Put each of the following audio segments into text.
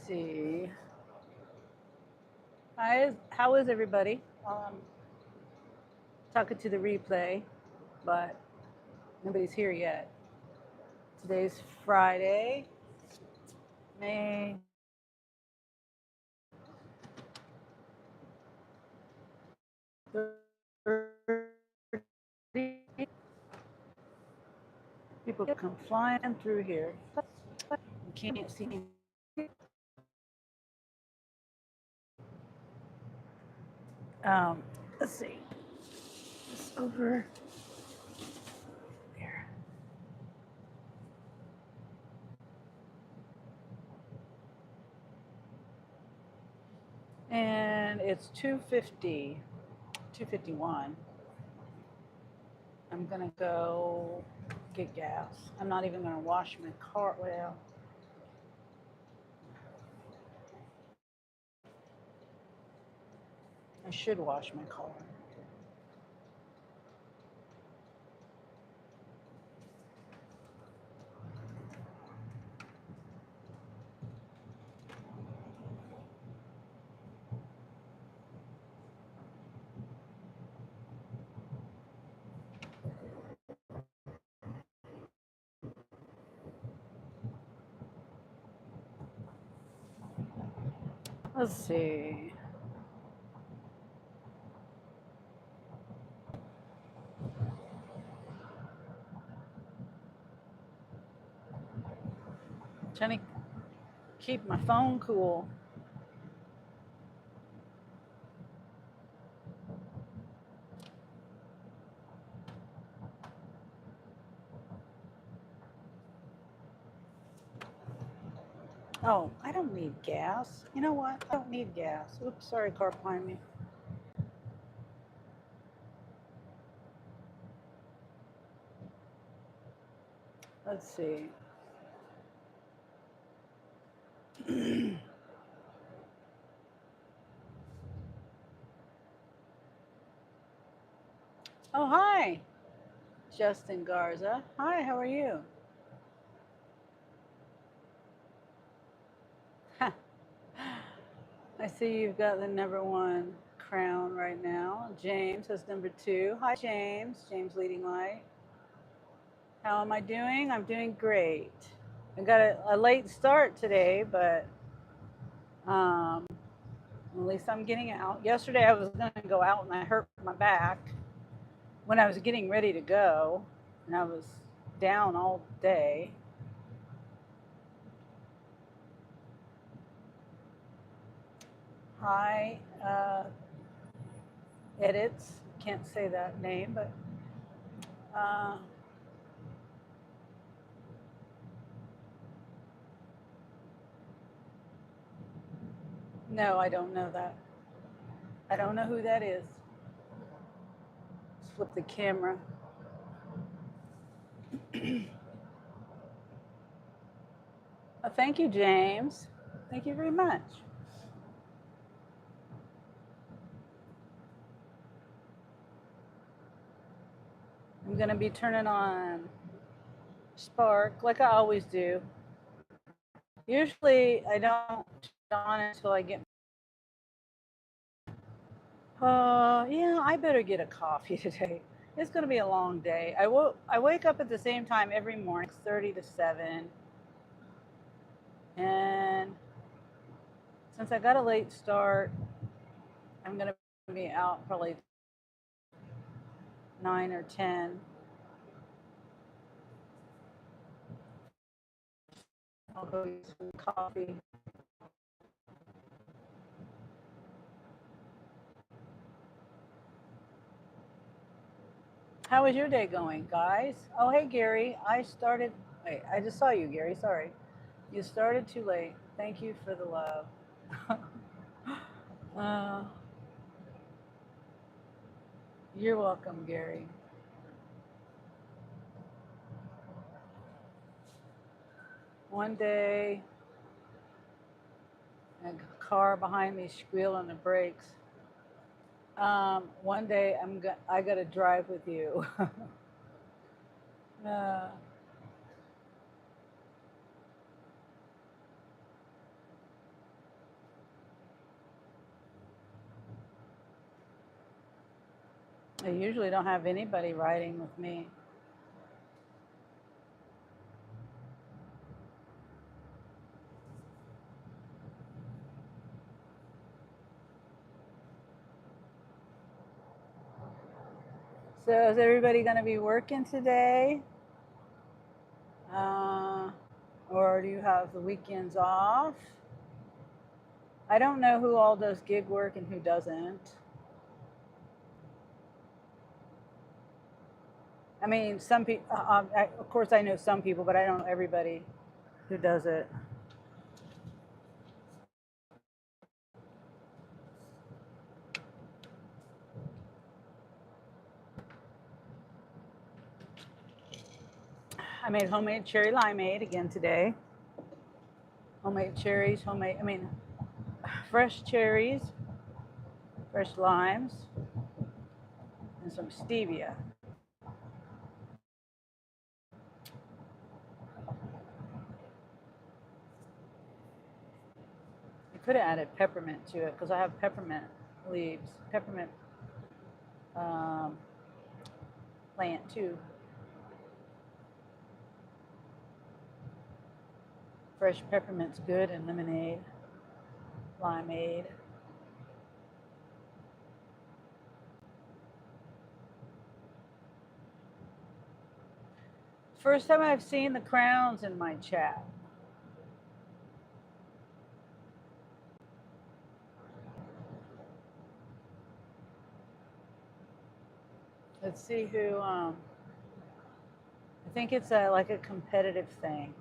see. How is everybody? Talking to the replay, but nobody's here yet. Today's Friday, May. People come flying through here. You can't see me. Let's see. It's over there. And it's 2:50, 2:51. I'm gonna go get gas. I'm not even gonna wash my car. Well, I should wash my car. Let's see. Trying to keep my phone cool. Oh, I don't need gas. You know what? I don't need gas. Oops, sorry, car behind me. Let's see. Oh, hi, Justin Garza. Hi, how are you? I see you've got the #1 crown right now. James has #2. Hi, James. James Leading Light. How am I doing? I'm doing great. I got a late start today, but at least I'm getting out. Yesterday I was going to go out and I hurt my back when I was getting ready to go, and I was down all day. Hi, Edits. Can't say that name, but no, I don't know that. I don't know who that is. Let's flip the camera. Thank you, James. Thank you very much. I'm going to be turning on Spark like I always do. Usually I don't turn on until I get. Yeah, I better get a coffee today. It's going to be a long day. I wake up at the same time every morning, 6:30 to 7. And since I got a late start, I'm going to be out probably 9 or 10. I'll go get some coffee. How is your day going, guys? Oh, hey, Gary. Wait, I just saw you, Gary. Sorry. You started too late. Thank you for the love. uh, you're welcome, Gary. One day, a car behind me squealing the brakes. One day, I got to drive with you. uh, I usually don't have anybody riding with me. So is everybody going to be working today? Or do you have the weekends off? I don't know who all does gig work and who doesn't. I mean, some people, of course, I know some people, but I don't know everybody who does it. I made homemade cherry limeade again today. Homemade cherries, fresh cherries, fresh limes, and some stevia. I could have added peppermint to it because I have peppermint leaves, peppermint plant too. Fresh peppermint's good in lemonade, limeade. First time I've seen the crowns in my chat. Let's see who. I think it's like a competitive thing.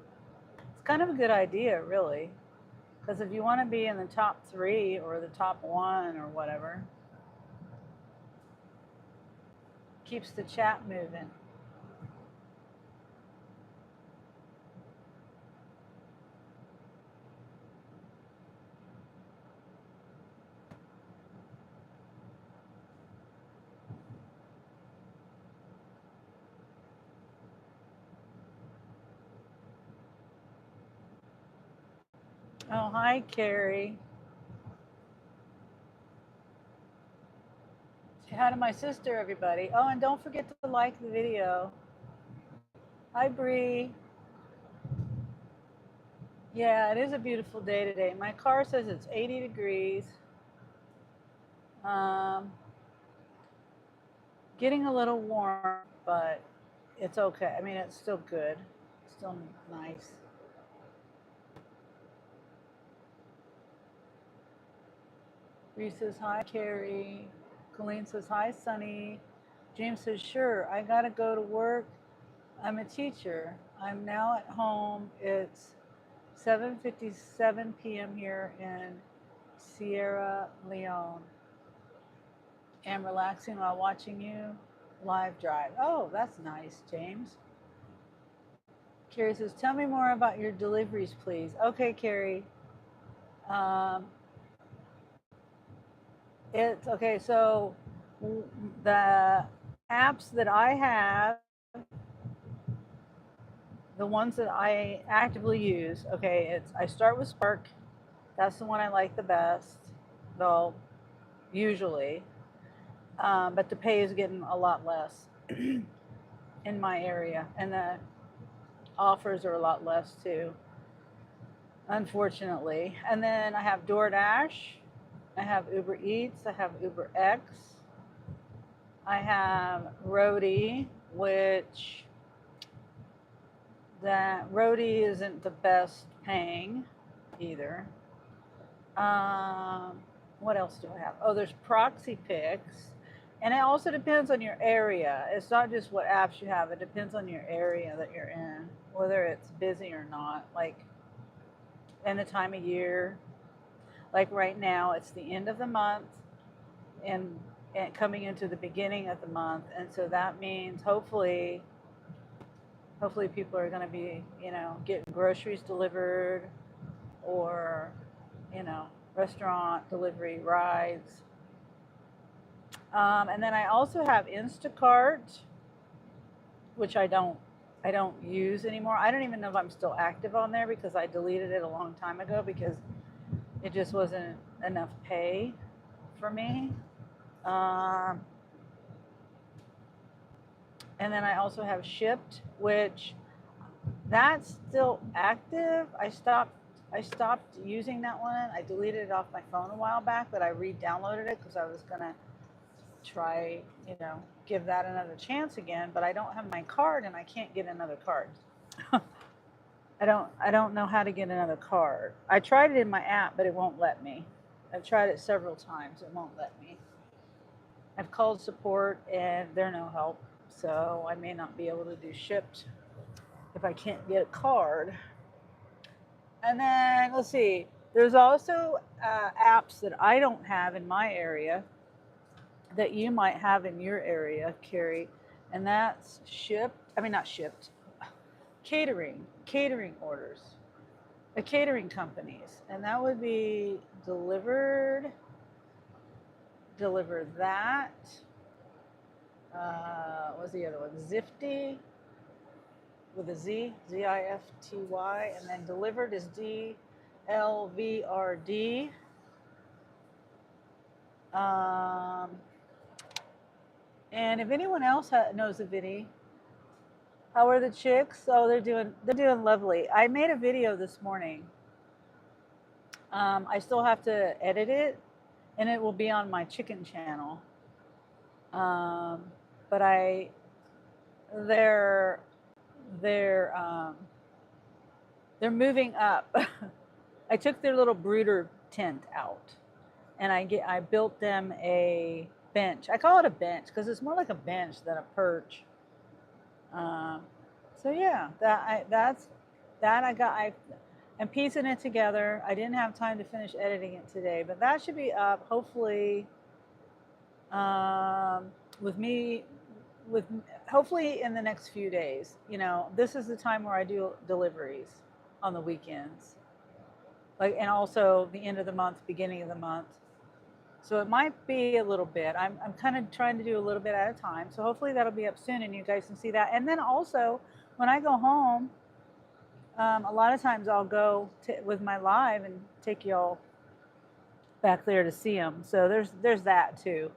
It's kind of a good idea, really, because if you want to be in the top 3 or the top 1 or whatever, keeps the chat moving. Oh, hi, Carrie. Say hi to my sister, everybody. Oh, and don't forget to like the video. Hi, Bree. Yeah, it is a beautiful day today. My car says it's 80 degrees. Getting a little warm, but it's okay. I mean, it's still good. It's still nice. Bree says, hi, Carrie. Colleen says, hi, Sunny. James says, sure, I got to go to work. I'm a teacher. I'm now at home. It's 7:57 p.m. here in Sierra Leone. I'm relaxing while watching you live drive. Oh, that's nice, James. Carrie says, tell me more about your deliveries, please. Okay, Carrie. It's okay. So the apps that I have, the ones that I actively use, okay, I start with Spark. That's the one I like the best, though, usually. But the pay is getting a lot less in my area, and the offers are a lot less too, unfortunately. And then I have DoorDash, I have Uber Eats, I have UberX, I have Roadie, which that Roadie isn't the best paying either. What else do I have? Oh, there's Proxy Picks. And it also depends on your area. It's not just what apps you have. It depends on your area that you're in, whether it's busy or not. Like, and the time of year. Like right now, it's the end of the month and coming into the beginning of the month. And so that means hopefully people are going to be, getting groceries delivered or, restaurant delivery rides. And then I also have Instacart, which I don't use anymore. I don't even know if I'm still active on there because I deleted it a long time ago because it just wasn't enough pay for me. And then I also have shipped, which that's still active. I stopped using that one. I deleted it off my phone a while back, but I re-downloaded it because I was gonna try, give that another chance again. But I don't have my card, and I can't get another card. I don't know how to get another card. I tried it in my app, but it won't let me. I've tried it several times. It won't let me. I've called support, and they're no help. So I may not be able to do shipped if I can't get a card. And then let's see, there's also apps that I don't have in my area that you might have in your area, Carrie, and that's not shipped, catering orders, the catering companies, and that would be delivered, deliver that. What's the other one? Zifty with a Z, Zifty, and then delivered is DLVRD. And if anyone else knows of any, how are the chicks? Oh, they're doing lovely. I made a video this morning. I still have to edit it, and it will be on my chicken channel. But they're moving up. I took their little brooder tent out, and I built them a bench. I call it a bench because it's more like a bench than a perch. So yeah, I'm piecing it together. I didn't have time to finish editing it today, but that should be up hopefully hopefully in the next few days. This is the time where I do deliveries on the weekends, and also the end of the month, beginning of the month. So it might be a little bit. I'm kind of trying to do a little bit at a time. So hopefully that'll be up soon and you guys can see that. And then also when I go home, a lot of times I'll go with my live and take y'all back there to see them. So there's that too.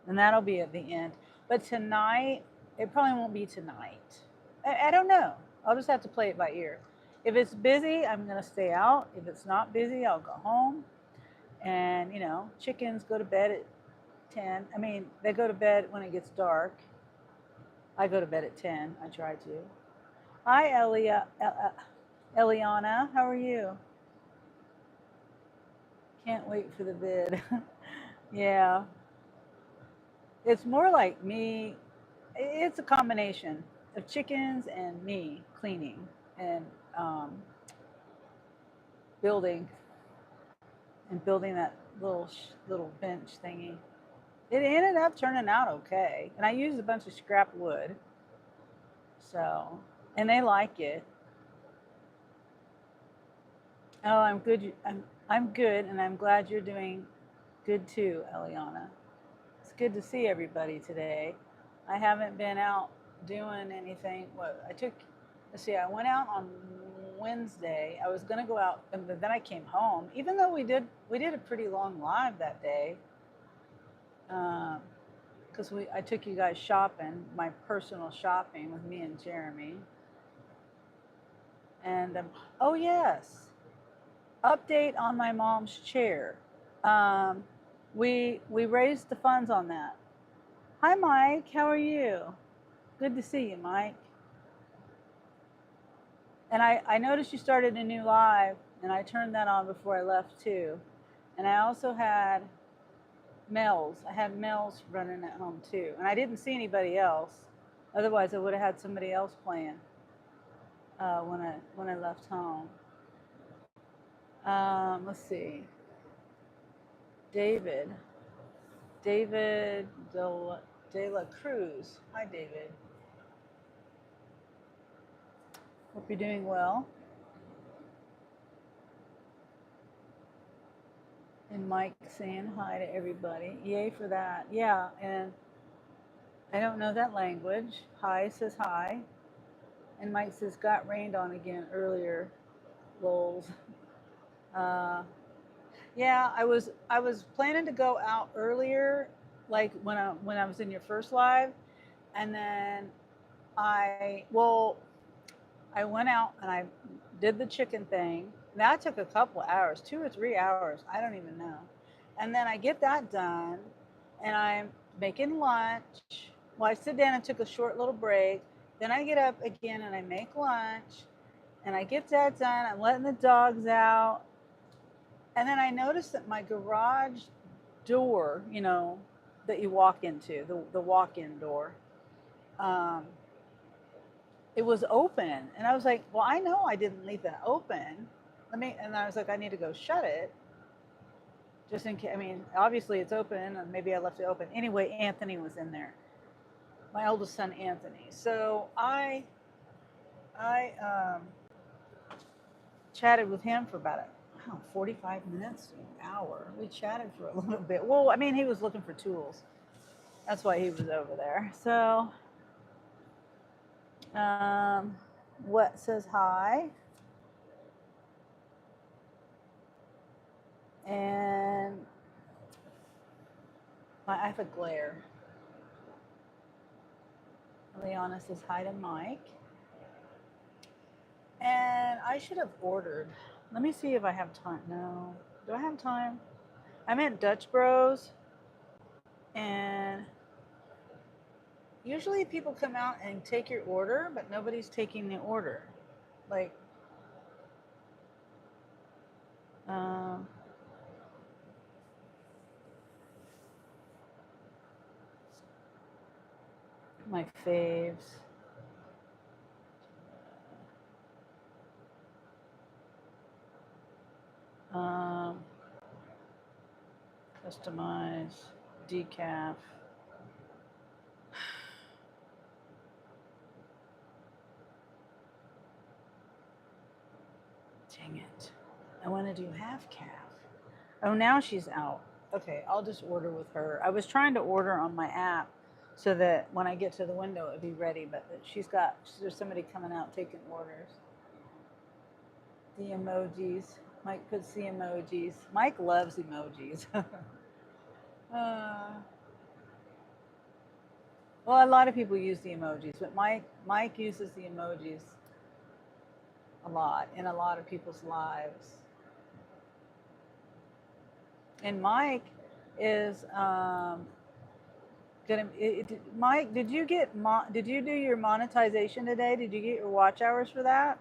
And that'll be at the end. But tonight, it probably won't be tonight. I don't know. I'll just have to play it by ear. If it's busy, I'm going to stay out. If it's not busy, I'll go home. And, chickens go to bed at 10. I mean, they go to bed when it gets dark. I go to bed at 10. I try to. Hi, Eliana. How are you? Can't wait for the vid. Yeah. It's more like me. It's a combination of chickens and me cleaning and building that little bench thingy. It ended up turning out okay, and I used a bunch of scrap wood. So, and they like it. Oh, I'm good. I'm good, and I'm glad you're doing good too, Eliana. It's good to see everybody today. I haven't been out doing anything. I went out on Wednesday. I was gonna go out, and then I came home. Even though we did a pretty long live that day, because I took you guys shopping, my personal shopping with me and Jeremy. And oh yes, update on my mom's chair. We raised the funds on that. Hi Mike, how are you? Good to see you, Mike. And I noticed you started a new live, and I turned that on before I left too. And I also had Mel's. I had Mel's running at home too. And I didn't see anybody else. Otherwise, I would have had somebody else playing when I left home. Let's see. David De La Cruz. Hi, David. Hope you're doing well. And Mike saying hi to everybody. Yay for that. Yeah, and I don't know that language. Hi says hi. And Mike says, got rained on again earlier. Lols. Yeah, I was planning to go out earlier, like when I was in your first live. And then I went out and I did the chicken thing. That took a couple hours, 2 or 3 hours. I don't even know. And then I get that done and I'm making lunch. Well, I sit down and took a short little break. Then I get up again and I make lunch and I get that done. I'm letting the dogs out. And then I noticed that my garage door, that you walk into, the walk in door, um, it was open. And I was like, well, I know I didn't leave that open. And I was like, I need to go shut it just in case. I mean, obviously it's open and maybe I left it open. Anyway, Anthony was in there, my oldest son, Anthony. So I chatted with him for about 45 minutes to an hour. We chatted for a little bit. Well, I mean, he was looking for tools. That's why he was over there. So, what says hi? And I have a glare. Liana says hi to Mike. And I should have ordered. Let me see if I have time. No. Do I have time? I'm at Dutch Bros. And usually people come out and take your order, but nobody's taking the order. Like, my faves. Customize, decaf. Dang it. I want to do half calf. Oh, now she's out. Okay, I'll just order with her. I was trying to order on my app so that when I get to the window, it'd be ready, but there's somebody coming out taking orders. The emojis. Mike puts the emojis. Mike loves emojis. Well, a lot of people use the emojis, but Mike uses the emojis a lot in a lot of people's lives. And Mike is gonna. Mike, did you do your monetization today? Did you get your watch hours for that?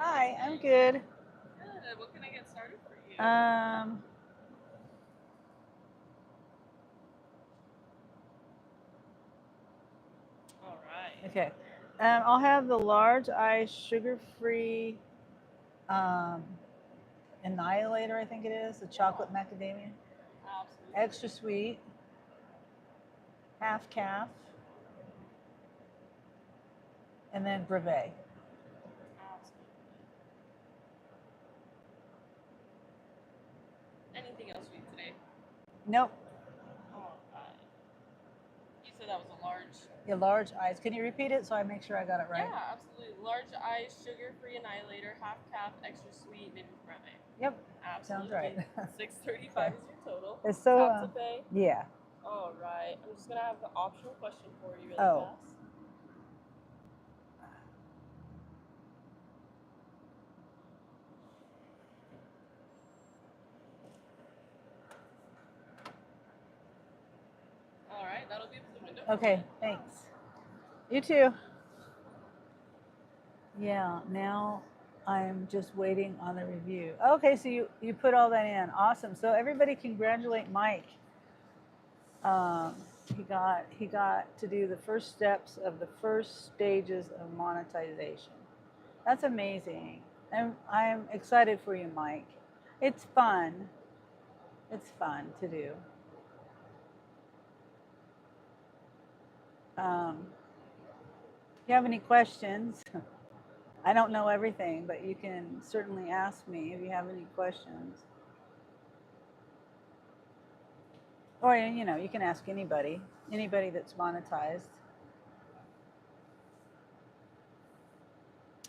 Hi, I'm good. Good. What can I get started for you? All right. Okay. I'll have the large ice sugar-free annihilator, I think it is, the chocolate macadamia. Absolutely. Extra sweet, half calf, and then brevet. Absolutely. Anything else for you today? Nope. All right. You said that was a large. Yeah, large ice. Can you repeat it so I make sure I got it right? Yeah, absolutely. Large ice, sugar-free annihilator, half calf, extra sweet, maybe brevet. Yep. Absolutely. Sounds right. $635 is your total. It's so. Tap to pay. Yeah. All right. I'm just gonna have the optional question for you really Oh. fast. All right, that'll be the window. Okay. Thanks. You too. Yeah. Now I'm just waiting on the review. Okay. So you put all that in. Awesome. So everybody congratulate Mike. He got to do the first steps of the first stages of monetization. That's amazing. I'm excited for you, Mike. It's fun. It's fun to do. If you have any questions, I don't know everything, but you can certainly ask me if you have any questions. Or, you can ask anybody that's monetized.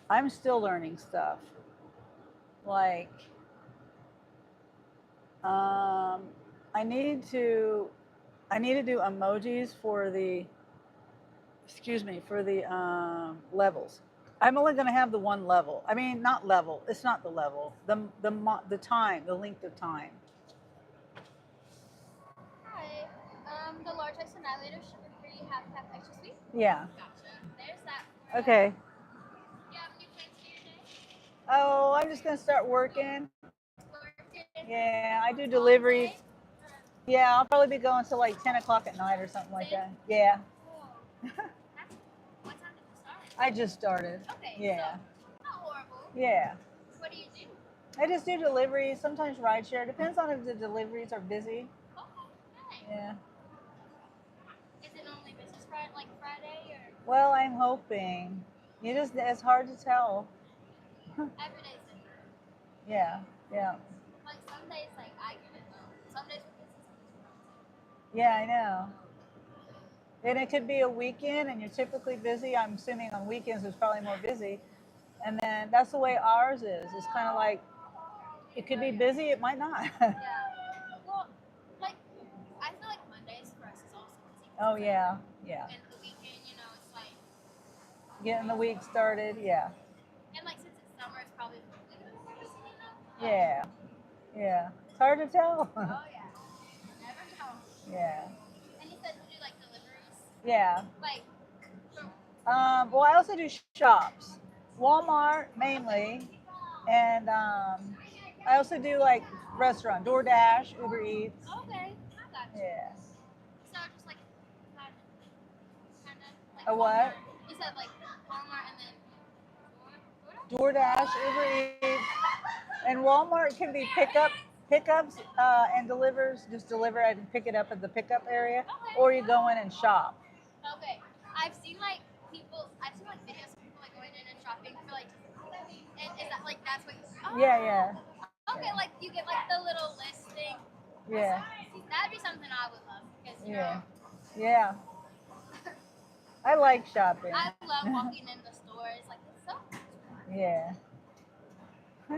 I'm still learning stuff. Like, I need to do emojis for the, excuse me, for the levels. I'm only going to have the one level. I mean, not level. It's not the level. The time, the length of time. Hi. The large ice annihilator, sugar-free, half cup, extra sweet. Yeah. Gotcha. There's that. For Okay. you have any plans for your day? Oh, I'm just going to start working. Working. Yeah, I do All deliveries. day? Yeah, I'll probably be going till like 10 o'clock at night or something like that. Yeah. Cool. What time did you start? I just started. Okay. Yeah. So, not horrible. Yeah. What do you do? I just do deliveries, sometimes rideshare. Depends on if the deliveries are busy. Okay. Yeah. Is it only business Friday, like Friday, or Well, I'm hoping. It's hard to tell. every day's different? Yeah. Yeah. Like some days, like I get it though. Some days we're busy, some days we're not. Yeah, I know. And it could be a weekend and you're typically busy. I'm assuming on weekends it's probably more busy. And then that's the way ours is. It's kind of like it could be busy, it might not. Yeah. Well, like I feel like Mondays for us is also busy. Oh, yeah. Yeah. And the weekend, you know, it's like Getting the week started. Yeah. and like since it's summer, it's probably a little bit more busy, you know. Yeah. Yeah. It's hard to tell. Oh yeah. You never know. Yeah. And you said you do like deliveries, Yeah. like from Well, I also do shops, Walmart mainly, and I also do like restaurant, DoorDash, Uber Eats. okay, I got you. Yeah. So just like kind of like A what? You said like Walmart and then DoorDash, Uber Eats, and Walmart can be pickups, and delivers. Just deliver it and pick it up at the pickup area, or you go in and shop. Okay, I've seen like videos of people like going in and shopping for like. Is that like that's what? Yeah, yeah, Okay, like you get like the little listing. yeah, That'd be something I would love because you yeah, know yeah. I like shopping. I love walking in the stores. Like it's so. Yeah. So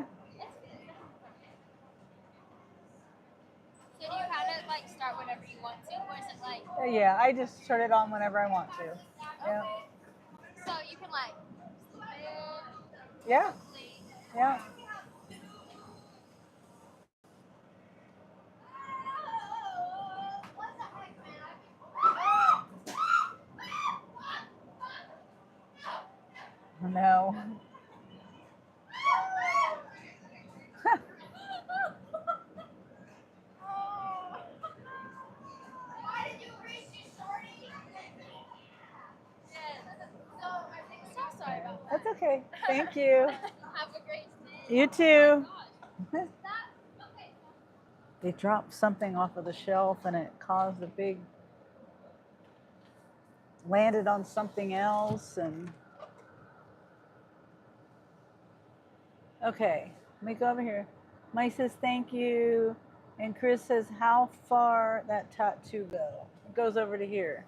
do you kind of like start whenever you want to, or is it like Yeah, I just turn it on whenever I want to. Yeah. okay? So you can like Yeah. sleep. Yeah. No. So sorry about that. That's okay. Thank you. Have a great day. You too. Okay. They dropped something off of the shelf and it caused a big, landed on something else. And okay, let me go over here. Mike says thank you. And Chris says, how far that tattoo go? It goes over to here.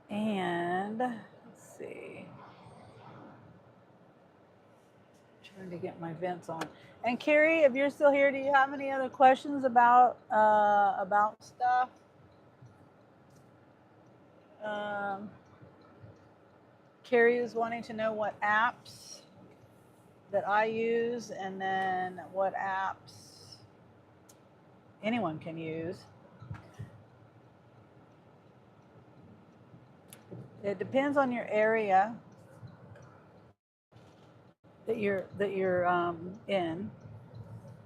And let's see. Trying to get my vents on. And Carrie, if you're still here, do you have any other questions about stuff? Carrie is wanting to know what apps that I use, and then what apps anyone can use. It depends on your area that you're in,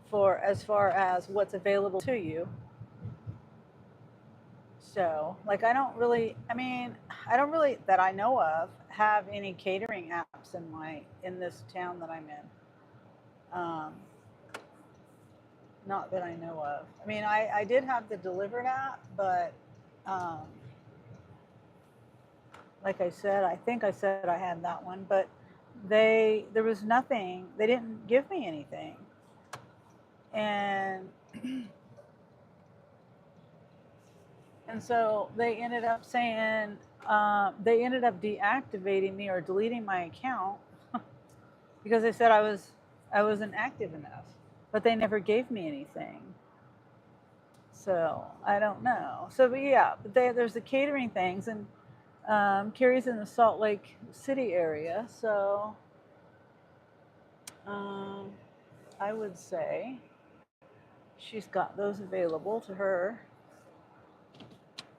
for as far as what's available to you. So, like, I don't really, that I know of, have any catering apps in this town that I'm in. Not that I know of. I mean, I did have the Delivered app, but um, like I said, I think I said I had that one, but there was nothing. They didn't give me anything, and so they ended up saying they ended up deactivating me or deleting my account because they said I wasn't active enough, but they never gave me anything. So I don't know. So, but yeah, but there's the catering things, and Carrie's in the Salt Lake City area, so um, I would say she's got those available to her.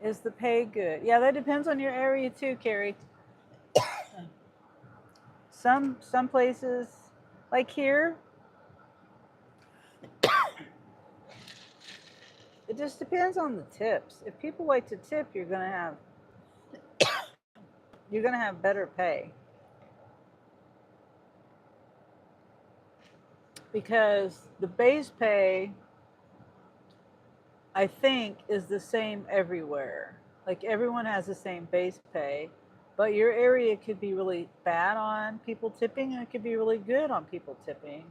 Is the pay good? Yeah, that depends on your area too, Carrie. Some places, like here, it just depends on the tips. If people like to tip, you're gonna have better pay, because the base pay, I think, is the same everywhere. Like everyone has the same base pay, but your area could be really bad on people tipping, and it could be really good on people tipping.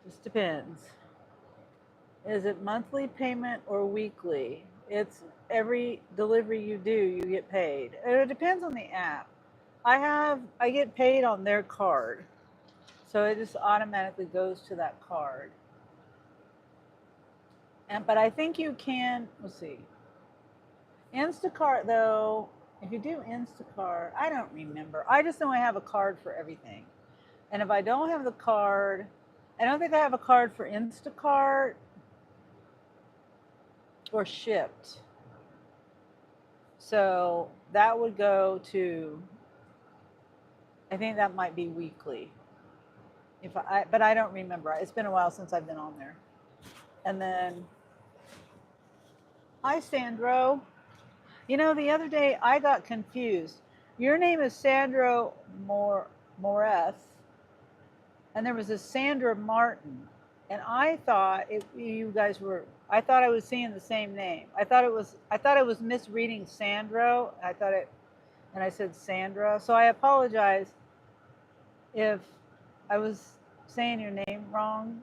Just depends. Is it monthly payment or weekly? It's every delivery you do, you get paid. And it depends on the app. I get paid on their card. So it just automatically goes to that card. But I think you can, let's see. Instacart though, if you do Instacart, I don't remember. I just know I have a card for everything. And if I don't have the card, I don't think I have a card for Instacart or Shipped. So that would go to, I think that might be weekly. But I don't remember. It's been a while since I've been on there. And then, hi, Sandro. You know, the other day I got confused. Your name is Sandro Moreth, and there was a Sandra Martin, and I thought you guys were. I thought I was seeing the same name. I thought I was misreading Sandro. And I said Sandra. So I apologize if I was saying your name wrong,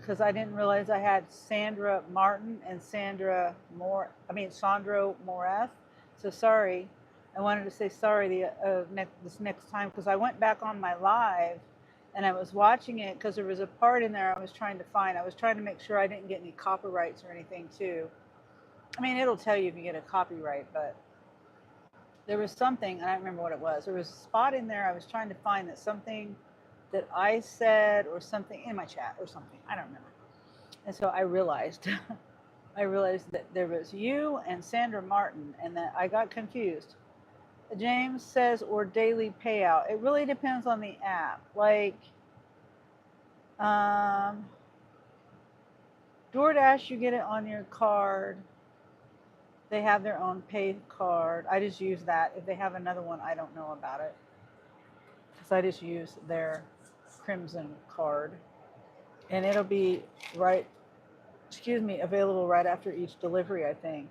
because I didn't realize I had Sandra Martin and Sandro Moreth. So sorry. I wanted to say sorry this next time, because I went back on my live and I was watching it because there was a part in there I was trying to find. I was trying to make sure I didn't get any copyrights or anything too. I mean, it'll tell you if you get a copyright, but there was something, I don't remember what it was. There was a spot in there I was trying to find that something that I said or something in my chat or something. I don't remember. And so I realized that there was you and Sandra Martin, and that I got confused. James says, or daily payout. It really depends on the app. Like DoorDash, you get it on your card. They have their own pay card. I just use that. If they have another one, I don't know about it, because I just use their Crimson card, and it'll be available right after each delivery, I think.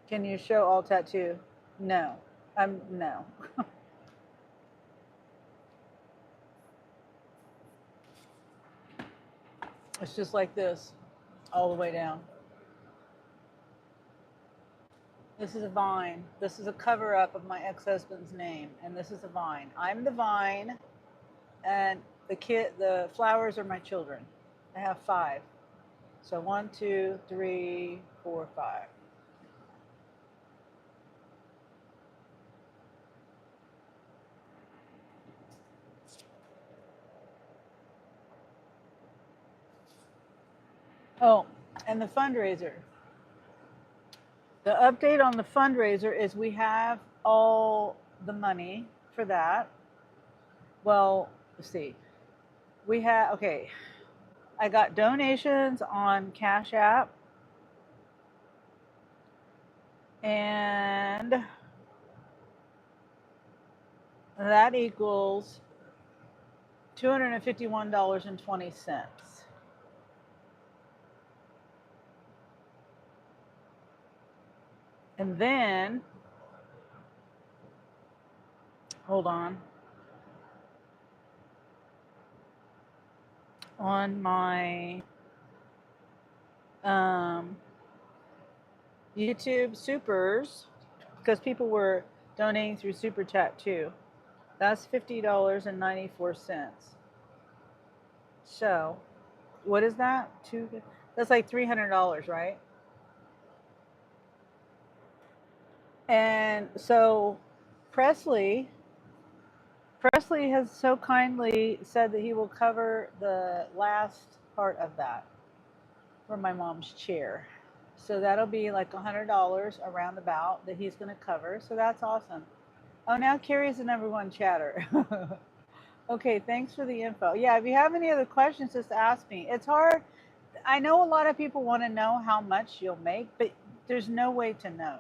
Can you show all tattoo? No. No. It's just like this, all the way down. This is a vine. This is a cover up of my ex-husband's name, and this is a vine. I'm the vine, and the flowers are my children. I have 5. So 1, 2, 3, 4, 5. Oh, and the fundraiser. The update on the fundraiser is we have all the money for that. Well, let's see. I got donations on Cash App, and that equals $251.20. And then, hold on. On my YouTube supers, because people were donating through Super Chat too. That's $50.94. So, what is that? That's like $300, right? And so, Presley, Presley has so kindly said that he will cover the last part of that for my mom's chair. So that'll be like $100 around about that he's going to cover. So that's awesome. Oh, now Carrie's the number one chatter. Okay, thanks for the info. Yeah, if you have any other questions, just ask me. It's hard. I know a lot of people want to know how much you'll make, but there's no way to know.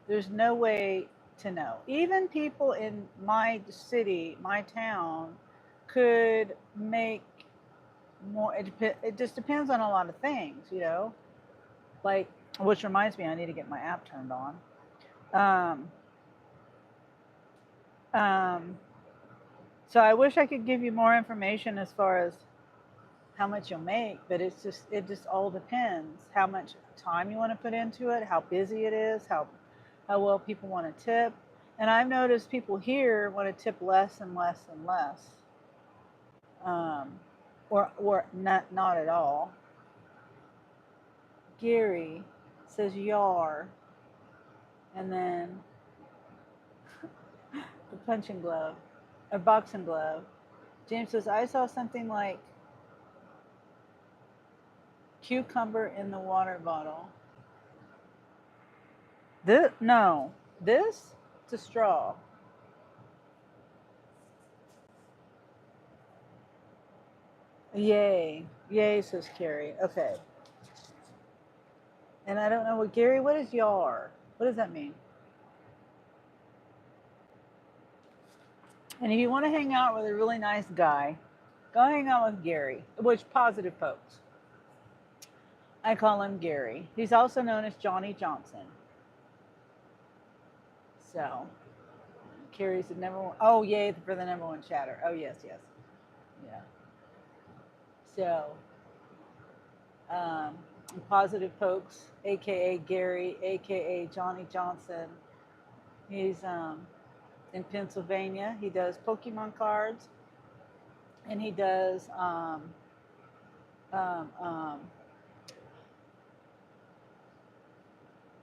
There's no way to know. Even people in my city, my town, could make more. It just depends on a lot of things, you know. Like, which reminds me, I need to get my app turned on. Um, um, so I wish I could give you more information as far as how much you'll make, but it just all depends how much time you want to put into it, how busy it is, how well people want to tip. And I've noticed people here want to tip less and less and less, um, or not at all. Gary says yar, and then the punching glove, or boxing glove. James says I saw something like cucumber in the water bottle. This it's a straw. Yay. Yay, says Carrie. Okay. And I don't know what Gary, what is yar? What does that mean? And if you want to hang out with a really nice guy, go hang out with Gary, which positive folks. I call him Gary. He's also known as Johnny Johnson. So, Carrie's the number one. Oh, yay for the number one chatter. Oh, yes, yes. Yeah. So, um, positive folks, aka Gary, aka Johnny Johnson. He's in Pennsylvania. He does Pokemon cards, and he does um, um,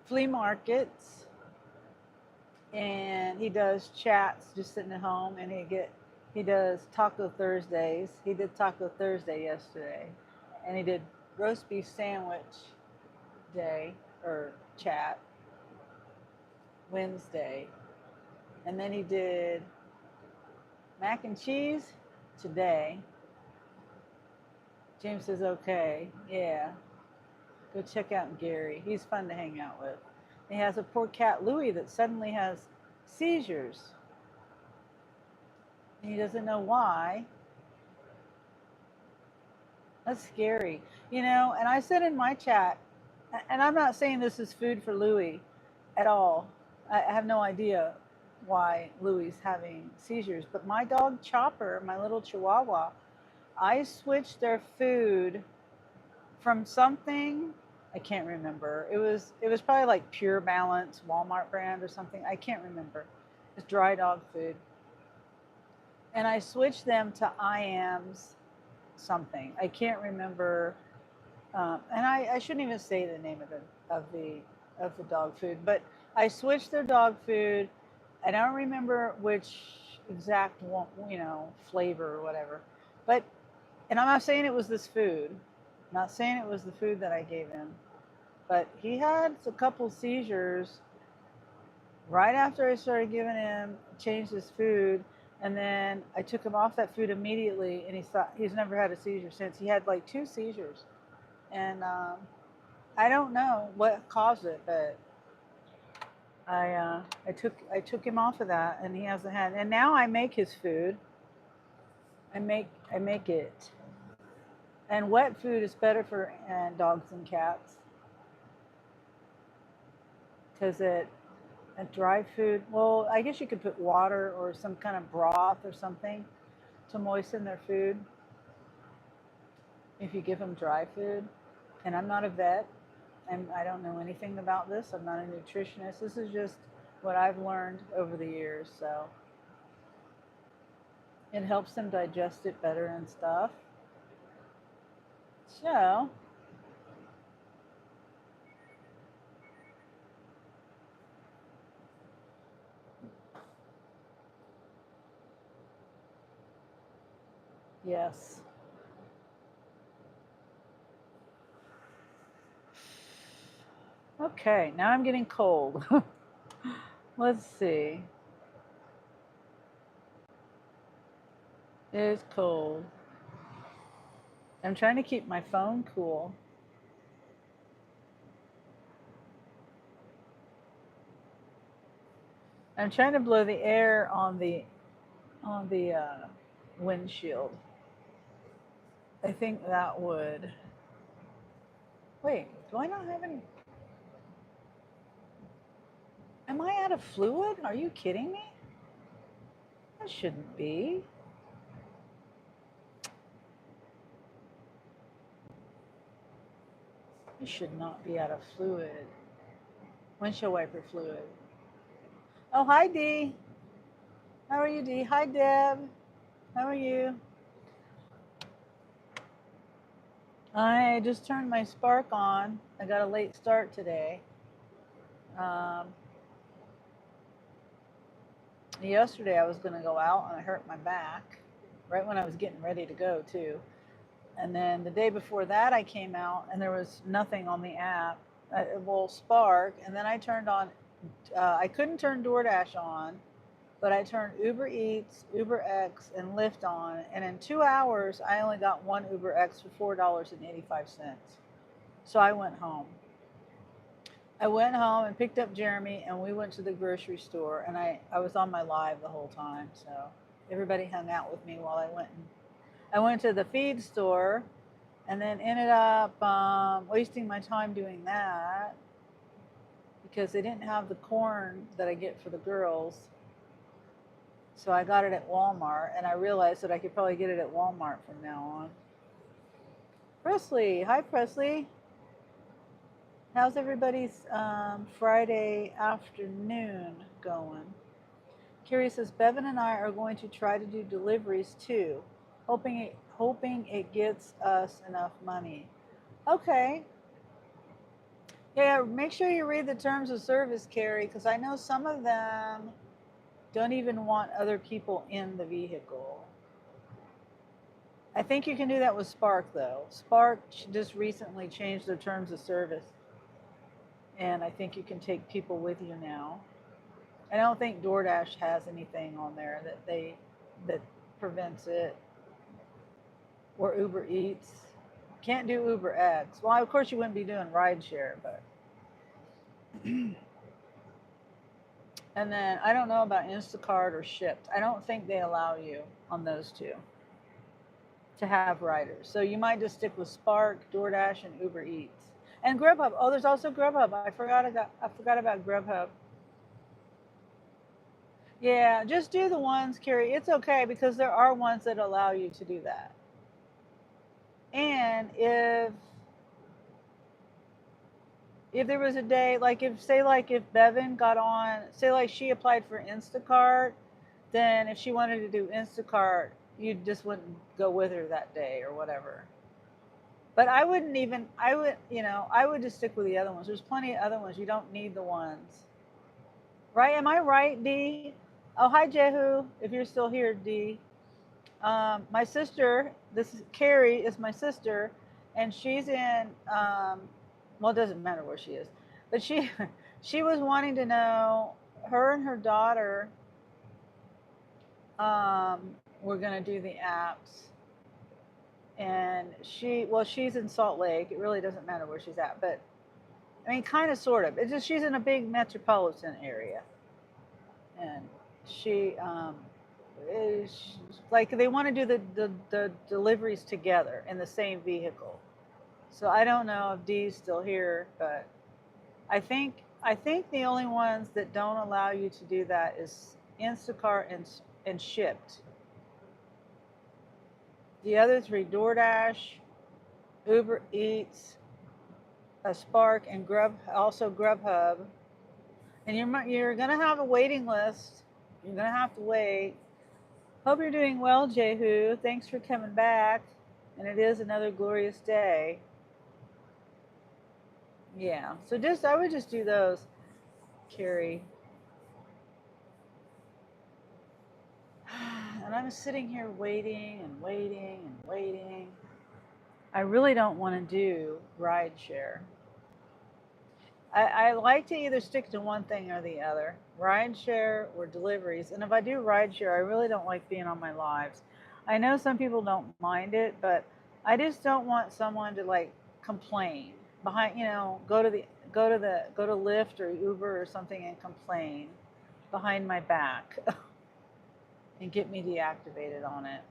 flea markets, and he does chats just sitting at home, and he does Taco Thursdays. He did Taco Thursday yesterday, and he did roast beef sandwich day or chat Wednesday, and then he did mac and cheese today. James says okay, yeah. Go check out Gary. He's fun to hang out with. He has a poor cat, Louie, that suddenly has seizures. And he doesn't know why. That's scary. You know, and I said in my chat, and I'm not saying this is food for Louie at all. I have no idea why Louie's having seizures. But my dog Chopper, my little Chihuahua, I switched their food from something I can't remember. It was probably like Pure Balance Walmart brand or something. I can't remember. It's dry dog food. And I switched them to I Am's something. I can't remember. And I shouldn't even say the name of the dog food, but I switched their dog food. I don't remember which exact one, flavor or whatever. But and I'm not saying it was this food. I'm not saying it was the food that I gave him. But he had a couple seizures right after I started giving him, changed his food, and then I took him off that food immediately, and he's never had a seizure since. He had like 2 seizures, and I don't know what caused it, but I took him off of that, and he hasn't had. And now I make his food. I make it, and wet food is better for dogs and cats because a dry food. Well, I guess you could put water or some kind of broth or something to moisten their food if you give them dry food. And I'm not a vet, and I don't know anything about this. I'm not a nutritionist. This is just what I've learned over the years. So It helps them digest it better and stuff. So, yes. Okay, now I'm getting cold. Let's see. It is cold. I'm trying to keep my phone cool. I'm trying to blow the air on the windshield. I think that would. Wait, do I not have any? Am I out of fluid? Are you kidding me? That shouldn't be. I should not be out of fluid. Windshield wiper fluid. Oh, hi, Dee. How are you, Dee? Hi, Deb. How are you? I just turned my spark on. I got a late start today. Yesterday I was going to go out and I hurt my back right when I was getting ready to go too. And then the day before that I came out and there was nothing on the app. It will spark. And then I turned on, I couldn't turn DoorDash on, but I turned Uber Eats, Uber X, and Lyft on. And in 2 hours, I only got one Uber X for $4.85. So I went home. I went home and picked up Jeremy, and we went to the grocery store. And I was on my live the whole time, so everybody hung out with me while I went to the feed store, and then ended up wasting my time doing that because they didn't have the corn that I get for the girls. So I got it at Walmart, and I realized that I could probably get it at Walmart from now on. Presley, hi Presley. How's everybody's Friday afternoon going? Carrie says, Bevan and I are going to try to do deliveries too, hoping it gets us enough money. Okay. Yeah, make sure you read the terms of service, Carrie, because I know some of them don't even want other people in the vehicle. I think you can do that with Spark, though. Spark just recently changed their terms of service, and I think you can take people with you now. I don't think DoorDash has anything on there that prevents it, or Uber Eats. Can't do Uber X. Well, of course you wouldn't be doing rideshare, but. And then I don't know about Instacart or Shipt. I don't think they allow you on those two to have riders. So you might just stick with Spark, DoorDash, and Uber Eats. And Grubhub. Oh, there's also Grubhub. I forgot about Grubhub. Yeah, just do the ones, Carrie. It's okay because there are ones that allow you to do that. And if there was a day, like if Bevan got on, say like she applied for Instacart, then if she wanted to do Instacart, you just wouldn't go with her that day or whatever. But I would just stick with the other ones. There's plenty of other ones. You don't need the ones. Right? Am I right, Dee? Oh, hi, Jehu, if you're still here, Dee. My sister, Carrie is my sister, and she's in, well, it doesn't matter where she is, but she was wanting to know, her and her daughter were going to do the apps. And she's in Salt Lake. It really doesn't matter where she's at, but I mean, kind of, sort of. It's just she's in a big metropolitan area, and she is like they want to do the deliveries together in the same vehicle. So I don't know if Dee's still here, but I think the only ones that don't allow you to do that is Instacart and Shipt. The other three, DoorDash, Uber Eats, Spark, and Grubhub. And you're going to have a waiting list. You're going to have to wait. Hope you're doing well, Jehu. Thanks for coming back. And it is another glorious day. Yeah. So I would just do those, Carrie. And I'm sitting here waiting and waiting and waiting. I really don't want to do rideshare. I like to either stick to one thing or the other, rideshare or deliveries. And if I do rideshare, I really don't like being on my lives. I know some people don't mind it, but I just don't want someone to like complain behind, go to Lyft or Uber or something and complain behind my back and get me deactivated on it.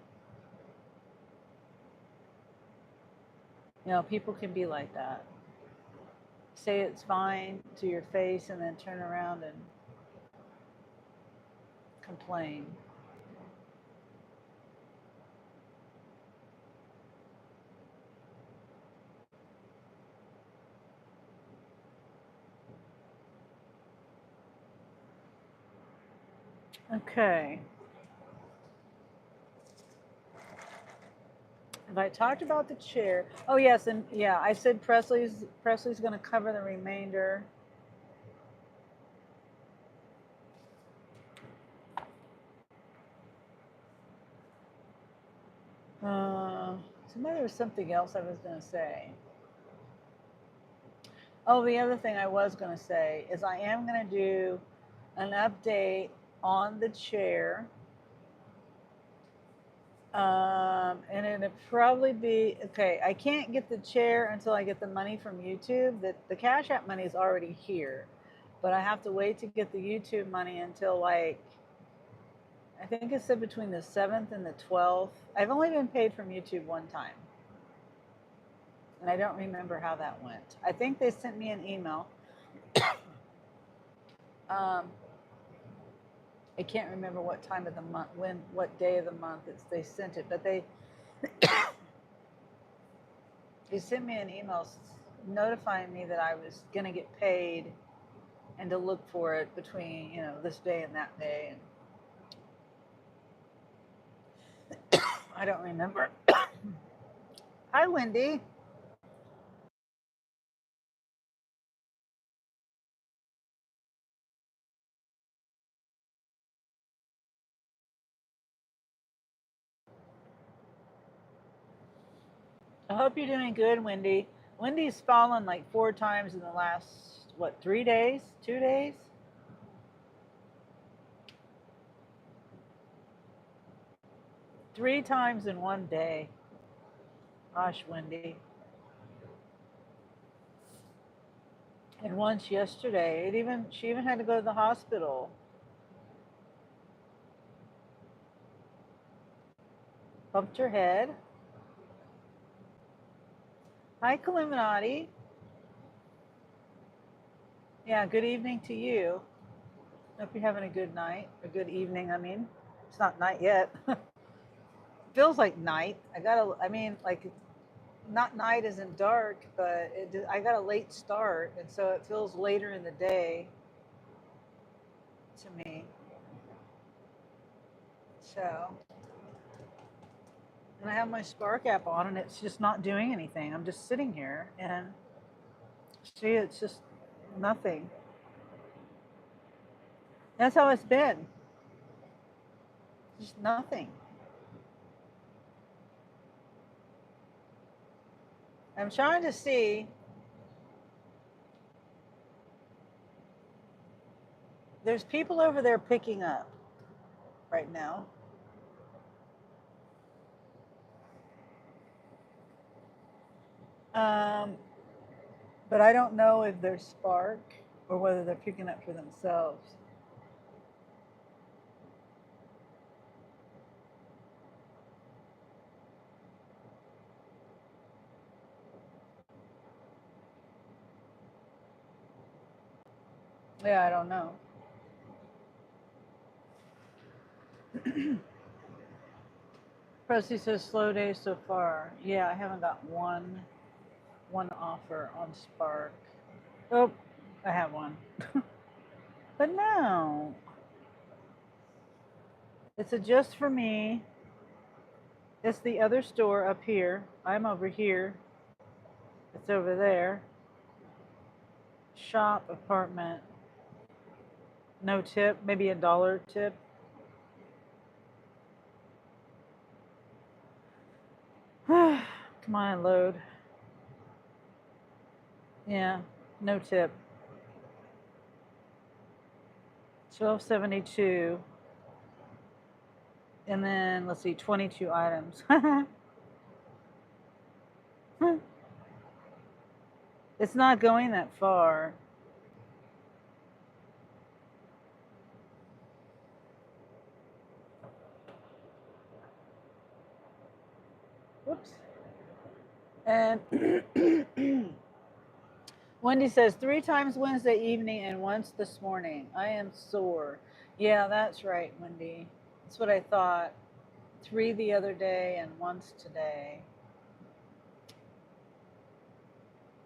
People can be like that. Say it's fine to your face and then turn around and complain. Okay. Have I talked about the chair? Oh yes, and yeah, I said Presley's going to cover the remainder. There was something else I was going to say. Oh, the other thing I was going to say is I am going to do an update on the chair. And it'll probably be okay. I can't get the chair until I get the money from YouTube. The Cash App money is already here, but I have to wait to get the YouTube money until like I think it said between the 7th and the 12th. I've only been paid from YouTube one time, and I don't remember how that went. I think they sent me an email. I can't remember what time of the month, what day of the month they sent it, but they sent me an email notifying me that I was going to get paid and to look for it between this day and that day. And I don't remember. Hi, Wendy. I hope you're doing good, Wendy. Wendy's fallen like 4 times in the last 3 days, 2 days. Three times in one day. Gosh, Wendy. And once yesterday, she even had to go to the hospital. Bumped her head. Hi, Illuminati. Yeah, good evening to you. Hope you're having a good night, or good evening. I mean, it's not night yet. Feels like night. Like, not night isn't dark, but I got a late start, and so it feels later in the day to me. So, and I have my Spark app on, and it's just not doing anything. I'm just sitting here, and see, it's just nothing. That's how it's been. Just nothing. I'm trying to see. There's people over there picking up right now. But I don't know if they're Spark or whether they're picking up for themselves. Yeah, I don't know. Presley says slow day so far. Yeah, I haven't got one offer on Spark. Oh, I have one. But no. It's a just for me. It's the other store up here. I'm over here. It's over there. Shop apartment. No tip, maybe $1 tip. Come on, load. Yeah, no tip. 1272. And then let's see, 22 items. It's not going that far. Whoops. And Wendy says 3 times Wednesday evening and once this morning. I am sore. Yeah, that's right, Wendy. That's what I thought. 3 the other day and once today.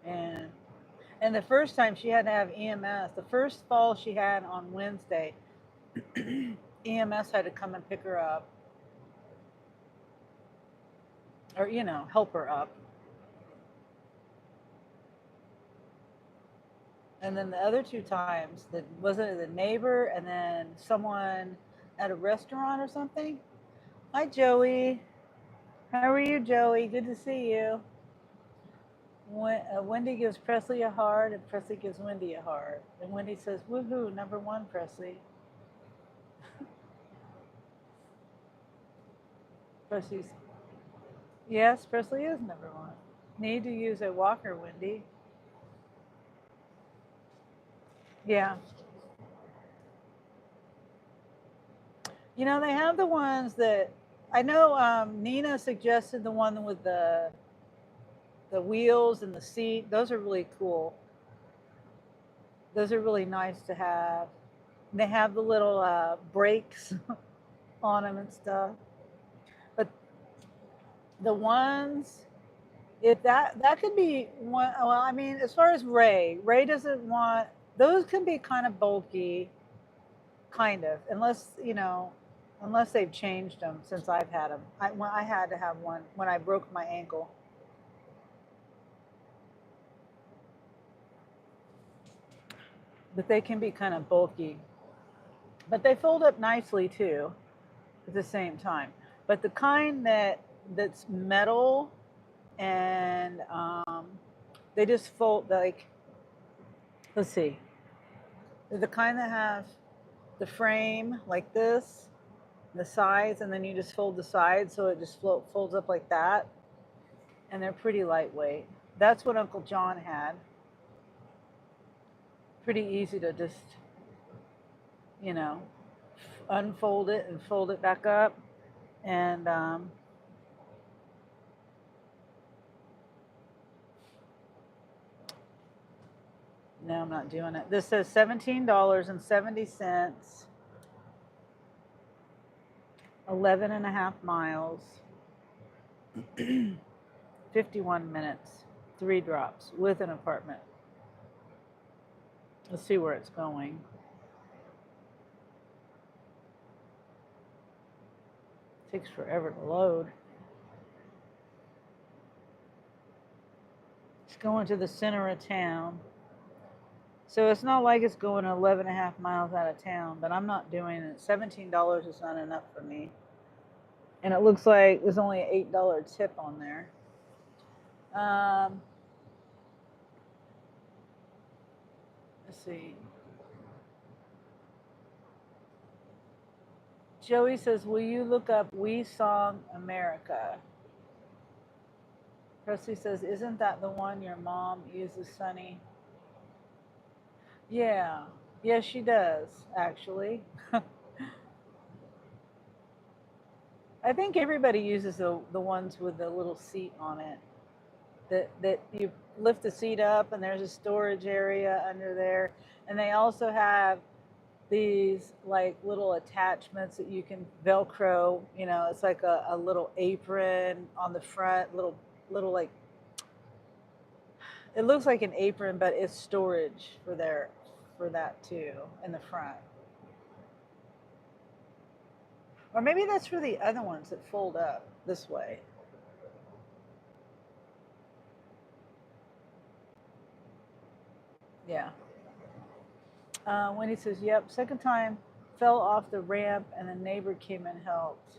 And the first time she had to have EMS. The first fall she had on Wednesday, EMS had to come and pick her up. Or, help her up. And then the other 2 times, wasn't it the neighbor and then someone at a restaurant or something? Hi, Joey. How are you, Joey? Good to see you. Wendy gives Presley a heart, and Presley gives Wendy a heart. And Wendy says, woohoo, number 1, Presley. Presley's, yes, Presley is number 1. Need to use a walker, Wendy. Yeah. They have the ones that, I know Nina suggested the one with the wheels and the seat. Those are really cool. Those are really nice to have. They have the little brakes on them and stuff. But the ones, if that could be one, well, I mean, as far as Ray doesn't want, those can be kind of bulky, kind of, unless they've changed them since I've had them. I had to have one when I broke my ankle. But they can be kind of bulky. But they fold up nicely too at the same time. But the kind that's metal and they just fold, like, let's see. They're the kind that have the frame like this, the sides, and then you just fold the sides so it just folds up like that. And they're pretty lightweight. That's what Uncle John had. Pretty easy to just, unfold it and fold it back up. And no, I'm not doing it. This says $17.70, 11 and a half miles, 51 minutes, 3 drops with an apartment. Let's see where it's going. Takes forever to load. It's going to the center of town. So it's not like it's going 11 and a half miles out of town, but I'm not doing it. $17 is not enough for me. And it looks like there's only an $8 tip on there. Let's see. Joey says, will you look up We Song America? Presley says, isn't that the one your mom uses, Sonny? Yeah. Yes, she does, actually. I think everybody uses the ones with the little seat on it. That you lift the seat up and there's a storage area under there. And they also have these like little attachments that you can Velcro, it's like a little apron on the front, little like, it looks like an apron, but it's storage for that too in the front. Or maybe that's for the other ones that fold up this way. Yeah. Wendy says, yep, second time fell off the ramp and a neighbor came and helped.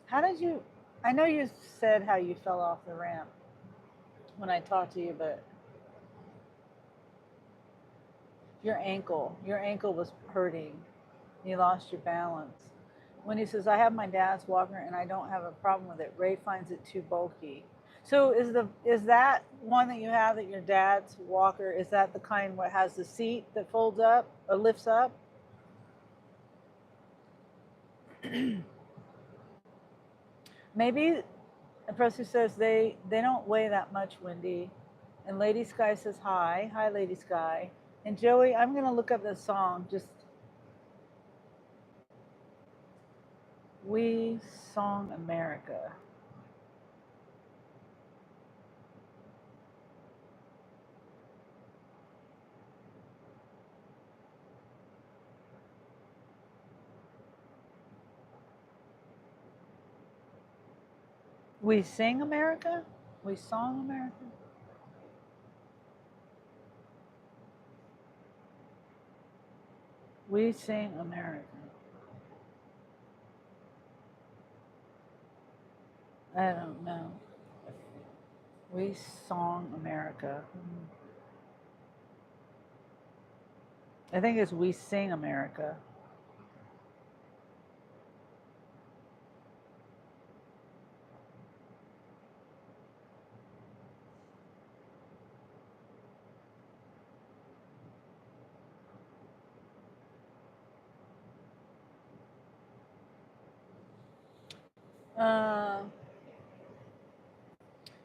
How did you, I know you said how you fell off the ramp when I talked to you, but your ankle was hurting. You lost your balance. Wendy says, I have my dad's walker and I don't have a problem with it. Ray finds it too bulky. So is that one that you have, that your dad's walker, is that the kind where it has the seat that folds up or lifts up? Maybe Presley says they don't weigh that much, Wendy. And Lady Sky says hi. Hi, Lady Sky. And Joey, I'm going to look up this song. Just We Song America. We Sing America? We Song America? We Sing America. I don't know. We Song America. I think it's We Sing America.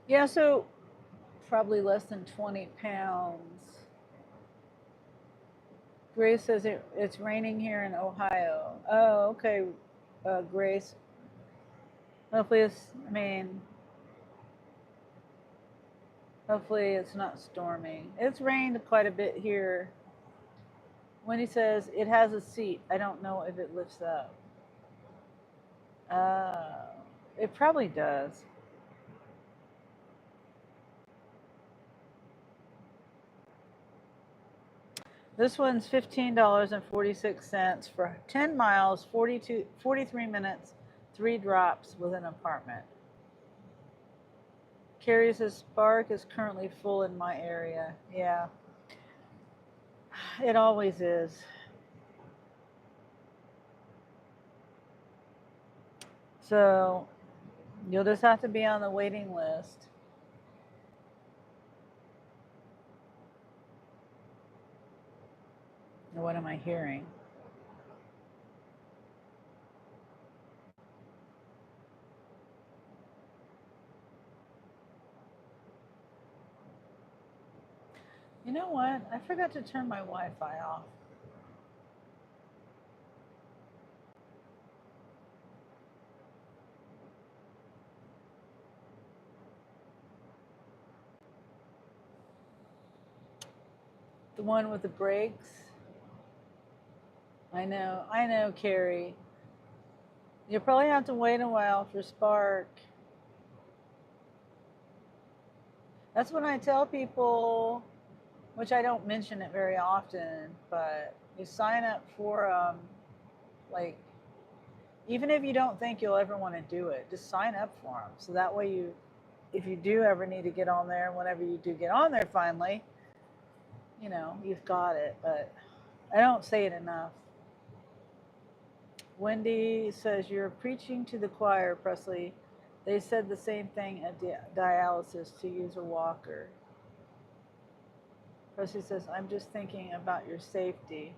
Yeah, so probably less than 20 pounds. Grace says it's raining here in Ohio. Oh, okay, Grace. Hopefully hopefully it's not storming. It's rained quite a bit here. Wendy says it has a seat. I don't know if it lifts up. It probably does. This one's $15.46 for 10 miles, 43 minutes, 3 drops with an apartment. Carrie says Spark is currently full in my area. Yeah, it always is. So you'll just have to be on the waiting list. What am I hearing? You know what? I forgot to turn my Wi-Fi off. The one with the brakes. I know, Carrie. You'll probably have to wait a while for Spark. That's when I tell people, which I don't mention it very often, but you sign up for like, even if you don't think you'll ever want to do it, just sign up for them. So that way if you do ever need to get on there, whenever you do get on there finally, you've got it. But I don't say it enough. Wendy says, you're preaching to the choir, Presley. They said the same thing at dialysis, to use a walker. Presley says, I'm just thinking about your safety.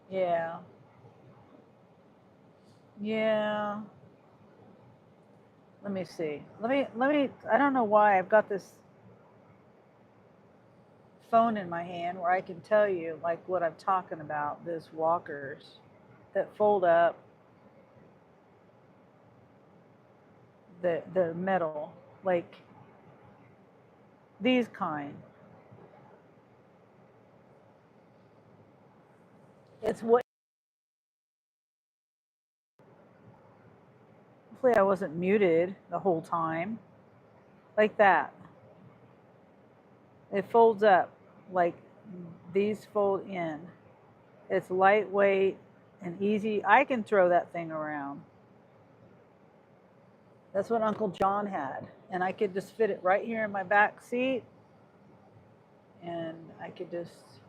Yeah. Yeah. Let me see. Let me, I don't know why I've got this phone in my hand where I can tell you like what I'm talking about, those walkers that fold up, the metal, like these kind. It's what Hopefully I wasn't muted the whole time. Like that. It folds up like these fold in. It's lightweight and easy. I can throw that thing around. That's what Uncle John had. And I could just fit it right here in my back seat. And I could just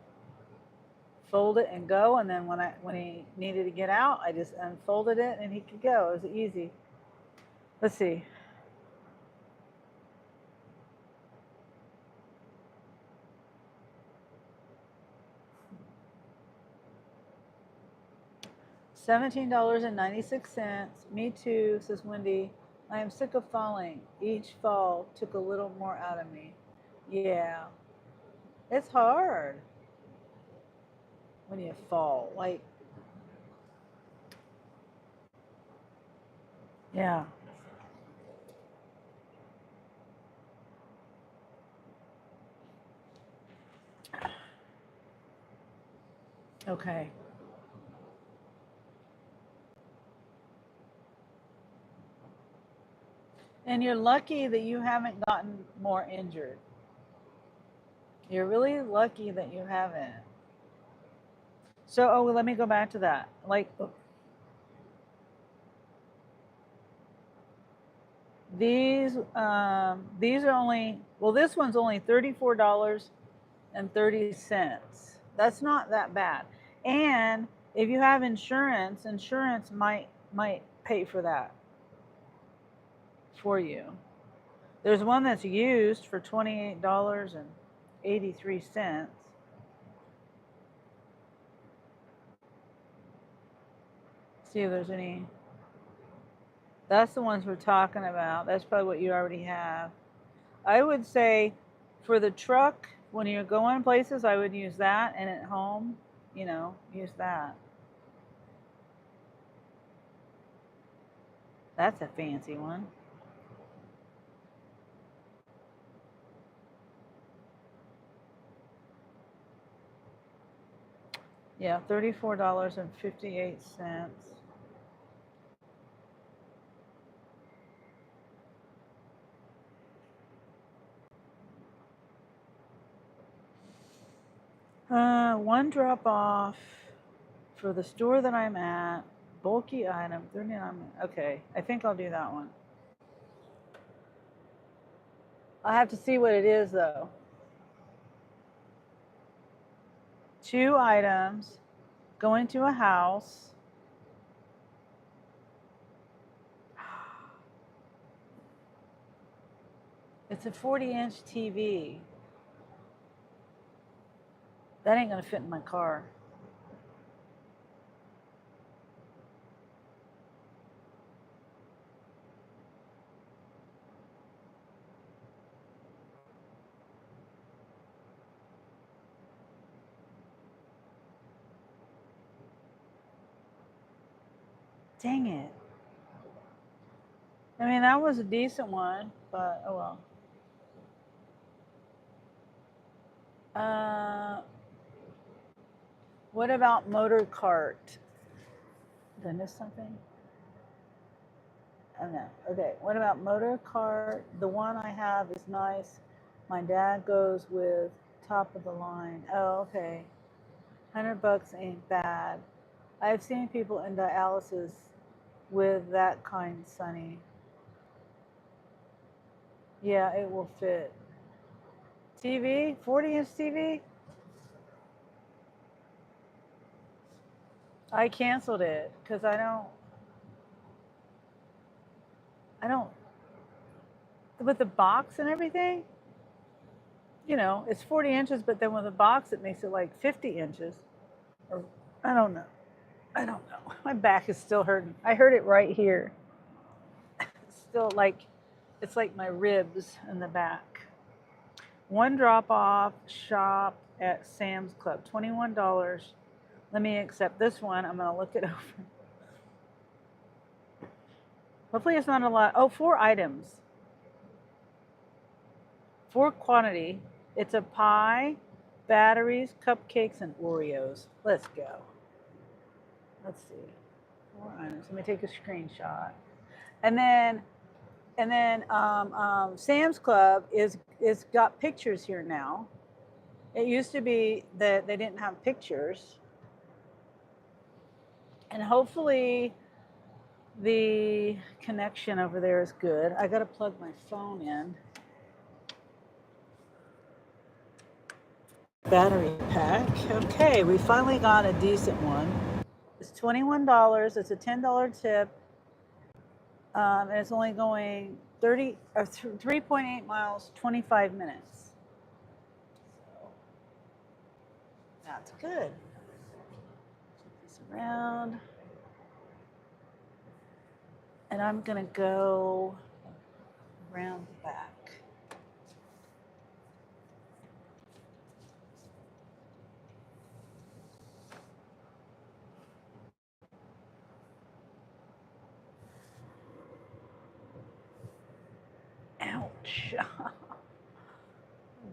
fold it and go. And then when he needed to get out, I just unfolded it and he could go. It was easy. Let's see. $17.96. Me too, says Wendy. I am sick of falling. Each fall took a little more out of me. Yeah. It's hard when you fall. Like, yeah. Okay. And you're lucky that you haven't gotten more injured. You're really lucky that you haven't. So, let me go back to that. Like, these are only, well, this one's only $34.30. That's not that bad. And if you have insurance might pay for that for you. There's one that's used for $28.83. See if there's any. That's the ones we're talking about. That's probably what you already have. I would say for the truck, when you're going places, I would use that. And at home, use that. That's a fancy one. Yeah, $34.58. One drop off for the store that I'm at. Bulky item, 39. Okay, I think I'll do that one. I'll have to see what it is though. 2 items, going to a house. It's a 40-inch TV. That ain't gonna fit in my car. Dang it. I mean, that was a decent one, but oh well. What about motor cart? Did I miss something? Oh no. Okay. What about motor cart? The one I have is nice. My dad goes with top of the line. Oh, okay. $100 ain't bad. I've seen people in dialysis with that kind, Sonny. Yeah, it will fit. TV, 40-inch TV. I canceled it because I don't, with the box and everything, it's 40 inches, but then with the box, it makes it like 50 inches. Or I don't know. My back is still hurting. I heard it right here. It's still it's like my ribs in the back. One drop off shop at Sam's Club, $21. Let me accept this one. I'm going to look it over. Hopefully it's not a lot. Oh, 4 items. 4 quantity. It's a pie, batteries, cupcakes, and Oreos. Let's go. Let's see. 4 items. Let me take a screenshot. And then Sam's Club is got pictures here now. It used to be that they didn't have pictures. And hopefully the connection over there is good. I got to plug my phone in. Battery pack. Okay, we finally got a decent one. It's $21. It's a $10 tip. And it's only going 3.8 miles, 25 minutes. So that's good. Flip this around. And I'm going to go around the back. Ouch.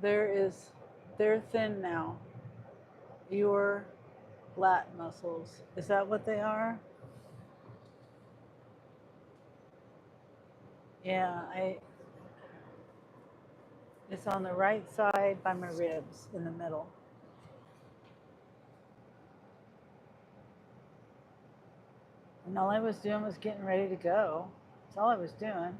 They're thin now. Your lat muscles. Is that what they are? Yeah, it's on the right side by my ribs in the middle. And all I was doing was getting ready to go. That's all I was doing.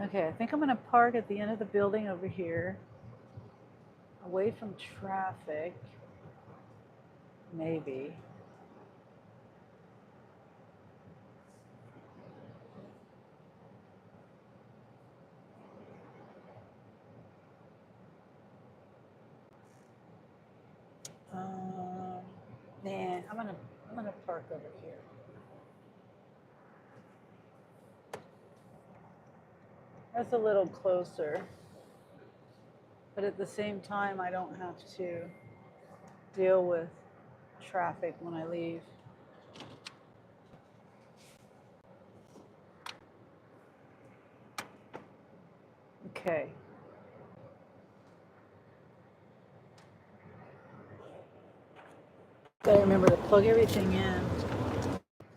Okay, I think I'm going to park at the end of the building over here, away from traffic, maybe. Man, I'm gonna park over here. That's a little closer, but at the same time, I don't have to deal with traffic when I leave. Okay. Gotta remember to plug everything in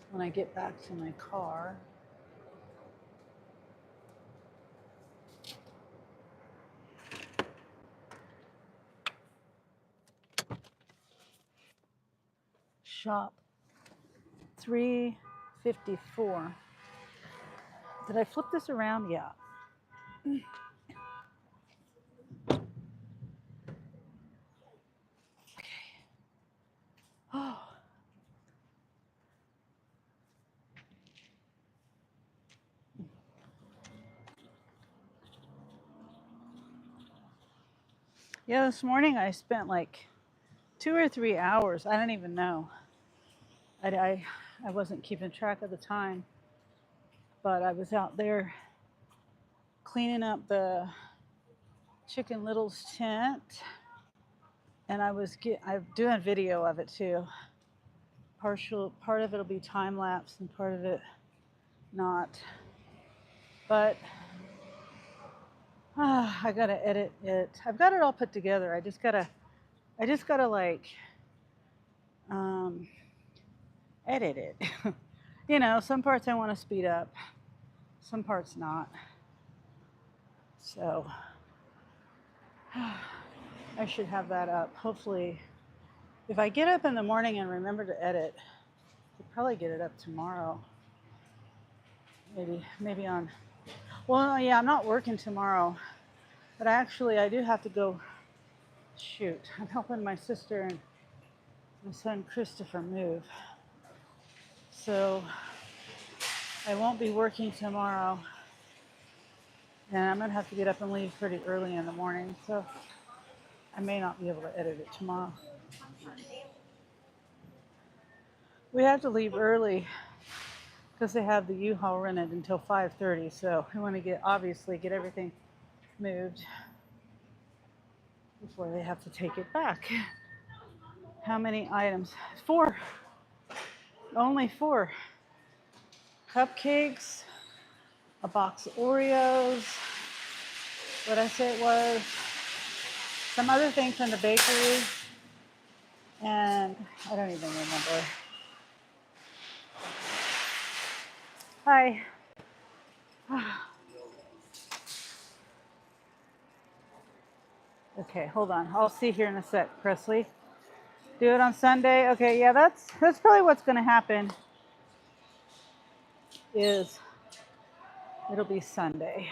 when I get back to my car. Shop 354. Did I flip this around? Yeah. Okay. Oh. Yeah, this morning I spent like 2 or 3 hours. I don't even know. I wasn't keeping track of the time, but I was out there cleaning up the Chicken Little's tent, and I'm doing video of it too. Part of it'll be time lapse and part of it not. But I gotta edit it. I've got it all put together. I just gotta like edit it. You know, some parts I want to speed up, some parts not. So I should have that up. Hopefully, if I get up in the morning and remember to edit, I'll probably get it up tomorrow. Maybe on. Well, yeah, I'm not working tomorrow, but actually I do have to go. Shoot, I'm helping my sister and my son Christopher move. So I won't be working tomorrow. And I'm gonna have to get up and leave pretty early in the morning. So I may not be able to edit it tomorrow. We have to leave early because they have the U-Haul rented until 5:30. So we want to obviously get everything moved before they have to take it back. How many items? 4. Only 4. Cupcakes, a box of Oreos. What I say it was, some other thing from the bakery, and I don't even remember. Hi. Okay, hold on. I'll see here in a sec, Presley. Do it on Sunday. Okay, yeah, that's probably what's going to happen. Is it'll be Sunday.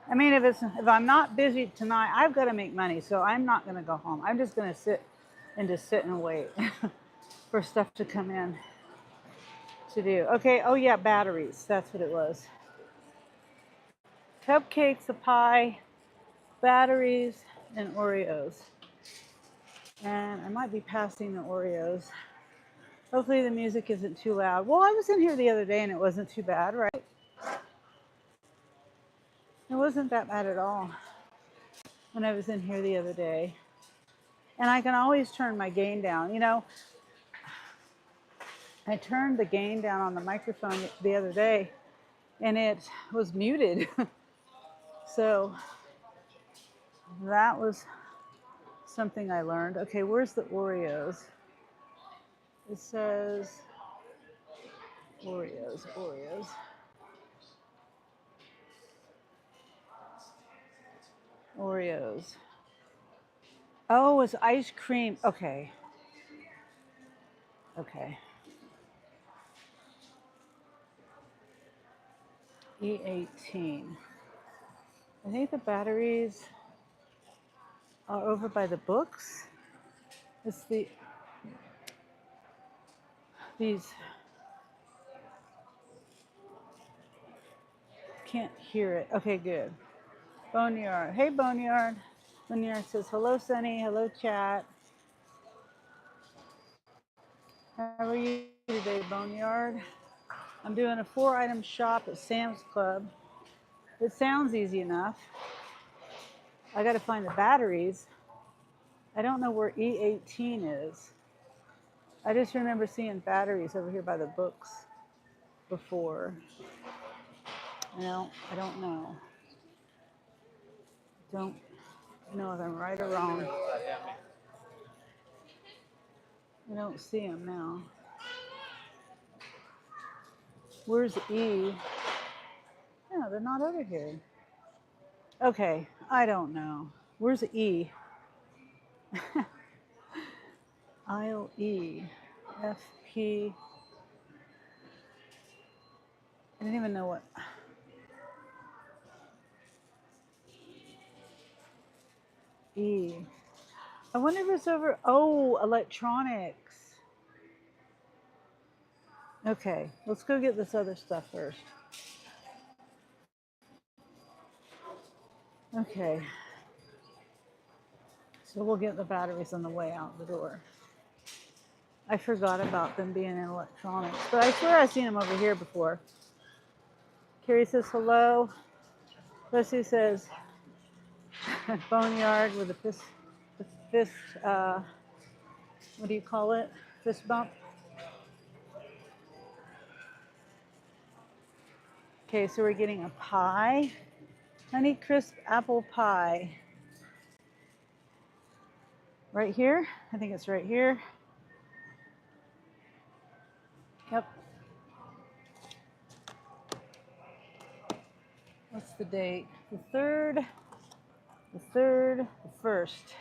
I mean, if I'm not busy tonight, I've got to make money, so I'm not going to go home. I'm just going to sit and wait for stuff to come in to do. Okay. Oh yeah, batteries. That's what it was. Cupcakes, a pie, batteries, and Oreos. And I might be passing the Oreos. Hopefully the music isn't too loud. Well, I was in here the other day and it wasn't too bad, right? It wasn't that bad at all when I was in here the other day. And I can always turn my gain down. You know, I turned the gain down on the microphone the other day and it was muted. So that was something I learned. Okay, where's the Oreos? It says Oreos. Oh, it's ice cream. Okay. E18. I think the batteries are over by the books. It's these, can't hear it. Okay, good. Boneyard. Hey, Boneyard. Boneyard says, hello, Sunny. Hello, chat. How are you today, Boneyard? I'm doing a 4-item shop at Sam's Club. It sounds easy enough. I got to find the batteries. I don't know where E18 is. I just remember seeing batteries over here by the books before. I don't know. Don't know if I'm right or wrong. I don't see them now. Where's E? No, they're not over here. Okay, I don't know. Where's E? Aisle E. F, P. I didn't even know what. E. I wonder if it's over. Oh, electronics. Okay, let's go get this other stuff first. Okay. So we'll get the batteries on the way out the door. I forgot about them being in electronics, but I swear I've seen them over here before. Carrie says hello. Leslie says boneyard with a fist, what do you call it? Fist bump. Okay, so we're getting a pie. Honey crisp apple pie. Right here? I think it's right here. Yep. What's the date? The 3rd, the 3rd, the 1st,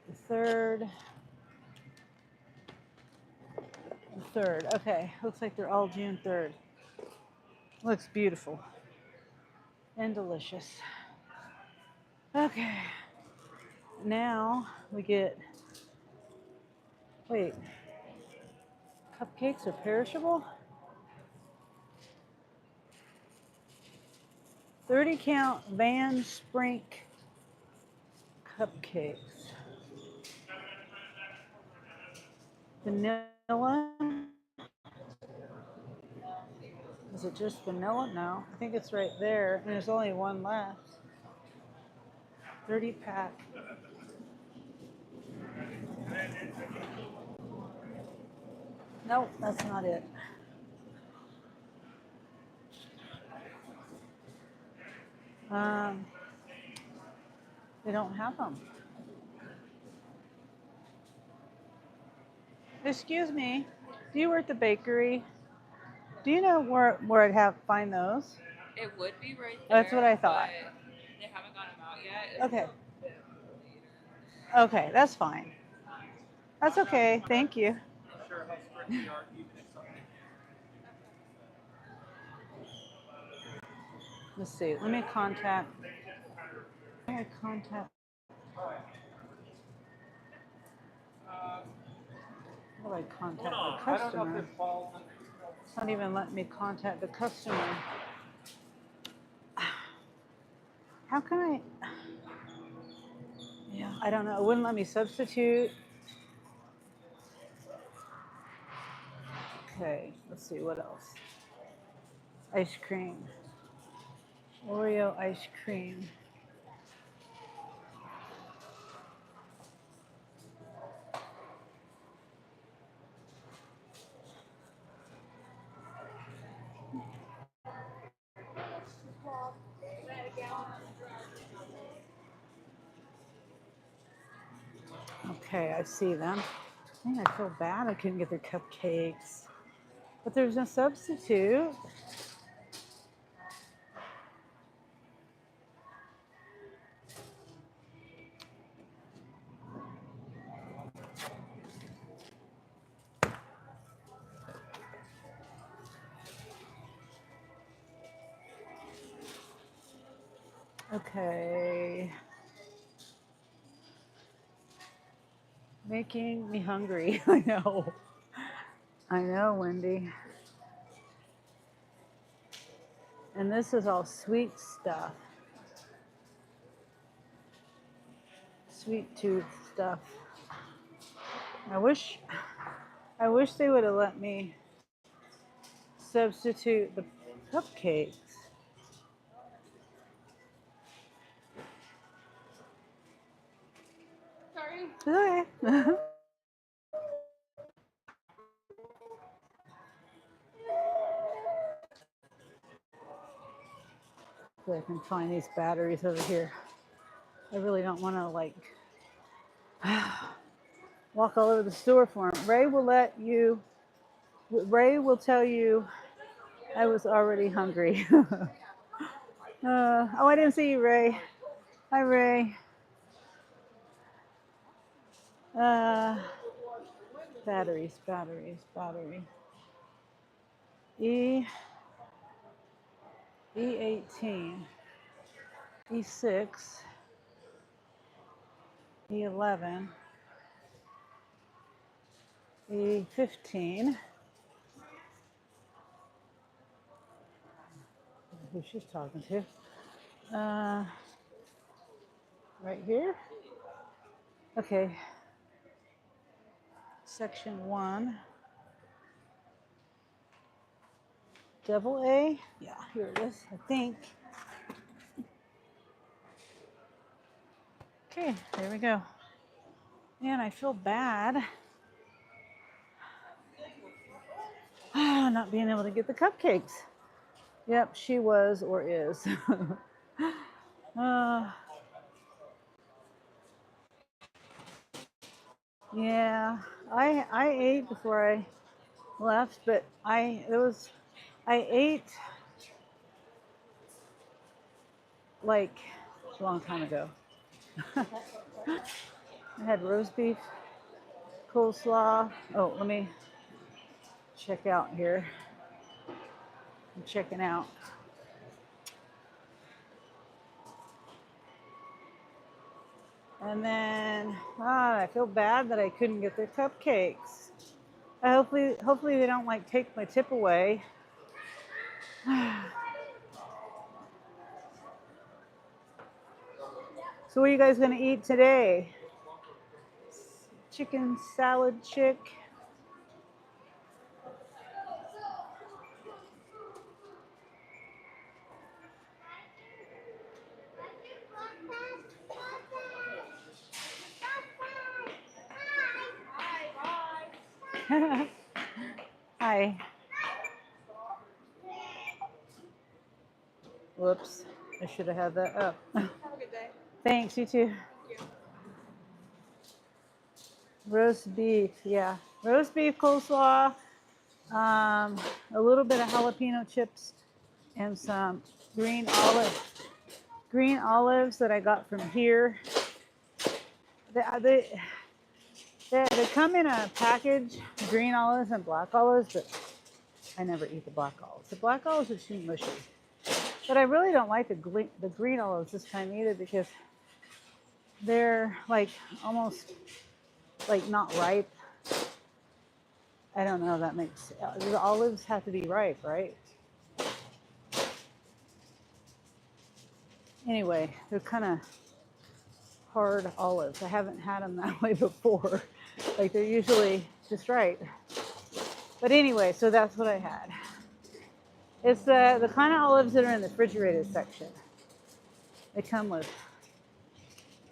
the 3rd, the 3rd. Okay, looks like they're all June 3rd. Looks beautiful and delicious. Okay, now we get, wait, cupcakes are perishable? 30 count Van Sprink cupcakes. Vanilla? Is it just vanilla? No, I think it's right there. And there's only one left. 30 pack. Nope, that's not it. Um, they don't have them. Excuse me, do you work at the bakery? Do you know where I'd find those? It would be right there. That's what I thought. But they haven't got them out yet. Okay. Okay, that's fine. That's okay. Thank you. Let's see. Let me contact. How do I contact? How do I contact the customer? It's not even letting me contact the customer. How can I? Yeah, I don't know. It wouldn't let me substitute. Okay, let's see what else. Ice cream. Oreo ice cream. Okay, I see them. Dang, I feel bad I couldn't get their cupcakes. But there's no substitute. Okay. Making me hungry. I know. I know, Wendy. And this is all sweet stuff. Sweet tooth stuff. I wish they would have let me substitute the cupcakes. Sorry. Okay. So I can find these batteries over here. I really don't want to like walk all over the store for them. Ray will tell you I was already hungry. Oh, I didn't see you, Ray. Hi, Ray. Batteries. E18, E6, E11, E15. Who she's talking to? Right here. Okay. Section 1. Double A. Yeah, here it is, I think. Okay, there we go. Man, I feel bad. Not being able to get the cupcakes. Yep, she was or is. Yeah, I ate before I left, but I ate like a long time ago. I had roast beef, coleslaw. Oh, let me check out here. I'm checking out. And then I feel bad that I couldn't get their cupcakes. Hopefully they don't like take my tip away. So what are you guys gonna eat today? Chicken salad chick. Hi. Whoops. I should have had that up. Have a good day. Thanks, you too. Thank you. Roast beef, yeah. Roast beef coleslaw, a little bit of jalapeno chips, and some green olives that I got from here. They, they come in a package, green olives and black olives, but I never eat the black olives. The black olives are too mushy. But I really don't like the green olives this time either because they're like almost like not ripe. I don't know if that makes the olives have to be ripe, right? Anyway, they're kind of hard olives. I haven't had them that way before. Like they're usually just right. But anyway, so that's what I had. It's the kind of olives that are in the refrigerated section. They come with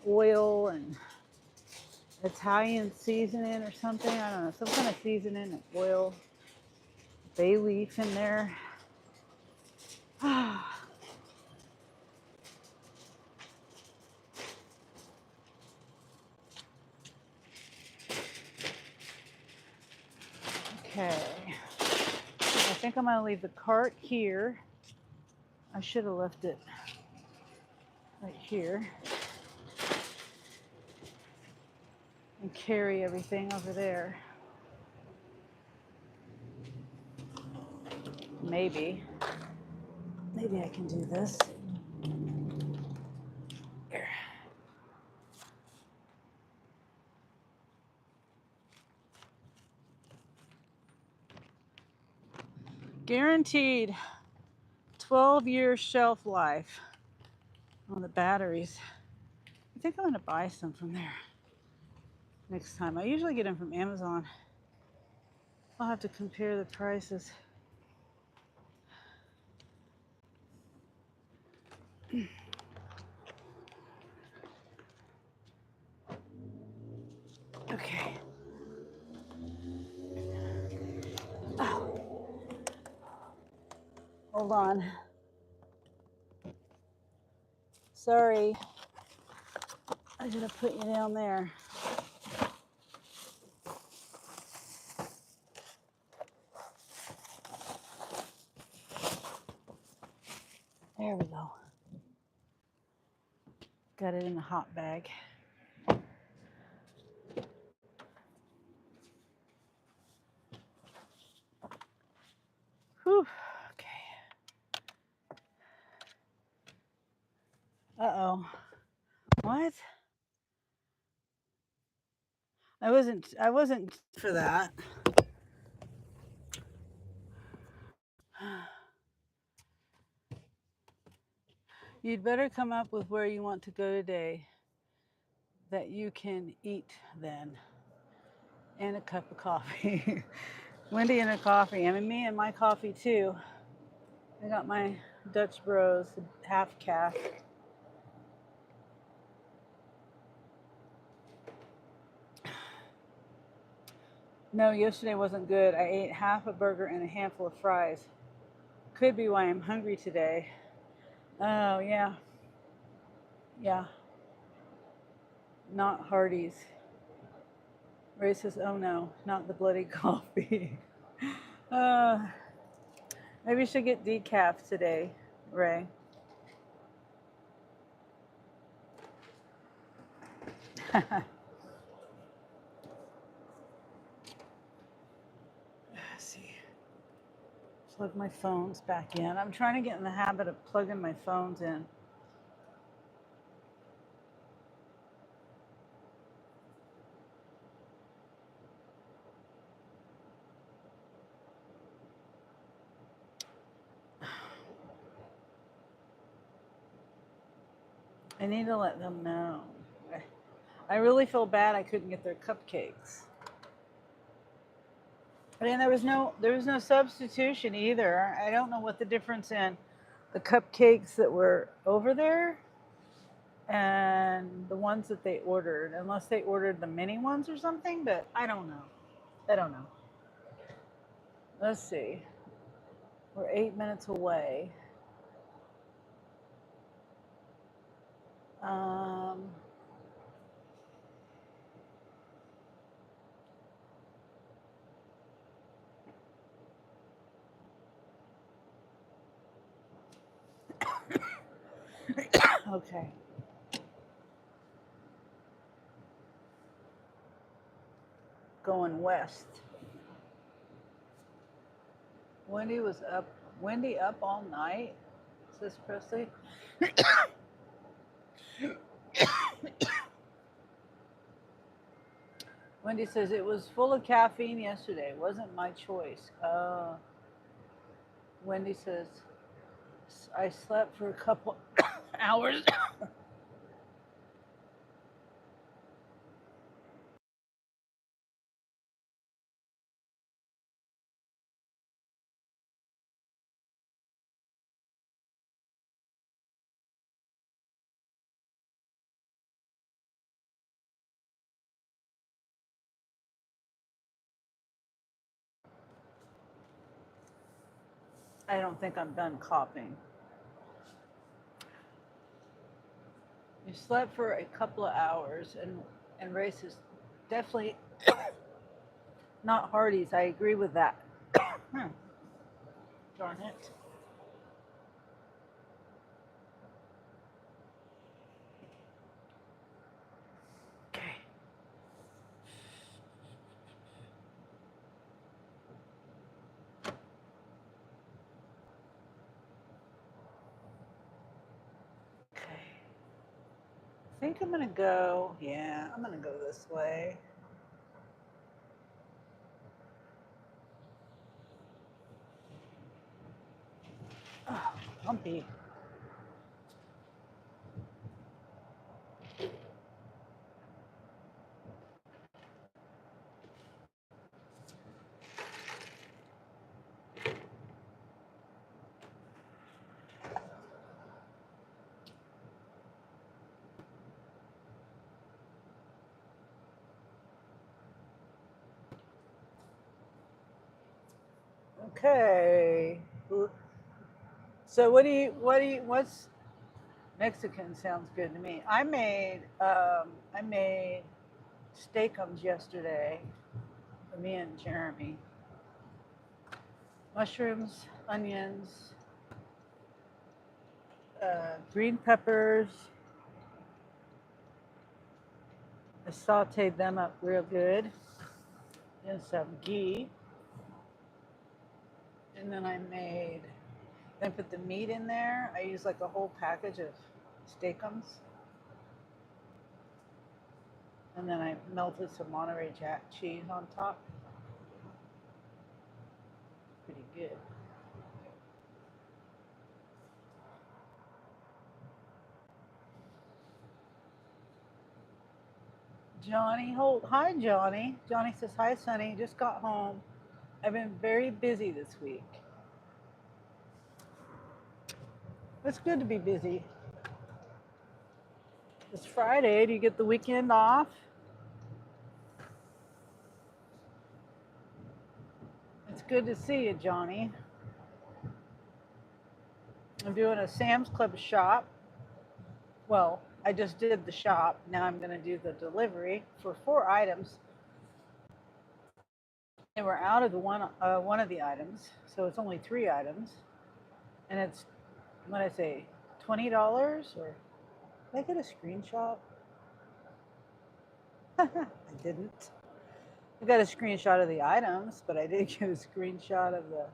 oil and Italian seasoning or something. I don't know, some kind of seasoning and oil. Bay leaf in there. Okay. I think I'm going to leave the cart here. I should have left it right here. And carry everything over there. Maybe I can do this. Here. Guaranteed 12-year shelf life on the batteries. I think I'm going to buy some from there next time. I usually get them from Amazon. I'll have to compare the prices. Okay. Oh. Hold on. Sorry. I gotta put you down there. There we go. Got it in the hot bag. Whew. Okay. Uh-oh. What? I wasn't for that. You'd better come up with where you want to go today that you can eat then. And a cup of coffee. Wendy and her coffee. I mean, me and my coffee too. I got my Dutch Bros half calf. No, yesterday wasn't good. I ate half a burger and a handful of fries. Could be why I'm hungry today. Oh, yeah. Yeah. Not Hardee's. Ray says, oh no, not the bloody coffee. Maybe you should get decaf today, Ray. Let's see. Plug my phones back in. I'm trying to get in the habit of plugging my phones in. I need to let them know. I really feel bad I couldn't get their cupcakes. And there was no substitution either. I don't know what the difference in the cupcakes that were over there and the ones that they ordered, unless they ordered the mini ones or something, but I don't know. Let's see. We're 8 minutes away. Um, okay. Going west. Wendy was up. Wendy up all night, says Presley. Wendy says it was full of caffeine yesterday. Wasn't my choice. Wendy says I slept for a couple hours. I don't think I'm done coughing. You slept for a couple of hours, and race is definitely not Hardee's. I agree with that. Darn it. Okay. Okay. I think I'm gonna go. Yeah, I'm gonna go this way. Oh, bumpy. Okay. So what's Mexican sounds good to me. I made steakums yesterday for me and Jeremy. Mushrooms, onions, green peppers. I sauteed them up real good in some ghee. And then I put the meat in there. I used like a whole package of steakums. And then I melted some Monterey Jack cheese on top. Pretty good. Johnny Holt. Hi, Johnny. Johnny says, hi, Sonny. Just got home. I've been very busy this week. It's good to be busy. It's Friday. Do you get the weekend off? It's good to see you, Johnny. I'm doing a Sam's Club shop. Well, I just did the shop. Now I'm going to do the delivery for 4 items. And we're out of the one of the items, so it's only 3 items. And it's, what did I say, $20? Or did I get a screenshot? I didn't. I got a screenshot of the items, but I didn't get a screenshot of the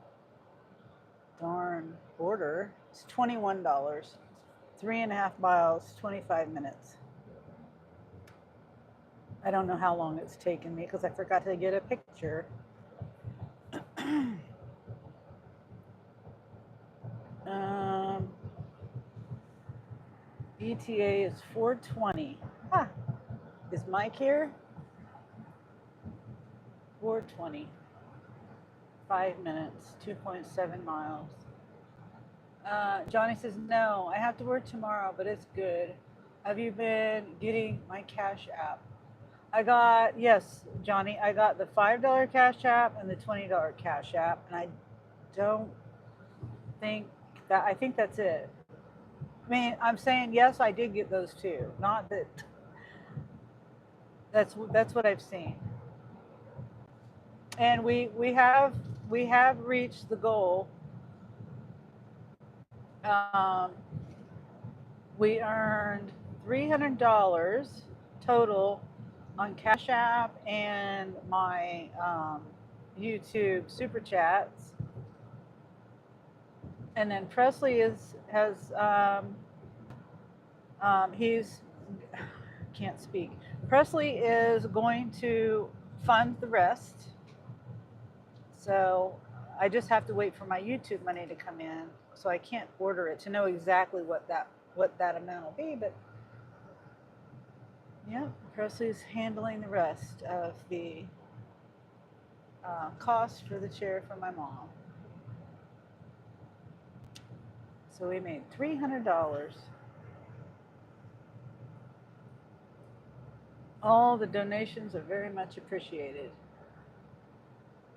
darn order. It's $21. 3.5 miles, 25 minutes. I don't know how long it's taken me because I forgot to get a picture. ETA is 4:20. Ah, is Mike here? 4:20. 5 minutes, 2.7 miles. Johnny says, no, I have to work tomorrow, but it's good. Have you been getting my Cash App? Yes, Johnny, I got the $5 Cash App and the $20 Cash App, and I think that's it. I mean, I'm saying yes, I did get those too. Not that that's what I've seen. And we have reached the goal. Um, we earned $300 total on Cash App and my YouTube super chats. And then Presley he's can't speak. Presley is going to fund the rest. So I just have to wait for my YouTube money to come in. So I can't order it to know exactly what that amount will be. But yeah, Presley's handling the rest of the cost for the chair for my mom. So we made $300. All the donations are very much appreciated.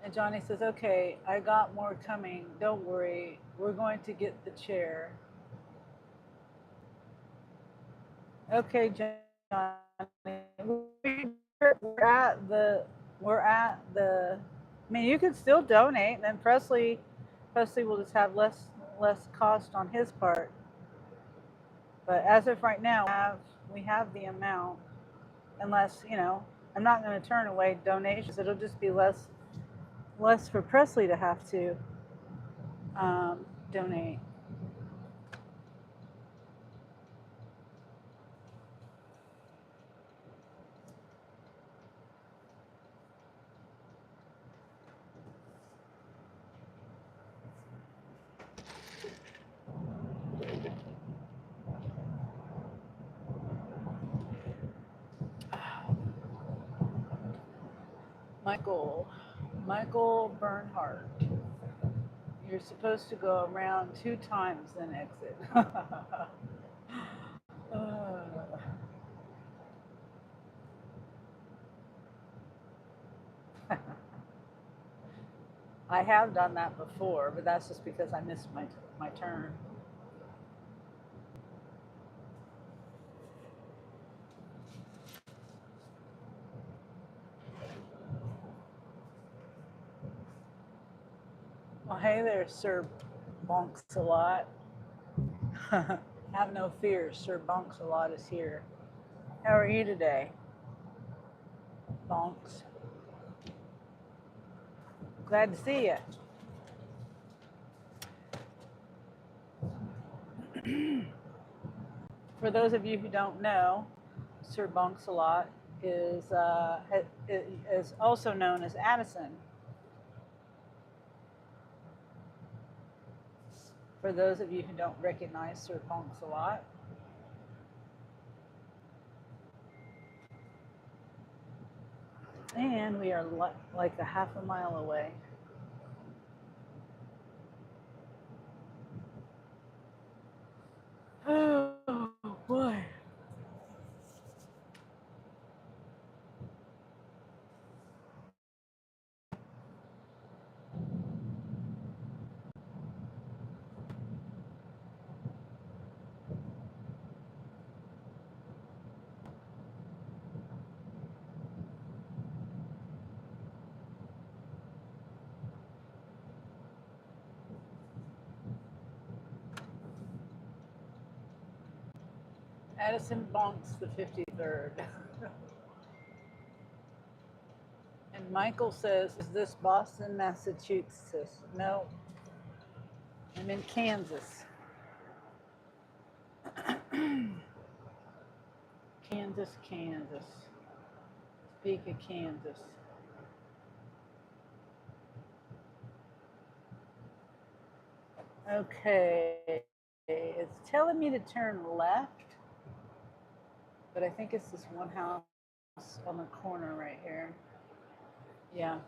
And Johnny says, okay, I got more coming. Don't worry. We're going to get the chair. Okay, Johnny. We're at the, I mean, you can still donate, and then Presley will just have less cost on his part. But as of right now, we have the amount, unless, I'm not going to turn away donations. It'll just be less for Presley to have to donate. Michael Bernhardt. You're supposed to go around 2 times, then exit. I have done that before, but that's just because I missed my turn. Well, hey there, Sir Bonks a lot. Have no fear, Sir Bonks a lot is here. How are you today, Bonks? Glad to see you. For those of you who don't know, Sir Bonks-a-lot is also known as Addison. For those of you who don't recognize Sir Bonks-a-lot. And we are like a half a mile away. Oh boy. Addison Bonks the 53rd. And Michael says, is this Boston, Massachusetts? No, I'm in Kansas. Kansas. Topeka, Kansas. Okay, it's telling me to turn left, but I think it's this one house on the corner right here. Yeah.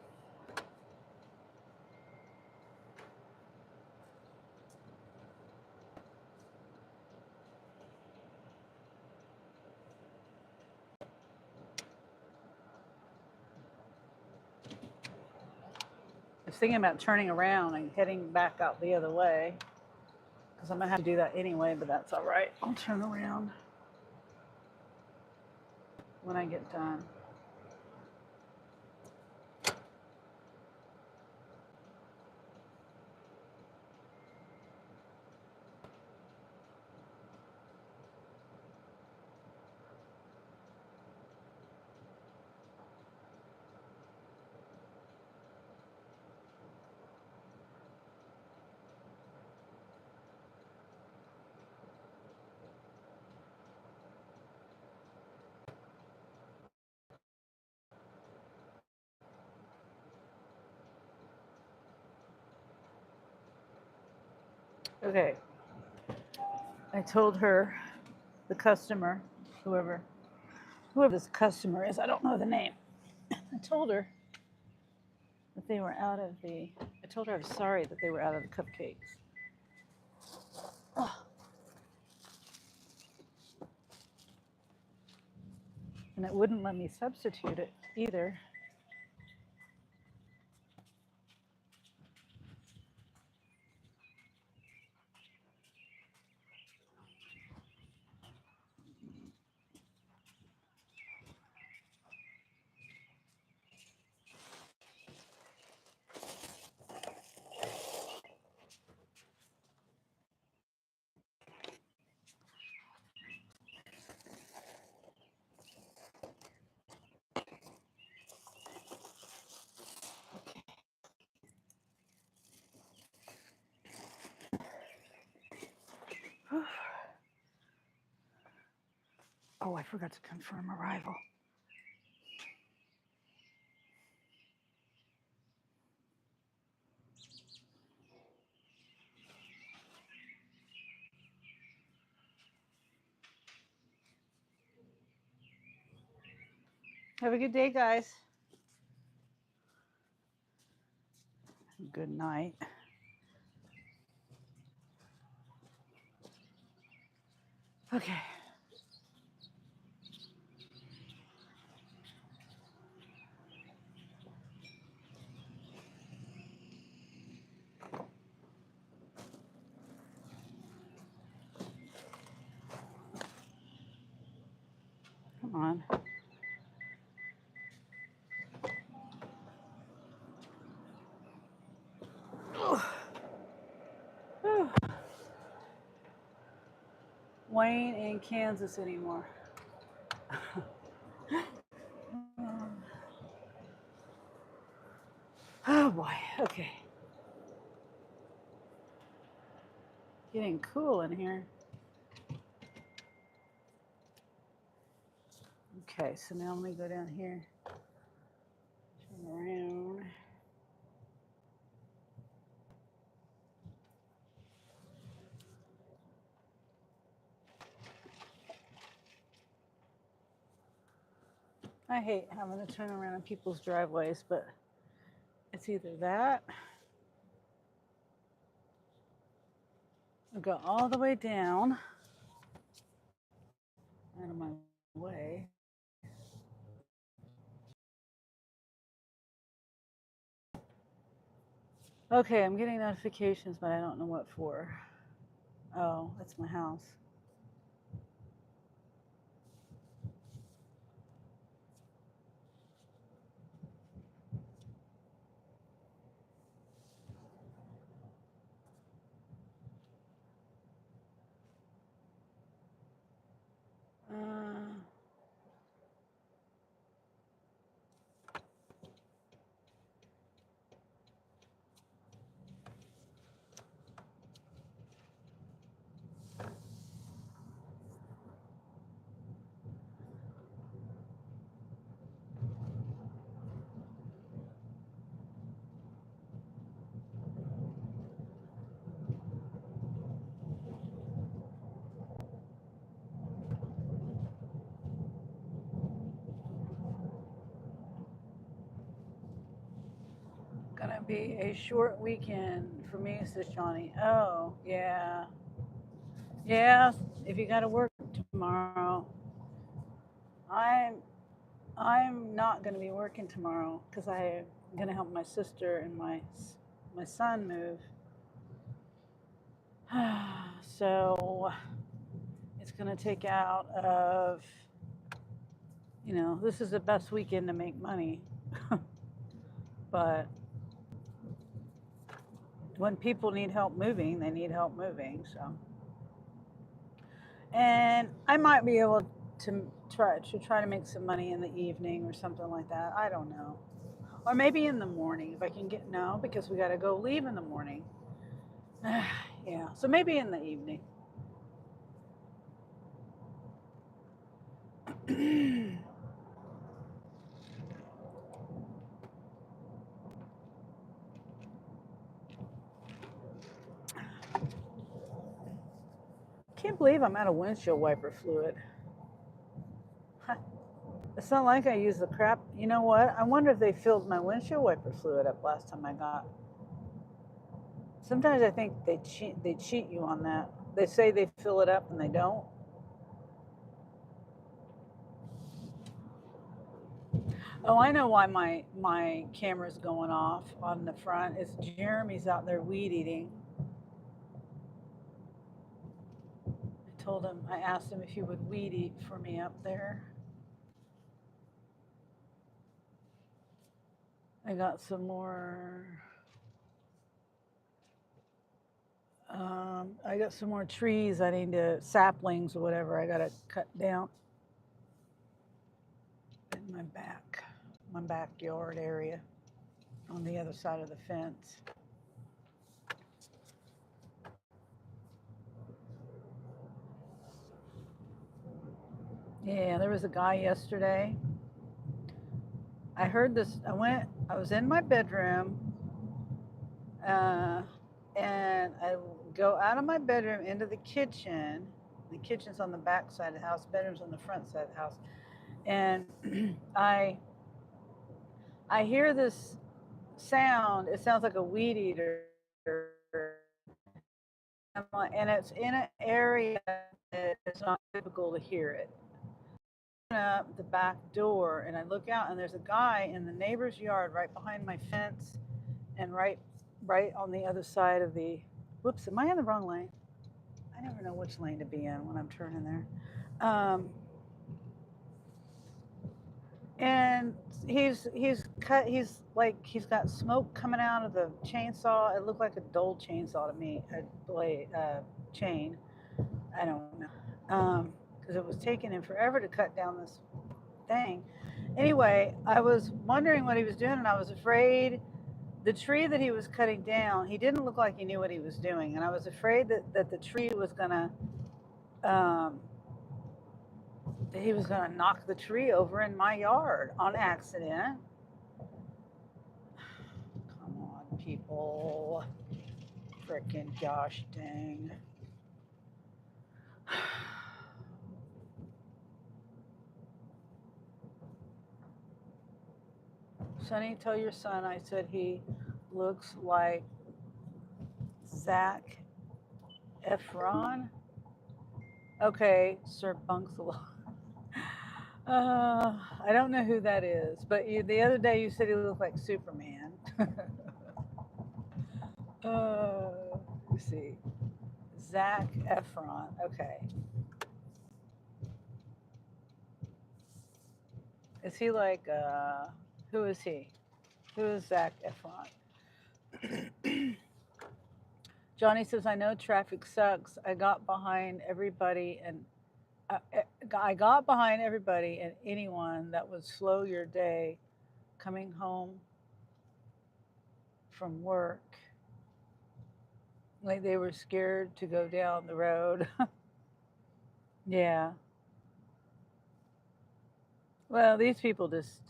I was thinking about turning around and heading back out the other way, because I'm gonna have to do that anyway, but that's all right. I'll turn around when I get done. Okay, I told her, the customer, whoever this customer is, I don't know the name. I told her that they were out of the, I told her I was sorry that they were out of the cupcakes. Oh. And it wouldn't let me substitute it either. Oh, I forgot to confirm arrival. Have a good day, guys. Good night. Okay. Come on. Wayne in Kansas anymore. Oh boy, okay. Getting cool in here. Okay, so now let me go down here. Turn around. I hate having to turn around in people's driveways, but it's either that. I'll go all the way down out of my way. Okay, I'm getting notifications, but I don't know what for. Oh, that's my house. Gonna be a short weekend for me, says Johnny. Oh, yeah. Yeah, if you gotta work tomorrow. I'm not gonna be working tomorrow because I'm gonna help my sister and my son move. So it's going to take out of, this is the best weekend to make money. But when people need help moving, they need help moving. So, and I might be able to try to make some money in the evening or something like that. I don't know. Or maybe in the morning if I can get, no, because we got to go leave in the morning. Yeah, so maybe in the evening. Can't believe I'm out of windshield wiper fluid. It's not like I use the crap. You know what? I wonder if they filled my windshield wiper fluid up last time I got. Sometimes I think they cheat you on that. They say they fill it up and they don't. Oh, I know why my camera's going off on the front. It's Jeremy's out there weed eating. I asked him if he would weed eat for me up there. I got some more. I got some more trees. I need to saplings or whatever. I got to cut down in my backyard area on the other side of the fence. Yeah, there was a guy yesterday. I heard this. I was in my bedroom, and I go out of my bedroom into the kitchen. The kitchen's on the back side of the house, bedroom's on the front side of the house. And I hear this sound. It sounds like a weed eater. And it's in an area that is not typical to hear it. Up the back door and I look out and there's a guy in the neighbor's yard right behind my fence and right on the other side of the, whoops, am I in the wrong lane? I never know which lane to be in when I'm turning there. And he's got smoke coming out of the chainsaw. It looked like a dull chainsaw to me, a chain. I don't know. Because it was taking him forever to cut down this thing. Anyway, I was wondering what he was doing, and I was afraid the tree that he was cutting down, he didn't look like he knew what he was doing, and I was afraid that the tree was gonna, that he was gonna knock the tree over in my yard on accident. Come on, people. Frickin' gosh dang. Sonny, tell your son I said he looks like Zac Efron. Okay, Sir Bunksel. I don't know who that is, but the other day you said he looked like Superman. Let's see. Zac Efron. Okay. Is he like, who is he? Who is Zac Efron? Johnny says, I know traffic sucks. I got behind everybody and anyone that would slow your day coming home from work. Like they were scared to go down the road. Yeah. Well, these people just,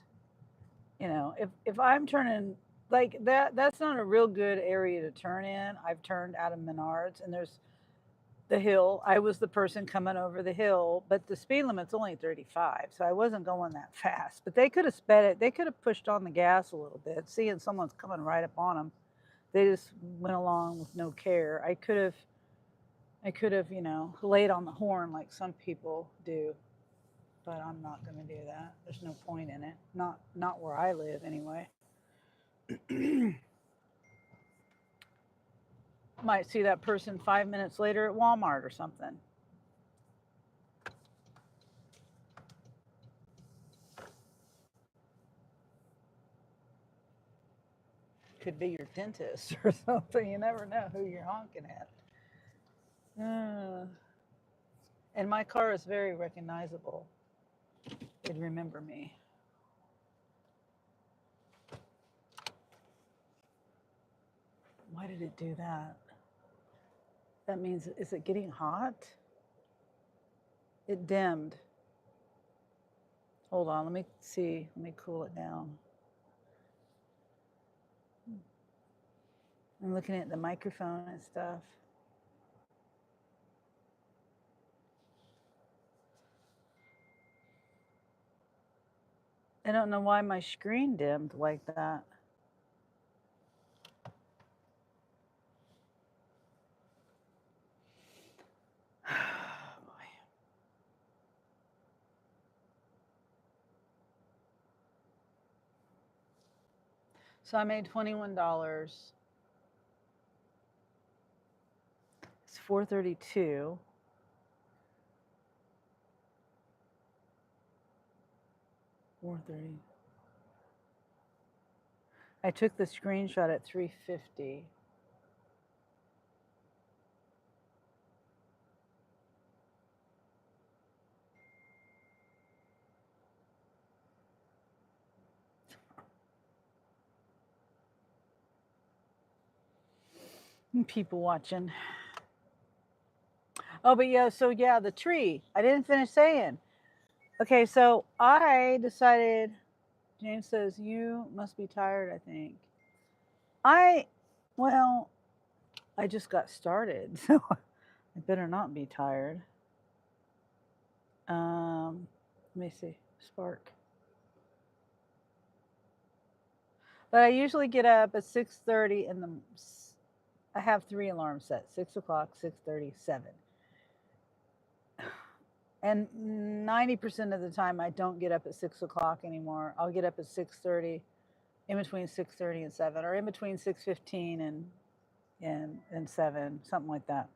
if I'm turning like that's not a real good area to turn in. I've turned out of Menards and there's the hill. I was the person coming over the hill, but the speed limit's only 35, so I wasn't going that fast. But they could have sped it. They could have pushed on the gas a little bit, seeing someone's coming right up on them. They just went along with no care. I could have, laid on the horn like some people do, but I'm not going to do that. There's no point in it. Not where I live anyway. Might see that person 5 minutes later at Walmart or something. Could be your dentist or something. You never know who you're honking at. And my car is very recognizable. It'd remember me. Why did it do that? That means, is it getting hot? It dimmed. Hold on, let me see. Let me cool it down. I'm looking at the microphone and stuff. I don't know why my screen dimmed like that. So I made $21. It's 4:32. $4:30. I took the screenshot at 3:50. People watching. Oh, but yeah, so yeah, the tree. I didn't finish saying. Okay, so I decided, James says, you must be tired, I think. Well, I just got started, so I better not be tired. Let me see, Spark. But I usually get up at 6:30 in the, I have 3 alarms set, 6 o'clock, 6:30, 7. And 90% of the time I don't get up at 6 o'clock anymore. I'll get up at 6:30, in between 6:30 and 7, or in between 6:15 and 7, something like that.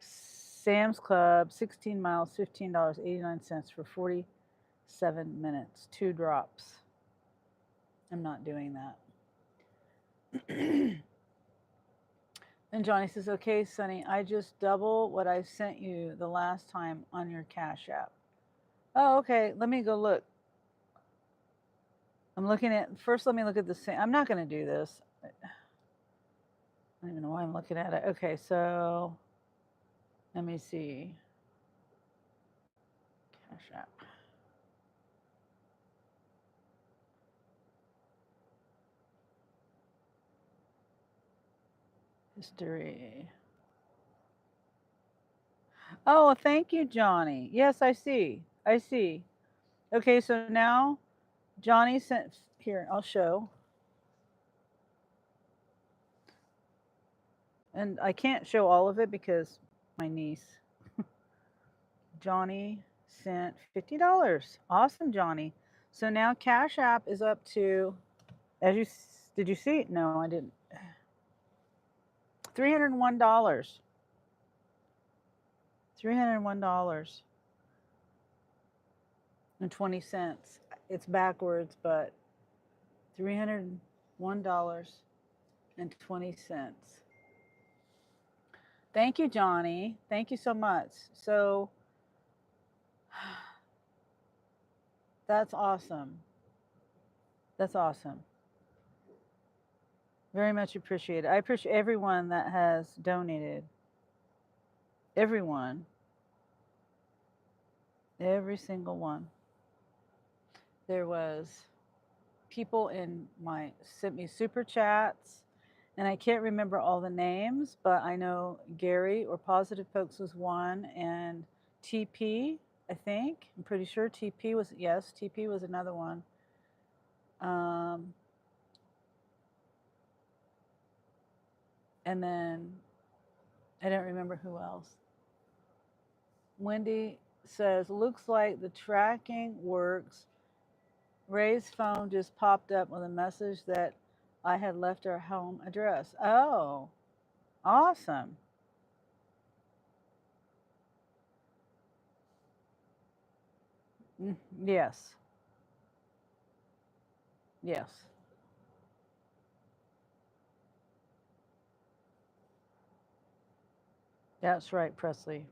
Sam's Club, 16 miles, $15.89 for 47 minutes, 2 drops. I'm not doing that. And Johnny says, okay, Sonny, I just double what I sent you the last time on your Cash App. Oh, okay, let me go look. I'm looking at, first let me look at the same, I'm not going to do this. I don't even know why I'm looking at it. Okay, so let me see. Cash App. History. Oh, thank you, Johnny. Yes, I see. I see. Okay, so now Johnny sent, here, I'll show. And I can't show all of it because my niece. Johnny sent $50. Awesome, Johnny. So now Cash App is up to, as you, did you see it? No, I didn't. $301. $301.20. It's backwards, but $301.20. Thank you, Johnny. Thank you so much. So that's awesome. That's awesome. Very much appreciated. I appreciate everyone that has donated. Everyone. Every single one. There was people in my, sent me super chats, and I can't remember all the names, but I know Gary or Positive Folks was one, and TP, I think. I'm pretty sure TP was, yes, TP was another one. And then I don't remember who else. Wendy says, looks like the tracking works. Ray's phone just popped up with a message that I had left our home address. Oh, awesome. Yes. Yes. That's right, Presley.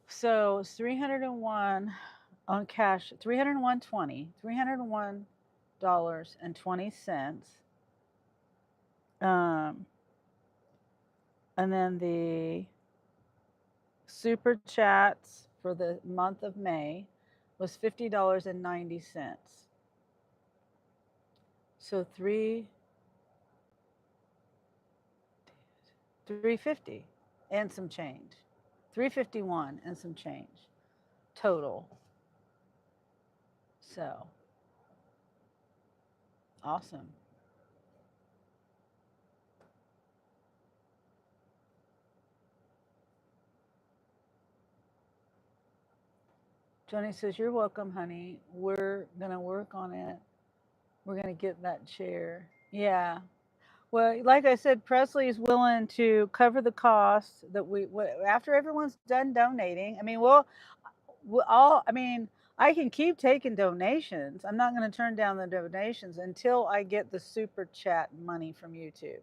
So it's 301 on cash, 301.20, $301.20. Um, and then the super chats for the month of May was $50.90. So 350 and some change. 351 and some change total. So awesome. Johnny says, "You're welcome, honey. We're going to work on it. We're going to get that chair." Yeah. Well, like I said, Presley is willing to cover the costs that after everyone's done donating. I mean, we'll all, I mean, I can keep taking donations. I'm not going to turn down the donations until I get the super chat money from YouTube.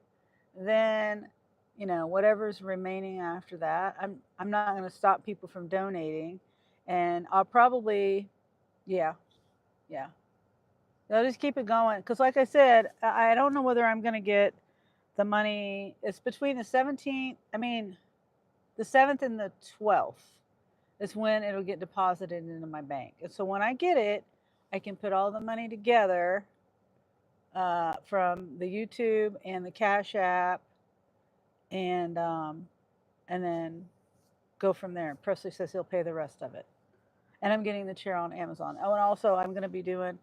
Then, whatever's remaining after that, I'm not going to stop people from donating, and I'll probably, yeah, yeah. I'll just keep it going because, like I said, I don't know whether I'm going to get the money. It's between the 17th. I mean, the 7th and the 12th is when it'll get deposited into my bank. And so when I get it, I can put all the money together from the YouTube and the Cash App, and then go from there. Presley says he'll pay the rest of it, and I'm getting the chair on Amazon. Oh, and also I'm going to be doing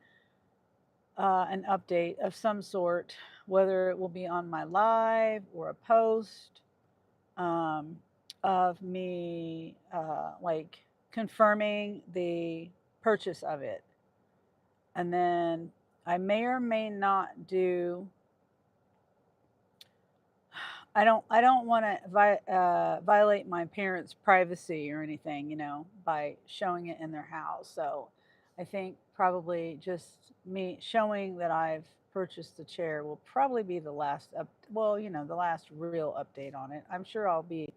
an update of some sort, whether it will be on my live or a post um, of me like confirming the purchase of it. And then I may or may not do. I don't want to violate my parents' privacy or anything, by showing it in their house. So I think probably just me showing that I've purchased the chair will probably be the last the last real update on it. I'm sure I'll be,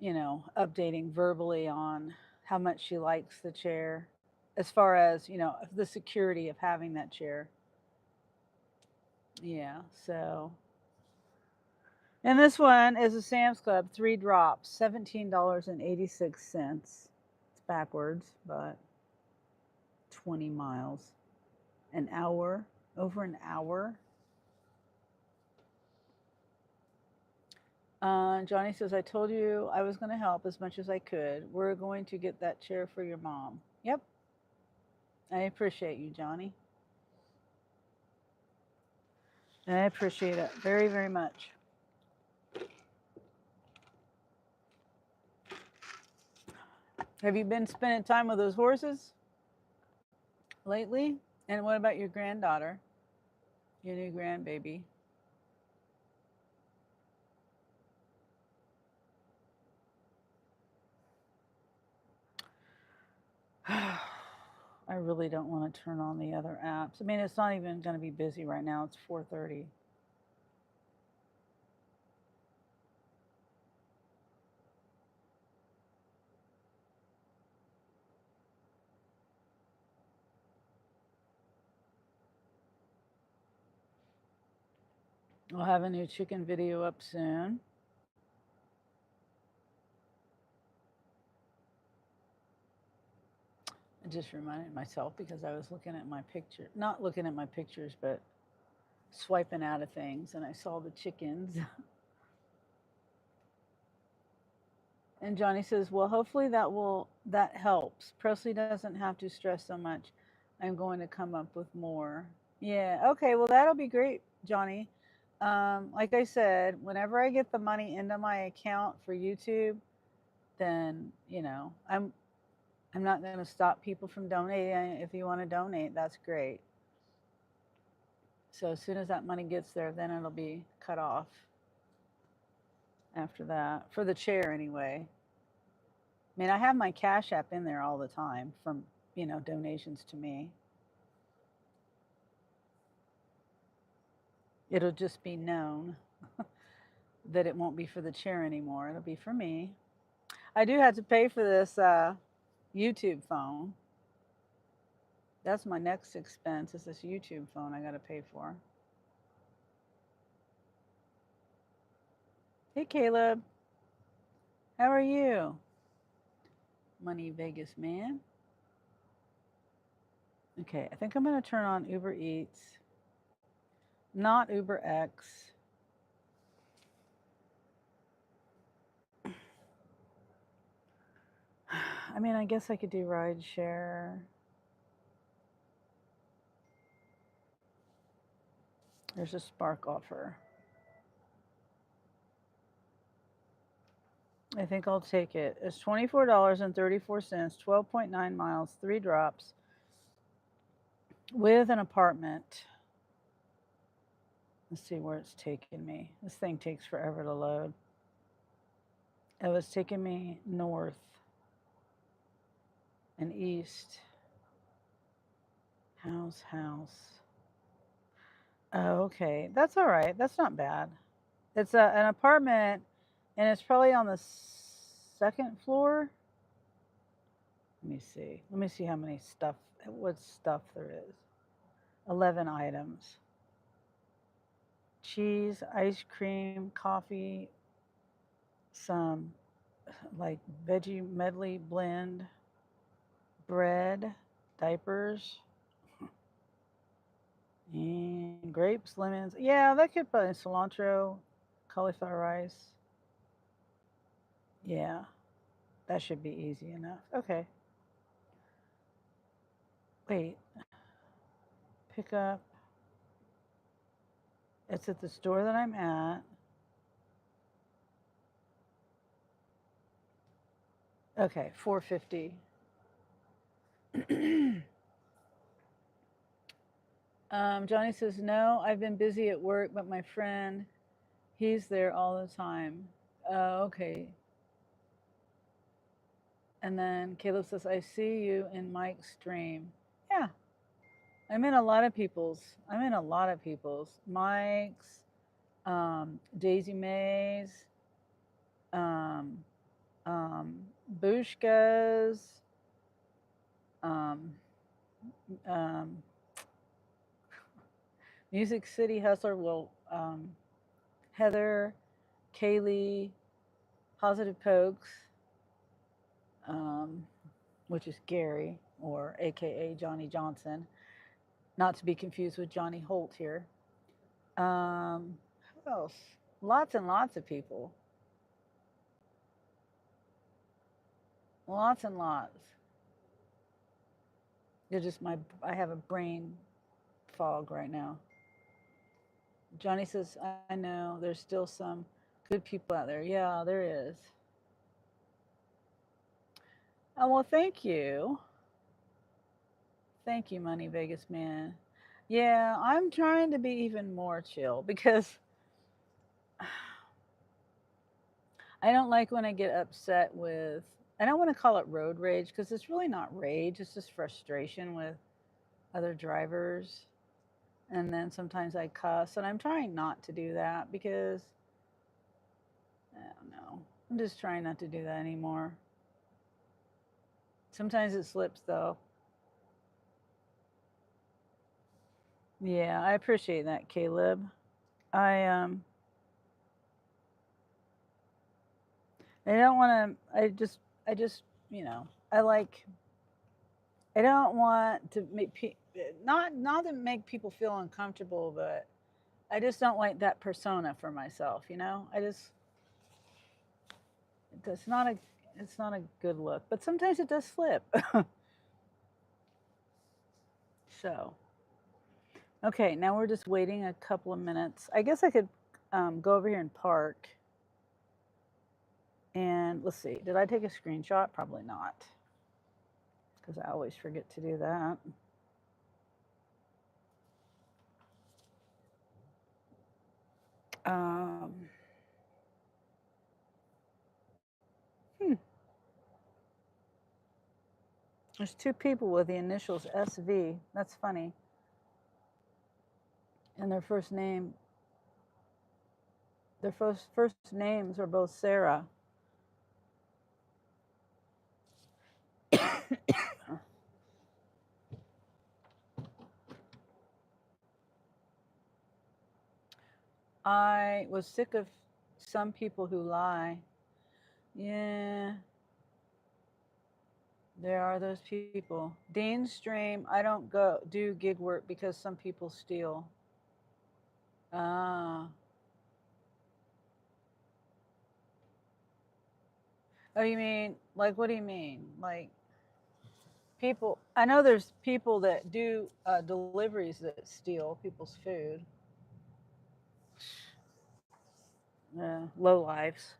updating verbally on how much she likes the chair, as far as, the security of having that chair. Yeah, so. And this one is a Sam's Club 3 drops, $17.86. It's backwards, but 20 miles. An hour, over an hour. Johnny says, "I told you I was going to help as much as I could. We're going to get that chair for your mom." Yep. I appreciate you, Johnny. I appreciate it very, very much. Have you been spending time with those horses lately? And what about your granddaughter, your new grandbaby? I really don't want to turn on the other apps. I mean, it's not even going to be busy right now. It's 4:30. I'll have a new chicken video up soon. I just reminded myself because I was looking at my picture, not looking at my pictures, but swiping out of things, and I saw the chickens. And Johnny says, "Well, hopefully that helps. Presley doesn't have to stress so much. I'm going to come up with more." Yeah. Okay. Well, that'll be great, Johnny. Like I said, whenever I get the money into my account for YouTube, then I'm not going to stop people from donating. If you want to donate, that's great. So as soon as that money gets there, then it'll be cut off after that, for the chair anyway. I mean, I have my Cash App in there all the time from, donations to me. It'll just be known that it won't be for the chair anymore. It'll be for me. I do have to pay for this YouTube phone. That's my next expense, is this YouTube phone I got to pay for. Hey, Caleb. How are you? Money Vegas man. Okay, I think I'm going to turn on Uber Eats, not Uber X. I mean, I guess I could do rideshare. There's a Spark offer. I think I'll take it. It's $24.34, 12.9 miles, 3 drops, with an apartment. Let's see where it's taking me. This thing takes forever to load. It was taking me north and east. House. Oh, okay. That's all right. That's not bad. It's an apartment, and it's probably on the second floor. Let me see how many what stuff there is. 11 items. Cheese, ice cream, coffee, some like veggie medley blend, bread, diapers, and grapes, lemons. Yeah, that could put in cilantro, cauliflower rice. Yeah, that should be easy enough. Okay. Wait. Pick up. It's at the store that I'm at. Okay, $4.50. Johnny says, no, I've been busy at work, but my friend, he's there all the time. Okay. And then Caleb says, I see you in Mike's stream. Yeah, I'm in a lot of people's. Mike's, Daisy May's, um, Bushka's, Music City Hustler. Well, Heather, Kaylee, Positive Pokes, which is Gary, or AKA Johnny Johnson, not to be confused with Johnny Holt here. Who else? Lots and lots of people. Lots and lots. I have a brain fog right now. Johnny says, I know there's still some good people out there. Yeah, there is. Oh, well, thank you. Thank you, Money Vegas man. Yeah, I'm trying to be even more chill because I don't like when I get upset with, I don't want to call it road rage because it's really not rage, it's just frustration with other drivers. And then sometimes I cuss, and I'm trying not to do that because, I don't know, I'm just trying not to do that anymore. Sometimes it slips though. Yeah, I appreciate that, Caleb. I don't want to. I just, I don't want to make not to make people feel uncomfortable, but I just don't like that persona for myself. It's not a good look. But sometimes it does slip. So, okay, now we're just waiting a couple of minutes. I guess I could go over here and park. And let's see, did I take a screenshot? Probably not, because I always forget to do that. Um, There's two people with the initials SV. That's funny. And their first names are both Sarah. I was sick of some people who lie. Yeah, there are those people. Dean's stream, I don't do gig work because some people steal. Ah. Oh, you mean, like, what do you mean? Like, people, I know there's people that do deliveries that steal people's food. Low lives.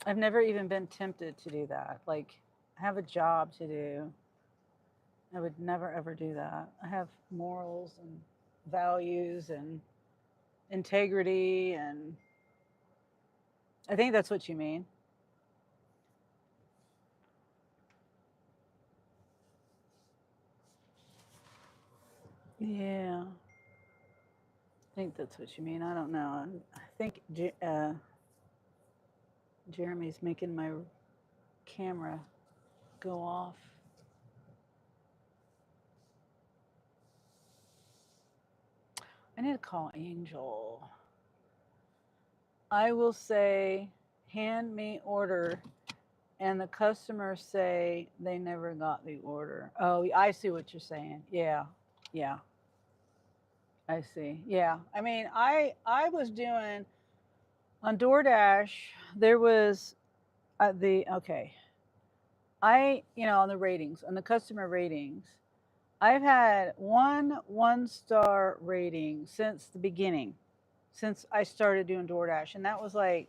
I've never even been tempted to do that. Like, I have a job to do. I would never ever do that. I have morals and values and integrity, and I think that's what you mean. Yeah, I think that's what you mean. I don't know. I think Jeremy's making my camera go off. I need to call Angel. I will say, hand me order, and the customers say they never got the order. Oh, I see what you're saying. Yeah, yeah, I see. Yeah, I mean, I was doing on DoorDash. There was okay. On the ratings, on the customer ratings, I've had one star rating since the beginning, since I started doing DoorDash, and that was like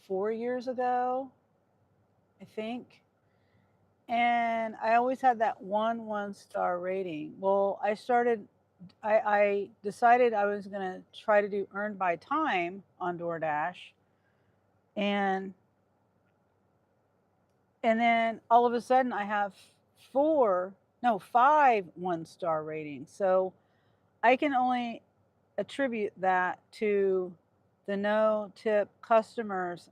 4 years ago, I think. And I always had that one star rating. Well, I decided I was going to try to do earned by time on DoorDash. And then all of a sudden I have 5 1-star ratings. So I can only attribute that to the no tip customers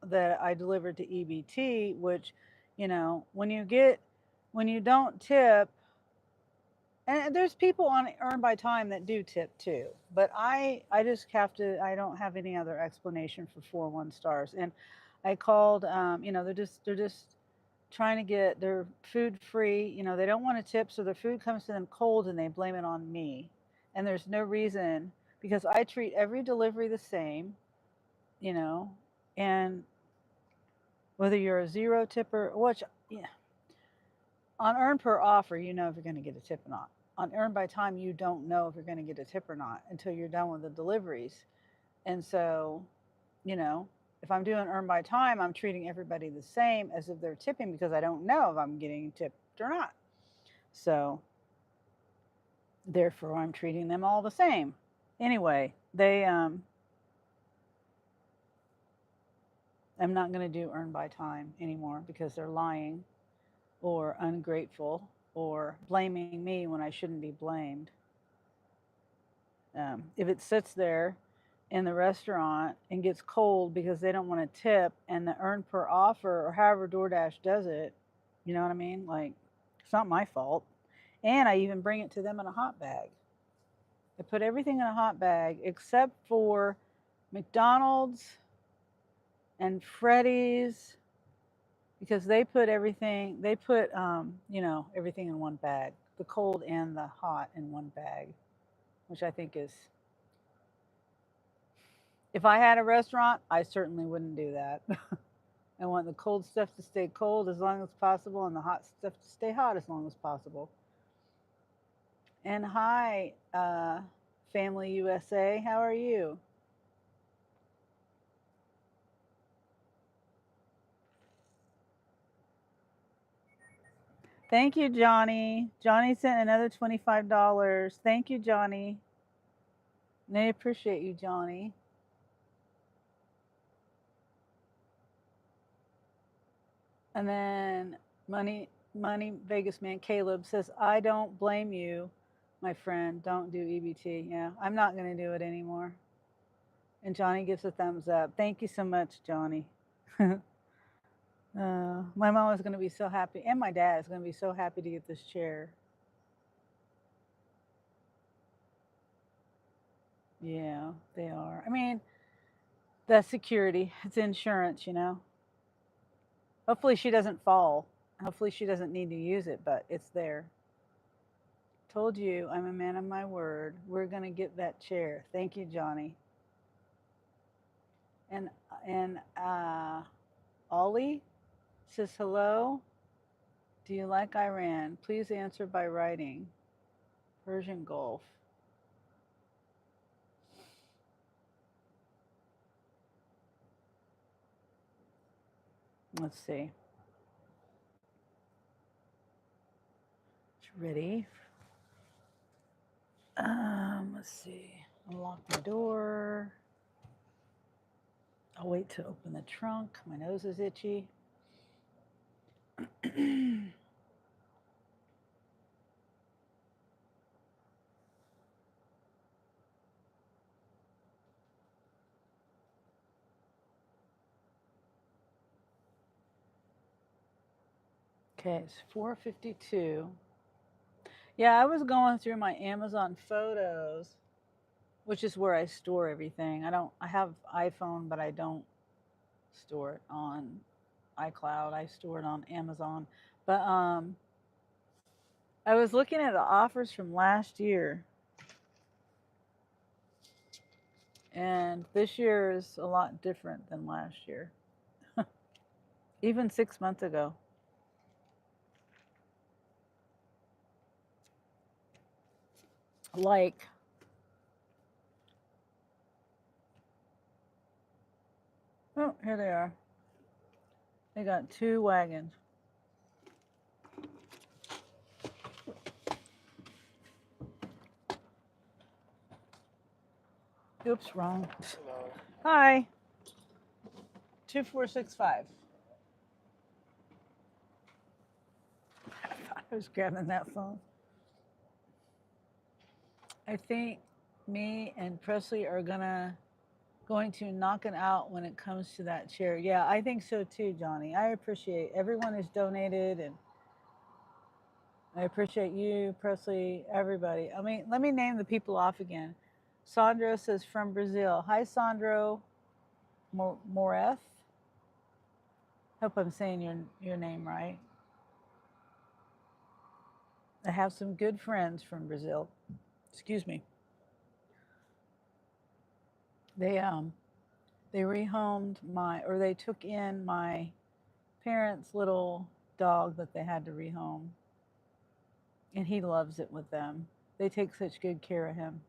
that I delivered to EBT, which, when you don't tip, and there's people on Earn by Time that do tip too, but I just have to. I don't have any other explanation for 4 1-stars. And I called. They're just trying to get their food free. They don't want to tip, so their food comes to them cold, and they blame it on me. And there's no reason, because I treat every delivery the same. And whether you're a zero tipper, which, yeah, on Earn per offer, if you're going to get a tip or not. On Earn by Time, you don't know if you're going to get a tip or not until you're done with the deliveries. And so, if I'm doing Earn by Time, I'm treating everybody the same as if they're tipping, because I don't know if I'm getting tipped or not. So, therefore, I'm treating them all the same. Anyway, I'm not going to do Earn by Time anymore because they're lying or ungrateful or blaming me when I shouldn't be blamed. If it sits there in the restaurant and gets cold because they don't want to tip, and the earn per offer, or however DoorDash does it, you know what I mean? Like, it's not my fault. And I even bring it to them in a hot bag. I put everything in a hot bag except for McDonald's and Freddy's, because they put everything, everything in one bag, the cold and the hot in one bag, which I think is, if I had a restaurant, I certainly wouldn't do that. I want the cold stuff to stay cold as long as possible, and the hot stuff to stay hot as long as possible. And hi, Family USA, how are you? Thank you, Johnny. Johnny sent another $25. Thank you, Johnny. They appreciate you, Johnny. And then Money Vegas man Caleb says, I don't blame you, my friend. Don't do EBT. Yeah, I'm not going to do it anymore. And Johnny gives a thumbs up. Thank you so much, Johnny. My mom is going to be so happy, and my dad is going to be so happy to get this chair. Yeah, they are. I mean, that's security. It's insurance, you know. Hopefully she doesn't fall. Hopefully she doesn't need to use it, but it's there. Told you I'm a man of my word. We're going to get that chair. Thank you, Johnny. And Ollie says hello. Do you like Iran? Please answer by writing. Persian Gulf. Let's see. It's ready. Let's see. Unlock the door. I'll wait to open the trunk. My nose is itchy. Okay, it's 4:52. Yeah, I was going through my Amazon photos, which is where I store everything. I have iPhone, but I don't store it on iCloud. I store it on Amazon. But I was looking at the offers from last year, and this year is a lot different than last year. Even 6 months ago. Like, oh, here they are. They got 2 wagons. Oops, wrong. Hello. Hi. 2465. I was grabbing that phone. I think me and Presley are going to knock it out when it comes to that chair. Yeah, I think so too, Johnny. I appreciate everyone who's donated, and I appreciate you, Presley, everybody. I mean, let me name the people off again. Sandro says from Brazil. Hi, Sandro Moreth. Hope I'm saying your name right. I have some good friends from Brazil. Excuse me. They rehomed they took in my parents' little dog that they had to rehome, and he loves it with them. They take such good care of him.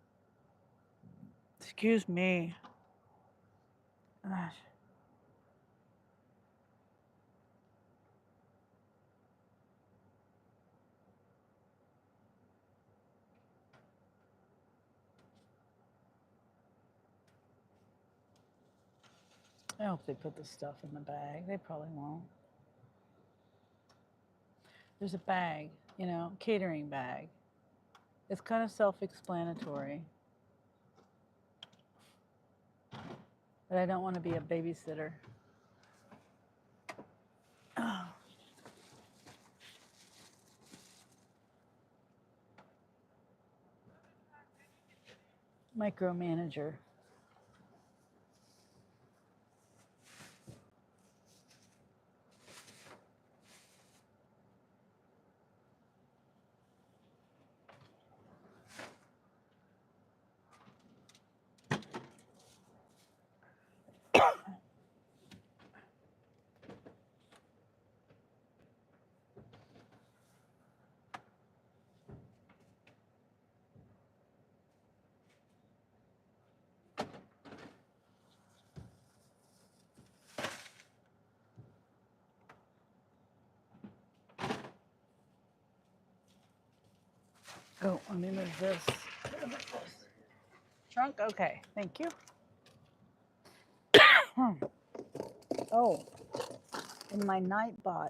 Excuse me. Gosh. I hope they put the stuff in the bag. They probably won't. There's a bag, catering bag. It's kind of self-explanatory. But I don't want to be a babysitter. Oh. Micromanager. Oh, let me move this. trunk? Okay, thank you. Oh, in my Nightbot.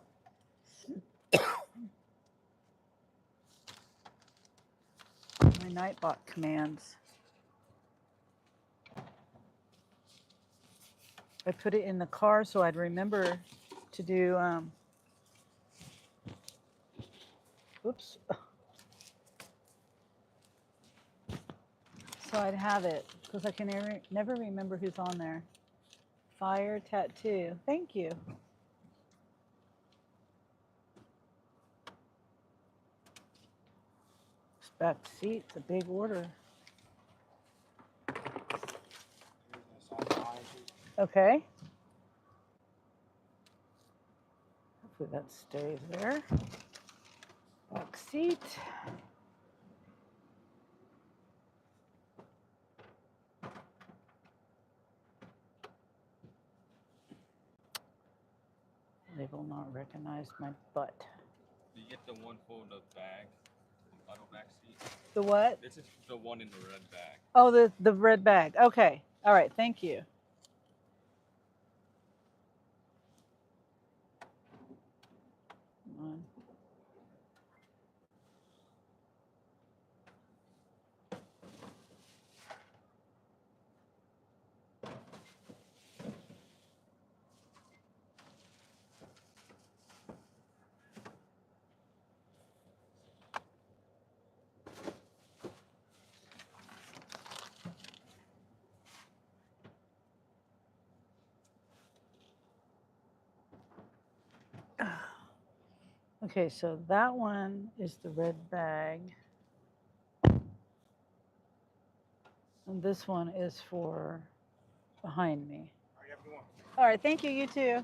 My Nightbot commands. I put it in the car so I'd remember to do, oops. So I'd have it because I can never remember who's on there. Fire tattoo. Thank you. Back seat's a big order. Okay. Hopefully that stays there. Back seat. They will not recognize my butt. You get the one for the bag, the auto back seat. The what? This is the one in the red bag. Oh, the red bag. Okay. All right. Thank you. Come on. Okay, so that one is the red bag. And this one is for behind me. All right, thank you, you too.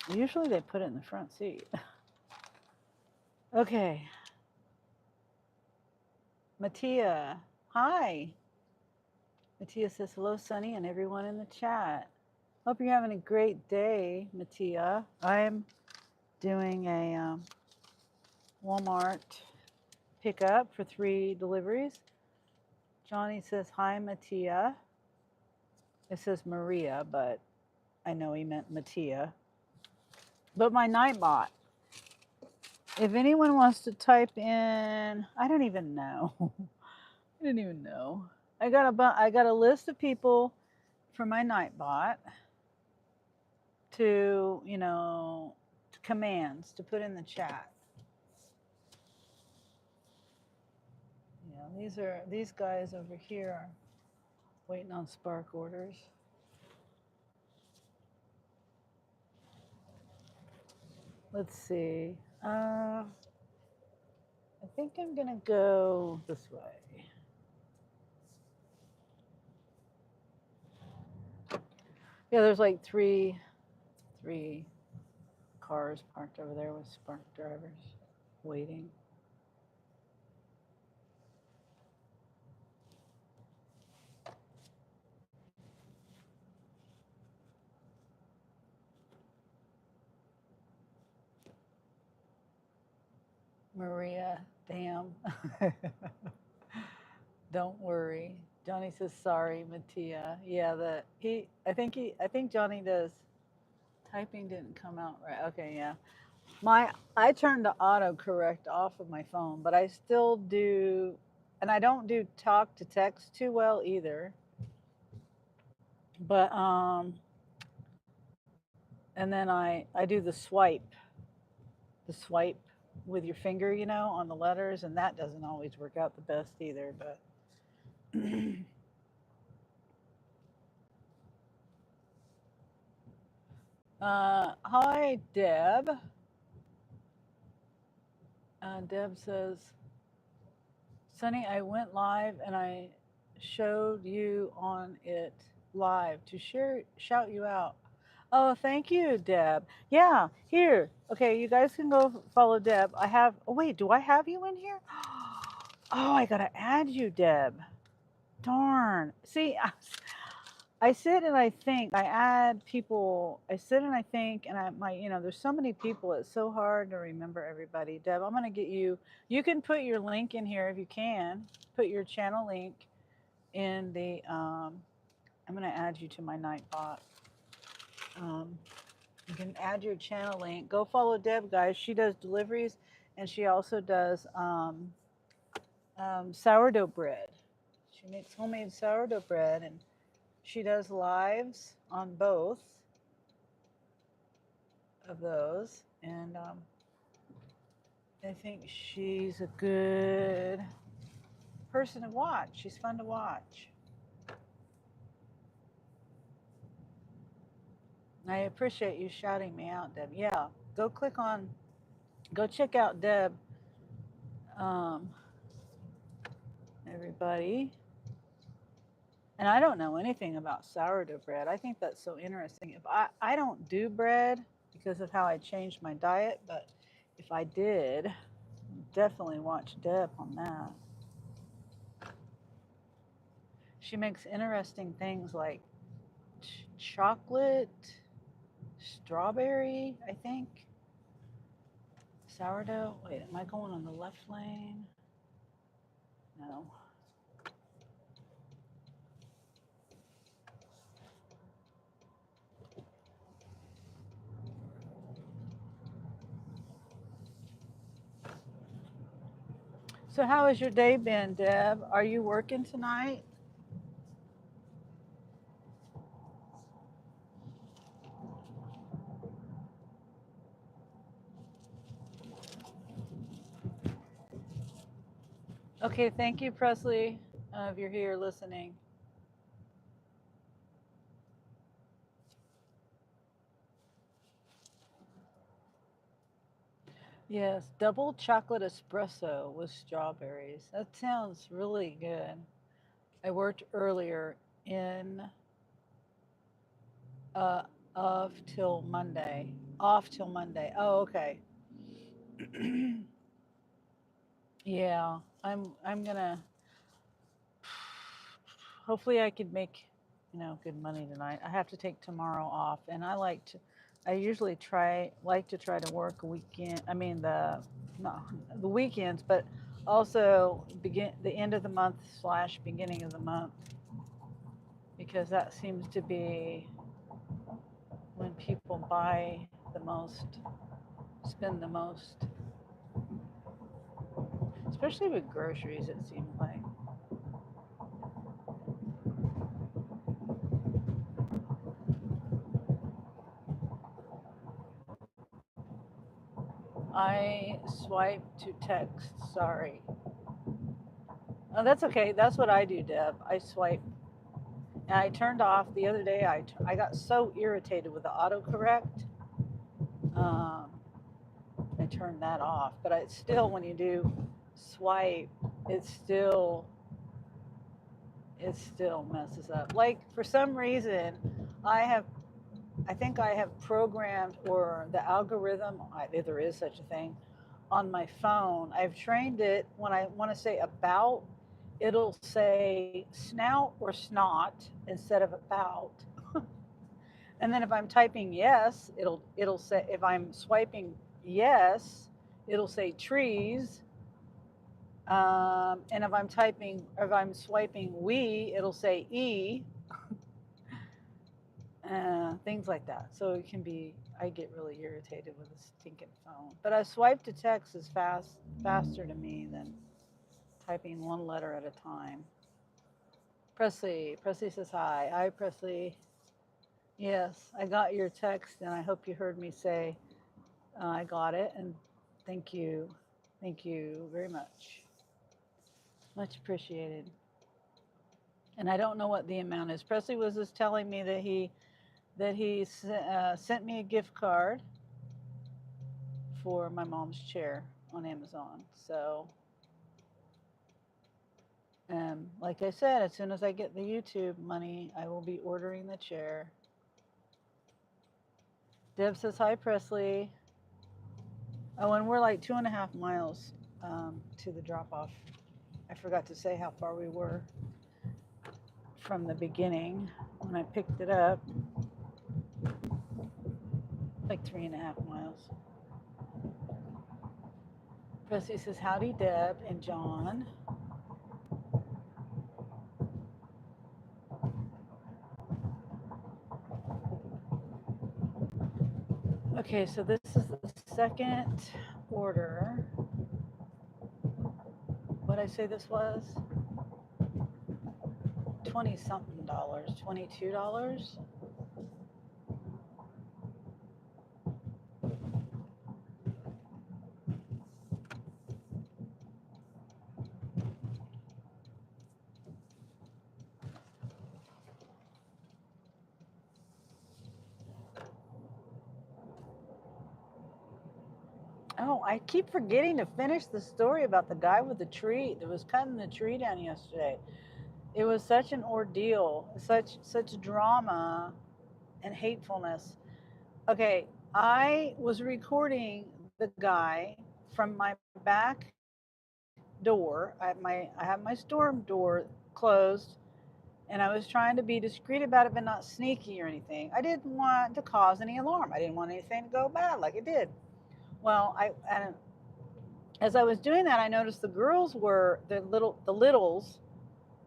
Usually they put it in the front seat. Okay. Mattia, hi. Mattia says, hello, Sunny, and everyone in the chat. Hope you're having a great day, Mattia. I'm doing a Walmart pickup for 3 deliveries. Johnny says, hi, Mattia. It says Maria, but I know he meant Mattia. But my Nightbot, if anyone wants to type in, I don't even know. I didn't even know. I got a list of people for my Nightbot to, commands to put in the chat. Yeah, these guys over here are waiting on Spark orders. Let's see. I think I'm gonna go this way. Yeah, there's like three cars parked over there with Spark drivers waiting. Maria, damn. Don't worry. Johnny says sorry, Mattia. Yeah, I think Johnny does. Typing didn't come out right. Okay, yeah. I turned the autocorrect off of my phone, but I still do, and I don't do talk to text too well either. But and then I do the swipe with your finger, on the letters, and that doesn't always work out the best either, but hi, Deb. Deb says, Sunny, I went live and I showed you on it live to shout you out. Oh, thank you, Deb. Yeah, here. Okay, you guys can go follow Deb. Oh, wait, do I have you in here? Oh, I got to add you, Deb. Darn. See, I sit and I think. I add people. I sit and I think, and there's so many people. It's so hard to remember everybody. Deb, I'm gonna get you. You can put your link in here if you can. Put your channel link in the. I'm gonna add you to my Nightbot. You can add your channel link. Go follow Deb, guys. She does deliveries, and she also does sourdough bread. She makes homemade sourdough bread, and she does lives on both of those. And I think she's a good person to watch. She's fun to watch. I appreciate you shouting me out, Deb. Yeah, go check out Deb, everybody. And I don't know anything about sourdough bread. I think that's so interesting. If I don't do bread because of how I changed my diet, but if I did, definitely watch Deb on that. She makes interesting things like chocolate, strawberry, I think. Sourdough. Wait, am I going on the left lane? No. So how has your day been, Deb? Are you working tonight? Okay, thank you, Presley, if you're here listening. Yes, double chocolate espresso with strawberries. That sounds really good. I worked earlier in off till Monday. Off till Monday. Oh, okay. Yeah, I'm gonna. Hopefully, I could make good money tonight. I have to take tomorrow off, and I usually like to try to work a weekend. I mean no, the weekends, but also begin the end of the month / beginning of the month, because that seems to be when people buy the most, spend the most, especially with groceries. It seems like. I swipe to text. Sorry. Oh, that's okay. That's what I do, Deb. I swipe. And I turned off the other day. I got so irritated with the autocorrect. Um, I turned that off. But it's still, when you do swipe, it still messes up. Like, for some reason, I think I have programmed, or the algorithm, if there is such a thing, on my phone. I've trained it when I want to say about, it'll say snout or snot instead of about. And then if I'm typing yes, it'll say, if I'm swiping yes, it'll say trees. And if I'm swiping we, it'll say e. Things like that. So it can be, I get really irritated with a stinking phone. But a swipe to text is faster to me than typing one letter at a time. Presley says hi. Hi, Presley. Yes, I got your text, and I hope you heard me say I got it, and thank you. Thank you very much. Much appreciated. And I don't know what the amount is. Presley was just telling me that he sent me a gift card for my mom's chair on Amazon. So, like I said, as soon as I get the YouTube money, I will be ordering the chair. Deb says hi, Presley. Oh, and we're like 2.5 miles to the drop off. I forgot to say how far we were from the beginning when I picked it up, like 3.5 miles. Presley says, howdy, Deb and John. Okay, so this is the second order. What I say this was? 20 something dollars, $22. Oh, I keep forgetting to finish the story about the guy with the tree that was cutting the tree down yesterday. It was such an ordeal, such drama and hatefulness. Okay, I was recording the guy from my back door. I have my storm door closed, and I was trying to be discreet about it, but not sneaky or anything. I didn't want to cause any alarm. I didn't want anything to go bad like it did. Well, as I was doing that, I noticed the girls were the littles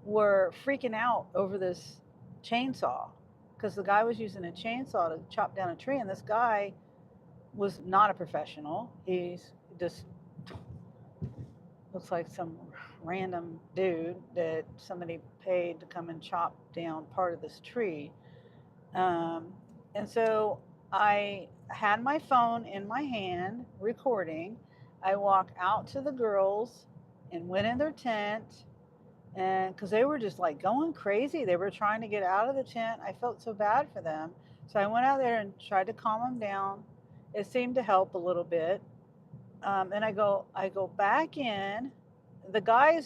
were freaking out over this chainsaw because the guy was using a chainsaw to chop down a tree, and this guy was not a professional. He's just looks like some random dude that somebody paid to come and chop down part of this tree. And so I had my phone in my hand recording. I walked out to the girls and went in their tent, and because they were just like going crazy, they were trying to get out of the tent. I felt so bad for them, so I went out there and tried to calm them down. It seemed to help a little bit. And I go back in. The guy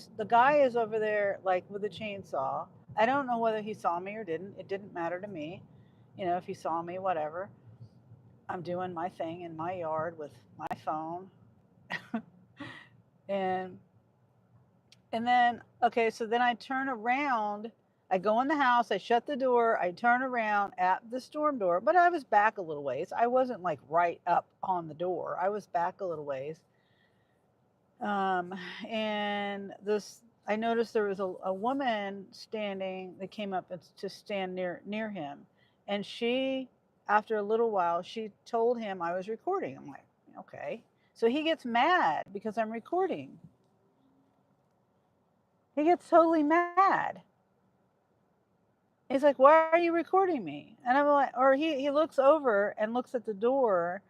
is over there like with a chainsaw. I don't know whether he saw me or didn't. It didn't matter to me. You know, if he saw me, whatever. I'm doing my thing in my yard with my phone. and and then okay, so then I turn around. I go in the house, I shut the door, I turn around at the storm door, but I was back a little ways. I wasn't like right up on the door. I was back a little ways. And this, I noticed there was a woman standing that came up to stand near him, and she, after a little while, she told him I was recording. I'm like, okay. So he gets mad because I'm recording. He gets totally mad. He's like, why are you recording me? And I'm like, or he looks over and looks at the door,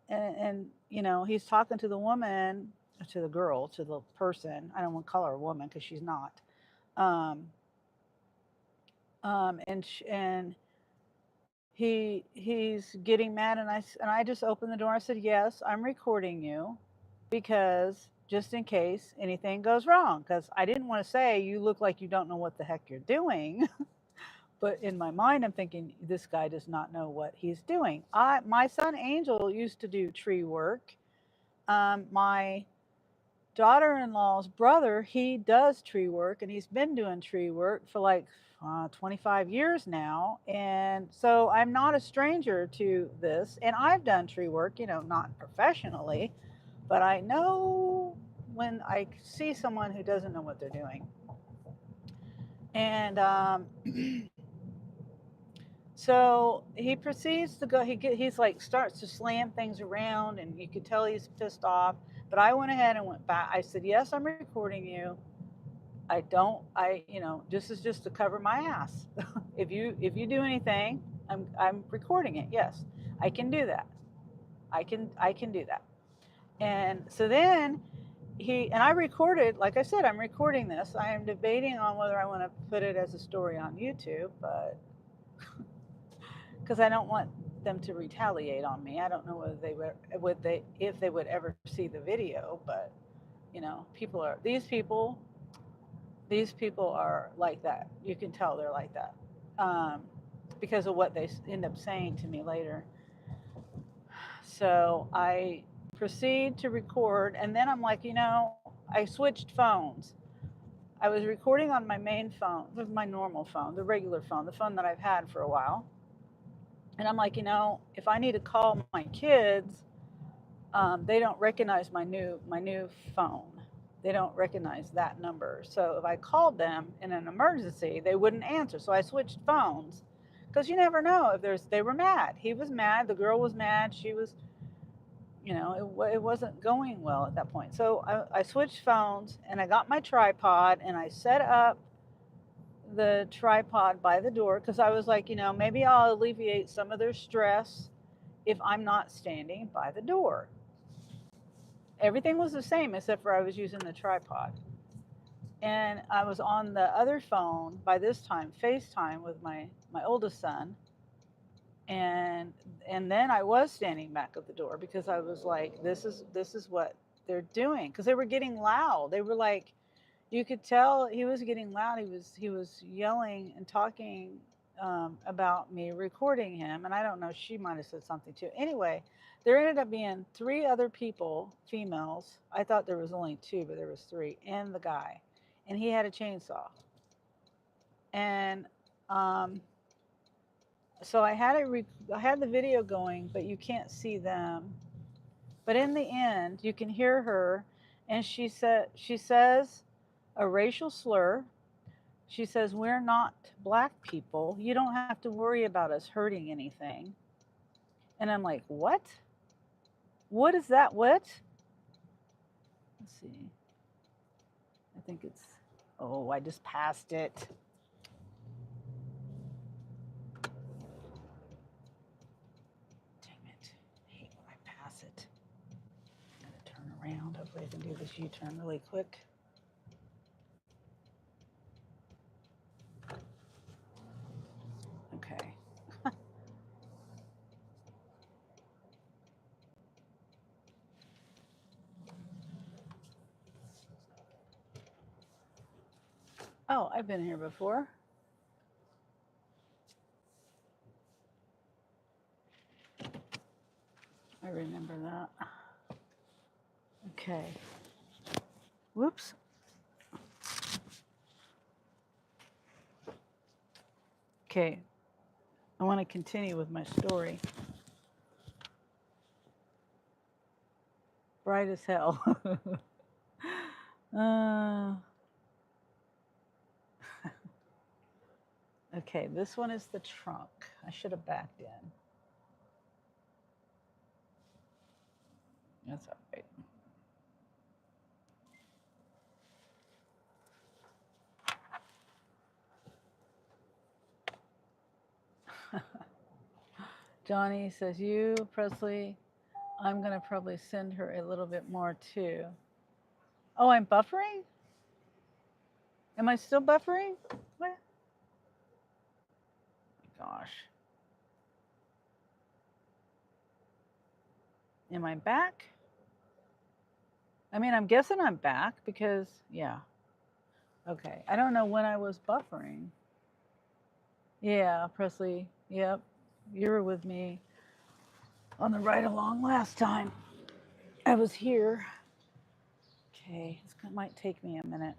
and you know, he's talking to the woman, to the girl, to the person. I don't want to call her a woman because she's not. Um, and he's getting mad, and I just opened the door. I said, yes, I'm recording you because just in case anything goes wrong, because I didn't want to say you look like you don't know what the heck you're doing. But in my mind, I'm thinking this guy does not know what he's doing. My son Angel used to do tree work. My daughter-in-law's brother, he does tree work, and he's been doing tree work for like 25 years now. And so I'm not a stranger to this. And I've done tree work, you know, not professionally, but I know when I see someone who doesn't know what they're doing. And so he proceeds to go. He's like starts to slam things around, and you could tell he's pissed off. But I went ahead and went back. I said, "Yes, I'm recording you. You know, this is just to cover my ass. if you do anything, I'm recording it. Yes, I can do that. I can do that." And so then I recorded, like I said, I'm recording this. I am debating on whether I want to put it as a story on YouTube, but because I don't want them to retaliate on me. I don't know whether if they would ever see the video, but you know, these people are like that. You can tell they're like that because of what they end up saying to me later. So I proceed to record, and then I'm like, you know, I switched phones. I was recording on my main phone, with my normal phone, the regular phone, the phone that I've had for a while. And I'm like, if I need to call my kids, they don't recognize my new phone. They don't recognize that number. So if I called them in an emergency, they wouldn't answer. So I switched phones because you never know if they were mad. He was mad. The girl was mad. She was, it wasn't going well at that point. So I switched phones and I got my tripod and I set up the tripod by the door because I was like, maybe I'll alleviate some of their stress if I'm not standing by the door. Everything was the same except for I was using the tripod. And I was on the other phone by this time, FaceTime with my oldest son. And then I was standing back at the door because I was like, this is what they're doing, because they were getting loud. They were like, you could tell he was getting loud. He was yelling and talking about me recording him, and I don't know. She might have said something too. Anyway, there ended up being 3 other people, females. I thought there was only 2, but there was 3, and the guy, and he had a chainsaw. And so I had the video going, but you can't see them. But in the end, you can hear her, and she says a racial slur. She says, we're not black people. You don't have to worry about us hurting anything. And I'm like, what? What is that? What? Let's see. I think it's, I just passed it. Dang it. I hate when I pass it. I'm going to turn around. Hopefully I can do this U-turn really quick. Okay. Oh, I've been here before. I remember that. Okay. Whoops. Okay. I want to continue with my story. Bright as hell. Okay, this one is the trunk. I should have backed in. That's all right. Johnny says, you, Presley, I'm going to probably send her a little bit more too. Oh, I'm buffering? Am I still buffering? What? Gosh. Am I back? I mean, I'm guessing I'm back because, yeah. Okay. I don't know when I was buffering. Yeah, Presley. Yep. You were with me on the ride along last time I was here. Okay. This might take me a minute,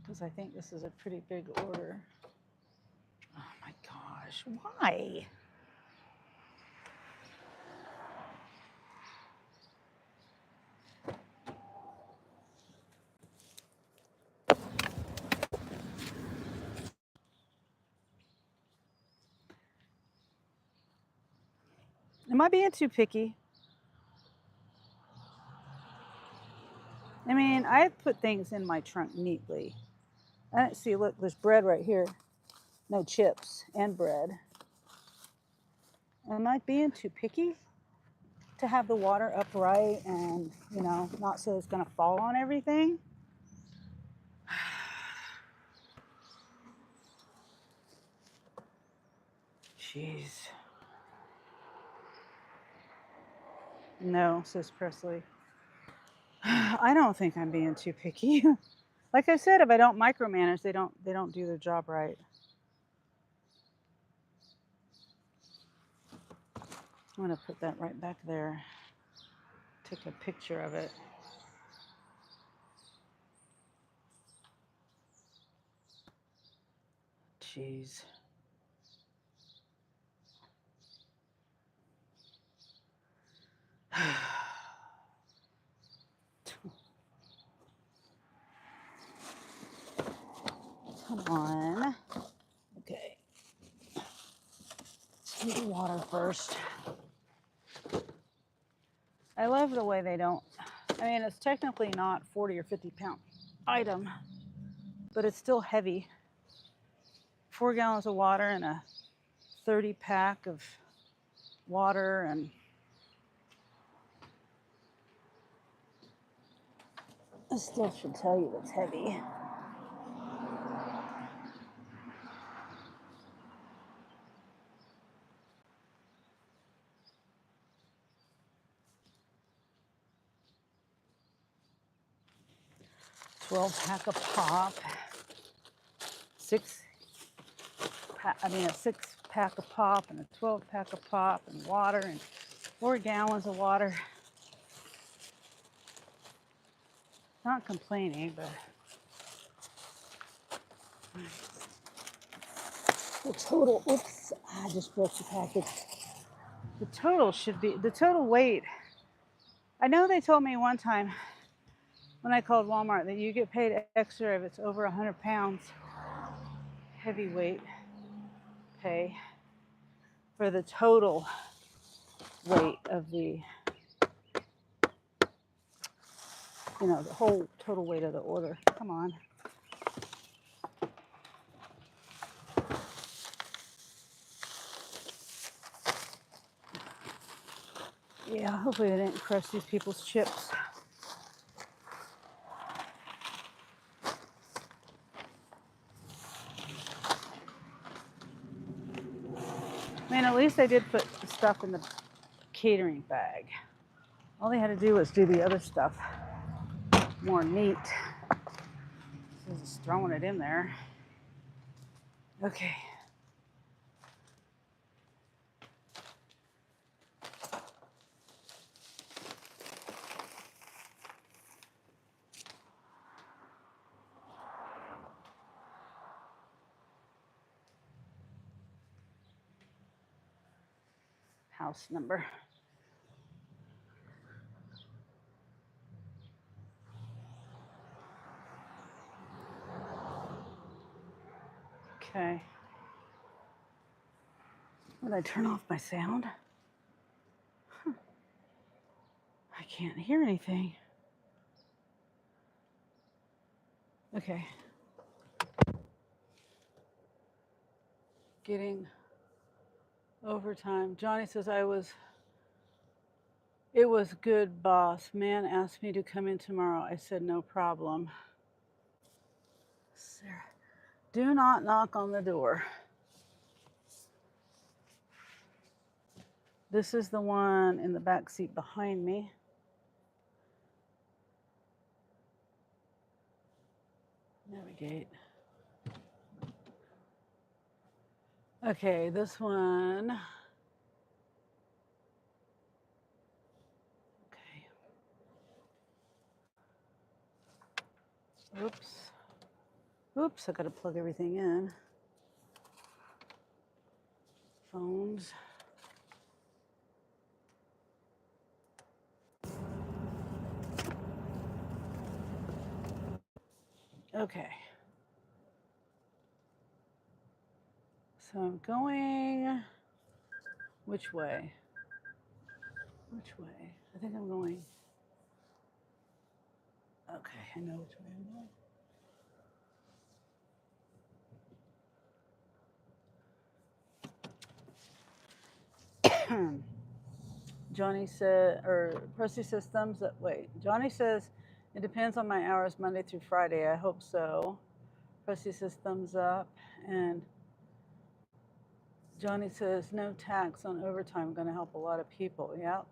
because I think this is a pretty big order. Oh my gosh, why? Am I being too picky? I mean, I put things in my trunk neatly. I don't see, look, there's bread right here. No chips and bread. Am I being too picky to have the water upright and, not so it's going to fall on everything? Jeez. No, says Presley. I don't think I'm being too picky. Like I said, if I don't micromanage, they don't do their job right. I'm gonna put that right back there. Take a picture of it. jeez. Come on. Okay. Let's do the water first. I love the way they don't, I mean, it's technically not 40 or 50 pound item, but it's still heavy. 4 gallons of water and a 30 pack of water, and I still should tell you it's heavy. $12 pack of pop, a 6 pack of pop and a 12 pack of pop and water and 4 gallons of water. Not complaining, but the total, oops, I just broke the package. The total should be, the total weight. I know they told me one time when I called Walmart that you get paid extra if it's over 100 pounds. Heavyweight pay for the total weight of the, the whole total weight of the order. Come on. Yeah, hopefully they didn't crush these people's chips. I mean, at least they did put the stuff in the catering bag. All they had to do was do the other stuff more neat. So just throwing it in there. Okay. House number. Okay. Did I turn off my sound? Huh. I can't hear anything. Okay. Getting overtime. Johnny says it was good, boss. Man asked me to come in tomorrow. I said no problem. Sarah, do not knock on the door. This is the one in the back seat behind me. Navigate. Okay, this one. Okay. Oops. Oops, I gotta plug everything in. Phones. Okay. So I'm going, which way? Which way? I think I'm going, okay, I know which way I'm going. Johnny said, or Percy says thumbs up. Wait, Johnny says it depends on my hours Monday through Friday. I hope so. Percy says thumbs up. And Johnny says no tax on overtime. Going to help a lot of people. Yep.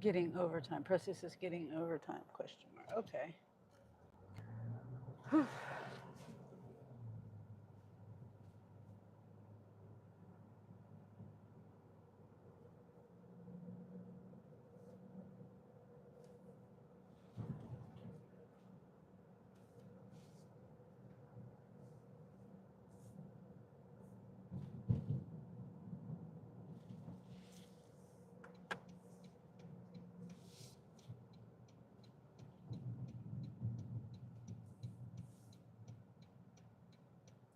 Getting overtime. Percy says getting overtime, question mark. Okay. Whew.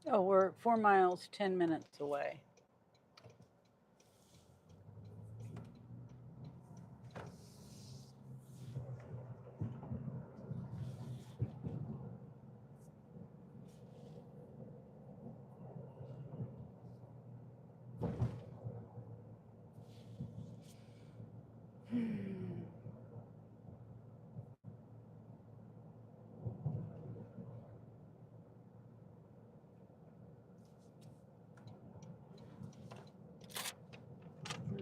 Oh, we're 4 miles, 10 minutes away.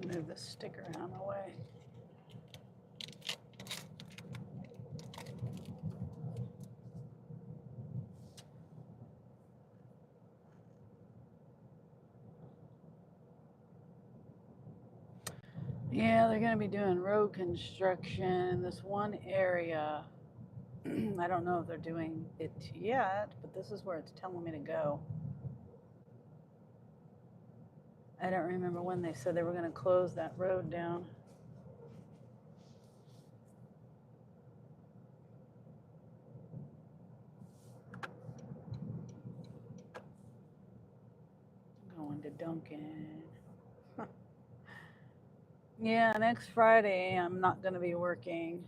Move the sticker out of the way. Yeah, they're going to be doing road construction in this one area. I don't know if they're doing it yet, but this is where it's telling me to go. I don't remember when they said they were going to close that road down. Going to Duncan. Yeah, next Friday I'm not going to be working.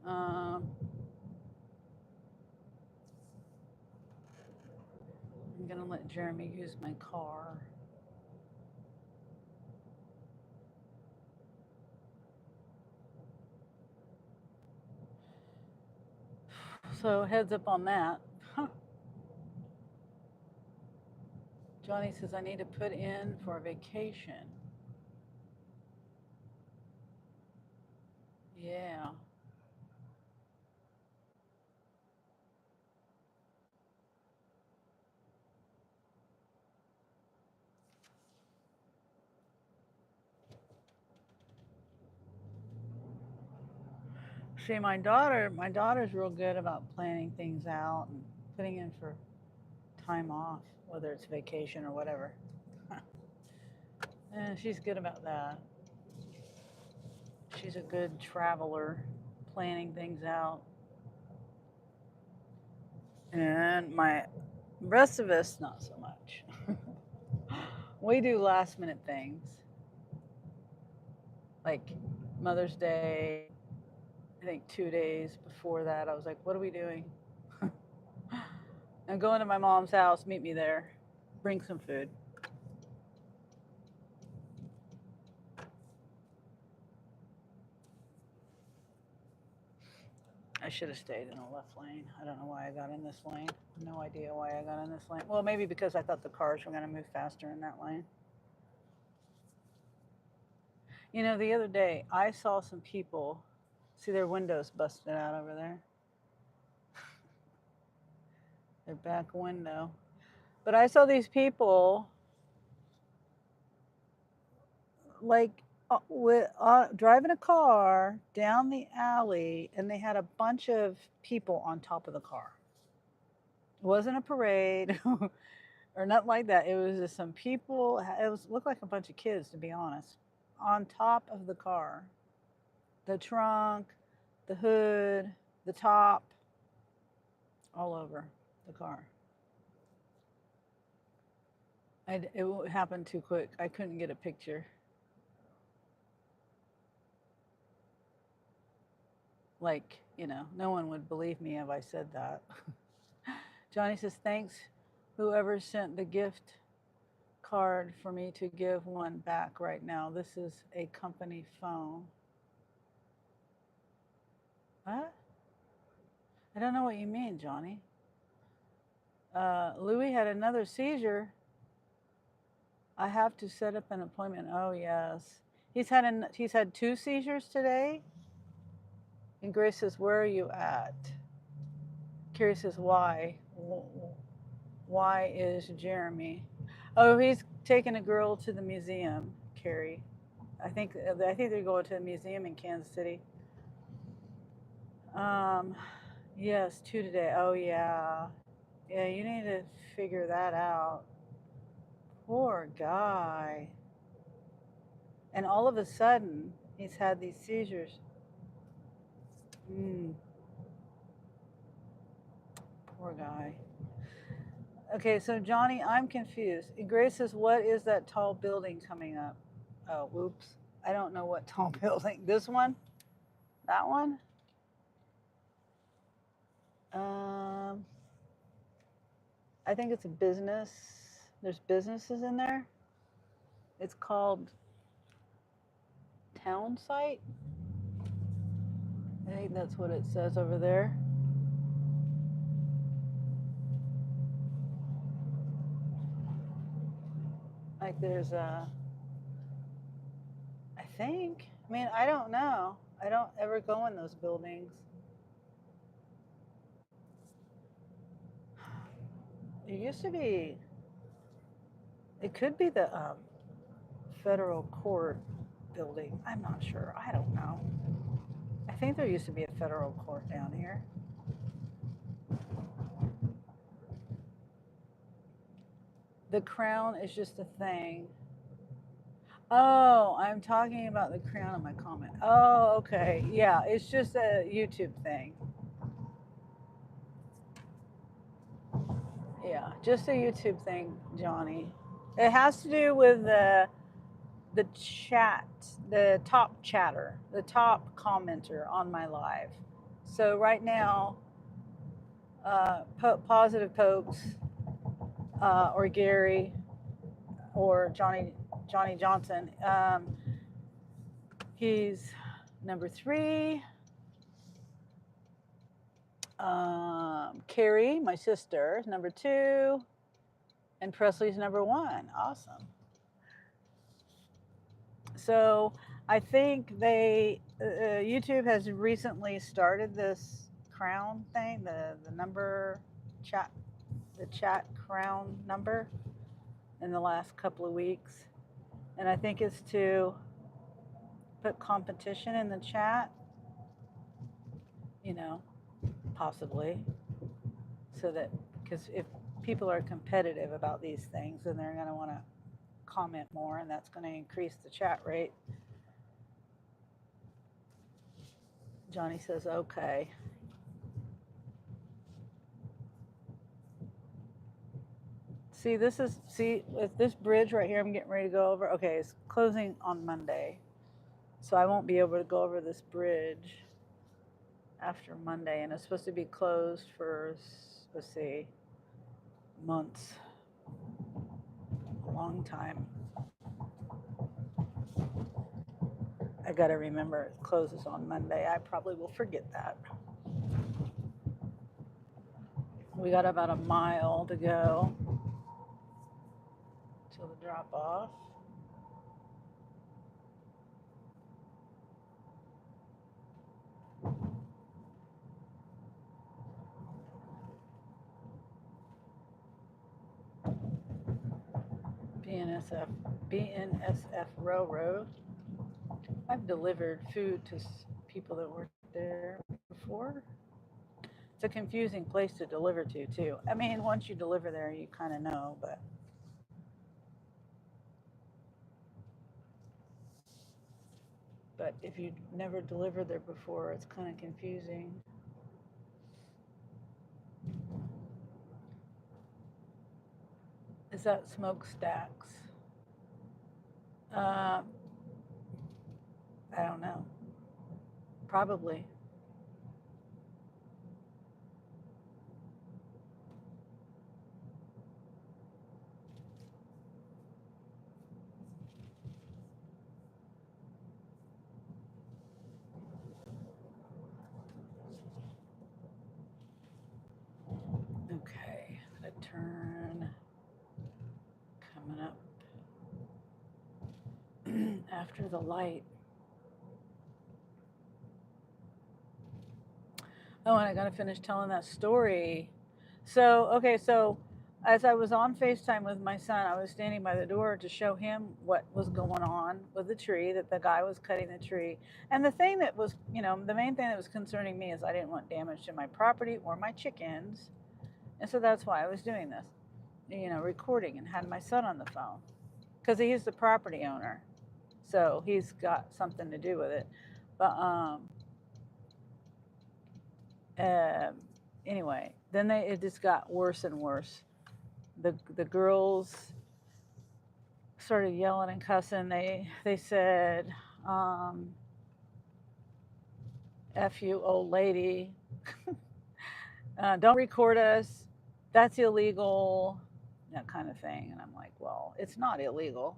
I'm going to let Jeremy use my car. So heads up on that. Johnny says I need to put in for a vacation. Yeah. See, my daughter's real good about planning things out and putting in for time off, whether it's vacation or whatever. And she's good about that. She's a good traveler, planning things out. And my rest of us, not so much. We do last minute things. Like Mother's Day, I think 2 days before that, I was like, what are we doing? I'm going to my mom's house, meet me there, bring some food. I should have stayed in the left lane. I don't know why I got in this lane. No idea why I got in this lane. Well, maybe because I thought the cars were going to move faster in that lane. You know, the other day I saw some people, see their windows busted out over there. Their back window. But I saw these people like driving a car down the alley, and they had a bunch of people on top of the car. It wasn't a parade or nothing like that. It was just some people. Looked like a bunch of kids, to be honest, on top of the car, the trunk, the hood, the top, all over the car. It happened too quick. I couldn't get a picture. Like, you know, no one would believe me if I said that. Johnny says, thanks, whoever sent the gift card for me to give one back right now. This is a company phone. What? I don't know what you mean, Johnny. Louis had another seizure. I have to set up an appointment. Oh, yes. He's had 2 seizures today. And Grace says, where are you at? Carrie says, why? Why is Jeremy? Oh, he's taking a girl to the museum, Carrie. I think they're going to a museum in Kansas City. Yes, 2 today. Oh, yeah. Yeah, you need to figure that out. Poor guy. And all of a sudden, he's had these seizures. Poor guy. Okay, so Johnny, I'm confused. Grace says, what is that tall building coming up? Oh, whoops. I don't know what tall building. This one? That one? I think it's a business. There's businesses in there. It's called Town Site. I think that's what it says over there. Like there's a, I think. I mean, I don't know. I don't ever go in those buildings. It used to be, it could be the federal court building. I'm not sure. I don't know. I think there used to be a federal court down here. The crown is just a thing. Oh, I'm talking about the crown in my comment. Oh, okay. Yeah, it's just a YouTube thing. Yeah, just a YouTube thing, Johnny. It has to do with the chat, the top chatter, the top commenter on my live. So right now, Positive Pokes or Gary or Johnny Johnson, he's number 3. Carrie, my sister, is number 2, and Presley's number 1. Awesome. So I think they YouTube has recently started this crown thing, the number chat, the chat crown number in the last couple of weeks, and I think it's to put competition in the chat, you know, possibly, so that, because if people are competitive about these things, then they're going to want to comment more, and that's going to increase the chat rate. Johnny says, okay. See, this is, with this bridge right here I'm getting ready to go over, okay, it's closing on Monday. So I won't be able to go over this bridge after Monday, and it's supposed to be closed for, let's see, months, a long time. I gotta remember it closes on Monday. I probably will forget that. We got about a mile to go till the drop off. BNSF Railroad. I've delivered food to people that worked there before. It's a confusing place to deliver to, too. I mean, once you deliver there, you kind of know, but if you never delivered there before, it's kind of confusing. Is that smokestacks? I don't know. Probably. Okay, I'm gonna turn. Coming up after the light. Oh, and I gotta finish telling that story. So, okay, so as I was on FaceTime with my son, I was standing by the door to show him what was going on with the tree, that the guy was cutting the tree. And the thing that was, you know, the main thing that was concerning me is I didn't want damage to my property or my chickens. And so that's why I was doing this, you know, recording, and had my son on the phone because he's the property owner. So he's got something to do with it. But anyway, then it just got worse and worse. the girls started yelling and cussing. They said, F you, old lady. Don't record us. That's illegal. That kind of thing. And I'm like, well, it's not illegal.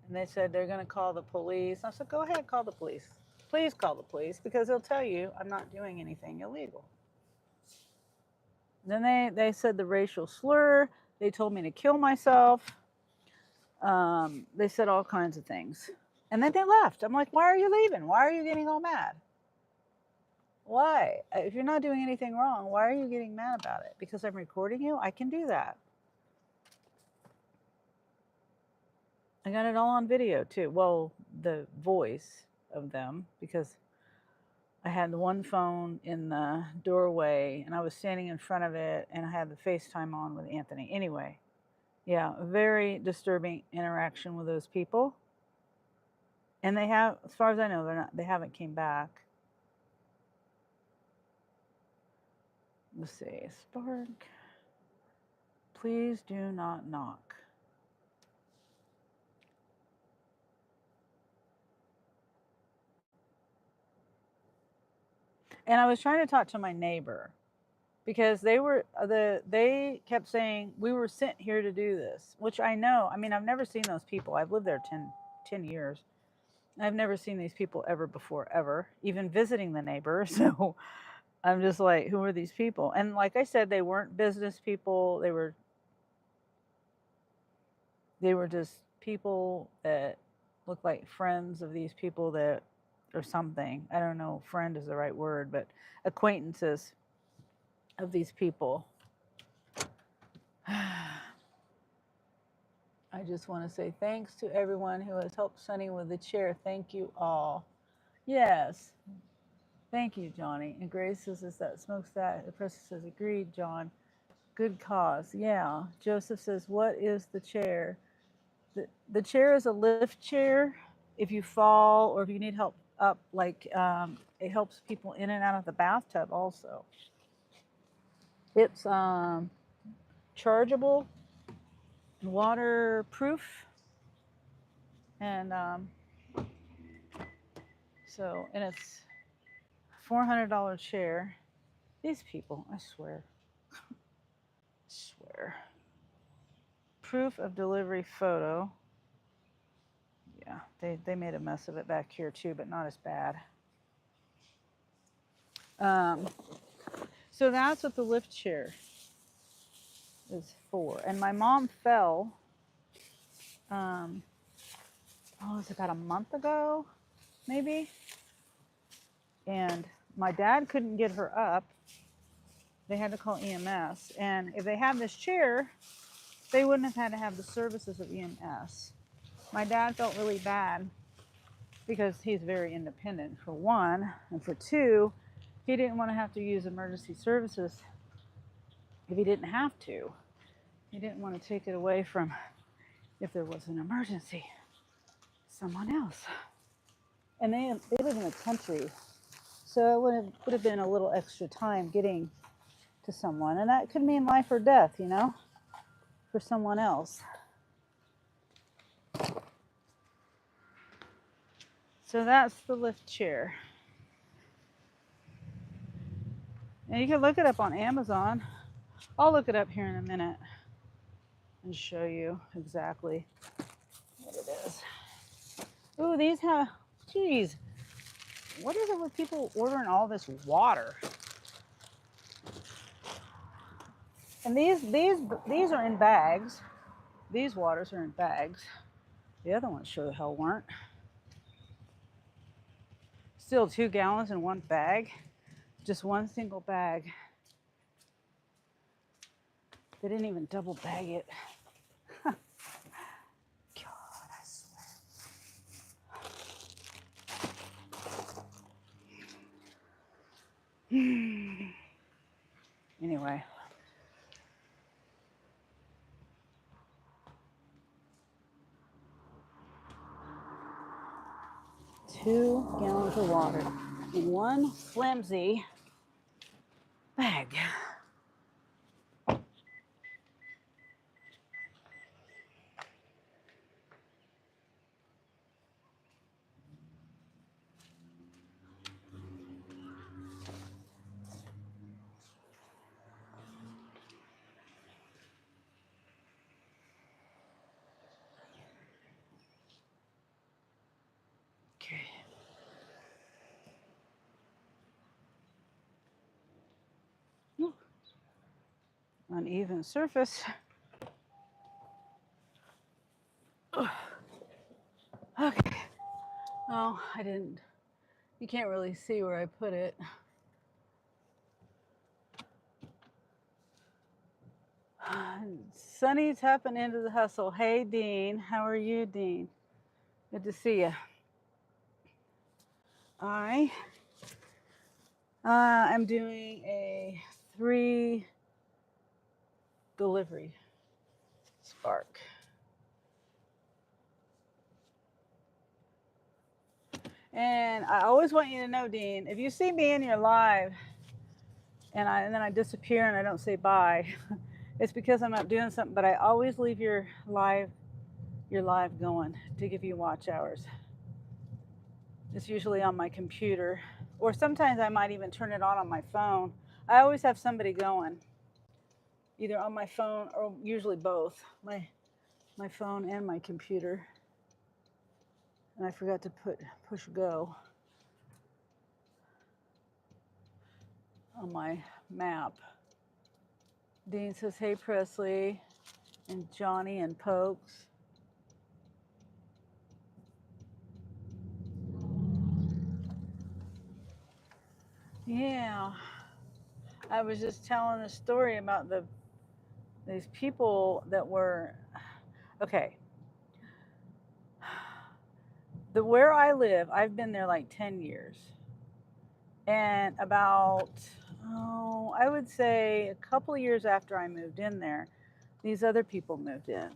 And they said they're going to call the police. I said, go ahead, call the police. Please call the police because they'll tell you I'm not doing anything illegal. And then they said the racial slur. They told me to kill myself. They said all kinds of things. And then they left. I'm like, why are you leaving? Why are you getting all mad? Why? If you're not doing anything wrong, why are you getting mad about it? Because I'm recording you? I can do that. I got it all on video too. Well, the voice of them, because I had the one phone in the doorway and I was standing in front of it and I had the FaceTime on with Anthony. Anyway, yeah, very disturbing interaction with those people. And they have, as far as I know, they haven't came back. Let's see, Spark, please do not knock. And I was trying to talk to my neighbor because they kept saying we were sent here to do this, which I know. I mean, I've never seen those people. I've lived there 10 years. I've never seen these people ever before, ever, even visiting the neighbor. So I'm just like, who are these people? And like I said, they weren't business people. They were just people that looked like friends of these people that, or something. I don't know, friend is the right word, but acquaintances of these people. I just want to say thanks to everyone who has helped Sunny with the chair. Thank you all. Yes. Thank you, Johnny. And Grace says, is that smokestack? The person says, agreed, John. Good cause. Yeah. Joseph says, what is the chair? The chair is a lift chair. If you fall or if you need help up, like it helps people in and out of the bathtub also. It's chargeable, waterproof, and and it's $400 chair. These people, I swear. Proof of delivery photo. Yeah, they made a mess of it back here too, but not as bad. So that's what the lift chair is for. And my mom fell, it's about a month ago, maybe. And my dad couldn't get her up. They had to call EMS. And if they had this chair, they wouldn't have had to have the services of EMS. My dad felt really bad because he's very independent, for one. And for two, he didn't want to have to use emergency services if he didn't have to. He didn't want to take it away from, if there was an emergency, someone else. And they live in the country, so it would have been a little extra time getting to someone. And that could mean life or death, you know, for someone else. So that's the lift chair. And you can look it up on Amazon. I'll look it up here in a minute and show you exactly what it is. Ooh, these have, geez, what is it with people ordering all this water? And these are in bags. These waters are in bags. The other ones sure the hell weren't. Still 2 gallons in one bag. Just one single bag. They didn't even double bag it. God, I swear. Anyway. Two gallons of water in one flimsy bag. uneven surface. Okay. Oh, I didn't. You can't really see where I put it. Sunny's tapping into the hustle. Hey, Dean. How are you, Dean? Good to see you. I'm doing a 3 delivery spark. And I always want you to know, Dean, if you see me in your live and then I disappear and I don't say bye, it's because I'm not doing something, but I always leave your live going to give you watch hours. It's usually on my computer, or sometimes I might even turn it on my phone. I always have somebody going, either on my phone or usually both, my phone and my computer. And I forgot to push go on my map. Dean says, hey, Presley, and Johnny and Pokes. Yeah, I was just telling a story about these people that were, okay. Where I live, I've been there like 10 years. And about, I would say a couple of years after I moved in there, these other people moved in.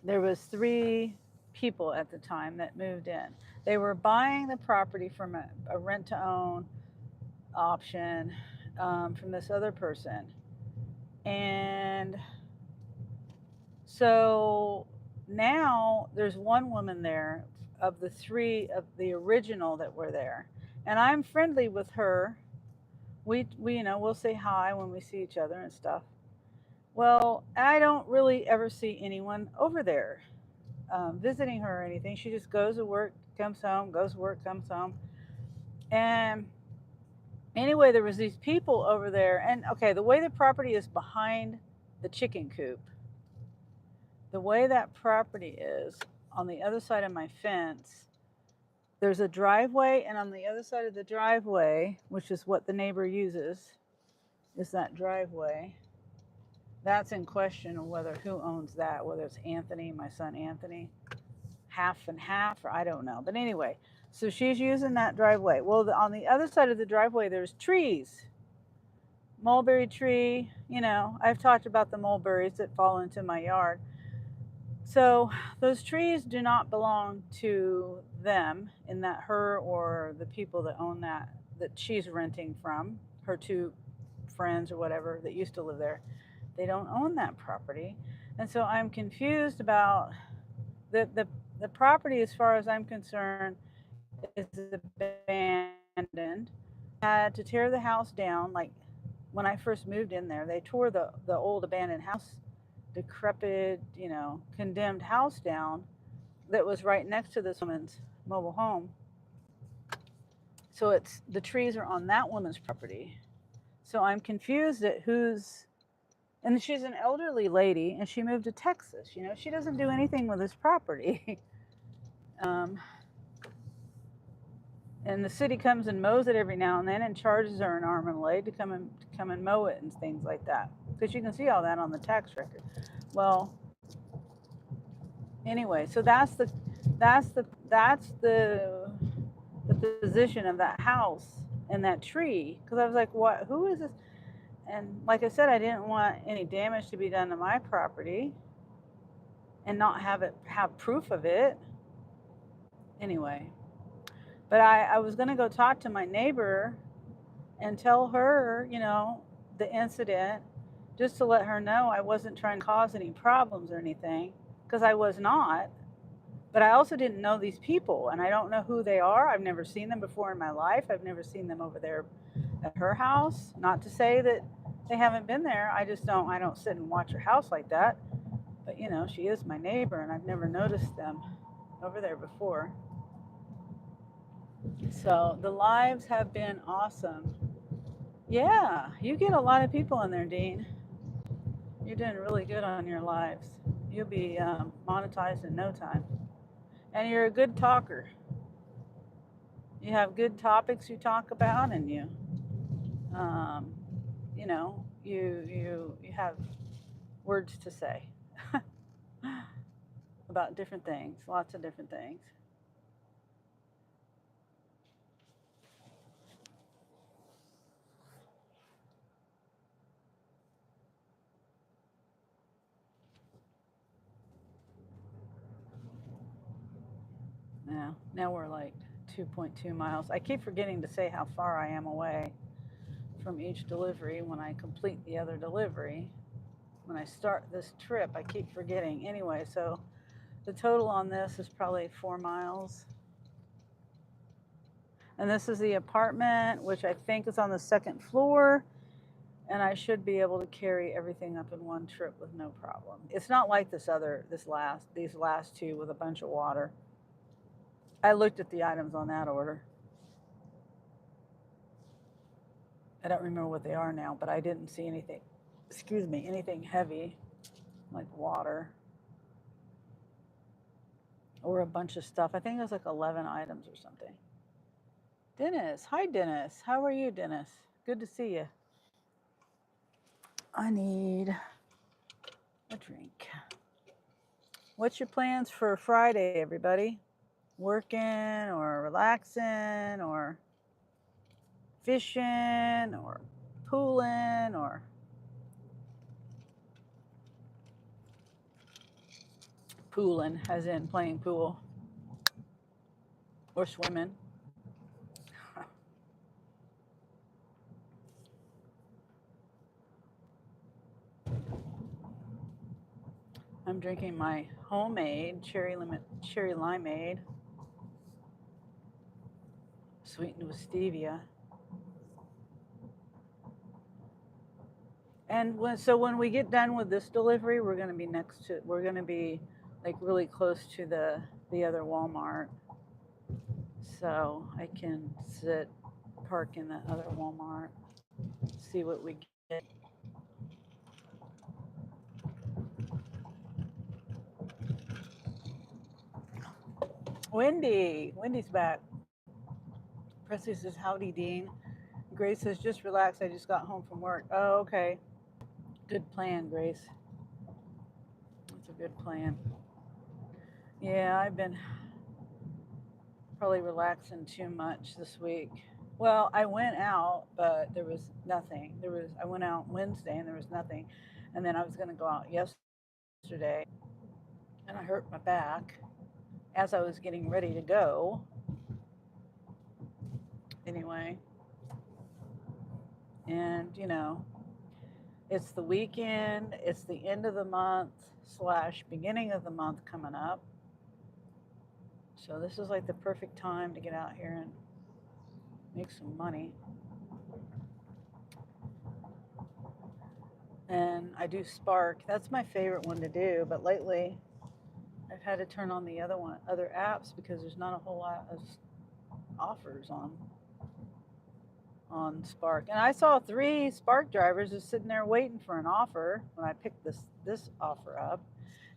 There was 3 people at the time that moved in. They were buying the property from a rent-to-own option from this other person. And so now there's one woman there of the 3 of the original that were there. And I'm friendly with her. We we'll say hi when we see each other and stuff. Well, I don't really ever see anyone over there visiting her or anything. She just goes to work, comes home, goes to work, comes home. And anyway, there was these people over there. And okay, the way the property is behind the chicken coop, the way that property is on the other side of my fence, there's a driveway, and on the other side of the driveway, which is what the neighbor uses, is that driveway. That's in question of whether who owns that, whether it's Anthony, my son Anthony, half and half, or I don't know. But anyway, so she's using that driveway. Well, on the other side of the driveway, there's trees. Mulberry tree, I've talked about the mulberries that fall into my yard. So those trees do not belong to them, in that her or the people that own that she's renting from, her 2 friends or whatever that used to live there. They don't own that property. And so I'm confused about the property, as far as I'm concerned, is abandoned. Had to tear the house down. Like when I first moved in there, they tore the old abandoned house, decrepit, condemned house down that was right next to this woman's mobile home. So the trees are on that woman's property. So I'm confused at who's, and she's an elderly lady, and she moved to Texas. She doesn't do anything with this property. And the city comes and mows it every now and then and charges her an arm and a leg to come and mow it and things like that. Because you can see all that on the tax record. Well, anyway, so that's the position of that house and that tree. Because I was like, what? Who is this? And like I said, I didn't want any damage to be done to my property and not have proof of it. Anyway, but I was going to go talk to my neighbor and tell her, the incident, just to let her know I wasn't trying to cause any problems or anything, because I was not. But I also didn't know these people, and I don't know who they are. I've never seen them before in my life. I've never seen them over there at her house. Not to say that they haven't been there. I don't sit and watch her house like that. But, she is my neighbor, and I've never noticed them over there before. So the lives have been awesome. Yeah, you get a lot of people in there, Dean. You're doing really good on your lives. You'll be monetized in no time. And you're a good talker. You have good topics you talk about, and um, you have words to say about different things, lots of different things. Now we're like 2.2 miles. I keep forgetting to say how far I am away from each delivery when I complete the other delivery. When I start this trip, I keep forgetting. Anyway, so the total on this is probably 4 miles. And this is the apartment, which I think is on the second floor. And I should be able to carry everything up in one trip with no problem. It's not like these last two with a bunch of water. I looked at the items on that order. I don't remember what they are now, but I didn't see anything, anything heavy like water or a bunch of stuff. I think it was like 11 items or something. Dennis, hi Dennis. How are you, Dennis? Good to see you. I need a drink. What's your plans for Friday, everybody? Working or relaxing or fishing or pooling or pooling, as in playing pool or swimming? I'm drinking my homemade cherry limeade, sweetened with stevia. And so when we get done with this delivery, we're going to be like really close to the other Walmart. So I can park in the other Walmart, see what we get. Wendy's back. Presley says, howdy, Dean. Grace says, just relax. I just got home from work. Oh, okay. Good plan, Grace. That's a good plan. Yeah, I've been probably relaxing too much this week. Well, I went out, but there was nothing. I went out Wednesday and there was nothing. And then I was going to go out yesterday and I hurt my back as I was getting ready to go. Anyway, and it's the weekend, it's the end of the month / beginning of the month coming up. So this is like the perfect time to get out here and make some money. And I do Spark. That's my favorite one to do, but lately I've had to turn on the other apps because there's not a whole lot of offers on Spark. And I saw 3 Spark drivers just sitting there waiting for an offer when I picked this offer up.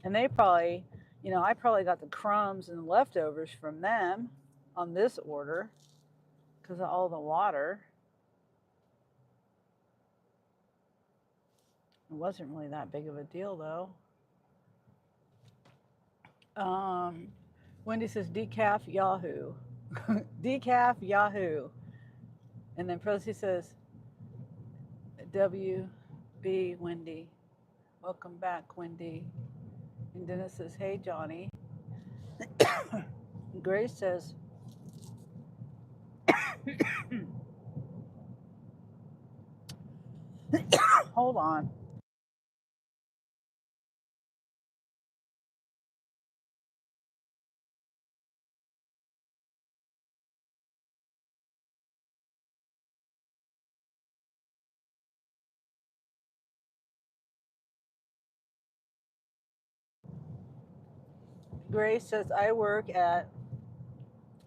And they probably, I probably got the crumbs and the leftovers from them on this order because of all the water. It wasn't really that big of a deal though. Wendy says decaf Yahoo. Decaf Yahoo. And then Procy says WB Wendy. Welcome back, Wendy. And Dennis says, hey, Johnny. Grace says, hold on. Grace says, I work at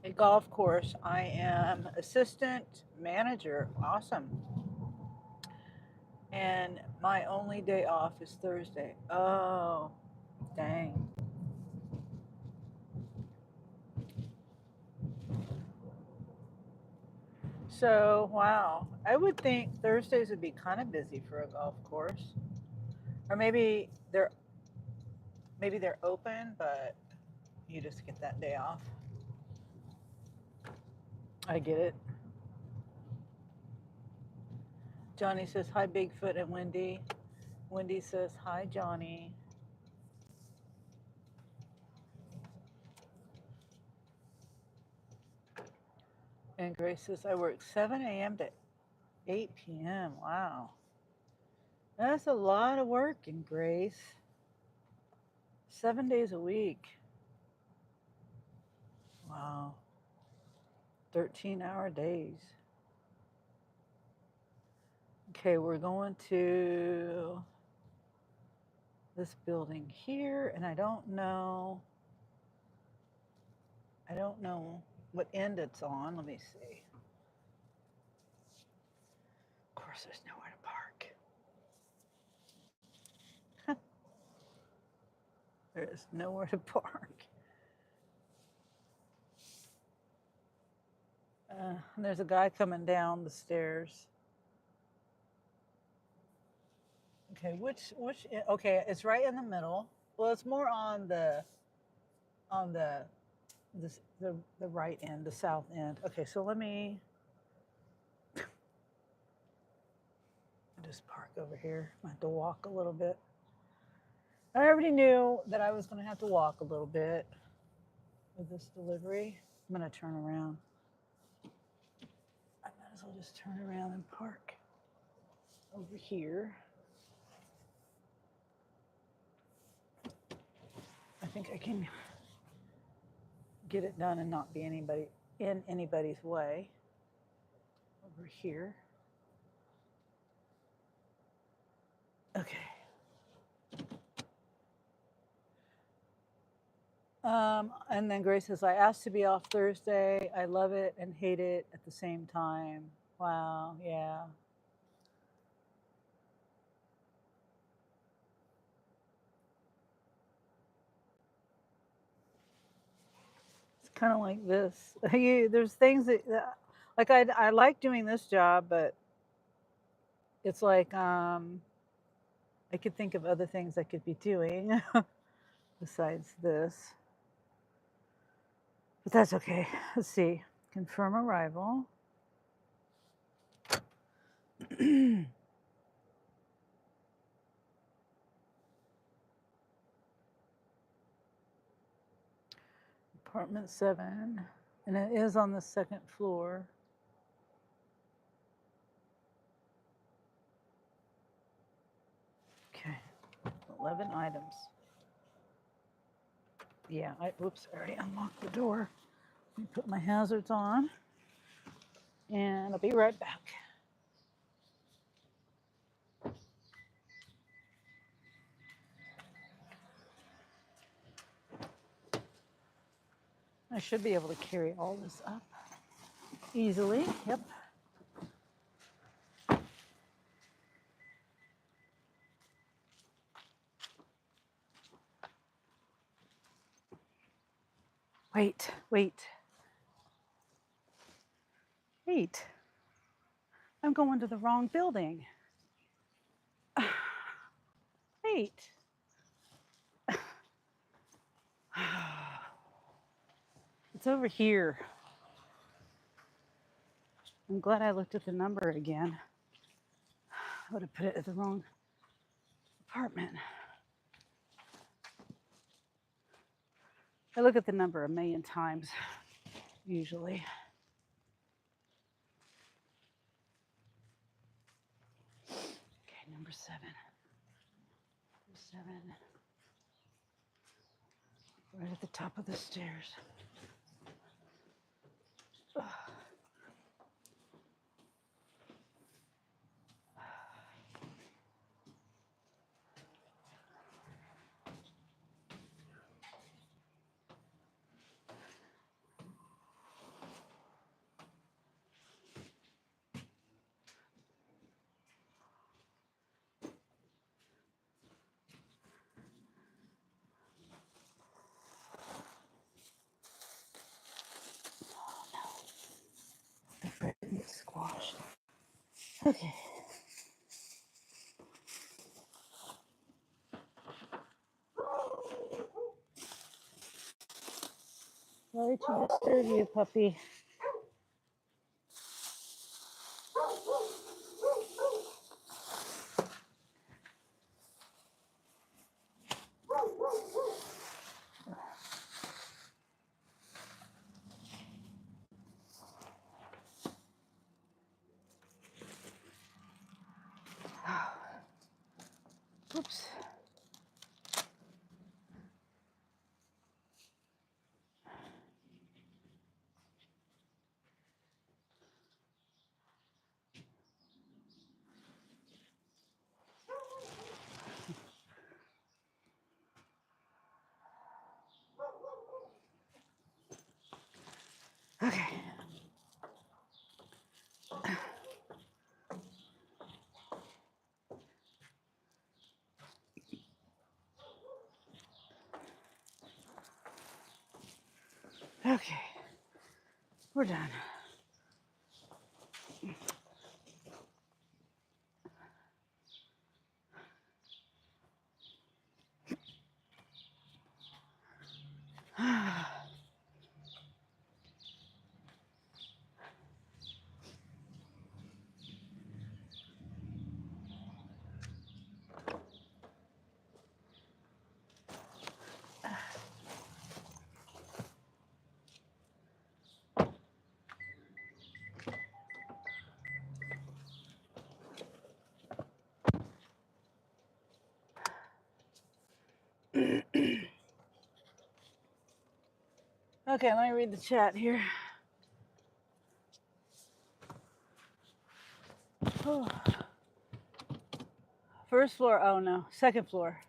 a golf course. I am assistant manager. Awesome. And my only day off is Thursday. Oh, dang. So, wow. I would think Thursdays would be kind of busy for a golf course. Or maybe they're open, but you just get that day off. I get it. Johnny says hi Bigfoot and Wendy. Wendy says hi Johnny. And Grace says I work 7 a.m. to 8 p.m. Wow. That's a lot of work in Grace. 7 days a week. Wow. 13-hour days. Okay, we're going to this building here, and I don't know what end it's on. Let me see. Of course, there's nowhere to park. There is nowhere to park. And there's a guy coming down the stairs. Okay, okay, it's right in the middle. Well, it's more on the right end, the south end. Okay, so let me just park over here. I have to walk a little bit. I already knew that I was going to have to walk a little bit with this delivery. I'm going to turn around. I might as well just turn around and park over here. I think I can get it done and not be in anybody's way. Over here. Okay. And then Grace says, I asked to be off Thursday. I love it and hate it at the same time. Wow, yeah. It's kind of like this. There's things that, like I like doing this job, but it's like I could think of other things I could be doing besides this. But that's okay. Let's see. Confirm arrival. Apartment 7. And it is on the second floor. Okay. 11 items. Yeah, whoops, I already unlocked the door. Let me put my hazards on. And I'll be right back. I should be able to carry all this up easily. Yep. Wait. I'm going to the wrong building. Wait. It's over here. I'm glad I looked at the number again. I would have put it at the wrong apartment. I look at the number a million times, usually. Okay, number 7. 7. Right at the top of the stairs. Ugh. Okay. Sorry to disturb you, puppy. Oops. Okay. Okay. We're done. Okay, let me read the chat here. Oh. First floor, oh no, second floor.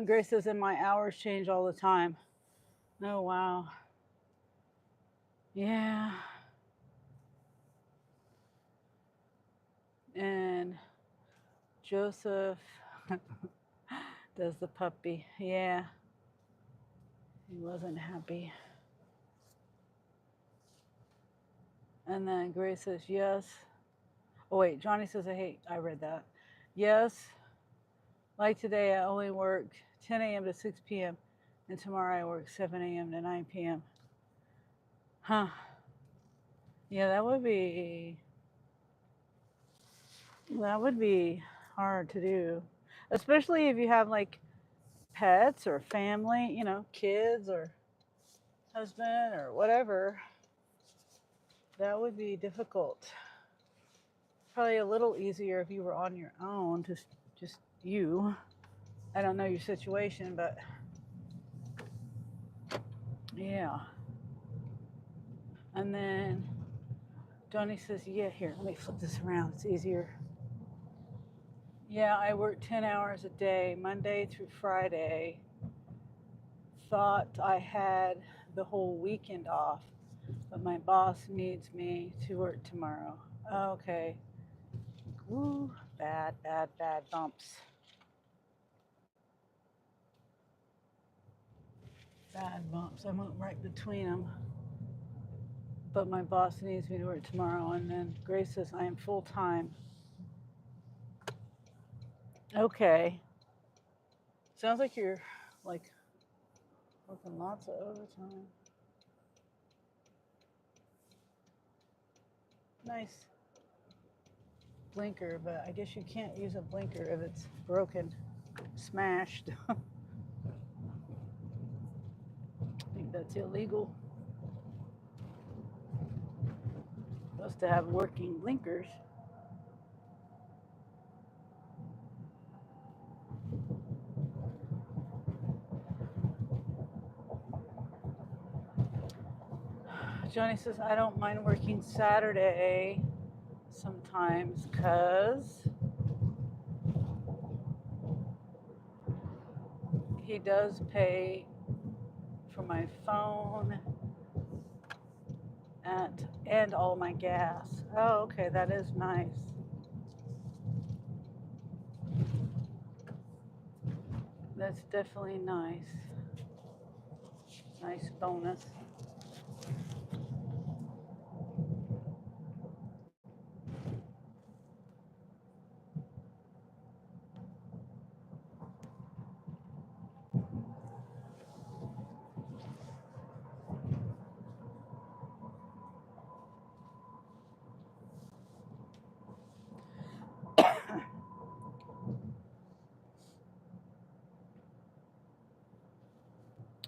Grace says, and my hours change all the time. Oh, wow. Yeah. And Joseph does the puppy. Yeah. He wasn't happy. And then Grace says, yes. Oh, wait. Johnny says, I read that. Yes. Like today, I only work 10 a.m. to 6 p.m. And tomorrow I work 7 a.m. to 9 p.m. Huh. Yeah, that would be hard to do. Especially if you have like pets or family, kids or husband or whatever. That would be difficult. Probably a little easier if you were on your own, just you. I don't know your situation, but yeah. And then Johnny says, yeah, here, let me flip this around. It's easier. Yeah, I work 10 hours a day, Monday through Friday. Thought I had the whole weekend off, but my boss needs me to work tomorrow. Okay. Ooh, bad bumps. Bad bumps. I went right between them. But my boss needs me to work tomorrow. And then Grace says, I am full time. Okay. Sounds like you're like working lots of overtime. Nice blinker, but I guess you can't use a blinker if it's broken, smashed. I think that's illegal. Supposed to have working blinkers. Johnny says, I don't mind working Saturday sometimes because he does pay for my phone and all my gas. Oh, okay, that is nice. That's definitely nice. Nice bonus.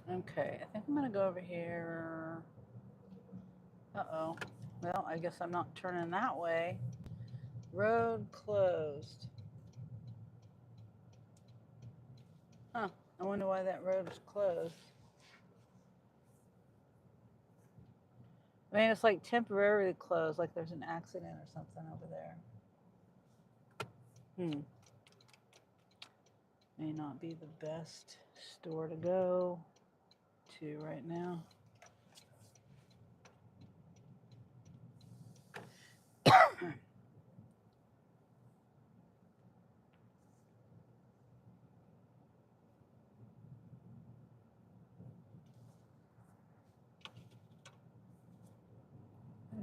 Okay, I think I'm gonna go over here. Uh-oh. Well, I guess I'm not turning that way. Road closed. Huh, I wonder why that road is closed. I mean, it's like temporarily closed, like there's an accident or something over there. May not be the best store to go to right now.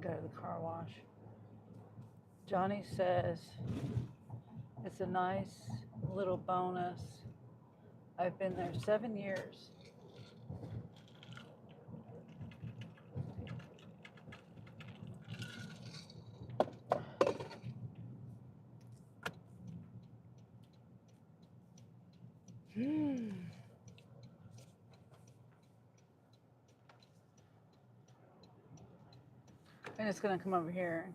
Go to the car wash. Johnny says it's a nice little bonus. I've been there 7 years. I'm just gonna come over here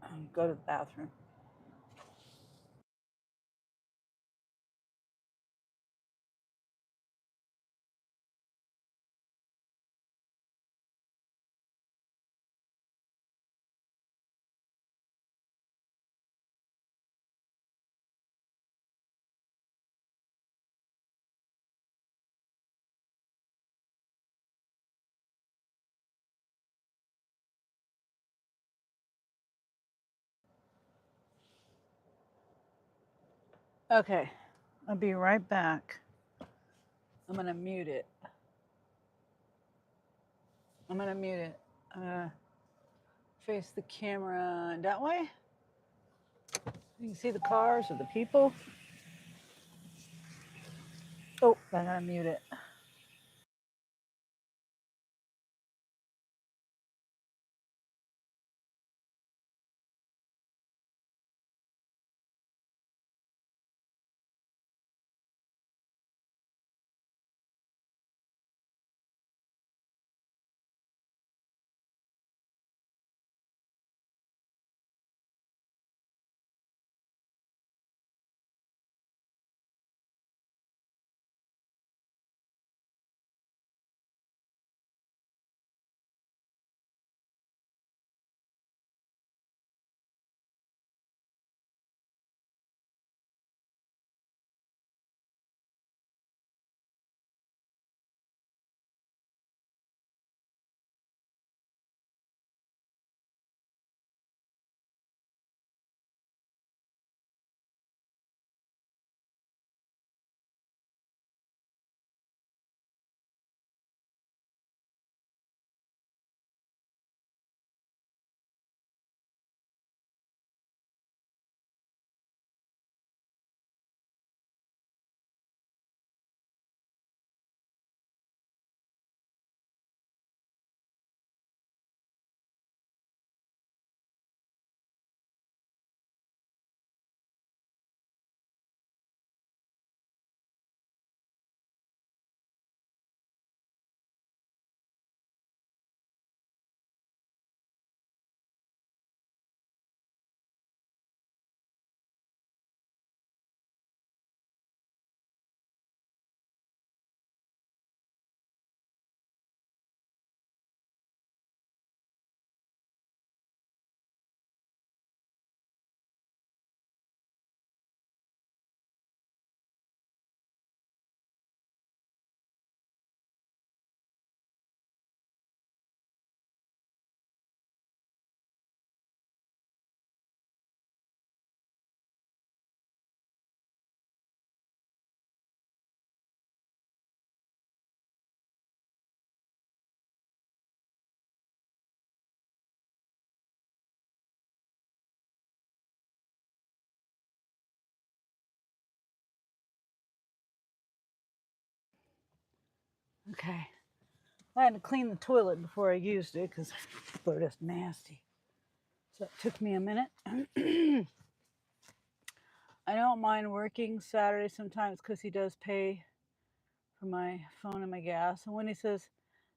and go to the bathroom. Okay, I'll be right back. I'm gonna mute it. I'm gonna mute it. Face the camera that way. You can see the cars or the people. Oh, I gotta mute it. Okay. I had to clean the toilet before I used it because they're just nasty. So it took me a minute. I don't mind working Saturday sometimes because he does pay for my phone and my gas. And Wendy says,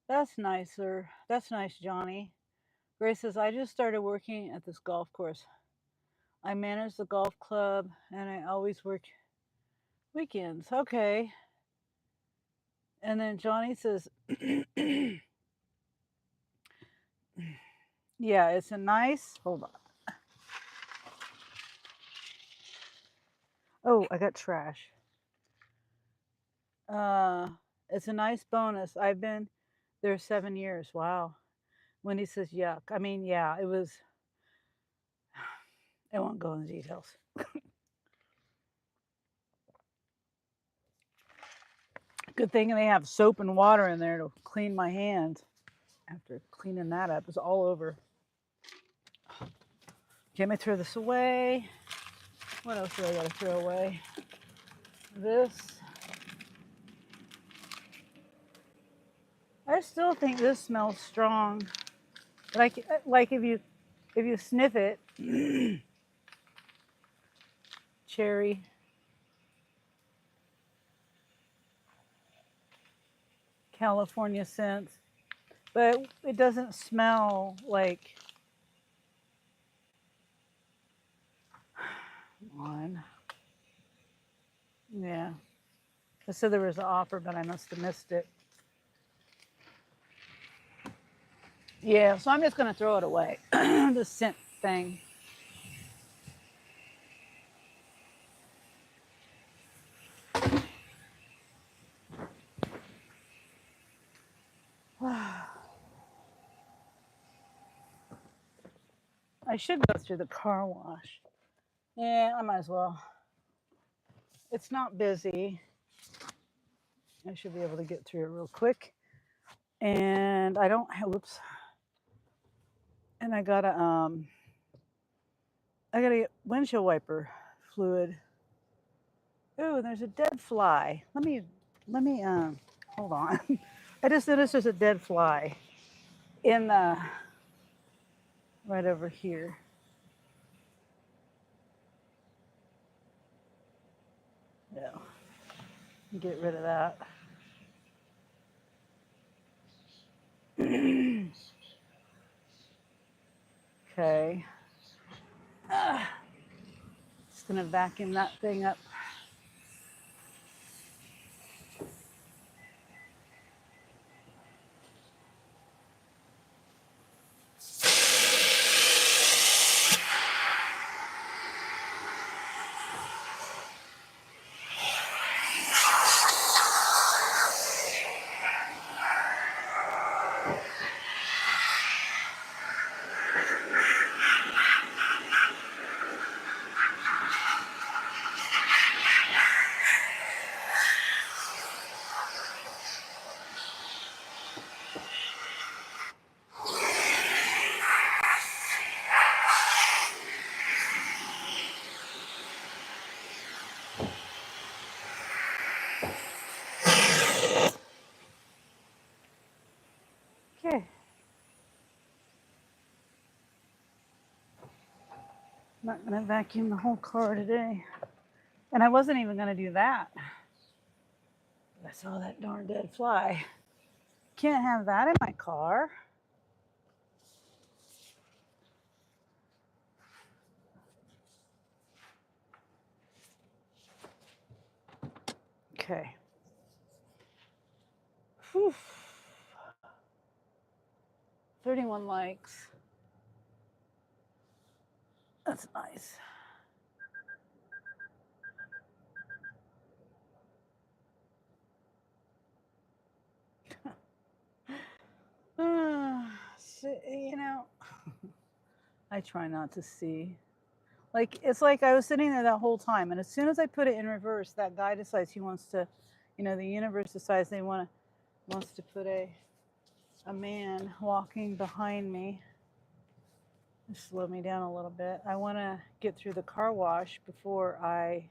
that's nicer. That's nice, Johnny. Grace says, I just started working at this golf course. I manage the golf club and I always work weekends. Okay. And then Johnny says, yeah, it's a nice, hold on. Oh, I got trash. It's a nice bonus. I've been there 7 years. Wow. Wendy says, yuck. I mean, yeah, it was, I won't go into details. Good thing they have soap and water in there to clean my hands. After cleaning that up, it's all over. Okay, let me throw this away. What else do I gotta throw away? This. I still think this smells strong. Like if you sniff it, cherry. California scent, but it doesn't smell like on. Yeah. I said there was an offer, but I must have missed it. Yeah, so I'm just gonna throw it away. The scent thing. I should go through the car wash. Yeah, I might as well. It's not busy. I should be able to get through it real quick. And I don't have, whoops. And I gotta get windshield wiper fluid. Oh, there's a dead fly. Let me hold on. I just noticed there's a dead fly in the right over here. Yeah. Get rid of that. Okay. Just gonna vacuum that thing up. Okay. I'm not gonna vacuum the whole car today. And I wasn't even gonna do that. I saw that darn dead fly. Can't have that in my car. Okay. Whew. 31 likes. That's nice. You know, I try not to see. Like, it's like I was sitting there that whole time, and as soon as I put it in reverse, that guy decides he wants to, the universe decides wants to put a man walking behind me. Just slow me down a little bit. I want to get through the car wash before I,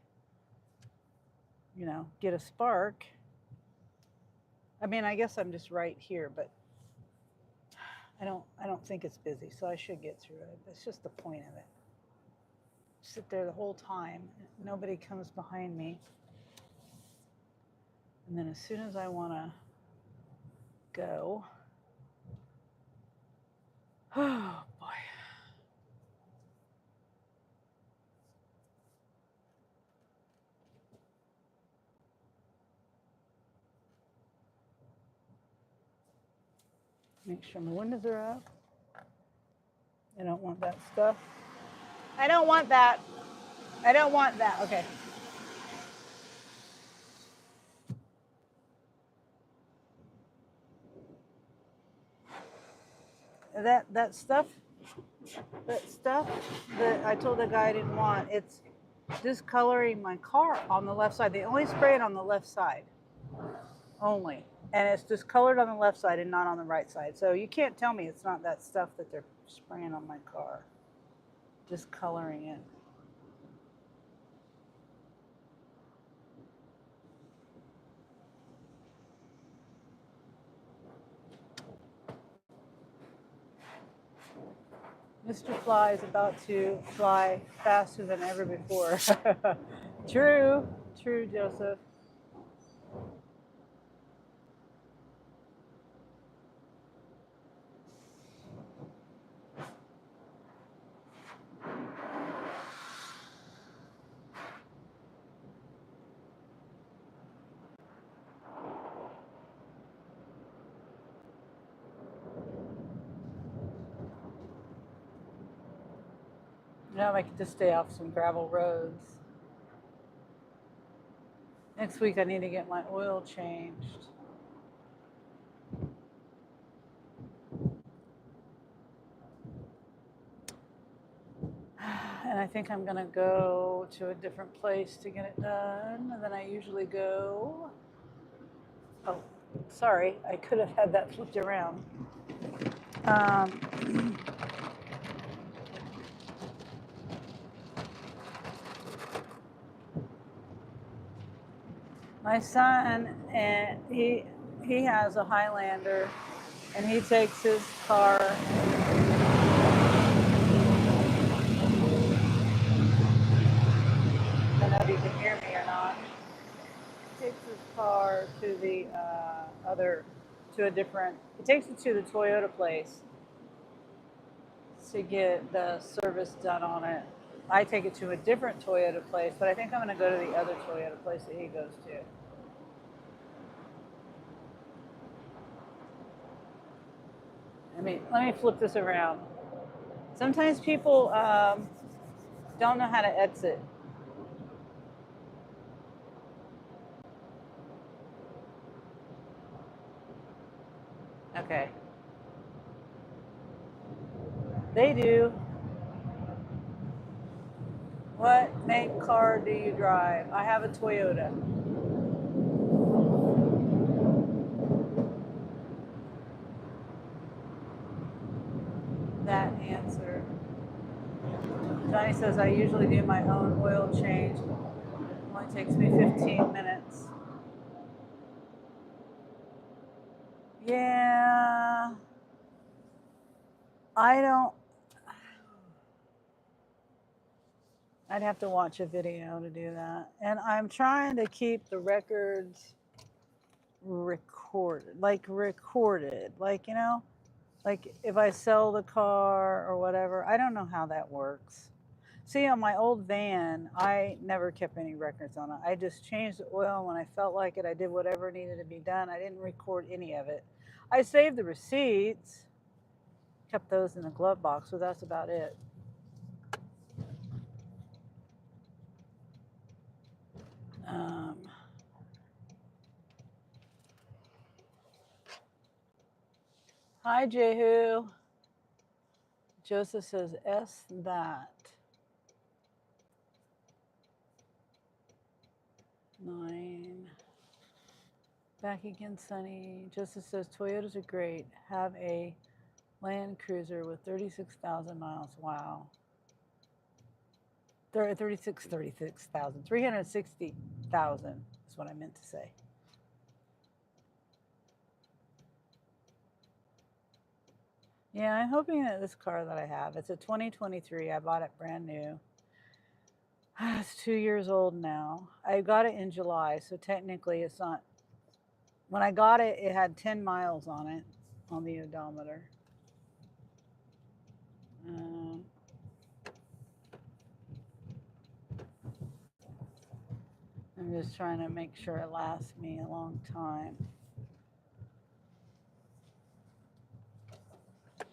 get a spark. I mean, I guess I'm just right here, but I don't think it's busy, so I should get through it. That's just the point of it. Sit there the whole time. Nobody comes behind me. And then as soon as I want to go, oh boy. Make sure my windows are up. I don't want that stuff. I don't want that. I don't want that. Okay. That stuff that I told the guy I didn't want, it's discoloring my car on the left side. They only spray it on the left side only. And it's discolored on the left side and not on the right side. So you can't tell me it's not that stuff that they're spraying on my car. Discoloring it. Mr. Fly is about to fly faster than ever before. True, Joseph. Now I can just stay off some gravel roads. Next week I need to get my oil changed. And I think I'm gonna go to a different place to get it done than I usually go. Oh, sorry, I could have had that flipped around. My son, and he has a Highlander, and he takes his car. I don't know if you can hear me or not. He takes his car to the he takes it to the Toyota place to get the service done on it. I take it to a different Toyota place, but I think I'm going to go to the other Toyota place that he goes to. Let me flip this around. Sometimes people don't know how to exit. Okay. They do. What make car do you drive? I have a Toyota. That answer. Johnny says I usually do my own oil change. It only takes me 15 minutes. Yeah. I'd have to watch a video to do that. And I'm trying to keep the records recorded. Like, like if I sell the car or whatever. I don't know how that works. See, on my old van, I never kept any records on it. I just changed the oil when I felt like it. I did whatever needed to be done. I didn't record any of it. I saved the receipts, kept those in the glove box, so that's about it. Hi, Jehu. Joseph says, S that. 9. Back again, Sunny. Joseph says, Toyotas are great. Have a Land Cruiser with 36,000 miles. Wow. 360,000 is what I meant to say. Yeah, I'm hoping that this car that I have, it's a 2023. I bought it brand new. It's 2 years old now. I got it in July, so technically it's not When I got it, it had 10 miles on it on the odometer. I'm just trying to make sure it lasts me a long time. I'm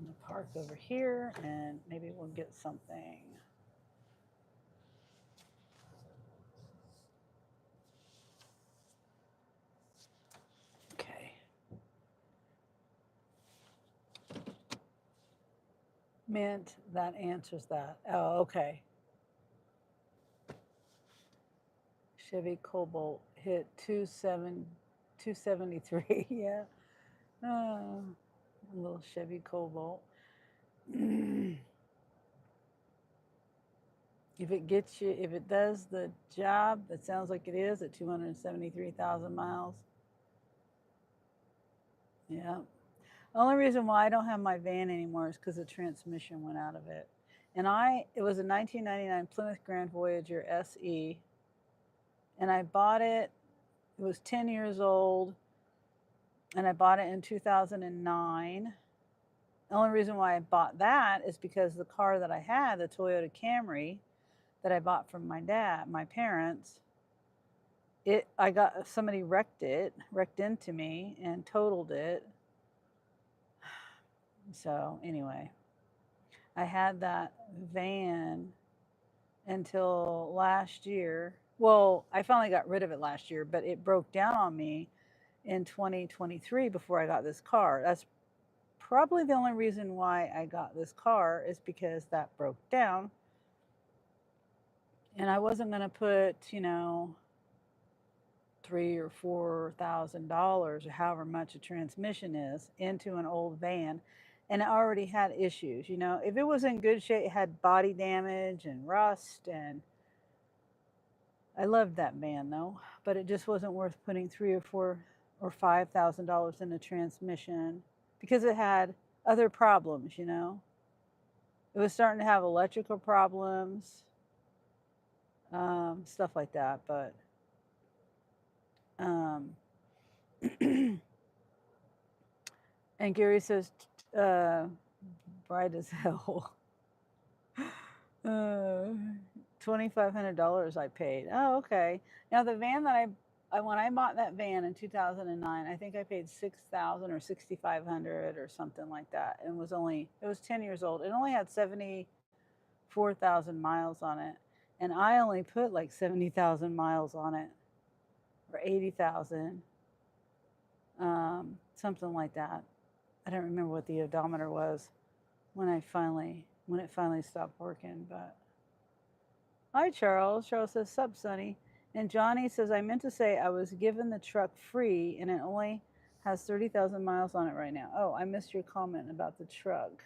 gonna park over here and maybe we'll get something. Okay. Mint, that answers that. Oh, okay. Chevy Cobalt hit 273. Yeah. Oh, a little Chevy Cobalt. If it gets you, if it does the job, that sounds like it is at 273,000 miles. Yeah. The only reason why I don't have my van anymore is because the transmission went out of it. And it was a 1999 Plymouth Grand Voyager SE. And I bought it, it was 10 years old. And I bought it in 2009. The only reason why I bought that is because the car that I had, the Toyota Camry, that I bought from my parents, somebody wrecked into me and totaled it. So anyway, I had that van until last year. Well, I finally got rid of it last year, but it broke down on me in 2023 before I got this car. That's probably the only reason why I got this car is because that broke down. And I wasn't going to put, $3,000 or $4,000 or however much a transmission is into an old van. And it already had issues. If it was in good shape, it had body damage and rust, and I loved that van though, but it just wasn't worth putting $3,000 or $4,000 or $5,000 in a transmission because it had other problems. It was starting to have electrical problems, stuff like that. But and Gary says, bright as hell. $2,500 I paid. Oh, okay. Now the van that when I bought that van in 2009, I think I paid $6,000 or $6,500 or something like that. And it was 10 years old. It only had 74,000 miles on it. And I only put like 70,000 miles on it or 80,000, something like that. I don't remember what the odometer was when it finally stopped working. But hi, Charles. Charles says, sup, Sonny. And Johnny says, I meant to say I was given the truck free and it only has 30,000 miles on it right now. Oh, I missed your comment about the truck.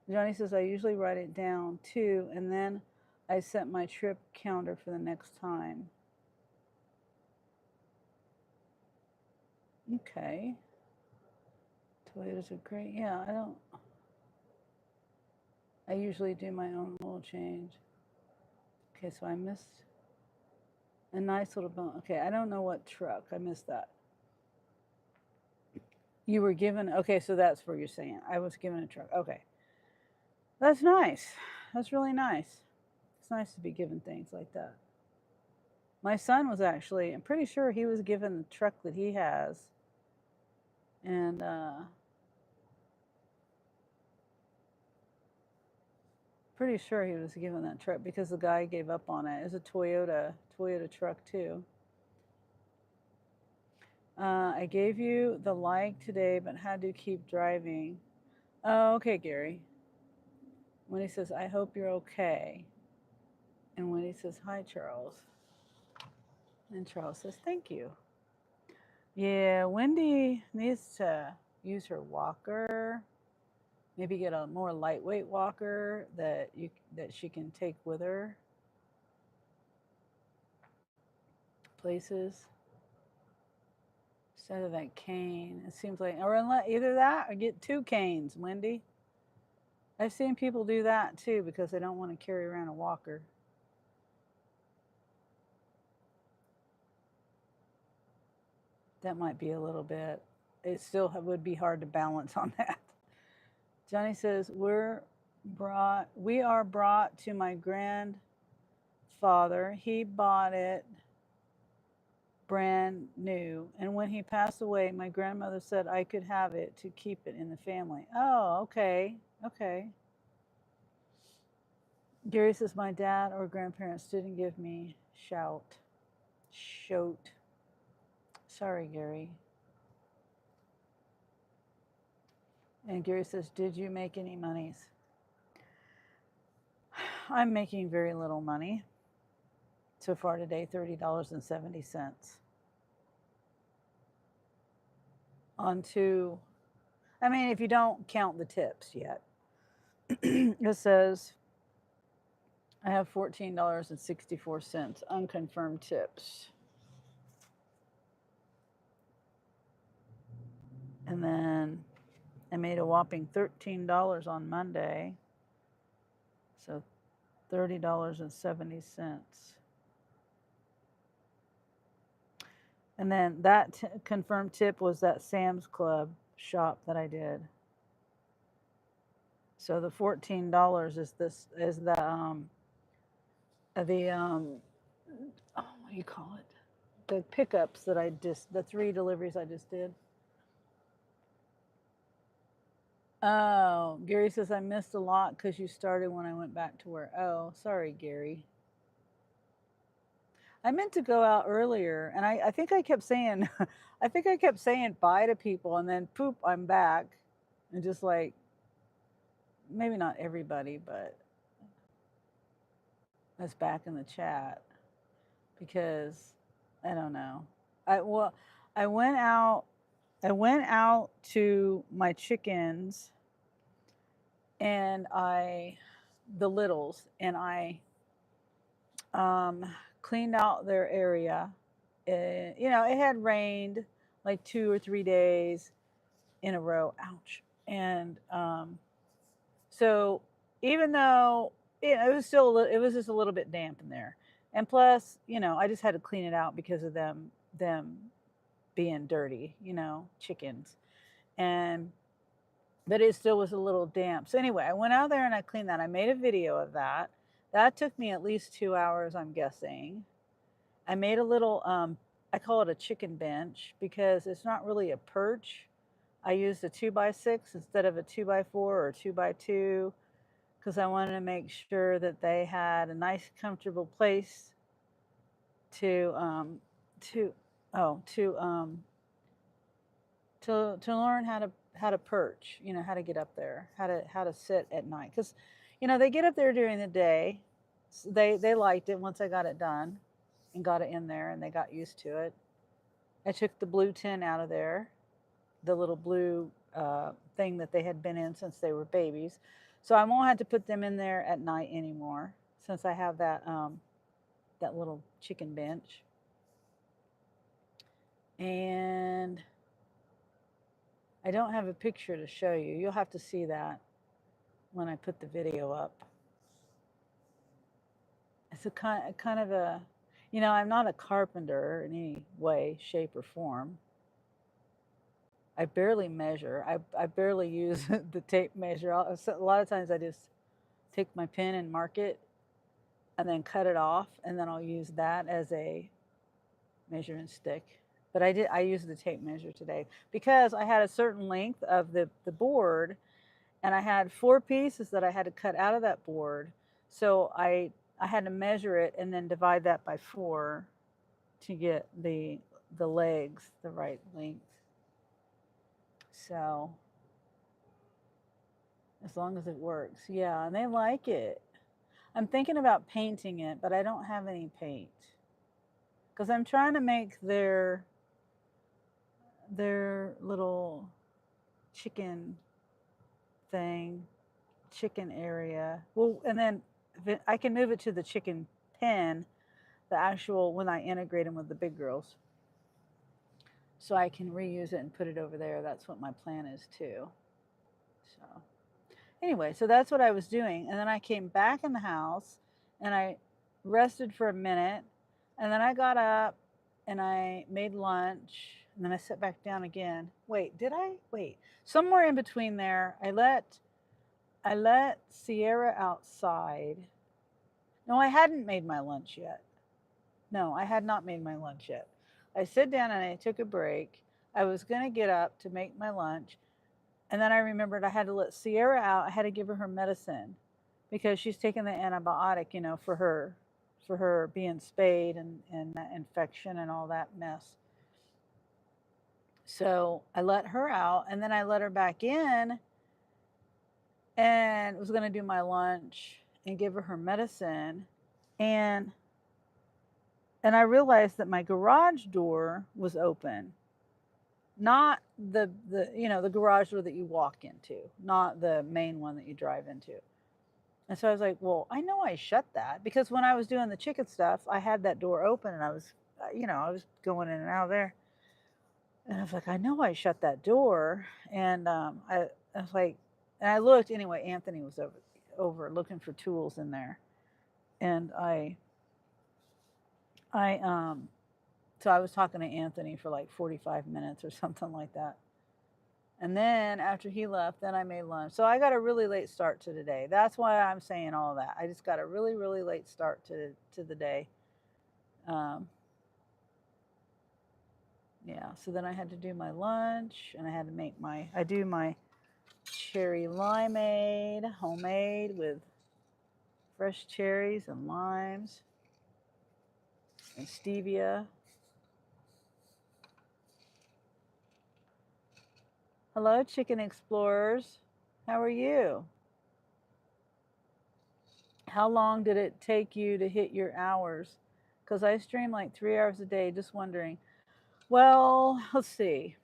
Johnny says, I usually write it down too, and then I set my trip counter for the next time. Okay. Toyotas are great. Yeah, I usually do my own oil change. Okay, so I missed a nice little bone. Okay, I don't know what truck. I missed that. You were given, okay, so that's where you're saying. I was given a truck. Okay. That's nice. That's really nice. It's nice to be given things like that. My son was actually, I'm pretty sure he was given the truck that he has. And pretty sure he was given that truck because the guy gave up on it. It was a Toyota truck too. I gave you the like today, but had to keep driving. Oh, okay, Gary. Wendy says, I hope you're okay. And Wendy says, hi, Charles. And Charles says, thank you. Yeah, Wendy needs to use her walker. Maybe get a more lightweight walker that she can take with her places instead of that cane. It seems like, or either that or get 2 canes, Wendy. I've seen people do that too because they don't want to carry around a walker. That might be a little bit, it still would be hard to balance on that. Johnny says, we are brought to my grandfather. He bought it brand new. And when he passed away, my grandmother said I could have it to keep it in the family. Oh, okay. Okay. Gary says, my dad or grandparents didn't give me shout. Sorry, Gary. And Gary says, did you make any monies? I'm making very little money. So far today, $30.70. Onto, I mean, if you don't count the tips yet, it says I have $14.64 unconfirmed tips. And then I made a whopping $13 on Monday. So $30.70. And then that confirmed tip was that Sam's Club shop that I did. So the $14 is the what do you call it? The pickups that the 3 deliveries I just did. Oh, Gary says I missed a lot because you started when I went back to work. Oh, sorry, Gary. I meant to go out earlier, and I think I kept saying, I think I kept saying bye to people, and then poop, I'm back, and just like, maybe not everybody, but that's back in the chat because I don't know. I went out to my chickens and the littles, and I cleaned out their area. You know, it had rained like 2 or 3 days in a row. Ouch. And so even though it was still, it was just a little bit damp in there. And plus, you know, I just had to clean it out because of them being dirty, you know, chickens. But it still was a little damp. So anyway, I went out there and I cleaned that. I made a video of that. That took me at least 2 hours, I'm guessing. I made a little, I call it a chicken bench because it's not really a perch. I used a 2x6 instead of a 2x4 or 2x2 because I wanted to make sure that they had a nice, comfortable place to learn how to perch, you know, how to get up there, how to sit at night. Because, you know, they get up there during the day. So they liked it once I got it done and got it in there and they got used to it. I took the blue tin out of there, the little blue thing that they had been in since they were babies. So I won't have to put them in there at night anymore since I have that little chicken bench. And I don't have a picture to show you. You'll have to see that when I put the video up. It's a kind of a, you know, I'm not a carpenter in any way, shape, or form. I barely measure. I barely use the tape measure. A lot of times I just take my pen and mark it and then cut it off, and then I'll use that as a measuring stick. But I used the tape measure today because I had a certain length of the board, and I had 4 pieces that I had to cut out of that board. So I had to measure it and then divide that by 4 to get the legs the right length. So as long as it works, yeah, and they like it. I'm thinking about painting it, but I don't have any paint because I'm trying to make their little chicken area. Well, and then I can move it to the chicken pen, the actual, when I integrate them with the big girls. So I can reuse it and put it over there. That's what my plan is too. So anyway, so that's what I was doing. And then I came back in the house and I rested for a minute. And then I got up and I made lunch. and then I sat back down again. Wait, did I? Wait. Somewhere in between there, I let Sierra outside. No, I hadn't made my lunch yet. No, I had not made my lunch yet. I sat down and I took a break. I was going to get up to make my lunch. And then I remembered I had to let Sierra out. I had to give her medicine because she's taking the antibiotic, for her being spayed and that infection and all that mess. So I let her out and then I let her back in and was going to do my lunch and give her medicine. And I realized that my garage door was open, not the garage door that you walk into, not the main one that you drive into. And so I was like, well, I know I shut that because when I was doing the chicken stuff, I had that door open and I was going in and out of there. And I was like, I know I shut that door. And I was like, and I looked anyway. Anthony was over looking for tools in there, and so I was talking to Anthony for like 45 minutes or something like that. And then after he left, then I made lunch. So I got a really late start to today. That's why I'm saying all that. I just got a really, really late start to the day. Yeah, so then I had to do my lunch and I had to do my cherry limeade, homemade with fresh cherries and limes and stevia. Hello, Chicken Explorers. How are you? How long did it take you to hit your hours? Because I stream like 3 hours a day, just wondering. Well, let's see.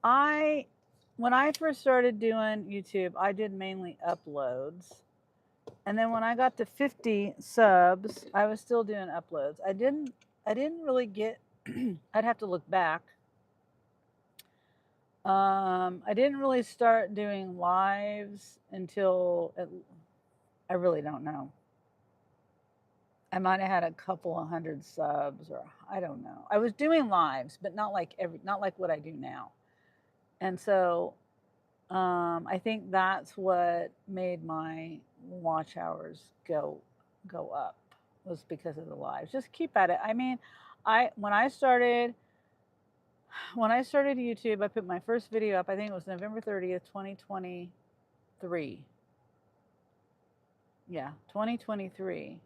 When I first started doing YouTube, I did mainly uploads. And then when I got to 50 subs, I was still doing uploads. I didn't really get I'd have to look back. I didn't really start doing lives until I really don't know. I might have had a couple of hundred subs, or I don't know. I was doing lives, but not like what I do now. And so I think that's what made my watch hours go up, was because of the lives. Just keep at it. I mean, when I started YouTube, I put my first video up. I think it was November 30th, 2023. Yeah, 2023.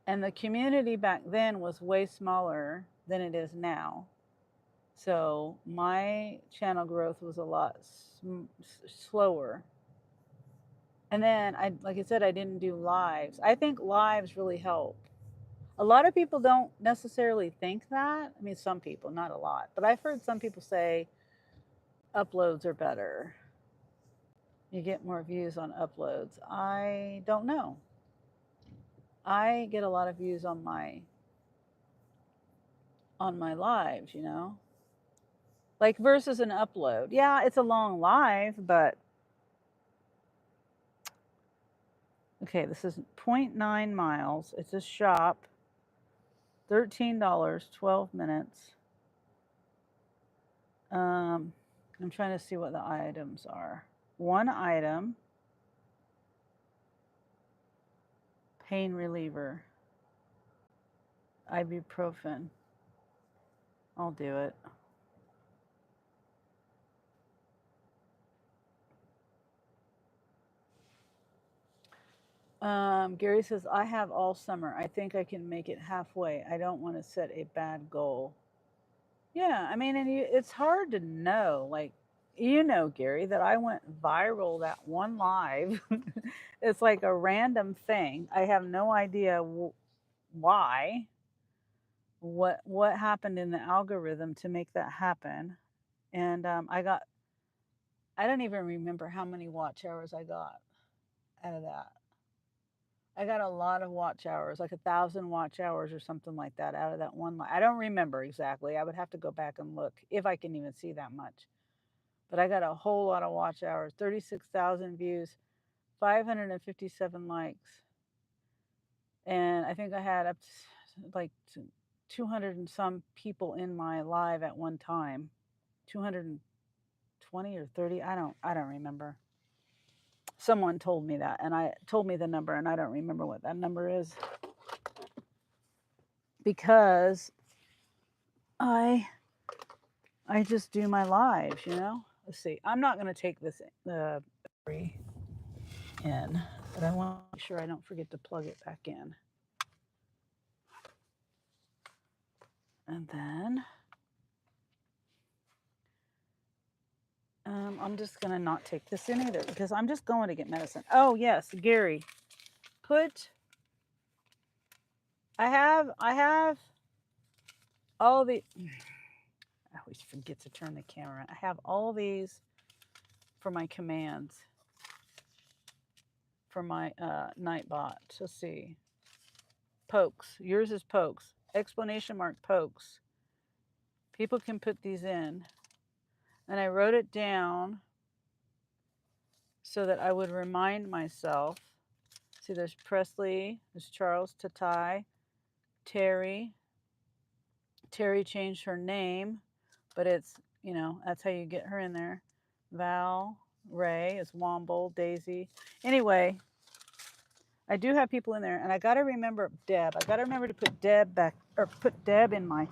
And the community back then was way smaller than it is now. So my channel growth was a lot slower. And then, like I said, I didn't do lives. I think lives really help. A lot of people don't necessarily think that. I mean, some people, not a lot. But I've heard some people say uploads are better. You get more views on uploads. I don't know. I get a lot of views on my lives, like versus an upload. Yeah, it's a long live, but okay, this is 0.9 miles. It's a shop. $13, 12 minutes. I'm trying to see what the items are. One item, pain reliever, ibuprofen. I'll do it. Gary says, I have all summer. I think I can make it halfway. I don't want to set a bad goal. Yeah, I mean, and it's hard to know. Like, Gary, that I went viral that one live. It's like a random thing. I have no idea why. What happened in the algorithm to make that happen? And I don't even remember how many watch hours I got out of that. I got a lot of watch hours, like 1,000 watch hours or something like that out of that one live. I don't remember exactly. I would have to go back and look if I can even see that much. But I got a whole lot of watch hours, 36,000 views, 557 likes. And I think I had up to like 200 and some people in my live at one time. 220 or 30, I don't remember. Someone told me that, and I told me the number, and I don't remember what that number is, because I just do my lives, you know. Let's see. I'm not going to take this battery in, but I want to make sure I don't forget to plug it back in. And then I'm just going to not take this in either, because I'm just going to get medicine. Oh yes, Gary, I have all the, I always forget to turn the camera. I have all these for my commands for my Nightbot. Let's see. Pokes. Yours is pokes. Explanation mark pokes. People can put these in. And I wrote it down so that I would remind myself. See, there's Presley, there's Charles Tatai, Terry. Terry changed her name, but it's, you know, that's how you get her in there. Val, Ray is Womble, Daisy. Anyway, I do have people in there, and I got to remember Deb. I got to remember to put Deb back, or put Deb in my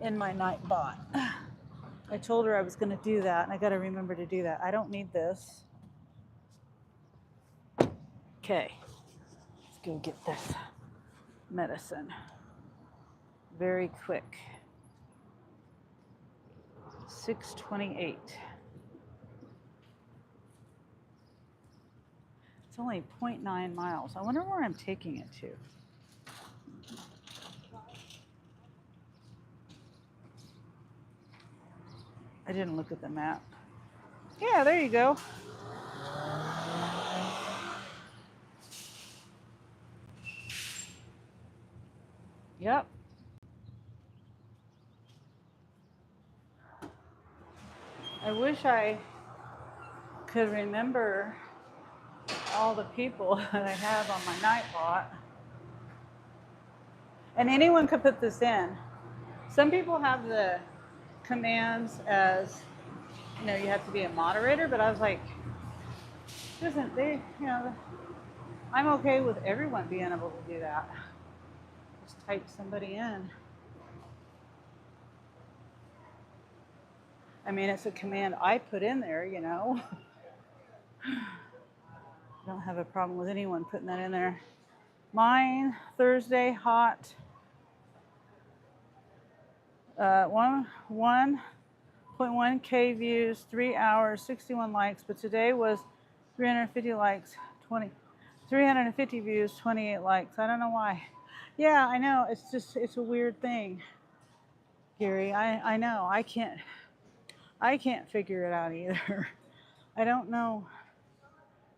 Nightbot. I told her I was going to do that, and I got to remember to do that. I don't need this. Okay, let's go get this medicine very quick. 6:28. It's only 0.9 miles. I wonder where I'm taking it to. I didn't look at the map. Yeah, there you go. Yep. I wish I could remember all the people that I have on my Nightbot. And anyone could put this in. Some people have the commands as, you know, you have to be a moderator, but I was like, isn't they, you know, I'm okay with everyone being able to do that. Just type somebody in. I mean, it's a command I put in there, you know. I don't have a problem with anyone putting that in there. Mine, Thursday, hot. 1.1K views, 3 hours, 61 likes, but today was 350 likes, 350 views, 28 likes. I don't know why. Yeah, I know. It's just, it's a weird thing, Gary. I know. I can't figure it out either. I don't know.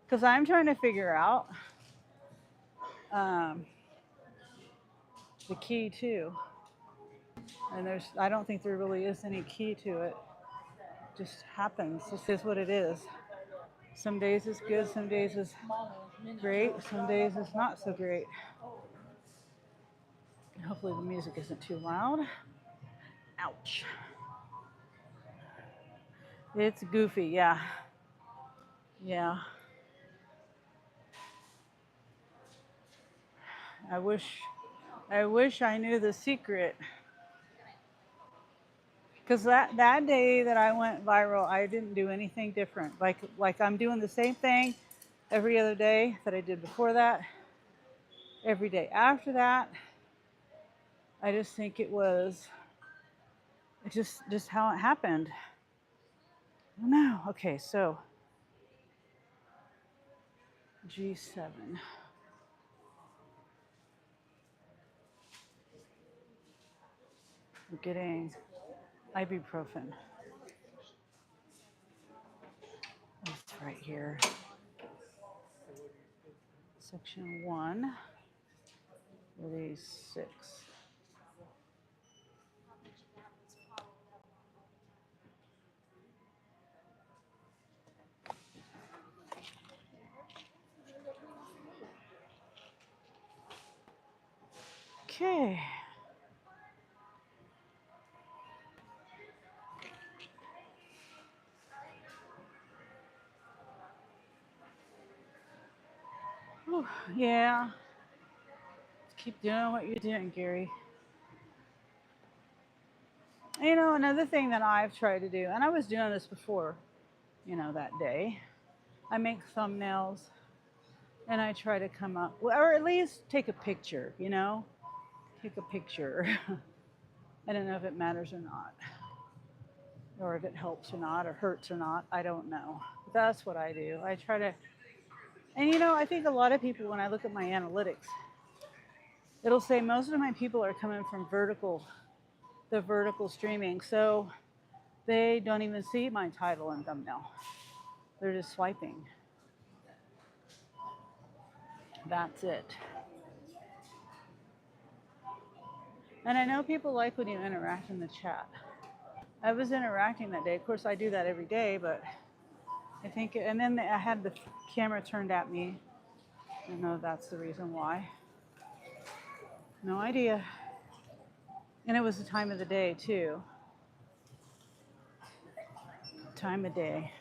Because I'm trying to figure out the key too. And I don't think there really is any key to it. It just happens. This is what it is. Some days it's good, some days it's great, some days it's not so great. Hopefully the music isn't too loud. Ouch. It's goofy, yeah. Yeah. I wish I knew the secret. Because that day that I went viral, I didn't do anything different. Like I'm doing the same thing every other day that I did before that. Every day after that. I just think it was just how it happened. I don't know. Okay, so G7. We're getting ibuprofen. It's right here. Section 1, 36. Okay. Yeah. Keep doing what you're doing, Gary. You know, another thing that I've tried to do, and I was doing this before, you know, that day, I make thumbnails and I try to come up, or at least take a picture, you know, take a picture. I don't know if it matters or not, or if it helps or not, or hurts or not. I don't know. But that's what I do. I try to, and you know, I think a lot of people, when I look at my analytics, it'll say most of my people are coming from the vertical streaming. So they don't even see my title and thumbnail. They're just swiping. That's it. And I know people like when you interact in the chat. I was interacting that day. Of course, I do that every day, but I think, and then I had the camera turned at me. I don't know if that's the reason why. No idea. And it was the time of the day, too. Time of day.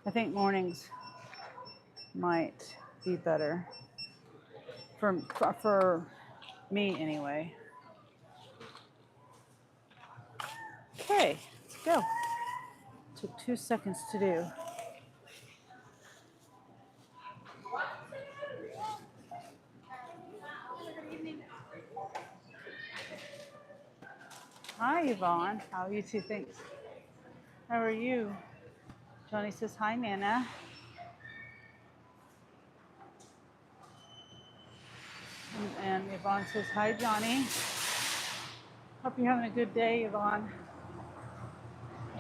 I think mornings might be better for me anyway. Okay, let's go. Took 2 seconds to do. Hi, Yvonne. How are you two? Thanks. How are you? Johnny says hi, Nana. And Yvonne says hi, Johnny. Hope you're having a good day, Yvonne.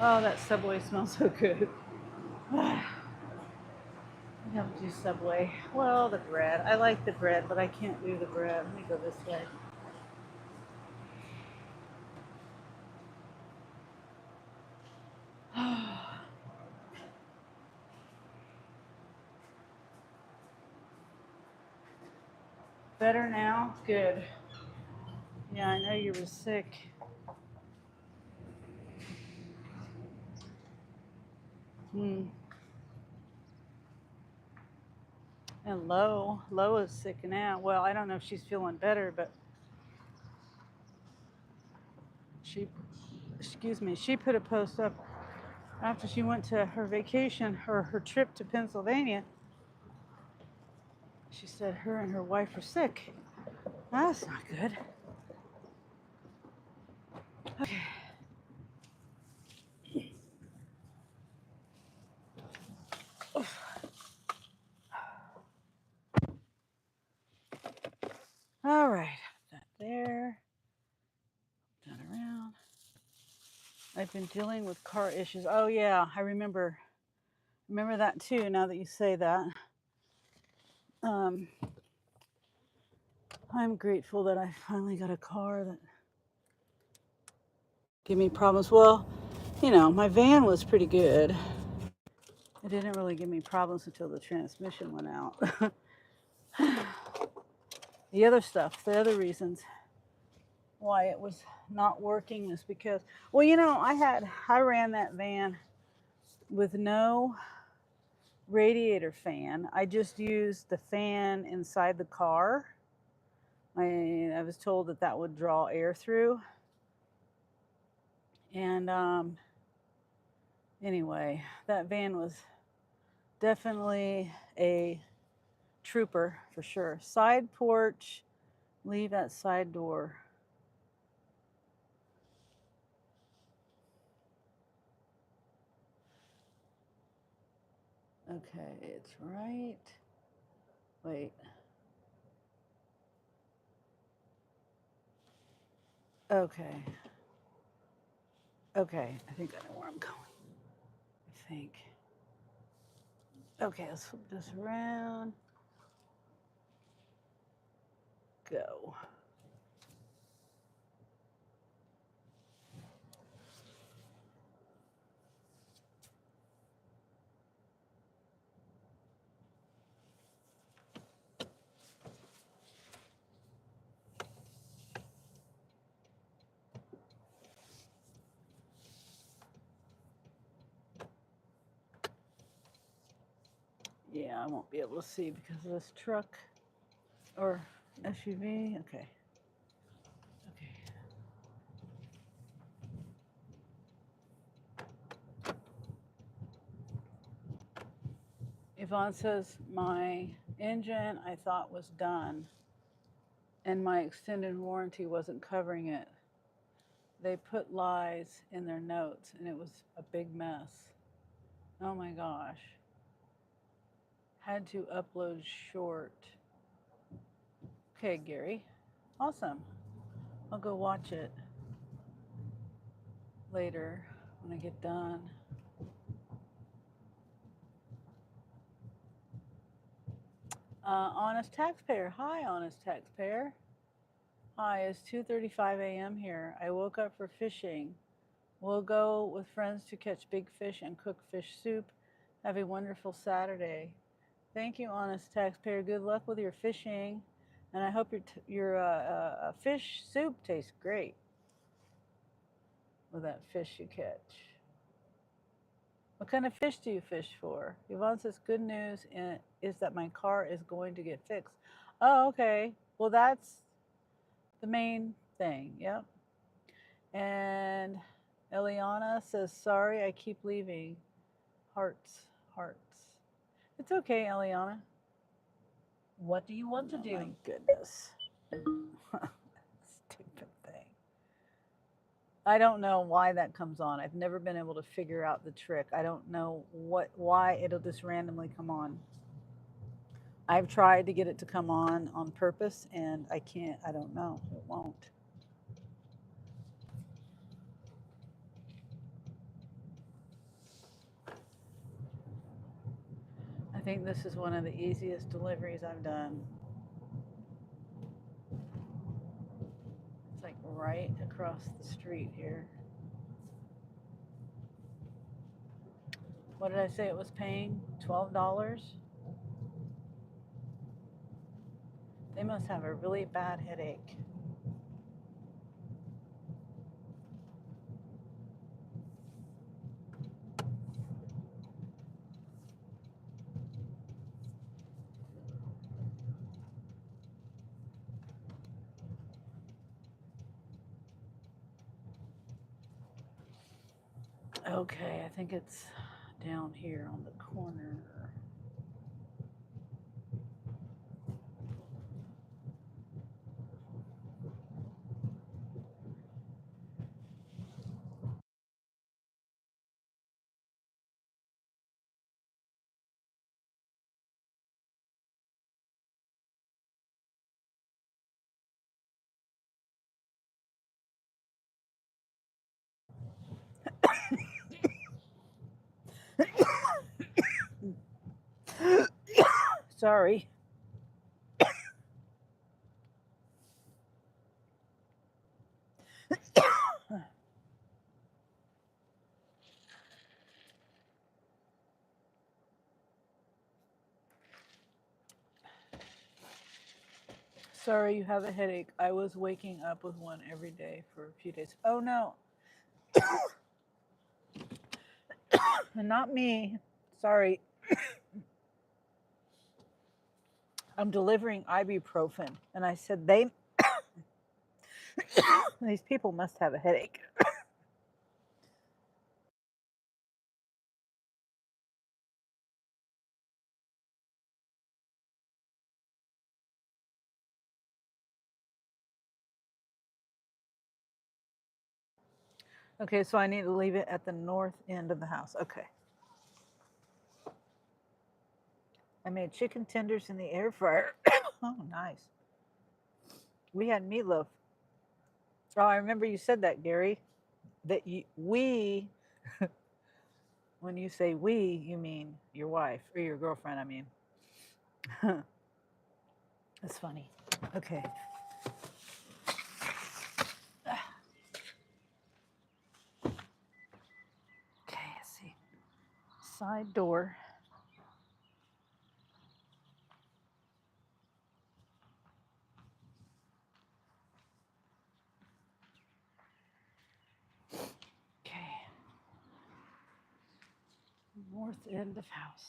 Oh, that Subway smells so good. I don't do Subway. Well, the bread. I like the bread, but I can't do the bread. Let me go this way. Better now? Good. Yeah, I know you were sick. And Lo is sick now. Well, I don't know if she's feeling better, but she put a post up after she went to her vacation or her trip to Pennsylvania. She said her and her wife are sick. That's not good. Okay. All right, put that there. Turn around. I've been dealing with car issues. Oh yeah, I remember that too. Now that you say that, I'm grateful that I finally got a car that gave me problems. Well, you know, my van was pretty good. It didn't really give me problems until the transmission went out. The other reasons why it was not working is because, well, you know, I ran that van with no radiator fan. I just used the fan inside the car. I was told that would draw air through. And anyway, that van was definitely a trooper for sure. Side porch, leave that side door. Okay, it's right. Wait. Okay. Okay, I think I know where I'm going. I think. Okay, let's flip this around. Go. Yeah, I won't be able to see because of this truck or SUV. Okay. Okay. Yvonne says my engine I thought was done and my extended warranty wasn't covering it. They put lies in their notes and it was a big mess. Oh my gosh. Had to upload short. Okay, Gary. Awesome. I'll go watch it later when I get done. Honest taxpayer. Hi, honest taxpayer. Hi, it's 2:35 a.m. here. I woke up for fishing. We'll go with friends to catch big fish and cook fish soup. Have a wonderful Saturday. Thank you, honest taxpayer. Good luck with your fishing, and I hope your fish soup tastes great with that fish you catch. What kind of fish do you fish for? Yvonne says, good news is that my car is going to get fixed. Oh, okay. Well, that's the main thing. Yep. And Eliana says, sorry, I keep leaving. Hearts, hearts. It's okay, Eliana. What do you want to do? My goodness. Stupid thing. I don't know why that comes on. I've never been able to figure out the trick. I don't know why it'll just randomly come on. I've tried to get it to come on purpose and I can't. I don't know. It won't. I think this is one of the easiest deliveries I've done. It's like right across the street here. What did I say it was paying? $12? They must have a really bad headache. Okay, I think it's down here on the corner. Sorry. Sorry you have a headache. I was waking up with one every day for a few days. Oh no. Not me. Sorry. I'm delivering ibuprofen. And I said, these people must have a headache. Okay, so I need to leave it at the north end of the house. Okay. I made chicken tenders in the air fryer. Oh, nice. We had meatloaf. Oh, I remember you said that, Gary. That we, when you say we, you mean your wife or your girlfriend, I mean. That's funny. Okay. Okay, let's see. Side door. Okay. North end of house.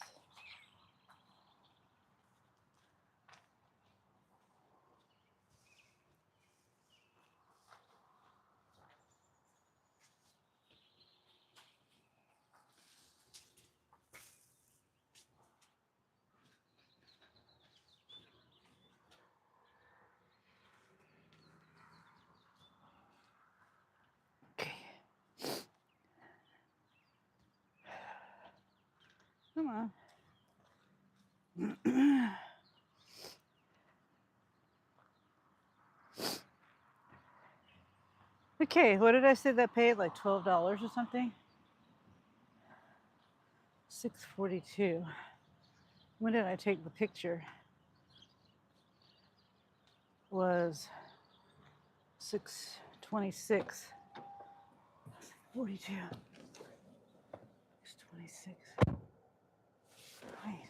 on. Okay, what did I say that paid? Like $12 or something? 642. When did I take the picture? Was 626. 42. 626. Wait.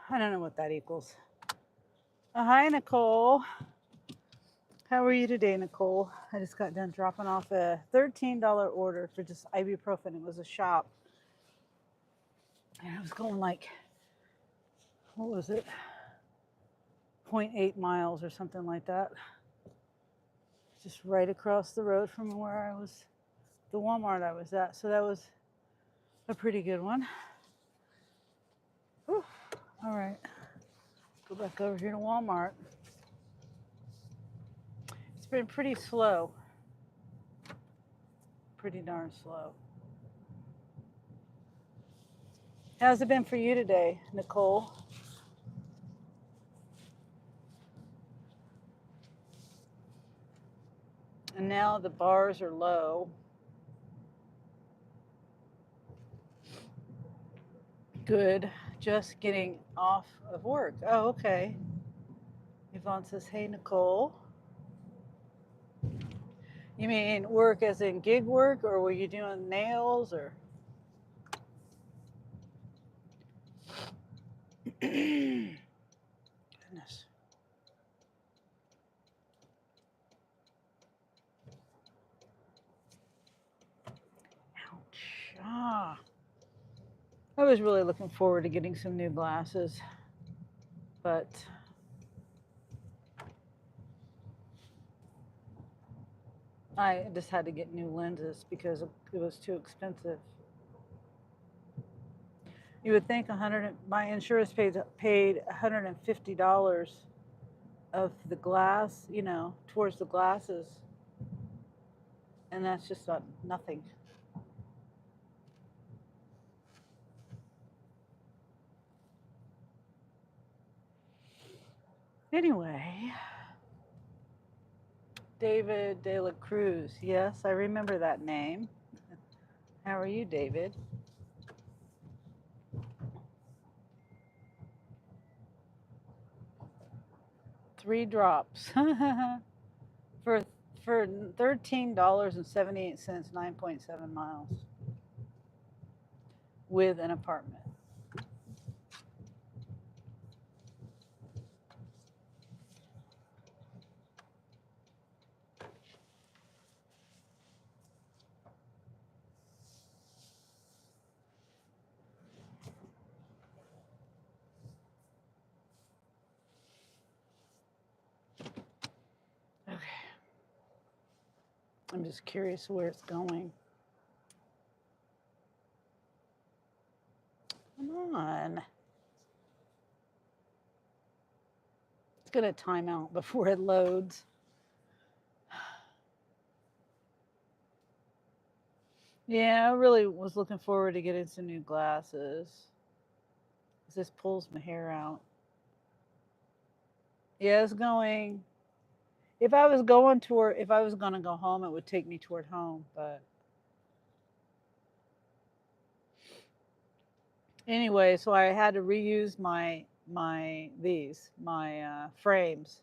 I don't know what that equals. Hi, Nicole. How are you today, Nicole? I just got done dropping off a $13 order for just ibuprofen. It was a shop. And I was going like, what was it? 0.8 miles or something like that. Just right across the road from where I was, the Walmart I was at. So that was a pretty good one. Whew. All right. Go back over here to Walmart. It's been pretty slow. Pretty darn slow. How's it been for you today, Nicole? And now the bars are low. Good. Just getting off of work. Oh, okay. Yvonne says, hey, Nicole. You mean work as in gig work, or were you doing nails, or? Goodness. Ouch. Ah. I was really looking forward to getting some new glasses, but I just had to get new lenses because it was too expensive. You would think my insurance paid $150 of the glass, towards the glasses, and that's just nothing. Anyway, David De La Cruz. Yes, I remember that name. How are you, David? Three drops for $13.78, 9.7 miles with an apartment. Okay. I'm just curious where it's going. Come on. It's going to time out before it loads. Yeah, I really was looking forward to getting some new glasses. This pulls my hair out. Yeah, it's going. If I was going to go home, it would take me toward home. But anyway, so I had to reuse my frames.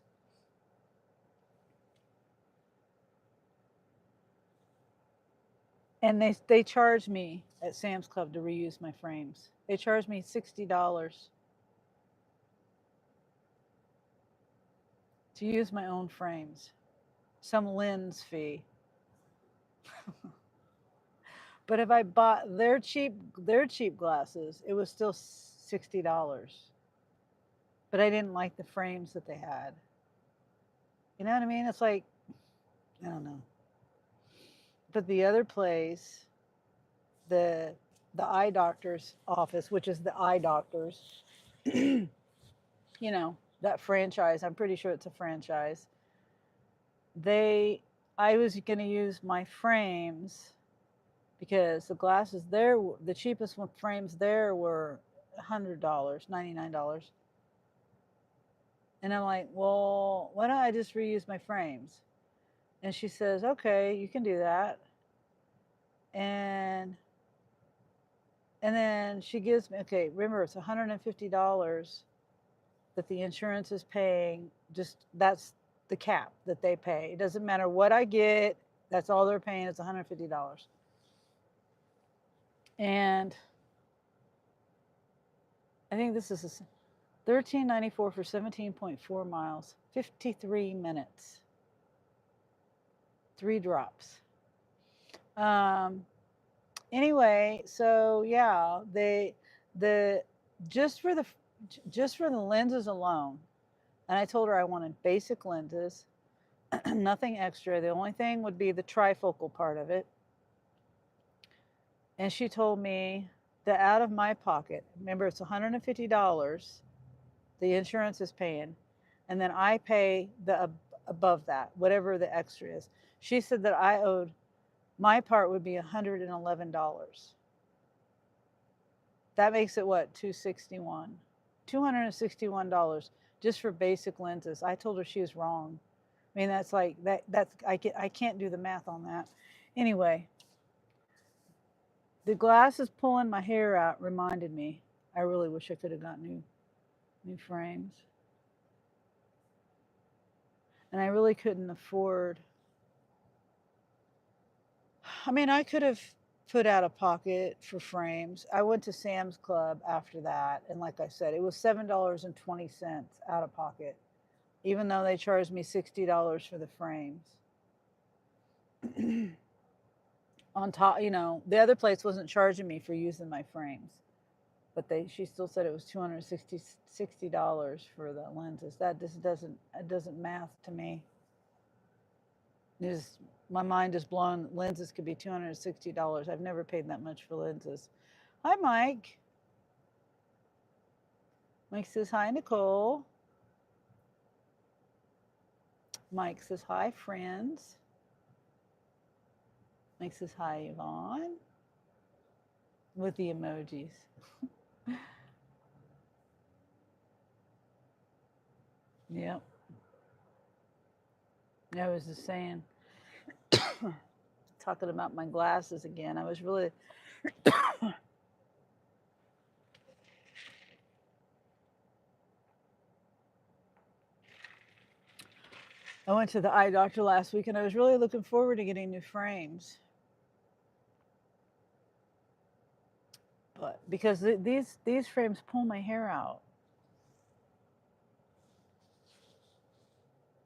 And they charged me at Sam's Club to reuse my frames. They charged me $60 to use my own frames. Some lens fee. But if I bought their cheap glasses, it was still $60. But I didn't like the frames that they had. You know what I mean? It's like, I don't know. But the other place, the eye doctor's office, which is the eye doctors, that franchise, I'm pretty sure it's a franchise. I was going to use my frames because the glasses there, the cheapest frames there were $100, $99. And I'm like, well, why don't I just reuse my frames? And she says, okay, you can do that. And then she gives me, okay, remember it's $150 that the insurance is paying. Just that's the cap that they pay. It doesn't matter what I get, that's all they're paying. It's $150. And I think this is $13.94 for 17.4 miles, 53 minutes, 3 drops. Anyway, so yeah, the just for the lenses alone, and I told her I wanted basic lenses, nothing extra. The only thing would be the trifocal part of it. And she told me that out of my pocket, remember it's $150 the insurance is paying, and then I pay the above that, whatever the extra is. She said that I owed, my part would be $111. That makes it what, $261 just for basic lenses. I told her she was wrong. I mean, that's like that's I can't do the math on that. Anyway, the glasses pulling my hair out reminded me I really wish I could have got new frames. And I really couldn't afford. I mean, I could have put out a pocket for frames. I went to Sam's Club after that, and like I said, it was $7.20 out of pocket, even though they charged me $60 for the frames. On top, the other place wasn't charging me for using my frames, but she still said it was $260 for the lenses. That just doesn't math to me. My mind is blown. Lenses could be $260. I've never paid that much for lenses. Hi, Mike. Mike says hi, Nicole. Mike says hi, friends. Mike says hi, Yvonne. With the emojis. Yep. I was just saying, talking about my glasses again. I was really I went to the eye doctor last week, and I was really looking forward to getting new frames. But because these frames pull my hair out.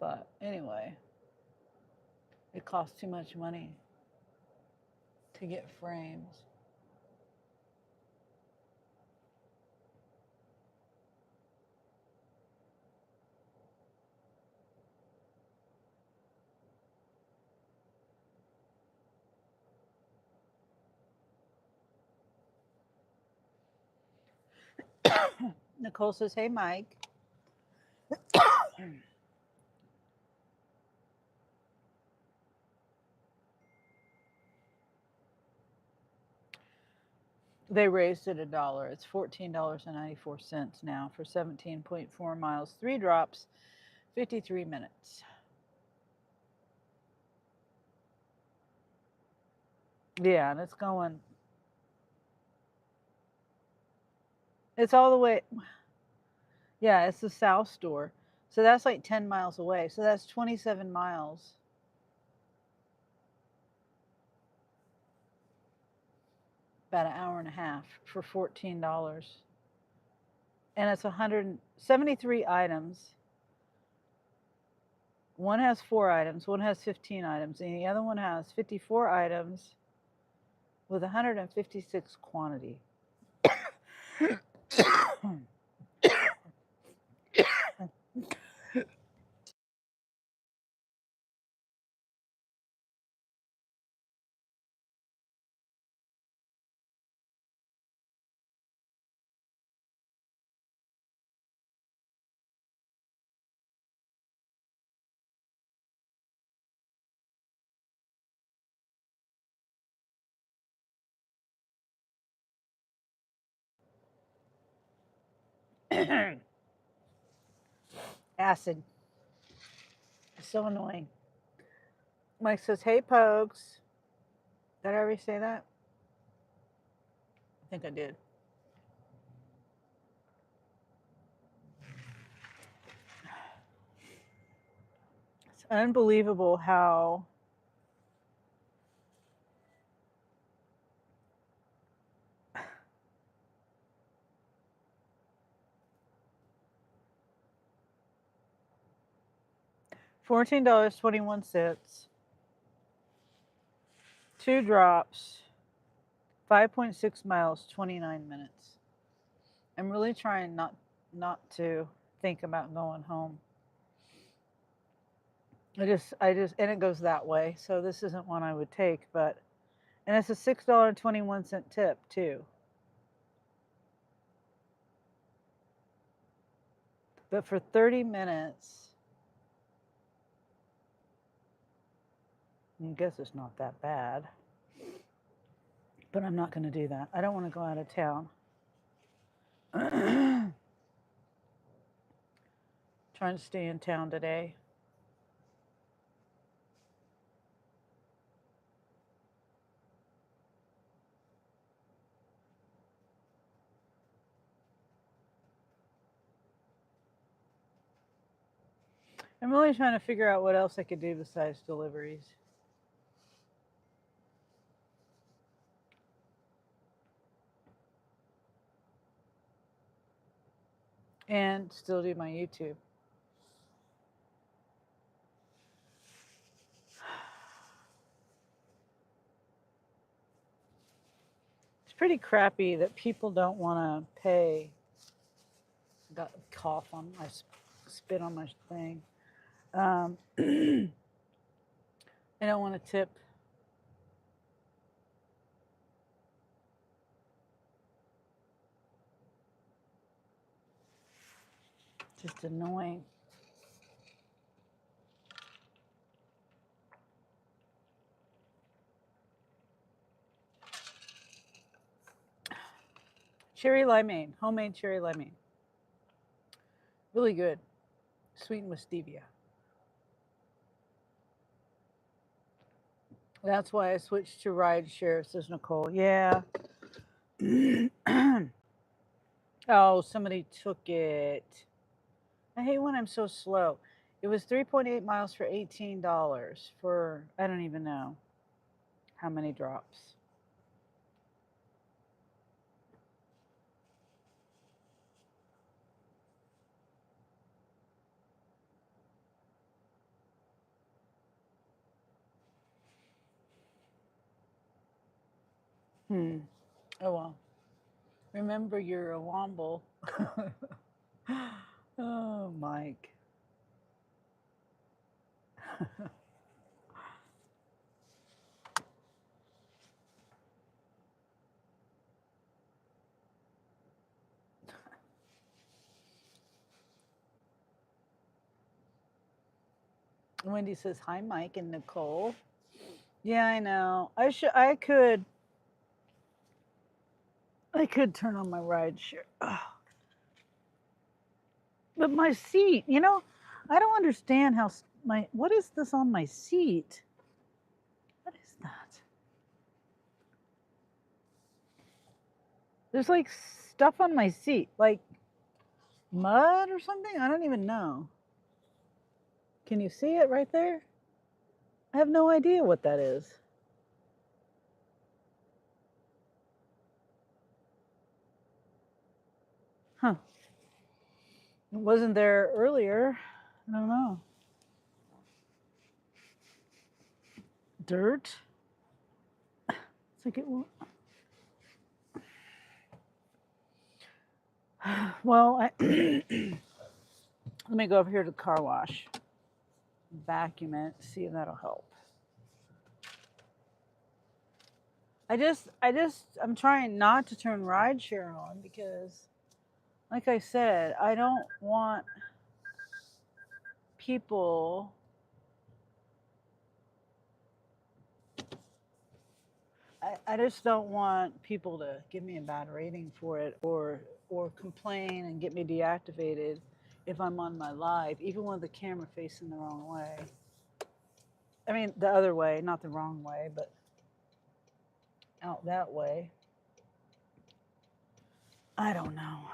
But anyway, it costs too much money to get frames. Nicole says, hey, Mike. They raised it $1. It's $14.94 now for 17.4 miles, 3 drops, 53 minutes. Yeah, and it's going. It's all the way. Yeah, it's the South store. So that's like 10 miles away. So that's 27 miles. About an hour and a half for $14. And it's 173 items. One has 4 items, one has 15 items, and the other one has 54 items with 156 quantity. Acid. It's so annoying. Mike says, hey, Pogues. Did I already say that? I think I did. It's unbelievable how $14.21, 2 drops, 5.6 miles, 29 minutes. I'm really trying not to think about going home. And it goes that way. So this isn't one I would take, and it's a $6.21 tip too. But for 30 minutes, I guess it's not that bad. But I'm not going to do that. I don't want to go out of town. Trying to stay in town today. I'm really trying to figure out what else I could do besides deliveries. And still do my YouTube. It's pretty crappy that people don't want to pay. Got a cough on my spit on my thing. I don't want to tip. Just annoying. Cherry limeade, homemade cherry limeade. Really good. Sweetened with stevia. That's why I switched to rideshare, says Nicole. Yeah. Oh, somebody took it. I hate when I'm so slow. It was 3.8 miles for $18 for, I don't even know how many drops. Oh, well. Remember, you're a womble. Oh, Mike. Wendy says, hi, Mike and Nicole. Yeah, I know. I could turn on my ride share. But my seat, I don't understand how what is this on my seat? What is that? There's like stuff on my seat, like mud or something. I don't even know. Can you see it right there? I have no idea what that is. Huh. It wasn't there earlier. I don't know. Dirt? It's like it will. Well, let me go over here to the car wash. Vacuum it, see if that'll help. I'm trying not to turn rideshare on because, like I said, I don't want people I just don't want people to give me a bad rating for it or complain and get me deactivated if I'm on my live, even with the camera facing the wrong way. I mean, the other way, not the wrong way, but out that way. I don't know.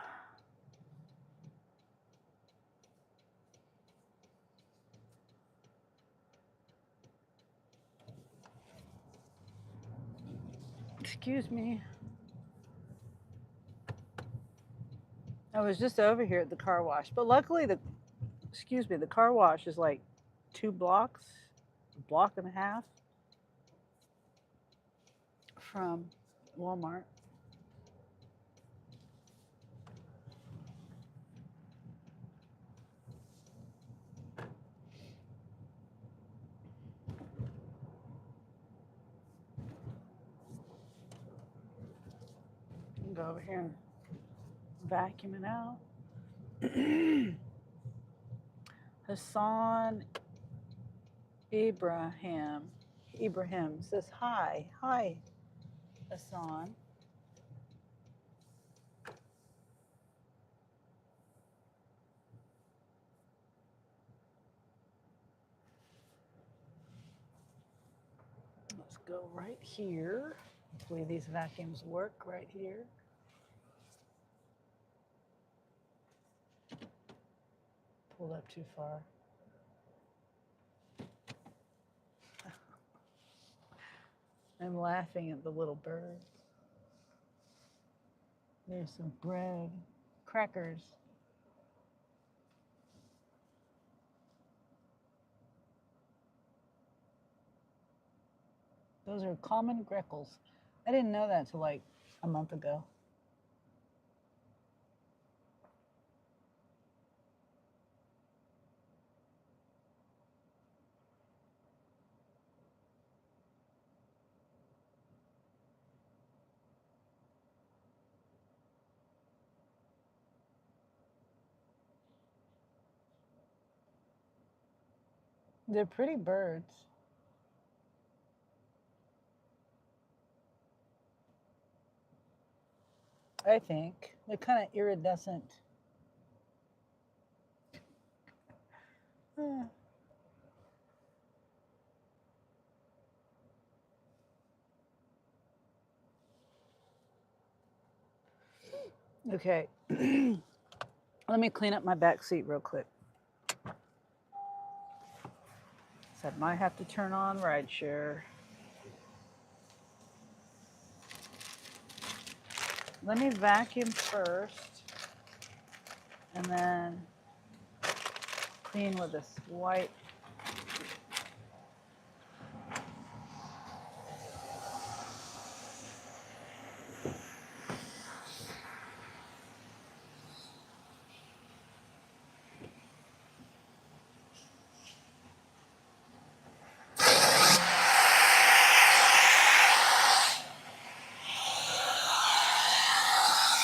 Excuse me. I was just over here at the car wash, but luckily the car wash is like 2 blocks, a block and a half from Walmart. Go over here and vacuum it out. Hassan Ibrahim says hi. Hi, Hassan. Let's go right here. Hopefully these vacuums work right here. Pulled up too far. I'm laughing at the little bird. There's some bread, crackers. Those are common greckles. I didn't know that till like a month ago. They're pretty birds. I think. They're kind of iridescent. Okay. Let me clean up my back seat real quick. So I might have to turn on rideshare. Let me vacuum first and then clean with this white.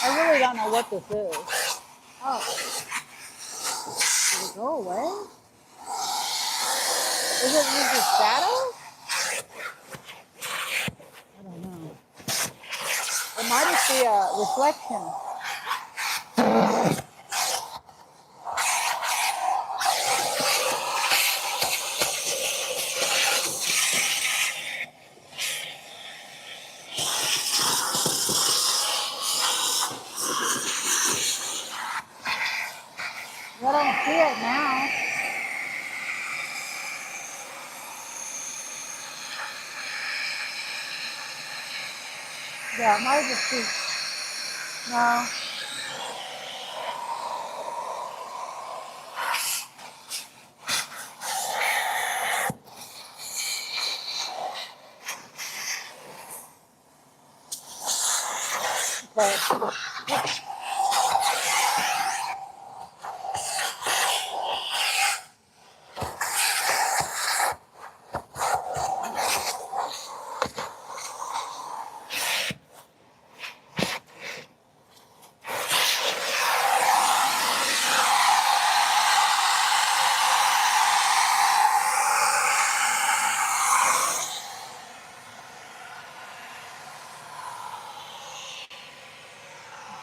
I really don't know what this is. Oh, did it go away? Is it just a shadow? I don't know. It might just be a reflection. I don't see it now. Yeah, it might just be. No. Okay.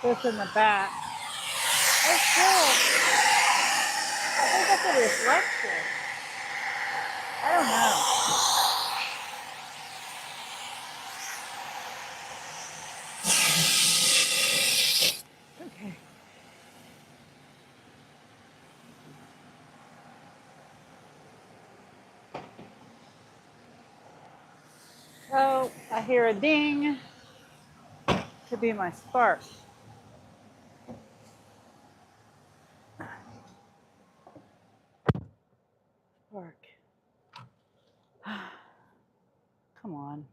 This in the back. Oh, cool. I think that's a reflection. I don't know. Okay. Oh, I hear a ding. Could be my spark. Spark. Come on.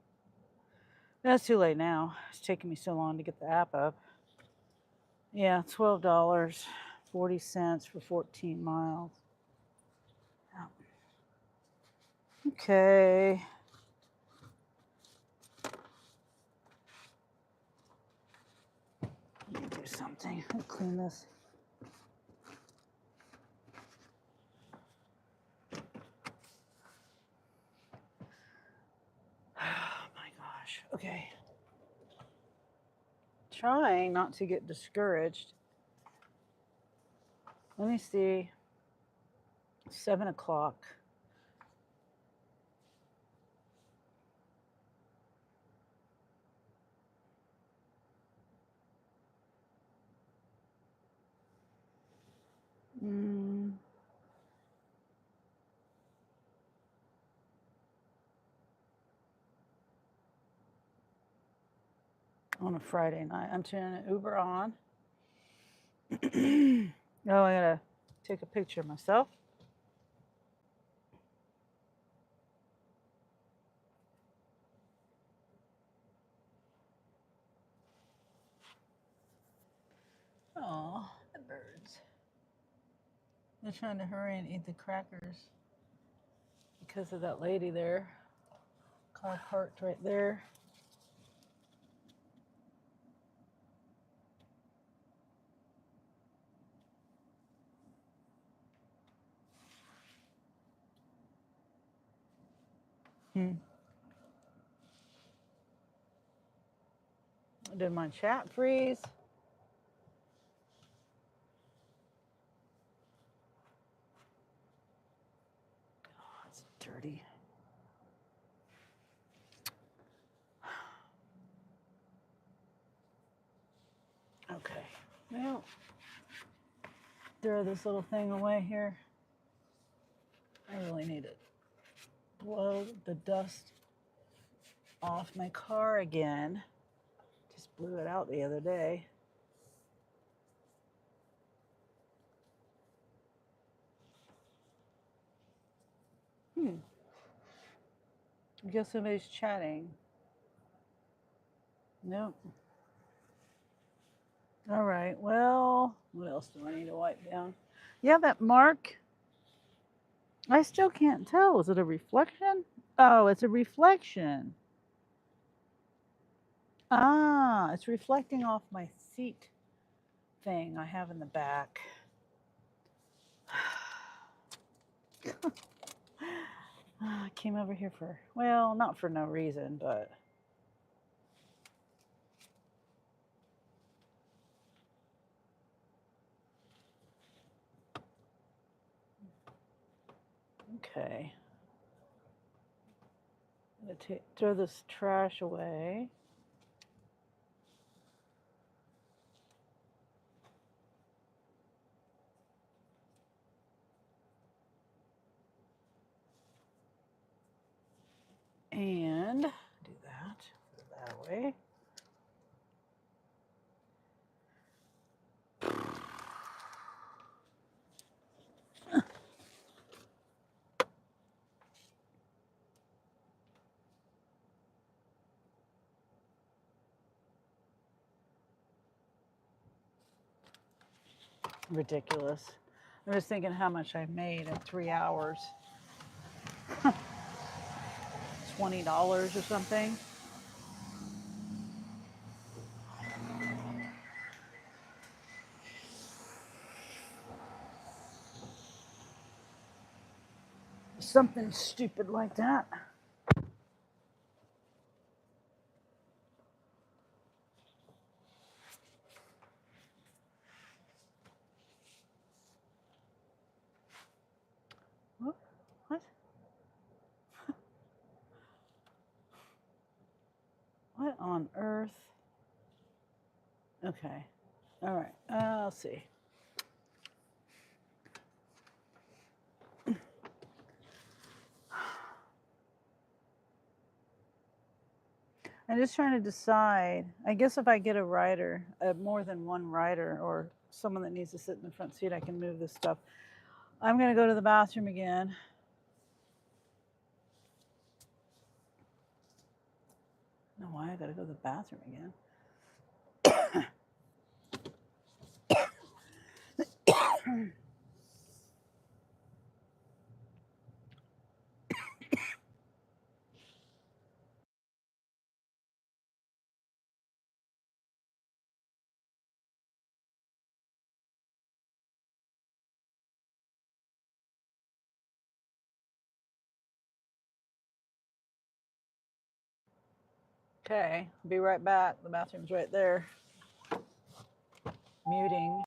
That's too late now. It's taking me so long to get the app up. Yeah, $12.40 for 14 miles. Okay. Let me do something. Let me clean this. Oh my gosh. Okay. Trying not to get discouraged. Let me see. 7 o'clock. On a Friday night. I'm turning Uber on. Oh, I gotta take a picture of myself. Oh, the birds. They're trying to hurry and eat the crackers because of that lady there. Car parked right there. Did my chat freeze? Oh, it's dirty. Okay. Well, throw this little thing away here. I really need to blow the dust off my car again. Just blew it out the other day. I guess somebody's chatting. Nope. All right. Well, what else do I need to wipe down? Yeah, that mark. I still can't tell. Is it a reflection? Oh, it's a reflection. Ah, it's reflecting off my seat thing I have in the back. I came over here for, well, not for no reason, but okay. I'm gonna throw this trash away. And do that, put that away. Ridiculous. I was thinking how much I made in 3 hours. $20 or something. Something stupid like that. on earth? Okay. All right. Let's see. I'm just trying to decide. I guess if I get a rider, more than one rider, or someone that needs to sit in the front seat, I can move this stuff. I'm going to go to the bathroom again. I don't know why I got to go to the bathroom again. Okay, be right back. The bathroom's right there. Muting.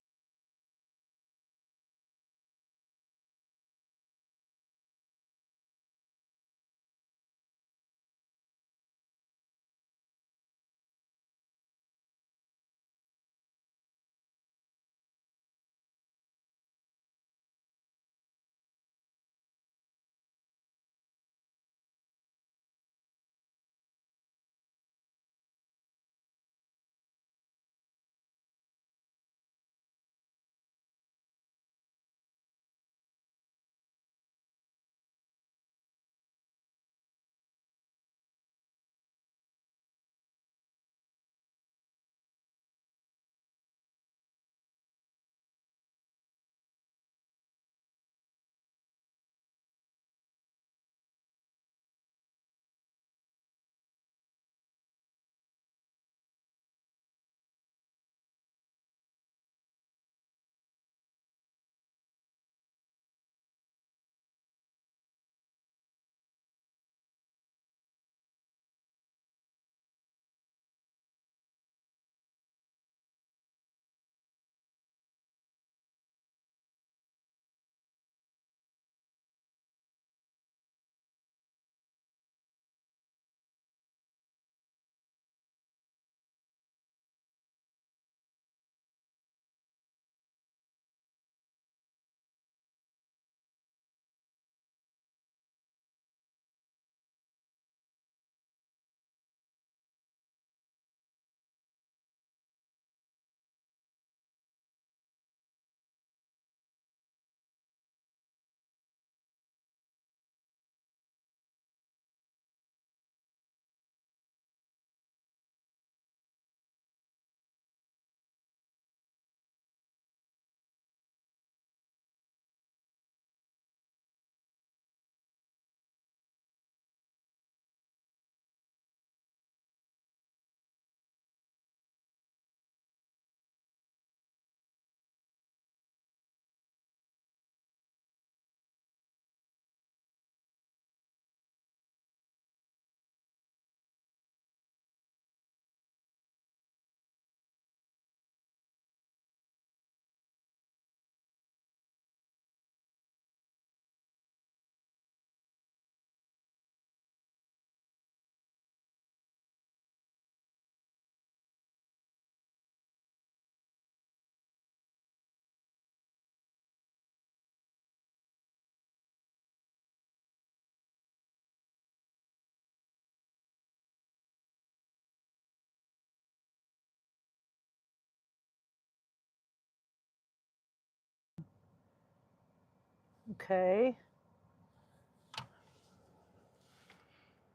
Okay.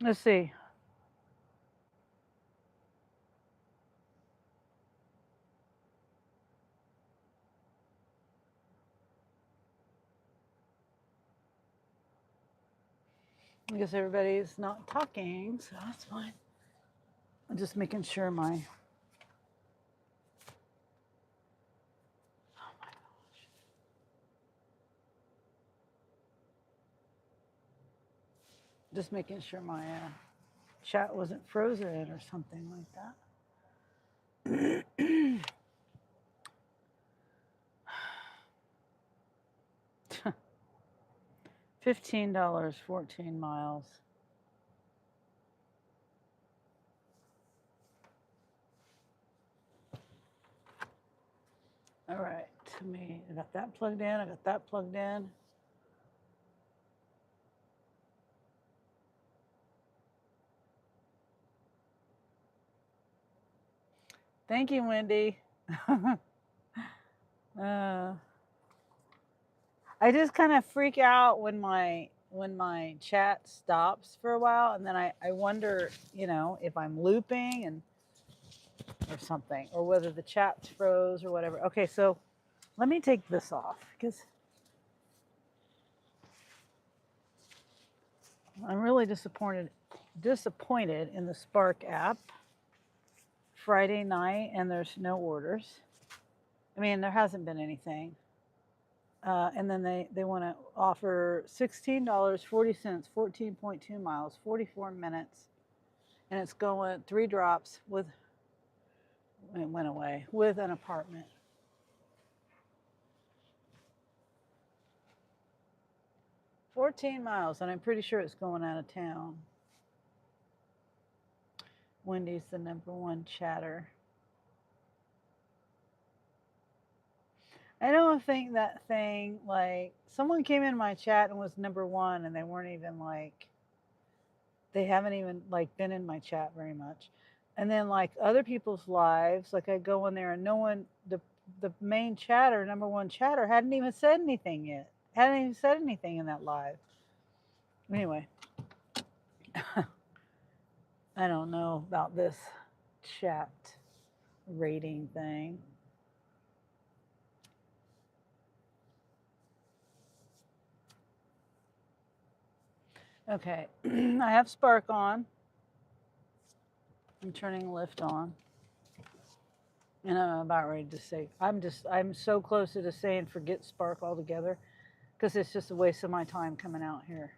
Let's see. I guess everybody's not talking, so that's fine. I'm just making sure my. Just making sure my chat wasn't frozen or something like that. $15, 14 miles. All right, I got that plugged in. I got that plugged in. Thank you, Wendy. I just kind of freak out when my chat stops for a while, and then I wonder, if I'm looping or something, or whether the chat froze or whatever. Okay, so let me take this off because I'm really disappointed in the Spark app. Friday night, and there's no orders. I mean, there hasn't been anything. And then they want to offer $16.40, 14.2 miles, 44 minutes, and it's going 3 drops with, it went away, with an apartment. $14 miles, and I'm pretty sure it's going out of town. Wendy's the #1 chatter. I don't think that thing, like, someone came in my chat and was #1, and they weren't even like, they haven't even like been in my chat very much. And then like other people's lives, like I go in there and no one, the main chatter, #1 chatter, hadn't even said anything yet. Hadn't even said anything in that live. Anyway, I don't know about this chat rating thing. Okay, I have Spark on. I'm turning Lift on. And I'm about ready to say, I'm so close to just saying forget Spark altogether, because it's just a waste of my time coming out here.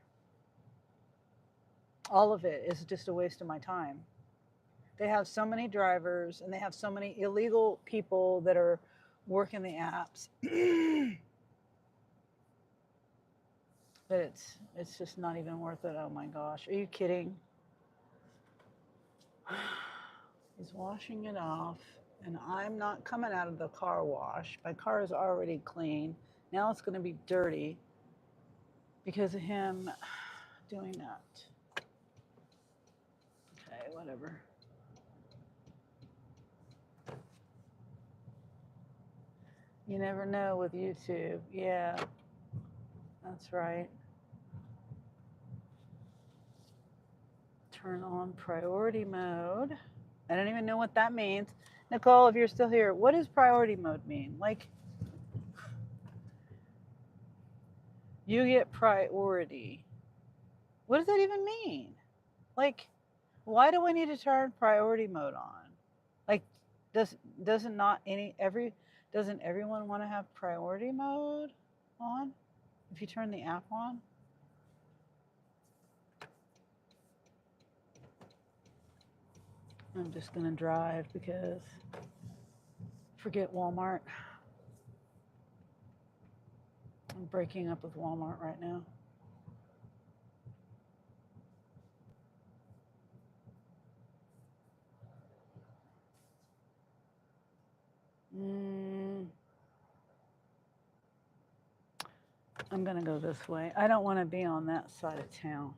All of it is just a waste of my time. They have so many drivers and they have so many illegal people that are working the apps that it's just not even worth it. Oh my gosh, are you kidding? He's washing it off, and I'm not coming out of the car wash. My car is already clean. Now it's going to be dirty because of him doing that. Okay, whatever. You never know with YouTube. Yeah, that's right. Turn on priority mode. I don't even know what that means. Nicole, if you're still here, what does priority mode mean? Like, you get priority. What does that even mean? Like, why do I need to turn priority mode on? Like, doesn't everyone want to have priority mode on if you turn the app on? I'm just gonna drive because forget Walmart. I'm breaking up with Walmart right now. I'm gonna go this way. I don't want to be on that side of town.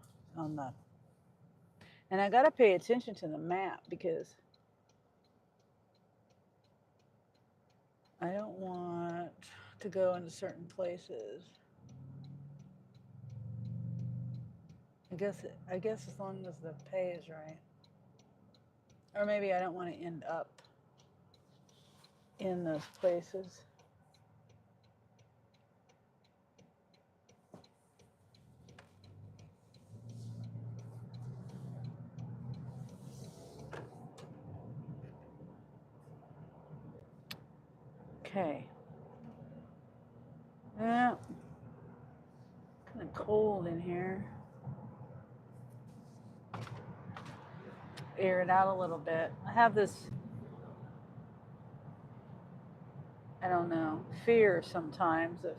And I gotta pay attention to the map because I don't want to go into certain places. I guess as long as the pay is right. Or maybe I don't want to end up in those places. Okay. Yeah. Kind of cold in here. Air it out a little bit. I have this, I don't know, fear sometimes of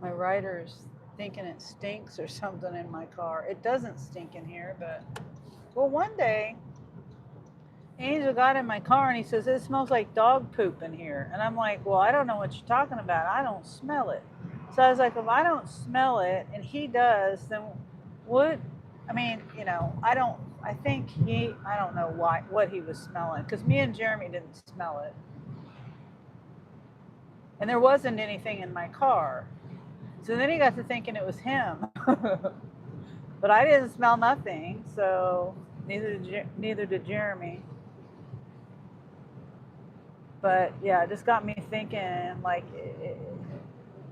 my riders thinking it stinks or something in my car. It doesn't stink in here, but well, one day Angel got in my car and he says, it smells like dog poop in here. And I'm like, well, I don't know what you're talking about. I don't smell it. So I was like, if I don't smell it and he does, then what? I mean, you know, I don't know what he was smelling, because me and Jeremy didn't smell it. And there wasn't anything in my car. So then he got to thinking it was him. But I didn't smell nothing, so neither did Jeremy. But yeah, it just got me thinking, like,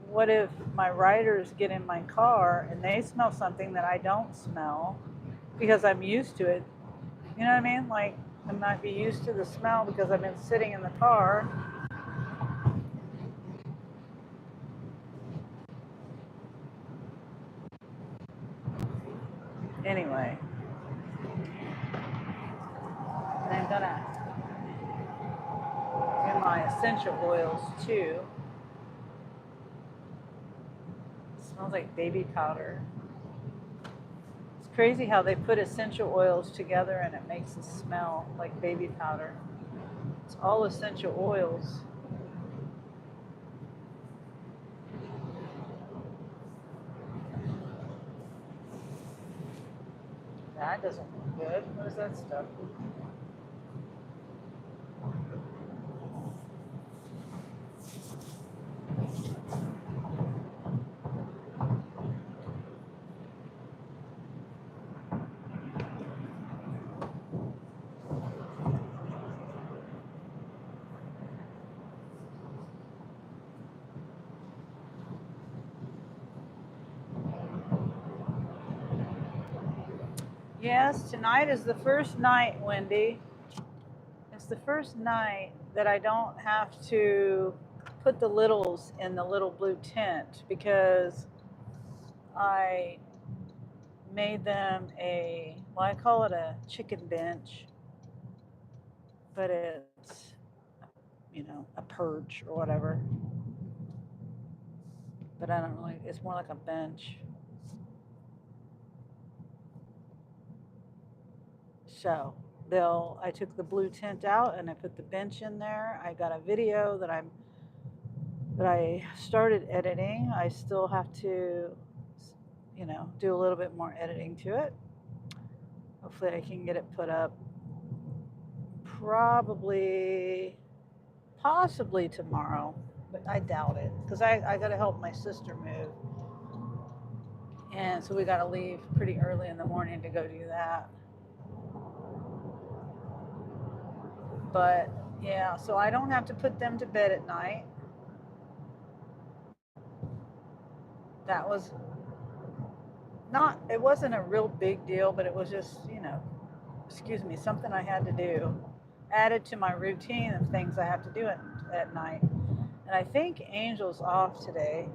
what if my riders get in my car and they smell something that I don't smell because I'm used to it? You know what I mean? Like, I might be used to the smell because I've been sitting in the car. Anyway, and I'm gonna do my essential oils too. It smells like baby powder. It's crazy how they put essential oils together and it makes it smell like baby powder. It's all essential oils. That doesn't look good. What is that stuff? Yes, tonight is the first night, Wendy. It's the first night that I don't have to put the littles in the little blue tent, because I made them I call it a chicken bench, but it's, you know, a perch or whatever. But I don't really, it's more like a bench. So I took the blue tent out and I put the bench in there. I got a video that I started editing. I still have to, you know, do a little bit more editing to it. Hopefully I can get it put up possibly tomorrow, but I doubt it, because I got to help my sister move. And so we got to leave pretty early in the morning to go do that. But yeah, so I don't have to put them to bed at night. That was it wasn't a real big deal, but it was just, you know, something I had to do, added to my routine of things I have to do at night. And I think Angel's off today,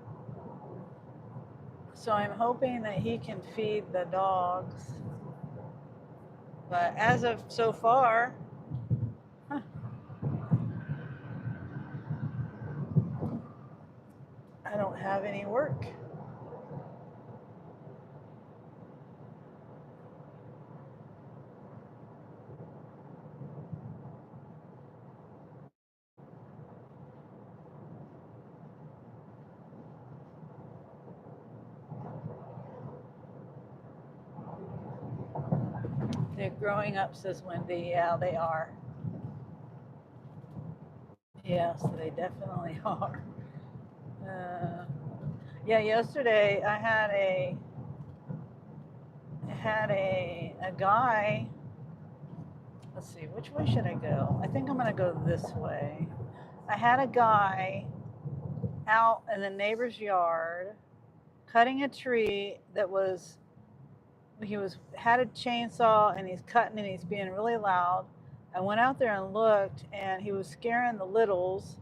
so I'm hoping that he can feed the dogs. But as of so far, I don't have any work. They're growing up, says Wendy. Yeah, they are. Yes, they definitely are. Yeah, yesterday I had a guy. Let's see, which way should I go? I think I'm gonna go this way. I had a guy out in the neighbor's yard cutting a tree that had a chainsaw, and he's cutting and he's being really loud. I went out there and looked, and he was scaring the littles.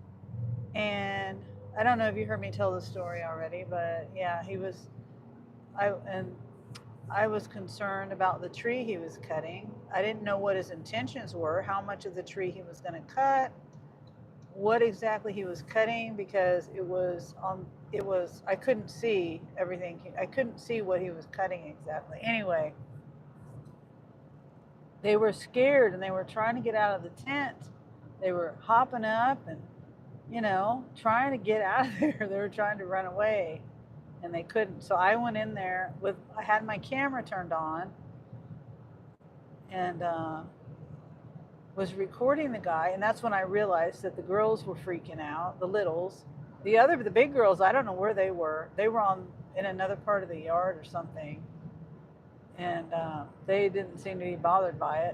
And I don't know if you heard me tell the story already, but yeah, I was concerned about the tree he was cutting. I didn't know what his intentions were, how much of the tree he was going to cut, what exactly he was cutting, because I couldn't see everything. I couldn't see what he was cutting exactly. Anyway, they were scared and they were trying to get out of the tent. They were hopping up and, trying to get out of there. They were trying to run away and they couldn't. So I went in there I had my camera turned on and was recording the guy. And that's when I realized that the girls were freaking out, the littles. The big girls, I don't know where they were. They were in another part of the yard or something. And they didn't seem to be bothered by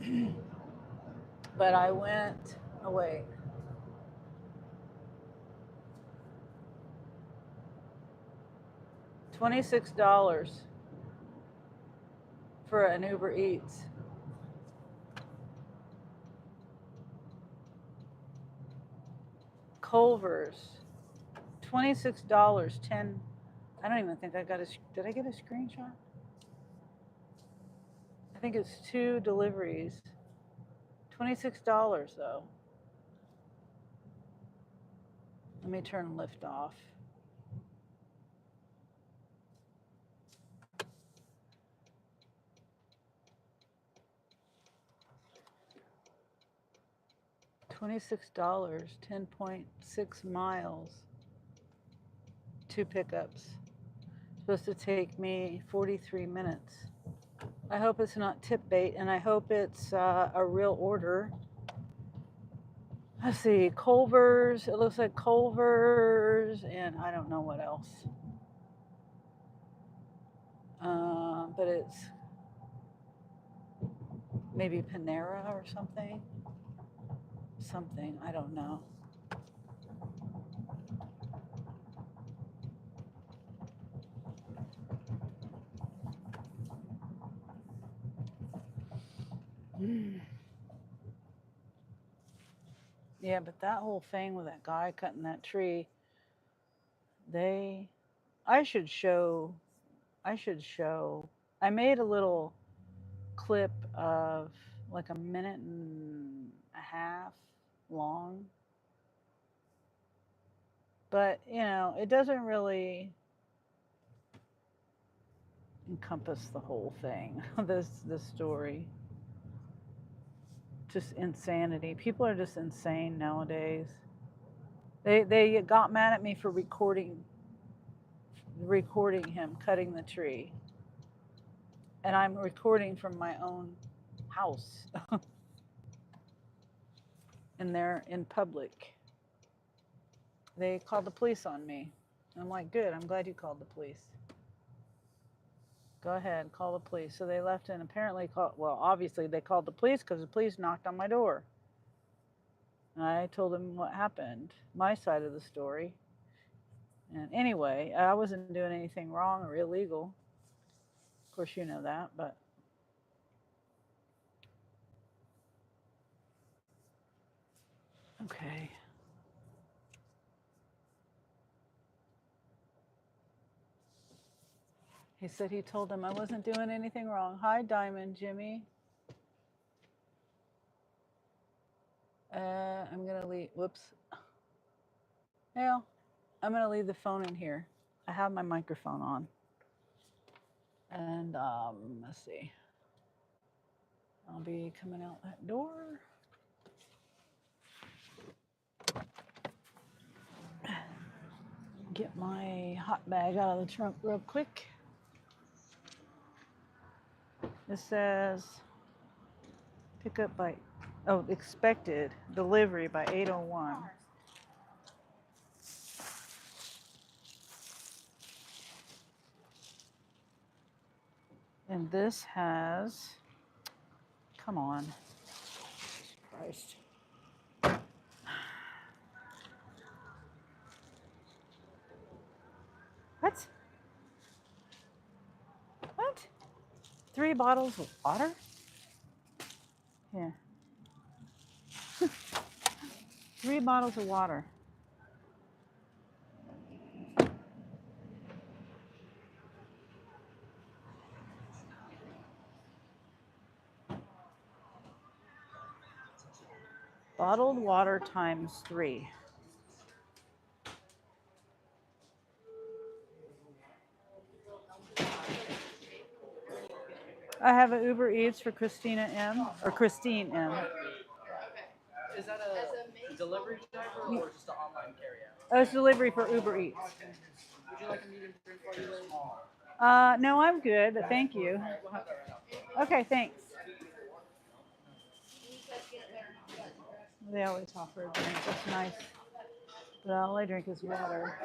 it. But I went away. $26 for an Uber Eats. Culver's, $26, 10. I don't even think I got did I get a screenshot? I think it's 2 deliveries. $26 though. Let me turn Lyft off. $26, 10.6 miles, 2 pickups. Supposed to take me 43 minutes. I hope it's not tip bait, and I hope it's a real order. Let's see, Culver's. It looks like Culver's, and I don't know what else. But it's maybe Panera or something. Something, I don't know. Yeah, but that whole thing with that guy cutting that tree, I should show, I made a little clip of like a minute and a half long, but it doesn't really encompass the whole thing. this story, just insanity. People are just insane nowadays. They got mad at me for recording him cutting the tree, and I'm recording from my own house. And they're in public. They called the police on me. I'm like, good, I'm glad you called the police. Go ahead, call the police. So they left and apparently obviously they called the police because the police knocked on my door. And I told them what happened, my side of the story. And anyway, I wasn't doing anything wrong or illegal. Of course, you know that, but okay. He said he told them I wasn't doing anything wrong. Hi, Diamond, Jimmy. I'm gonna leave, whoops. Well, I'm gonna leave the phone in here. I have my microphone on. And let's see. I'll be coming out that door. Get my hot bag out of the trunk real quick. It says pickup by, expected delivery by 8:01. And this has, come on, Christ. What? What? 3 bottles of water? Yeah. 3 bottles of water. Bottled water times 3. I have an Uber Eats for Christina M. or Christine M. Is that a delivery driver or just an online carryout? Oh, it's delivery for Uber Eats. Would you like a medium drink or small? No, I'm good. Thank you. We'll have that right now. Okay, thanks. They always offer a drink. That's nice. But all I drink is water.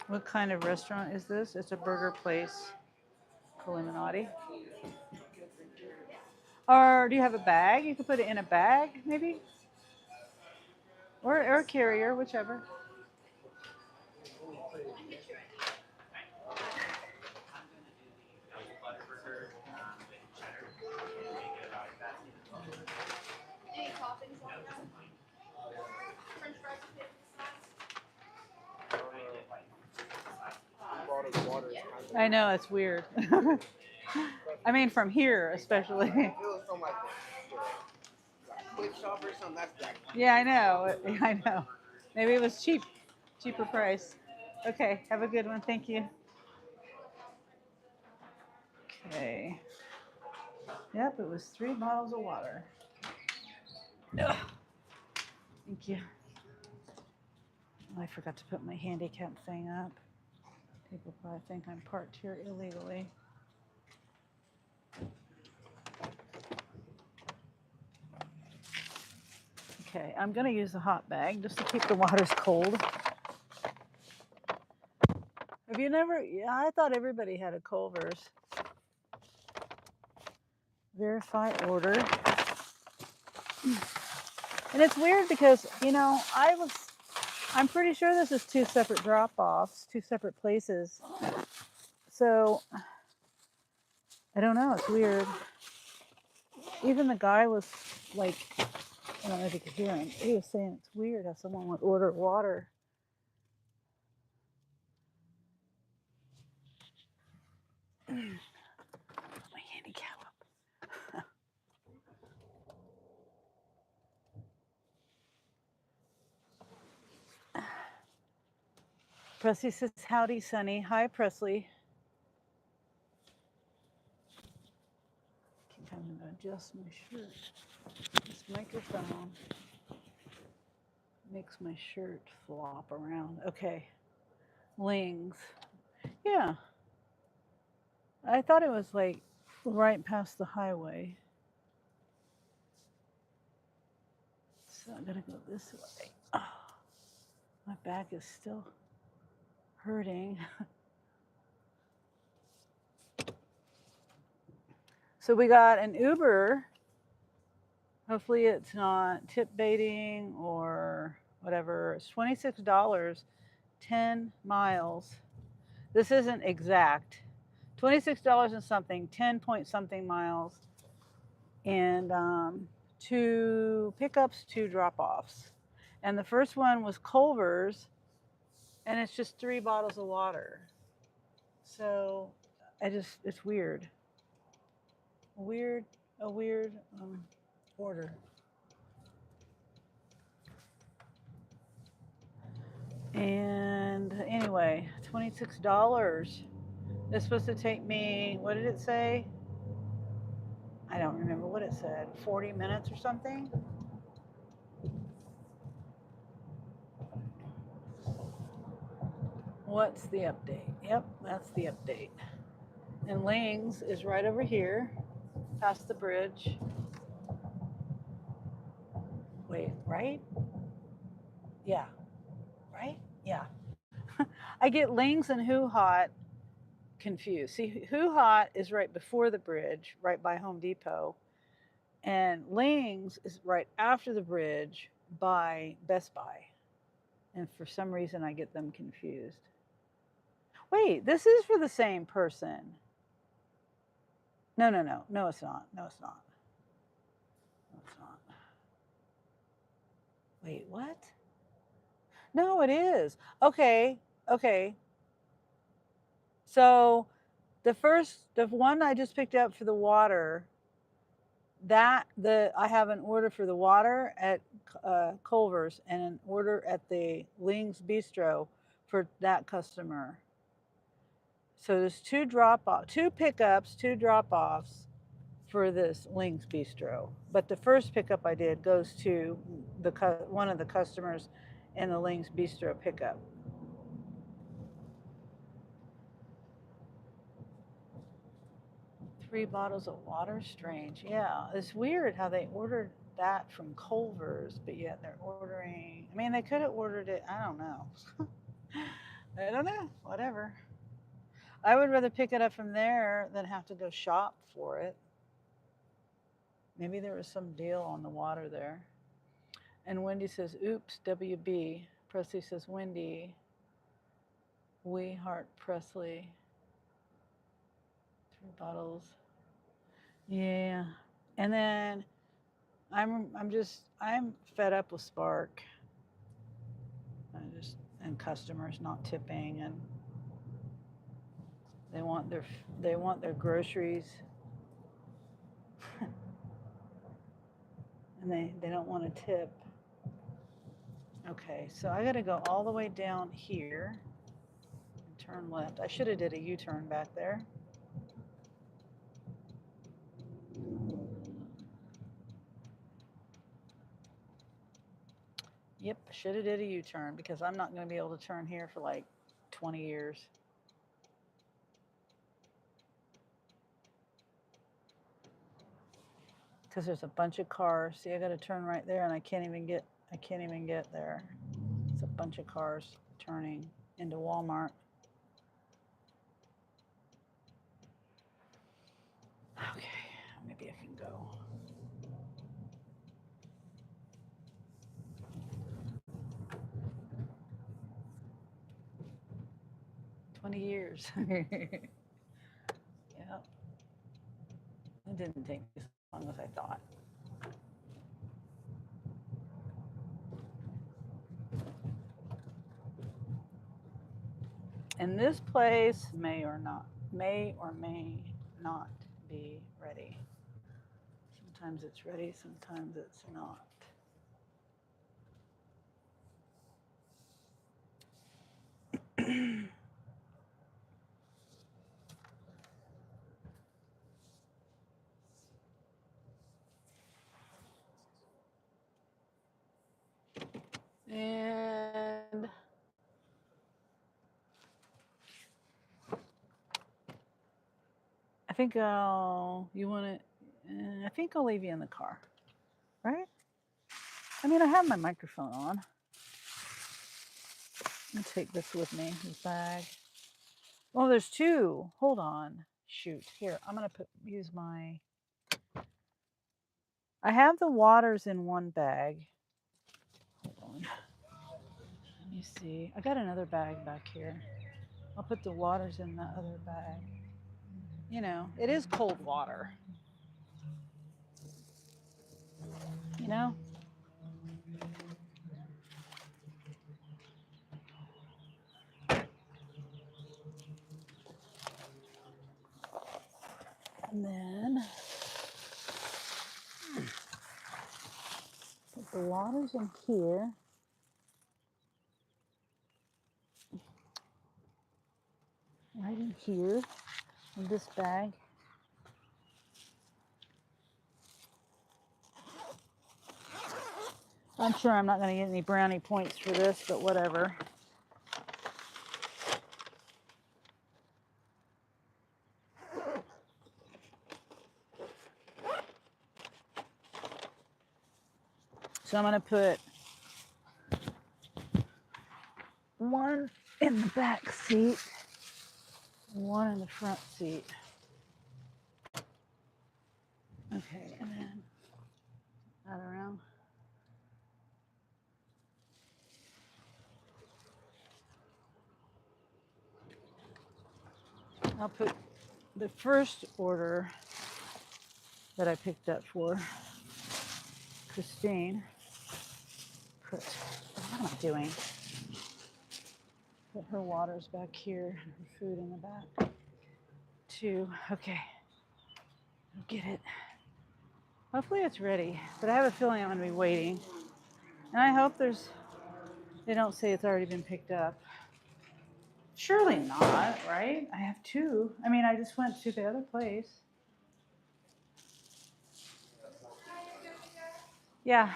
What kind of restaurant is this? It's a burger place. Illuminati. Or do you have a bag? You could put it in a bag, maybe? Or a carrier, whichever. Any toppings on that? French fries with sauce? I know, it's weird. I mean, from here, especially. Yeah, I know. I know. Maybe it was cheaper price. Okay, have a good one. Thank you. Okay. Yep, it was 3 bottles of water. Ugh. Thank you. Oh, I forgot to put my handicap thing up. People probably think I'm parked here illegally. Okay, I'm going to use the hot bag just to keep the waters cold. Have you never? Yeah, I thought everybody had a Culver's. Verify order. And it's weird because, you know, I'm pretty sure this is 2 separate drop-offs, 2 separate places. So, I don't know, it's weird. Even the guy was like, I don't know if you could hear him. He was saying it's weird how someone would order water. Put my handicap up. Presley says, howdy, Sonny. Hi, Presley. I think I'm going to adjust my shirt. This microphone makes my shirt flop around. Okay. Lings. Yeah. I thought it was like right past the highway. So I'm going to go this way. Oh, my back is still hurting. So we got an Uber. Hopefully it's not tip baiting or whatever. It's $26, 10 miles. This isn't exact. $26 and something, 10 point something miles. And 2 pickups, 2 drop-offs. And the first one was Culver's, and it's just 3 bottles of water. So it's weird. A weird order. And anyway, $26. It's supposed to take me, what did it say? I don't remember what it said, 40 minutes or something? What's the update? Yep, that's the update. And Lings is right over here, past the bridge. Wait, right? Yeah, right? Yeah. I get Lings and Who Hot confused. See, Who Hot is right before the bridge, right by Home Depot. And Lings is right after the bridge by Best Buy. And for some reason, I get them confused. Wait, this is for the same person. No, it's not. No, it's not. No, it's not. Wait, what? No, it is. Okay. So the one I just picked up for the water, I have an order for the water at Culver's and an order at the Ling's Bistro for that customer. So there's two pickups, two drop-offs for this Ling's Bistro. But the first pickup I did goes to one of the customers in the Ling's Bistro pickup. Three bottles of water, strange. Yeah, it's weird how they ordered that from Culver's, but yet they're ordering. I mean, they could have ordered it. I don't know. I don't know. Whatever. I would rather pick it up from there than have to go shop for it. Maybe there was some deal on the water there. And Wendy says, oops, WB. Presley says, Wendy. We heart Presley. 3 bottles. Yeah. And then I'm fed up with Spark. And customers not tipping, and they want their groceries. And they don't want to tip. Okay, so I got to go all the way down here and turn left. I should have did a U-turn back there. Yep, should have did a U-turn because I'm not going to be able to turn here for like 20 years. Because there's a bunch of cars. See, I got to turn right there, and I can't even get there. It's a bunch of cars turning into Walmart. Okay, maybe I can go. Years. Yeah. It didn't take as long as I thought. And this place may or may not be ready. Sometimes it's ready, sometimes it's not. And I think I think I'll leave you in the car, right? I mean, I have my microphone on. Let me take this with me, this bag. Oh, there's two. Hold on. Shoot. Here, I'm going to use my... I have the waters in one bag. Hold on. Let me see. I got another bag back here. I'll put the waters in the other bag. You know, it is cold water. You know? And then put the waters in here. Right in here, in this bag. I'm sure I'm not going to get any brownie points for this, but whatever. So I'm going to put one in the back seat, one in the front seat. Okay, and then that around. I'll put the first order that I picked up for Christine. What am I doing? Put her waters back here, her food in the back. 2. Okay. Get it. Hopefully it's ready, but I have a feeling I'm going to be waiting. And I hope they don't say it's already been picked up. Surely not, right? I have 2. I mean, I just went to the other place. Yeah.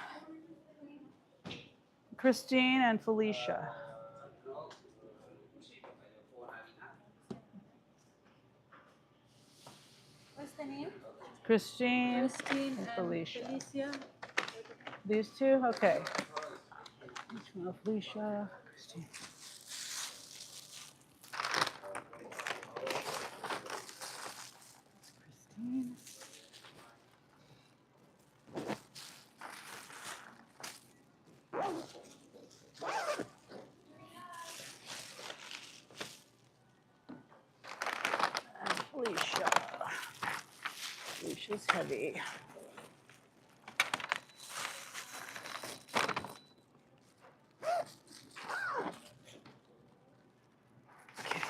Christine and Felicia. What's the name? Christine Christine and Felicia. Felicia. These 2? Okay. Which one? Felicia, Christine. That's Christine. And Felicia. Felicia's heavy. Okay.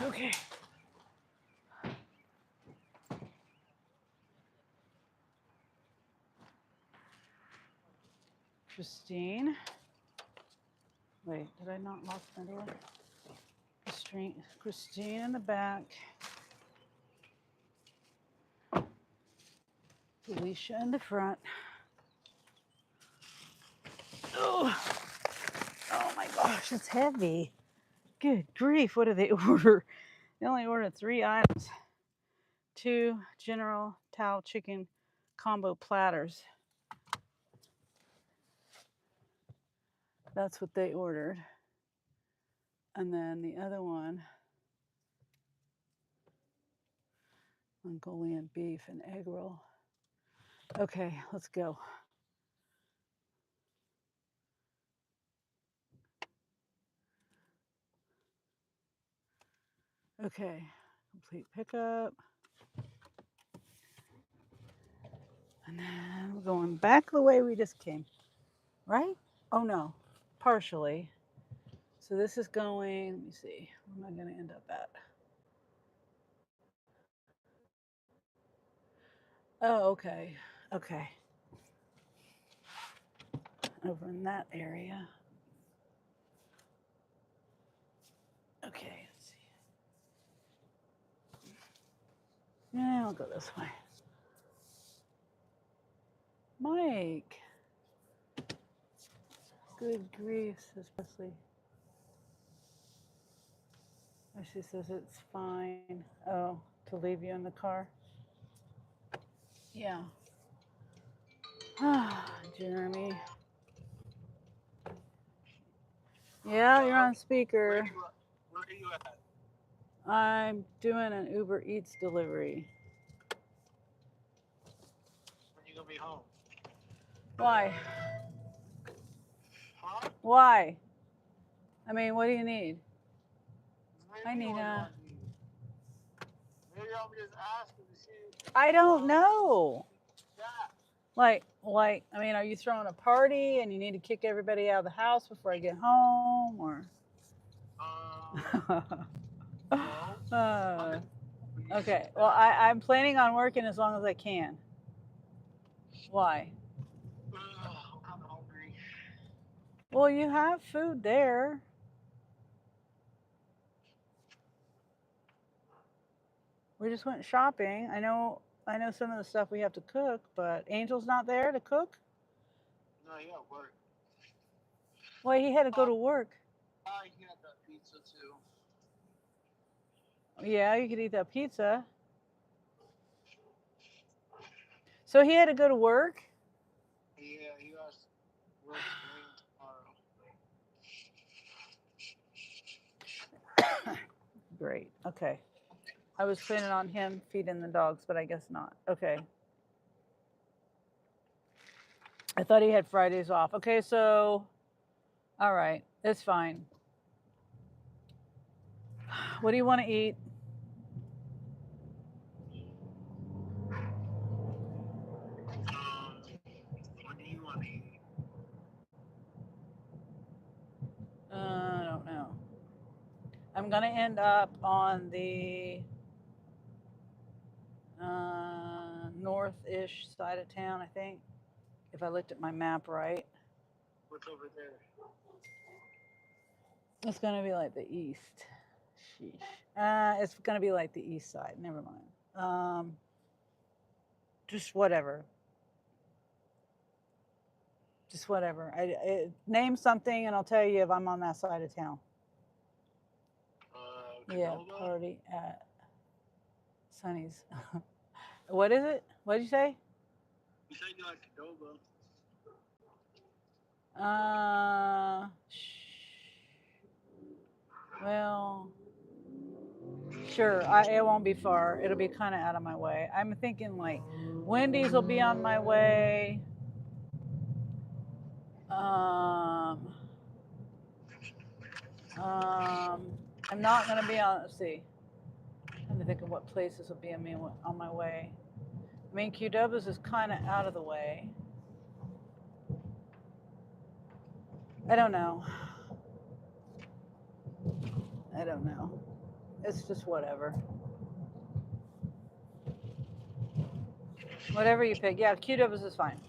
Okay. Christine. Wait, did I not lock my door? Christine in the back. Felicia in the front. Oh, oh my gosh, it's heavy. Good grief, what did they order? They only ordered 3 items. 2 General Tao chicken combo platters. That's what they ordered. And then the other one, Mongolian beef and egg roll. Okay, let's go. Okay, complete pickup. And then we're going back the way we just came, right? Oh no, partially. So this is going, let me see, where am I going to end up at? Oh, okay, okay. Over in that area. Okay, let's see. Yeah, I'll go this way. Mike. Good grief, especially. She says it's fine. Oh, to leave you in the car? Yeah. Ah, Jeremy. Yeah, you're on speaker. Where are you at? I'm doing an Uber Eats delivery. When are you gonna be home? Why? Huh? Why? I mean, what do you need? Maybe I need a. Maybe I'm just asking to see. I don't know. Yeah. Like, I mean, are you throwing a party and you need to kick everybody out of the house before I get home, or? No. Okay. Well, I'm planning on working as long as I can. Why? I'm hungry. Well, you have food there. We just went shopping. I know some of the stuff we have to cook, but Angel's not there to cook. No, he at work. Well, he had to go to work. He had that pizza too. Yeah, you could eat that pizza. So he had to go to work? Yeah, he has work tomorrow. Great. Okay. I was planning on him feeding the dogs, but I guess not. Okay. I thought he had Fridays off. Okay, so, all right, it's fine. What do you want to eat? What do you want to eat? I don't know. I'm gonna end up on the north-ish side of town, I think, if I looked at my map right. What's over there? It's gonna be like the east. Sheesh. It's gonna be like the east side. Never mind. Just whatever. Just whatever. Name something, and I'll tell you if I'm on that side of town. Yeah, Kudobos? party at Sunny's. What is it? What did you say? You said you like Kudobos. Well, sure. It won't be far. It'll be kind of out of my way. I'm thinking like Wendy's will be on my way. I'm not gonna be on. Let's see. I'm trying to think of what places will be on my way. I mean, Kudobos is kind of out of the way. I don't know. I don't know. It's just whatever. Whatever you pick. Yeah, Kudobos is fine.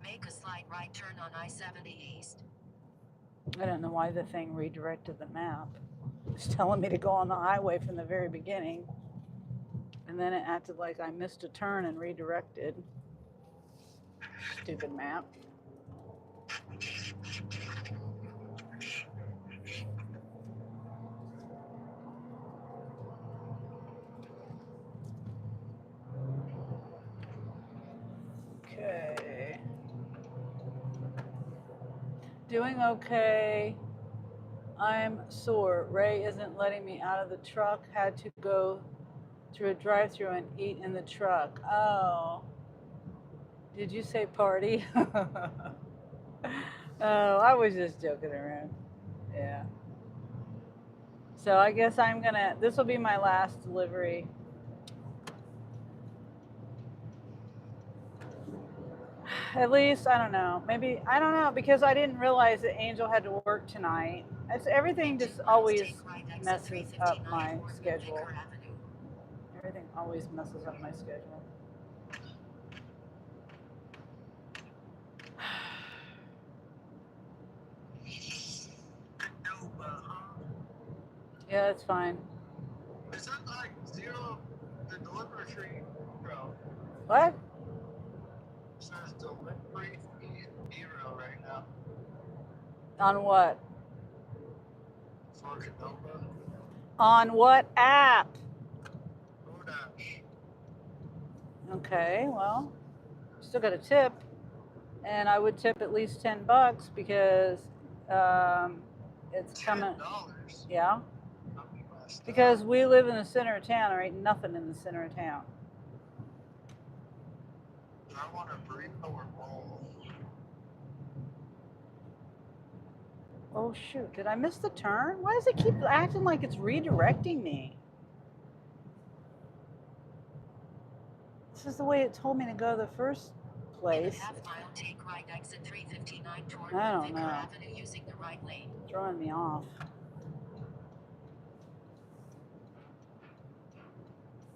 Make a slight right turn on I-70 East. I don't know why the thing redirected the map. It's telling me to go on the highway from the very beginning. And then it acted like I missed a turn and redirected. Stupid map. Okay. Doing okay. I'm sore. Ray isn't letting me out of the truck. Had to go through a drive-through and eat in the truck. Oh. Did you say party? Oh, I was just joking around. Yeah. So I guess this will be my last delivery. At least, I don't know. Maybe, I don't know, because I didn't realize that Angel had to work tonight. Everything just always messes up my schedule. Everything always messes up my schedule. Yeah, it's fine. Is that like zero? The delivery fee, bro. What? It says delivery fee zero right now. On what? For Kudobos. On what app? DoorDash. Okay, well, still got a tip. And I would tip at least $10 because it's coming. $10? Yeah. Because we live in the center of town. There ain't nothing in the center of town. I want a burrito or bowl. Oh shoot, did I miss the turn? Why does it keep acting like it's redirecting me? This is the way it told me to go the first place. Take right exit 359 toward I don't Vicar know. Avenue using the right lane. Throwing me off.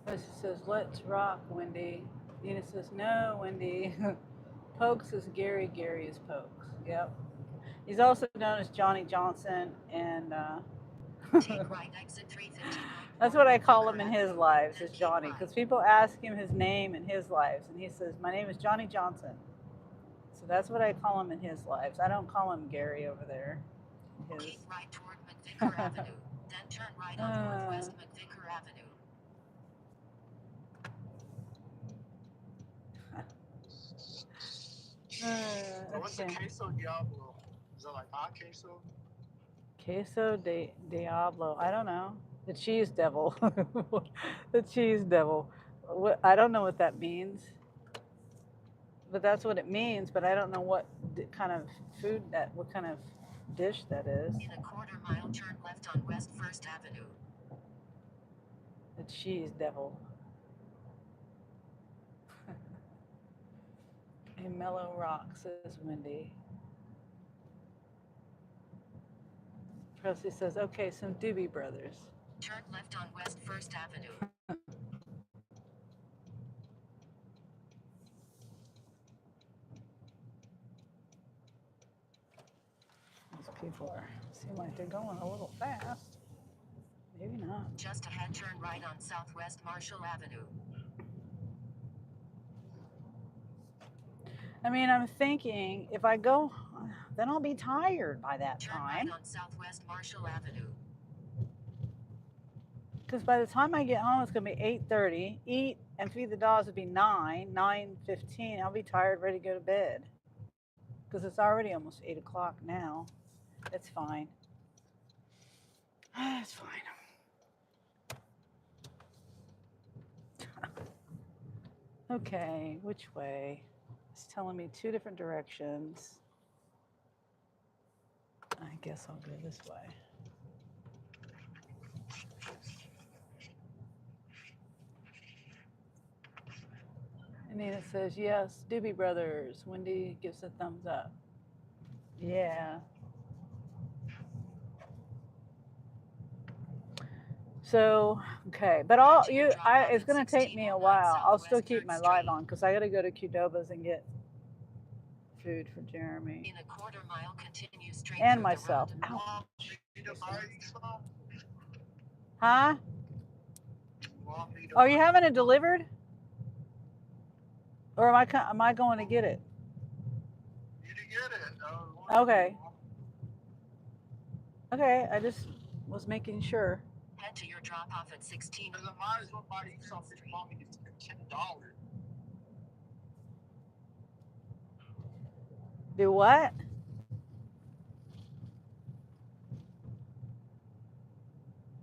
It says, let's rock, Wendy. Nina says, no, Wendy. Pokes is Gary. Gary is Pokes. Yep. He's also known as Johnny Johnson, and Take right exit 359. That's what I call him in his lives, is Johnny, because people ask him his name in his lives, and he says, my name is Johnny Johnson. So that's what I call him in his lives. I don't call him Gary over there. Keep right toward McVicker Avenue, then turn right on Northwest McVicker Avenue. What's the queso Diablo? Is that like hot queso? Queso de Diablo. I don't know. The cheese devil. The cheese devil. What, I don't know what that means, but that's what it means. But I don't know what kind of food that, what kind of dish that is. In a quarter-mile, turn left on West 1st Avenue. The cheese devil. A mellow rock, says Wendy. Presley says, okay, some Doobie Brothers. Turn left on West 1st Avenue. These people seem like they're going a little fast. Maybe not. Just ahead, turn right on Southwest Marshall Avenue. I mean, I'm thinking if I go, then I'll be tired by that Turn time. right on Southwest Marshall Avenue. Because by the time I get home, it's going to be 8:30. Eat and feed the dogs would be 9:15. I'll be tired, ready to go to bed. Because it's already almost 8 o'clock now. It's fine. It's fine. Okay, which way? It's telling me 2 different directions. I guess I'll go this way. And then it says, yes, Doobie Brothers. Wendy gives a thumbs up. Yeah. So, okay, but it's going to take me a while. I'll still keep my live on because I got to go to Kudobos and get food for Jeremy. In a quarter-mile, continue straight And through myself. the Ow. Want Huh? me to Are you having it delivered? Or am I going to get it? You to get it. Okay. Okay, I just was making sure. Head to your drop-off at 16. I might as well buy you something for me to $10. Do what?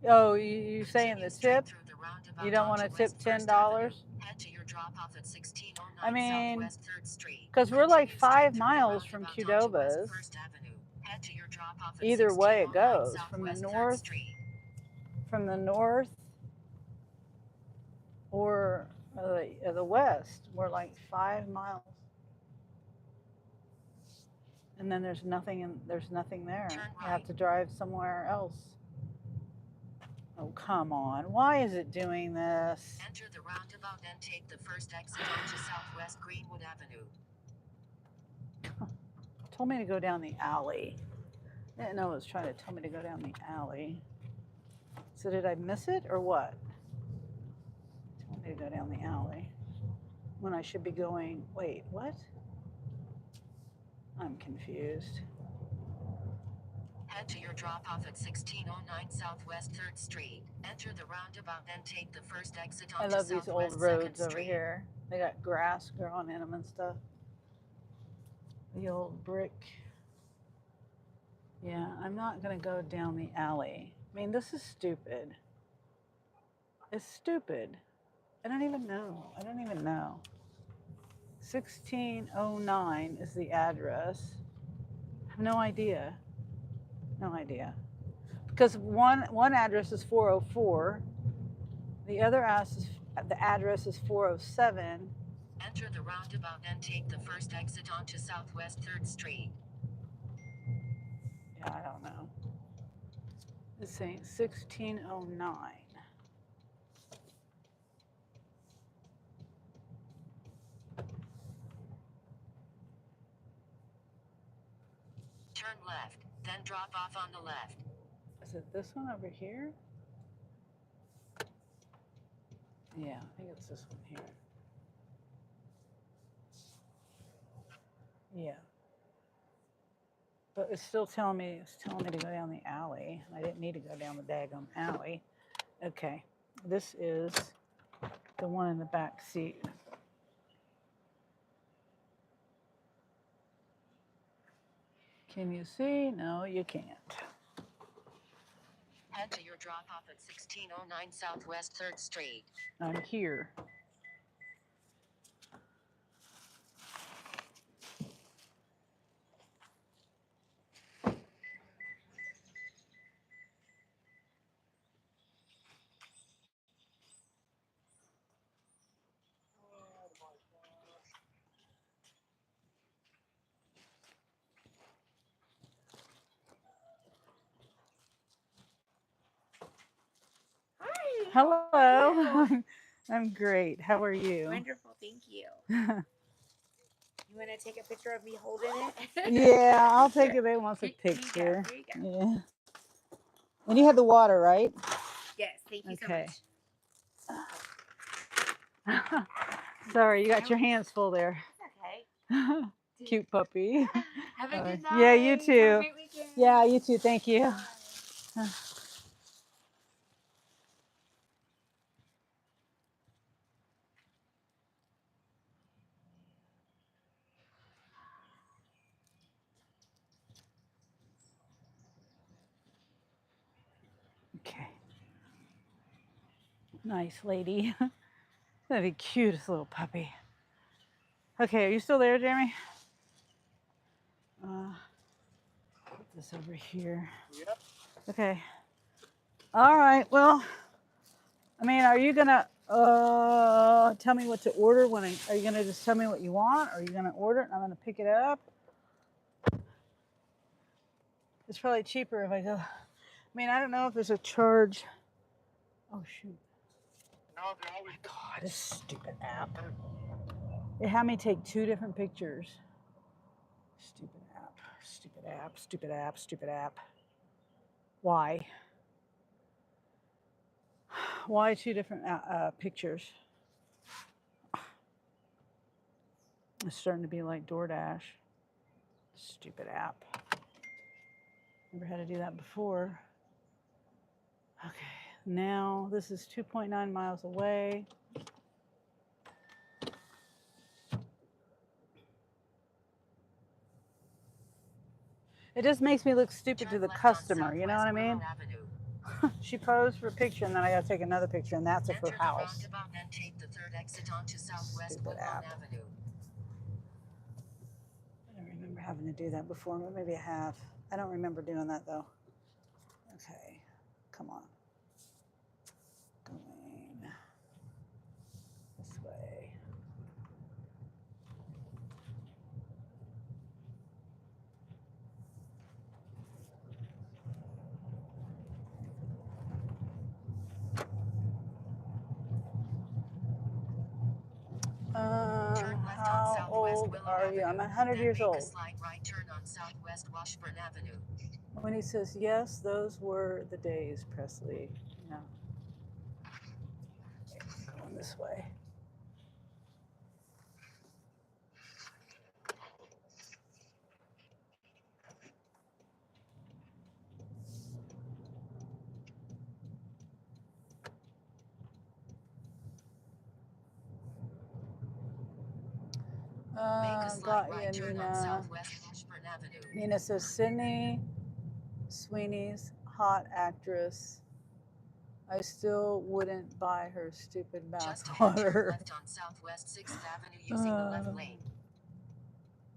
Oh, you saying the tip? You don't want to tip $10? Head to your drop-off at 1609 I mean, Southwest 3rd Street. because we're like 5 miles from Kudobos. Head to your drop-off at Either way it 1609 goes, from the Southwest north or the west, we're like 5 miles. And then there's nothing there. You have to drive somewhere else. Oh, come on. Why is it doing this? Enter the roundabout, then take the first exit onto Southwest Greenwood Avenue. Told me to go down the alley. I didn't know it was trying to tell me to go down the alley. So did I miss it or what? Told me to go down the alley when I should be going, wait, what? I'm confused. Head to your drop-off at 1609 Southwest 3rd Street. Enter the roundabout, then take the first exit onto I love these old Southwest roads 2nd over Street. here. They got grass growing in them and stuff. The old brick. Yeah, I'm not going to go down the alley. I mean, this is stupid. It's stupid. I don't even know. 1609 is the address. I have no idea. Because one address is 404. The other address is 407. Enter the roundabout, then take the first exit onto Southwest 3rd Street. Yeah, I don't know. It's saying 1609. Turn left, then drop off on the left. Is it this one over here? Yeah, I think it's this one here. Yeah. But it's still telling me to go down the alley. I didn't need to go down the daggum alley. Okay. This is the one in the back seat. Can you see? No, you can't. Head to your drop-off at 1609 Southwest 3rd Street. I'm here. Hi. Hello. I'm great. How are you? Wonderful. Thank you. You want to take a picture of me holding it? Yeah, I'll take it. They want a Here you go. picture. Here you go. Yeah. And you had the water, right? Yes. Thank you Okay. so much. Sorry, you got your hands full there. It's okay. Cute puppy. Have a good night. Yeah, you too. Have a great weekend. Yeah, you too. Thank you. Bye. Okay. Nice lady. That'd be cutest little puppy. Okay, are you still there, Jeremy? Put this over here. Yep. Okay. All right. Well, I mean, are you gonna tell me what to order when are you gonna just tell me what you want, or are you gonna order it and I'm gonna pick it up? It's probably cheaper if I go. I mean, I don't know if there's a charge. Oh shoot. No, they're always God, this stupid app. It had me take 2 different pictures. Stupid app. Stupid app. Stupid app. Stupid app. Why? Why 2 different pictures? It's starting to be like DoorDash. Stupid app. Never had to do that before. Okay, now this is 2.9 miles away. It just makes me look stupid to the customer, you know what I mean? She posed for a picture and then I gotta take another picture and that's of her house. Stupid app. I don't remember having to do that before, but maybe I have. I don't remember doing that though. Okay, come on. Going this way. How old are you? I'm 100 years old. When he says yes, those were the days, Presley. Yeah. Going this way. Got you, Nina. Nina says Sydney Sweeney's hot actress. I still wouldn't buy her stupid bathwater. Left on Southwest 6th Avenue using the left lane.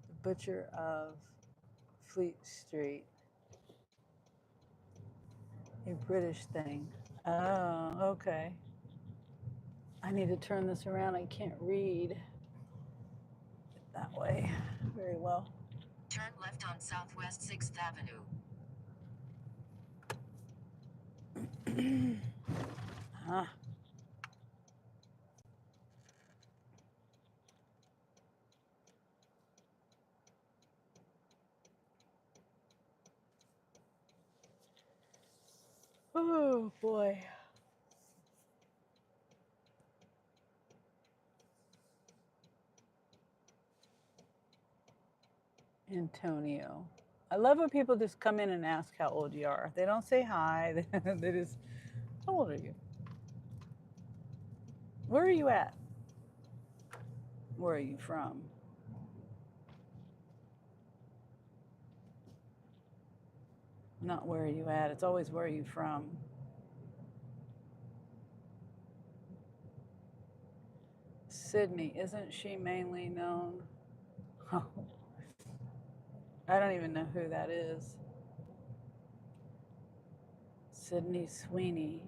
The Butcher of Fleet Street. A British thing. Oh, okay. I need to turn this around. I can't read it that way very well. Turn left on Southwest 6th Avenue. Ah. Oh boy. Antonio. I love when people just come in and ask how old you are. They don't say hi. They just, how old are you? Where are you at? Where are you from? Not where are you at. It's always where are you from. Sydney, isn't she mainly known? Oh, I don't even know who that is. Sydney Sweeney.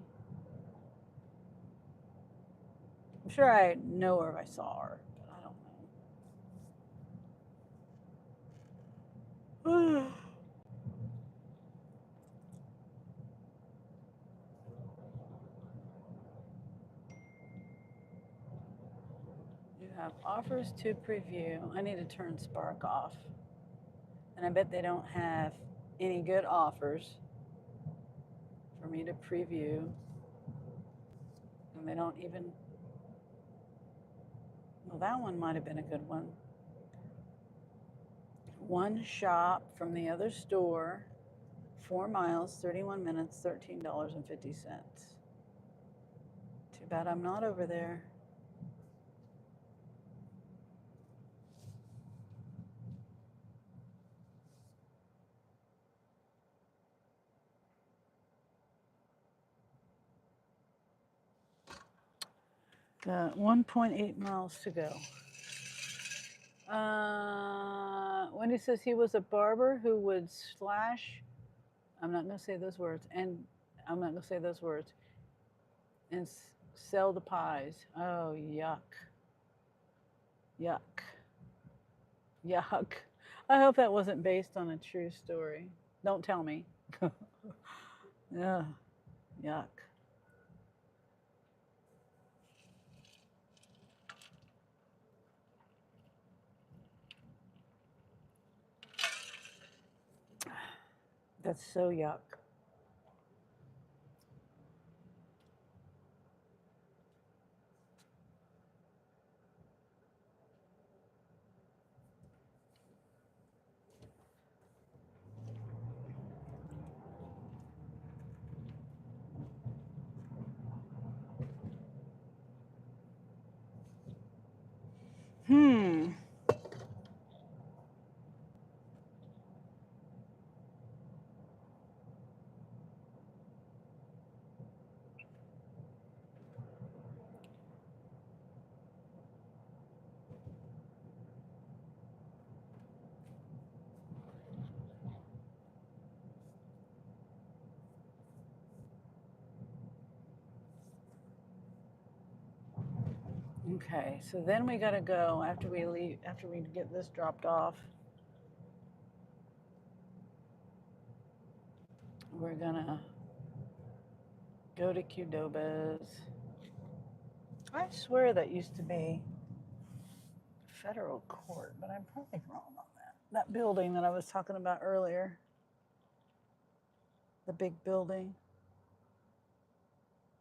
I'm sure I know her if I saw her, but I don't know. You have offers to preview. I need to turn Spark off. And I bet they don't have any good offers for me to preview. And they don't even, well, that one might have been a good one. One shop from the other store, 4 miles, 31 minutes, $13.50. Too bad I'm not over there. Got 1.8 miles to go. Wendy says he was a barber who would slash, I'm not going to say those words, and I'm not going to say those words, and sell the pies. Oh, yuck. Yuck. Yuck. I hope that wasn't based on a true story. Don't tell me. Ugh, yuck. That's so yuck. Okay, so then we gotta go after we leave, after we get this dropped off. We're gonna go to Kudobos. I swear that used to be federal court, but I'm probably wrong on that. That building that I was talking about earlier. The big building.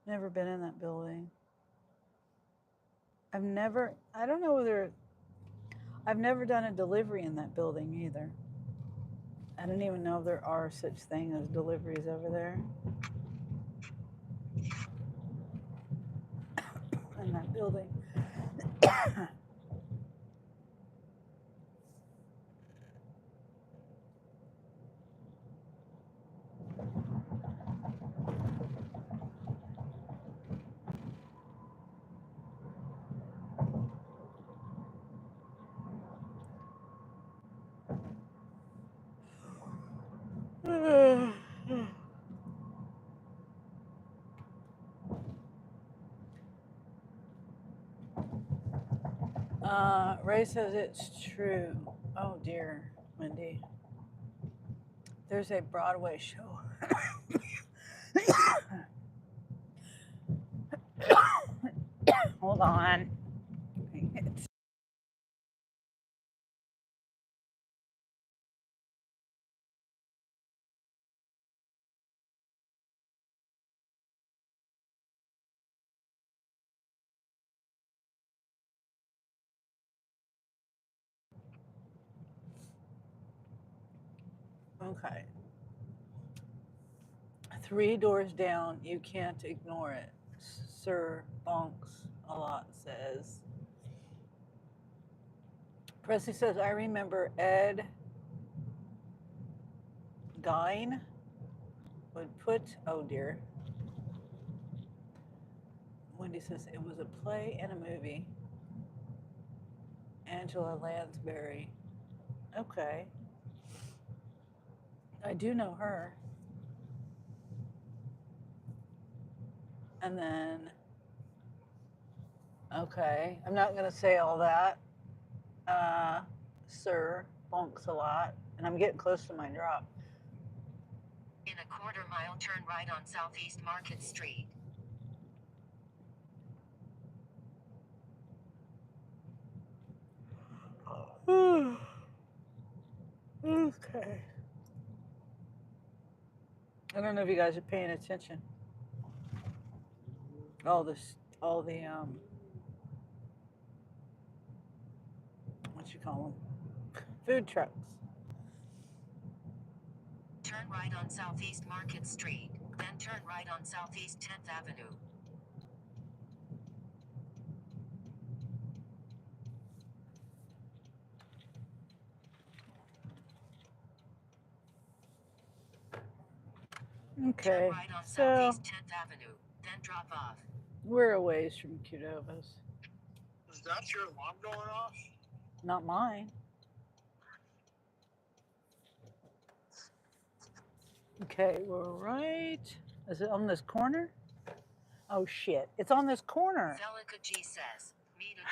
Never been in that building. I don't know whether, I've never done a delivery in that building either. I don't even know if there are such thing as deliveries over there. In that building. Ray says it's true. Oh dear, Wendy. There's a Broadway show. Hold on. Okay. 3 doors down, you can't ignore it. Sir Bonks a lot says. Presley says, I remember Ed Gein would put, oh dear. Wendy says, it was a play and a movie. Angela Lansbury. Okay. I do know her. And then, okay, I'm not going to say all that. Sir bonks a lot, and I'm getting close to my drop. In a quarter-mile, turn right on Southeast Market Street. Okay. I don't know if you guys are paying attention. All the what you call them? Food trucks. Turn right on Southeast Market Street, then turn right on Southeast 10th Avenue. Okay, Turn right on so Southeast 10th Avenue, then drop off. we're a ways from Kudobos. Is that your alarm going off? Not mine. Okay, we're right. Is it on this corner? Oh shit! It's on this corner. Celica G says, meet a door.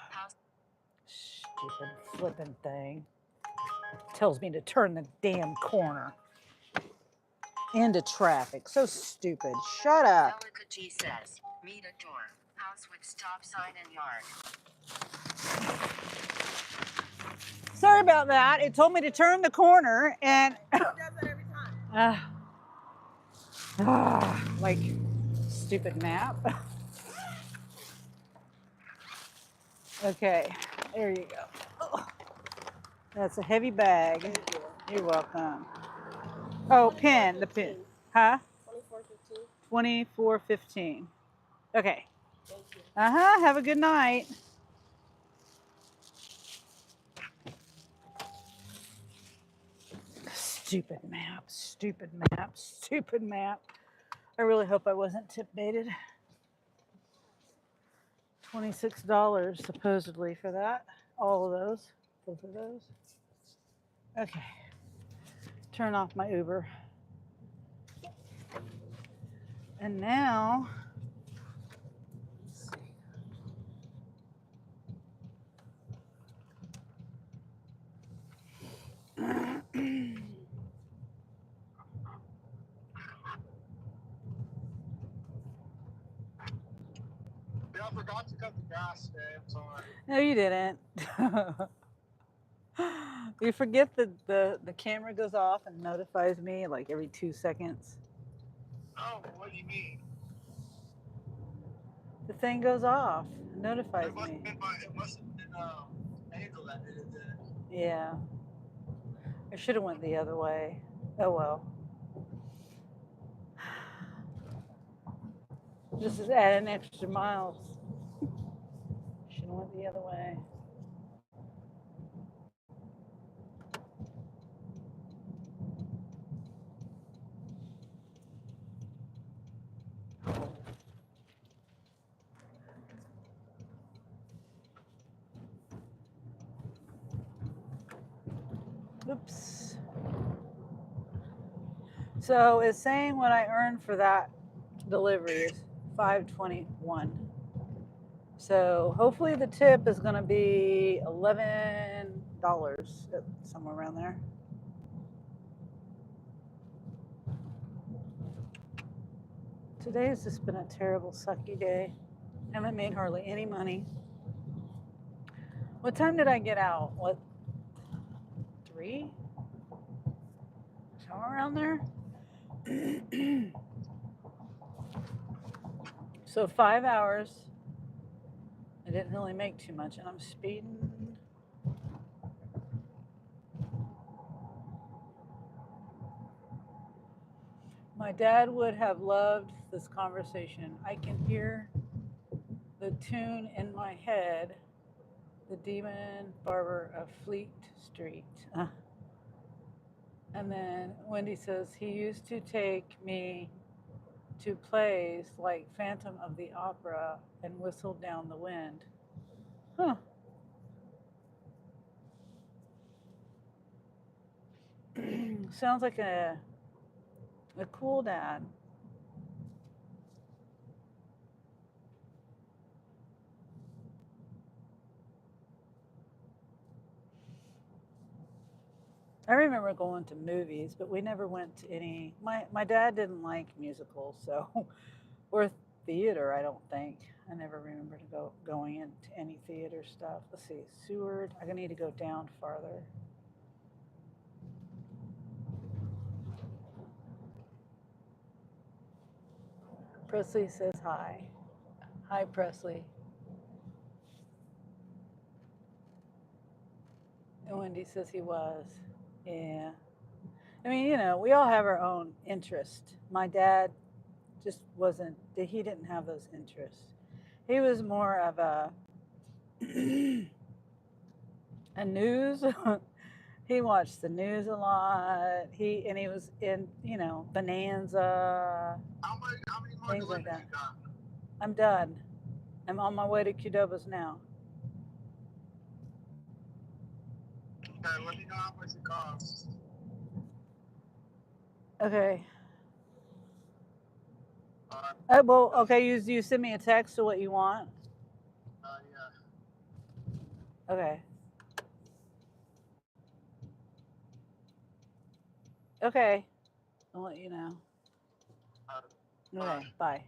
House. Stupid flipping thing. Tells me to turn the damn corner into traffic. So stupid. Shut up. Celica G says, meet a door. House with stop sign and yard. Sorry about that. It told me to turn the corner and It does that every time. like stupid map. Okay, there you go. Oh, that's a heavy bag. You're welcome. Oh, pin, the pin. Huh? 2415. 2415. Okay. Thank you. Have a good night. Stupid map, stupid map, stupid map. I really hope I wasn't tip baited. $26 supposedly for that. All of those. Both of those. Okay. Turn off my Uber. And now, let's see. Yeah, I forgot to cut the grass today. I'm sorry. No, you didn't. You forget that the camera goes off and notifies me like every 2 seconds. Oh, what do you mean? The thing goes off and notifies It must me. have been Angel that did it then. Yeah. I should have went the other way. Oh well. Just add an extra miles. Should have went the other way. Oops. So it's saying what I earned for that delivery is $5.21. So hopefully the tip is going to be $11, somewhere around there. Today has just been a terrible, sucky day. Haven't made hardly any money. What time did I get out? What, 3? Somewhere around there? So 5 hours. I didn't really make too much, and I'm speeding. My dad would have loved this conversation. I can hear the tune in my head, the Demon Barber of Fleet Street. And then Wendy says, he used to take me to plays like Phantom of the Opera and Whistle Down the Wind. Huh. Sounds like a cool dad. I remember going to movies, but we never went to any. My dad didn't like musicals, so or theater. I don't think. I never remember going into any theater stuff. Let's see, Seward. I need to go down farther. Presley says hi. Hi, Presley. And Wendy says he was. Yeah. I mean, we all have our own interest. My dad just wasn't, he didn't have those interests. He was more of a news. He watched the news a lot. He was in, Bonanza, How many more things like deliveries that. you got? I'm done. I'm on my way to Kudobos now. Okay, let me know how much it costs. Okay. Well, okay. You send me a text to what you want. Yeah. Okay. Okay. I'll let you know. Okay. Bye.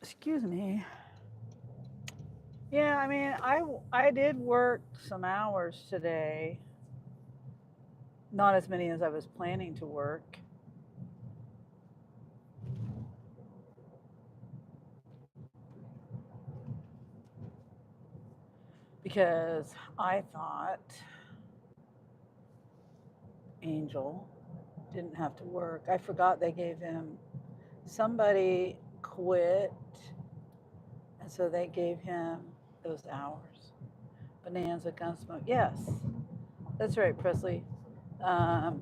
Excuse me. Yeah, I mean, I did work some hours today. Not as many as I was planning to work. Because I thought Angel didn't have to work. I forgot they gave him, somebody quit, and so they gave him those hours. Bonanza, Gunsmoke. Yes, that's right, Presley. I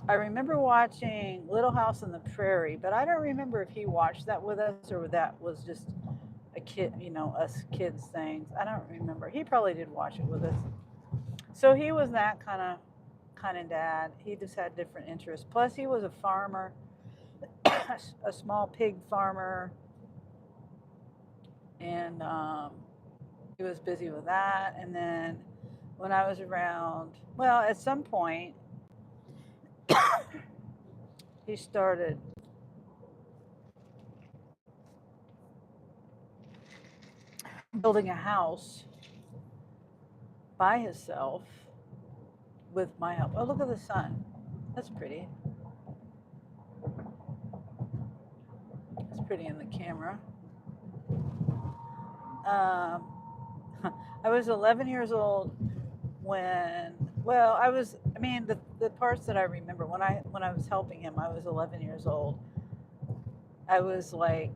remember watching Little House on the Prairie, but I don't remember if he watched that with us or that was just a kid, us kids things. I don't remember. He probably did watch it with us. So he was that kind of dad. He just had different interests. Plus, he was a farmer, a small pig farmer, and he was busy with that. And then when I was around, well, at some point, he started building a house by himself with my help. Oh, look at the sun. That's pretty. It's pretty in the camera. I was 11 years old when, well, the parts that I remember when I was helping him, I was 11 years old. I was like,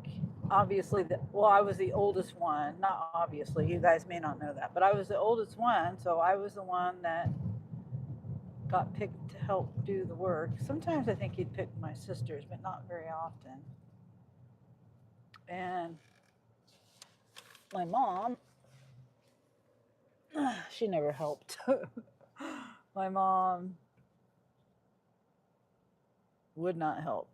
obviously, I was the oldest one. Not obviously, you guys may not know that, but I was the oldest one, so I was the one that got picked to help do the work. Sometimes I think he'd pick my sisters, but not very often. And my mom, she never helped. My mom would not help.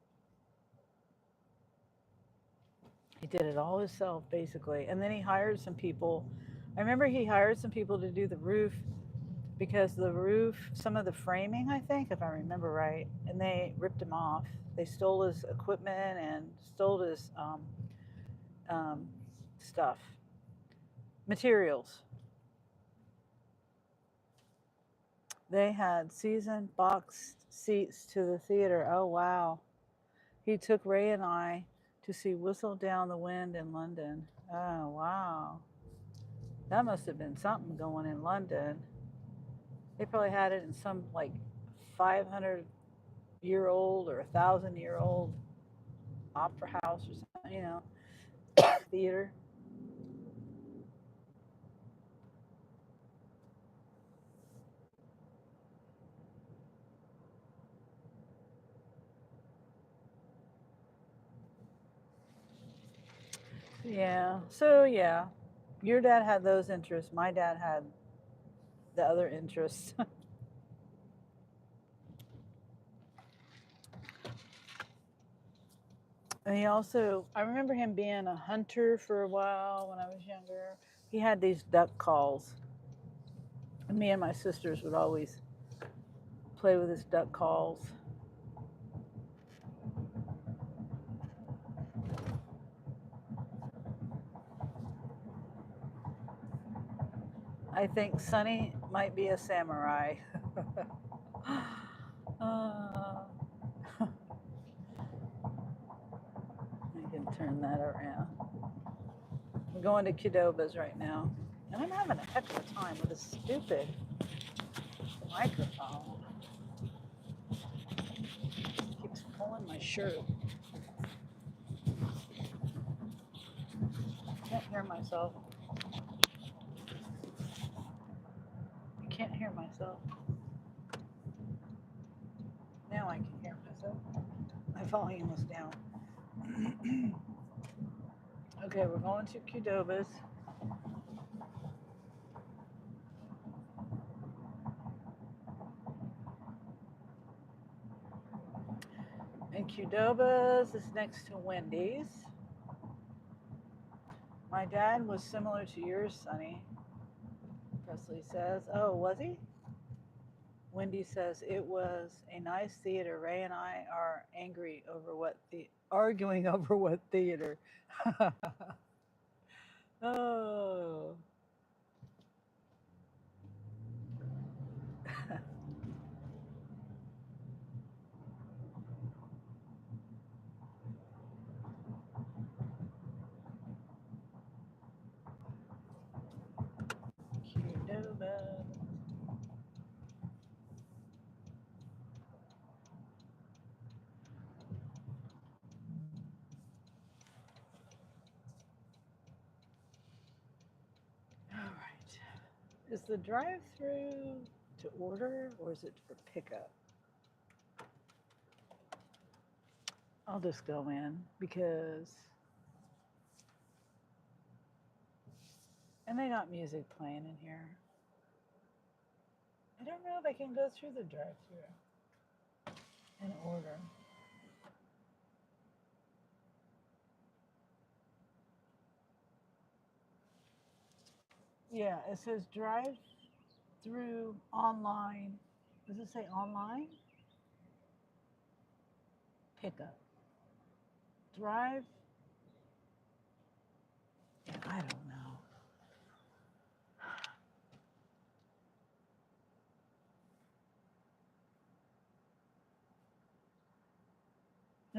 He did it all himself, basically. And then he hired some people. I remember he hired some people to do the roof because the roof, some of the framing, I think, if I remember right, and they ripped him off. They stole his equipment and stole his stuff, materials. They had season box seats to the theater. Oh, wow. He took Ray and I to see Whistle Down the Wind in London. Oh, wow. That must have been something going in London. They probably had it in some like 500-year-old or 1,000-year-old opera house or something, theater. Yeah. So, yeah, your dad had those interests. My dad had the other interests. And he also, I remember him being a hunter for a while when I was younger. He had these duck calls. And me and my sisters would always play with his duck calls. I think Sonny might be a samurai. I can turn that around. We're going to Kudobos right now. And I'm having a heck of a time with this stupid microphone. It keeps pulling my shirt. Can't hear myself. I can't hear myself. Now I can hear myself. My volume was down. Okay, we're going to Kudobos. And Kudobos is next to Wendy's. My dad was similar to yours, Sonny. Presley says, oh, was he? Wendy says, it was a nice theater. Ray and I are arguing over what theater. Oh. Kudobos. All right. Is the drive-through to order or is it for pickup? I'll just go in because, and they got music playing in here. I don't know if I can go through the drive-through and order. Yeah, it says drive-through online. Does it say online? Pickup. Drive. I don't know.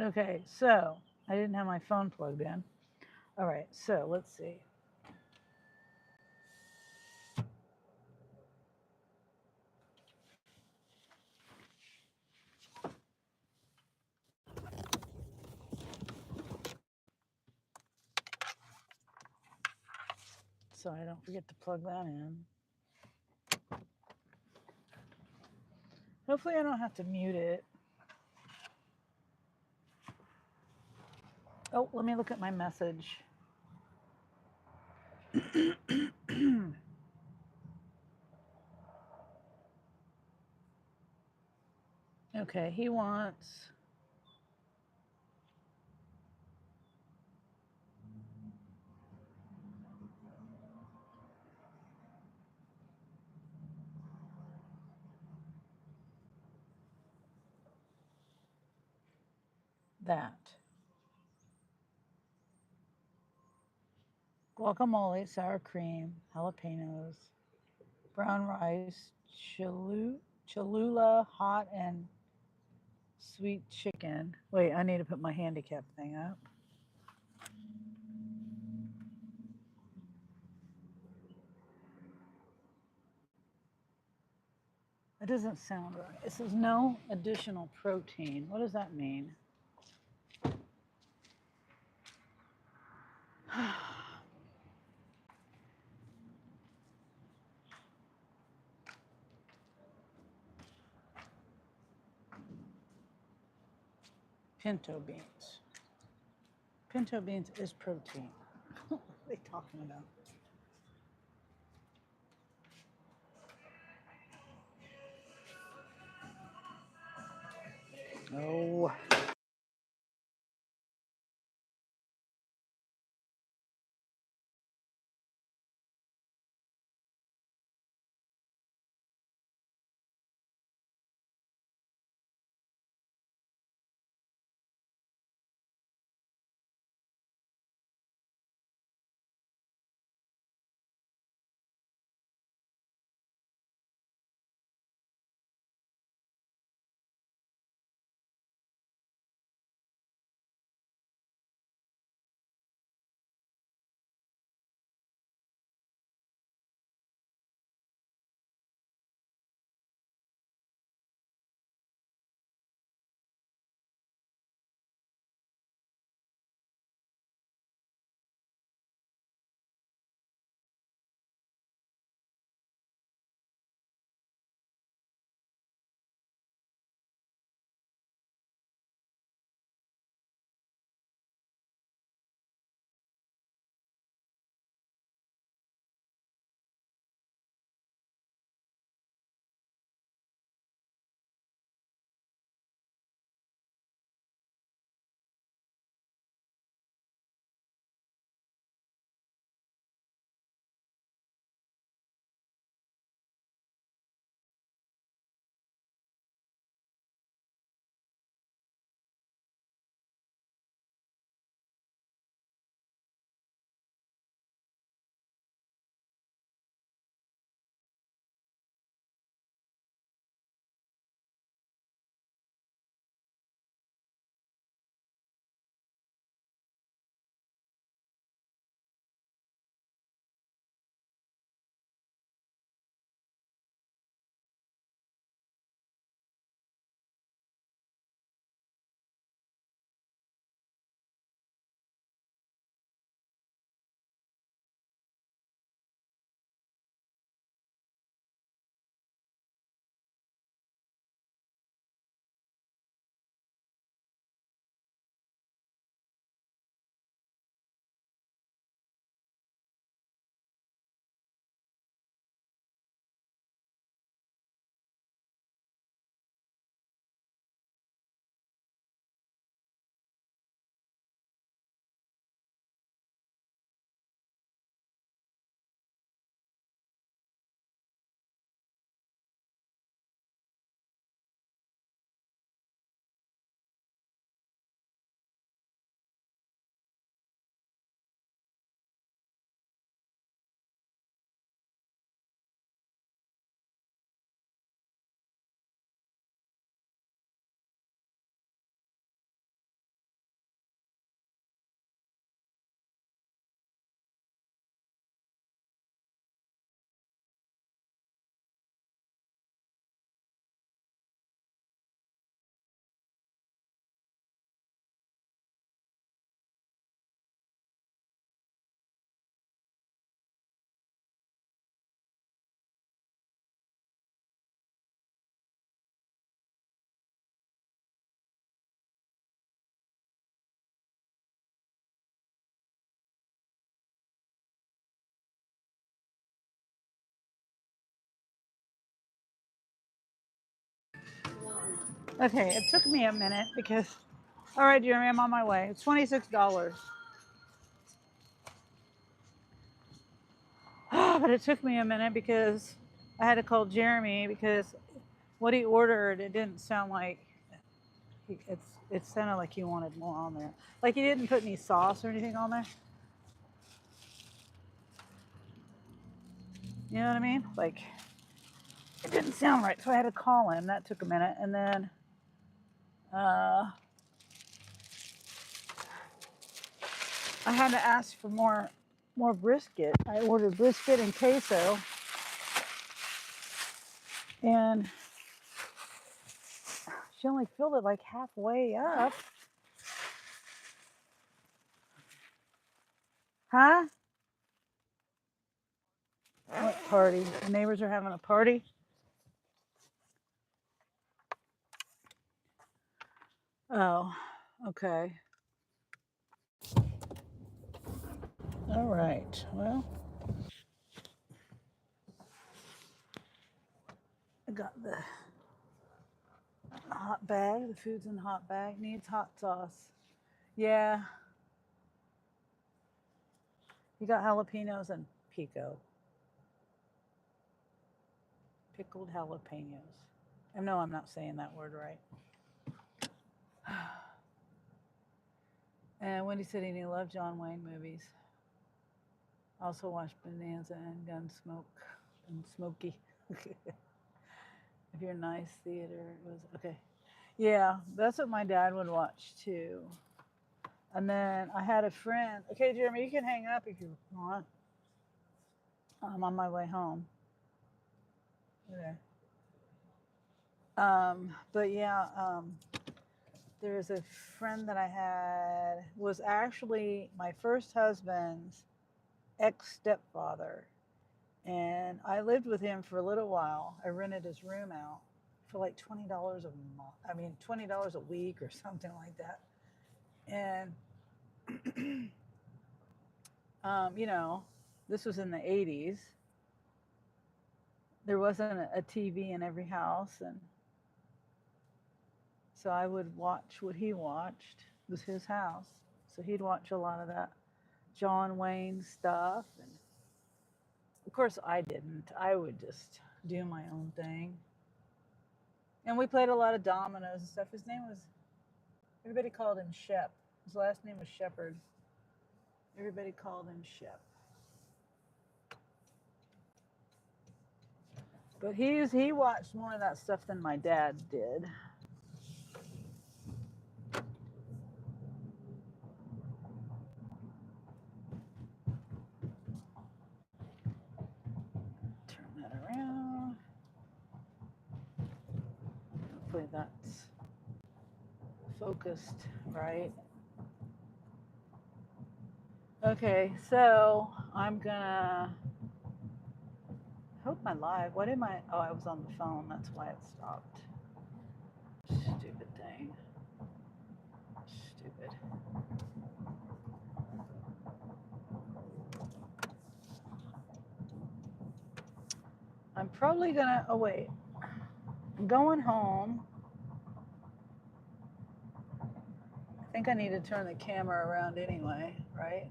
Okay, so I didn't have my phone plugged in. All right, so let's see. So I don't forget to plug that in. Hopefully I don't have to mute it. Oh, let me look at my message. Okay, he wants that. Guacamole, sour cream, jalapenos, brown rice, Cholula, hot and sweet chicken. Wait, I need to put my handicap thing up. That doesn't sound right. It says no additional protein. What does that mean? Pinto beans. Pinto beans is protein. What are they talking about? No. Okay, it took me a minute because, all right, Jeremy, I'm on my way. It's $26. But it took me a minute because I had to call Jeremy because what he ordered, it didn't sound like, it sounded like he wanted more on there. Like he didn't put any sauce or anything on there. You know what I mean? Like, it didn't sound right, so I had to call him. That took a minute. And then I had to ask for more brisket. I ordered brisket and queso, and she only filled it like halfway up. Huh? What party? The neighbors are having a party? Oh, okay. All right. Well, I got the hot bag. The food's in hot bag. Needs hot sauce. Yeah. You got jalapenos and pico. Pickled jalapenos. And no, I'm not saying that word right. And Wendy said he loved John Wayne movies. Also watched Bonanza and Gunsmoke and Smokey. If you're nice, theater was okay. Yeah, that's what my dad would watch too. And then I had a friend. Okay, Jeremy, you can hang up if you want. I'm on my way home. Okay. But yeah, there's a friend that I had was actually my first husband's ex-stepfather. And I lived with him for a little while. I rented his room out for like $20 a month. I mean, $20 a week or something like that. And, you know, this was in the 80s. There wasn't a TV in every house. And so I would watch what he watched. It was his house. So he'd watch a lot of that John Wayne stuff. And of course, I didn't. I would just do my own thing. And we played a lot of dominoes and stuff. His name was, everybody called him Shep. His last name was Shepherd. Everybody called him Shep. But he watched more of that stuff than my dad did. Turn that around. Hopefully that's focused right. Okay, so I'm gonna hope my live. What am I? Oh, I was on the phone. That's why it stopped. Stupid thing. Stupid. I'm probably gonna. Oh wait. I'm going home. I think I need to turn the camera around anyway, right?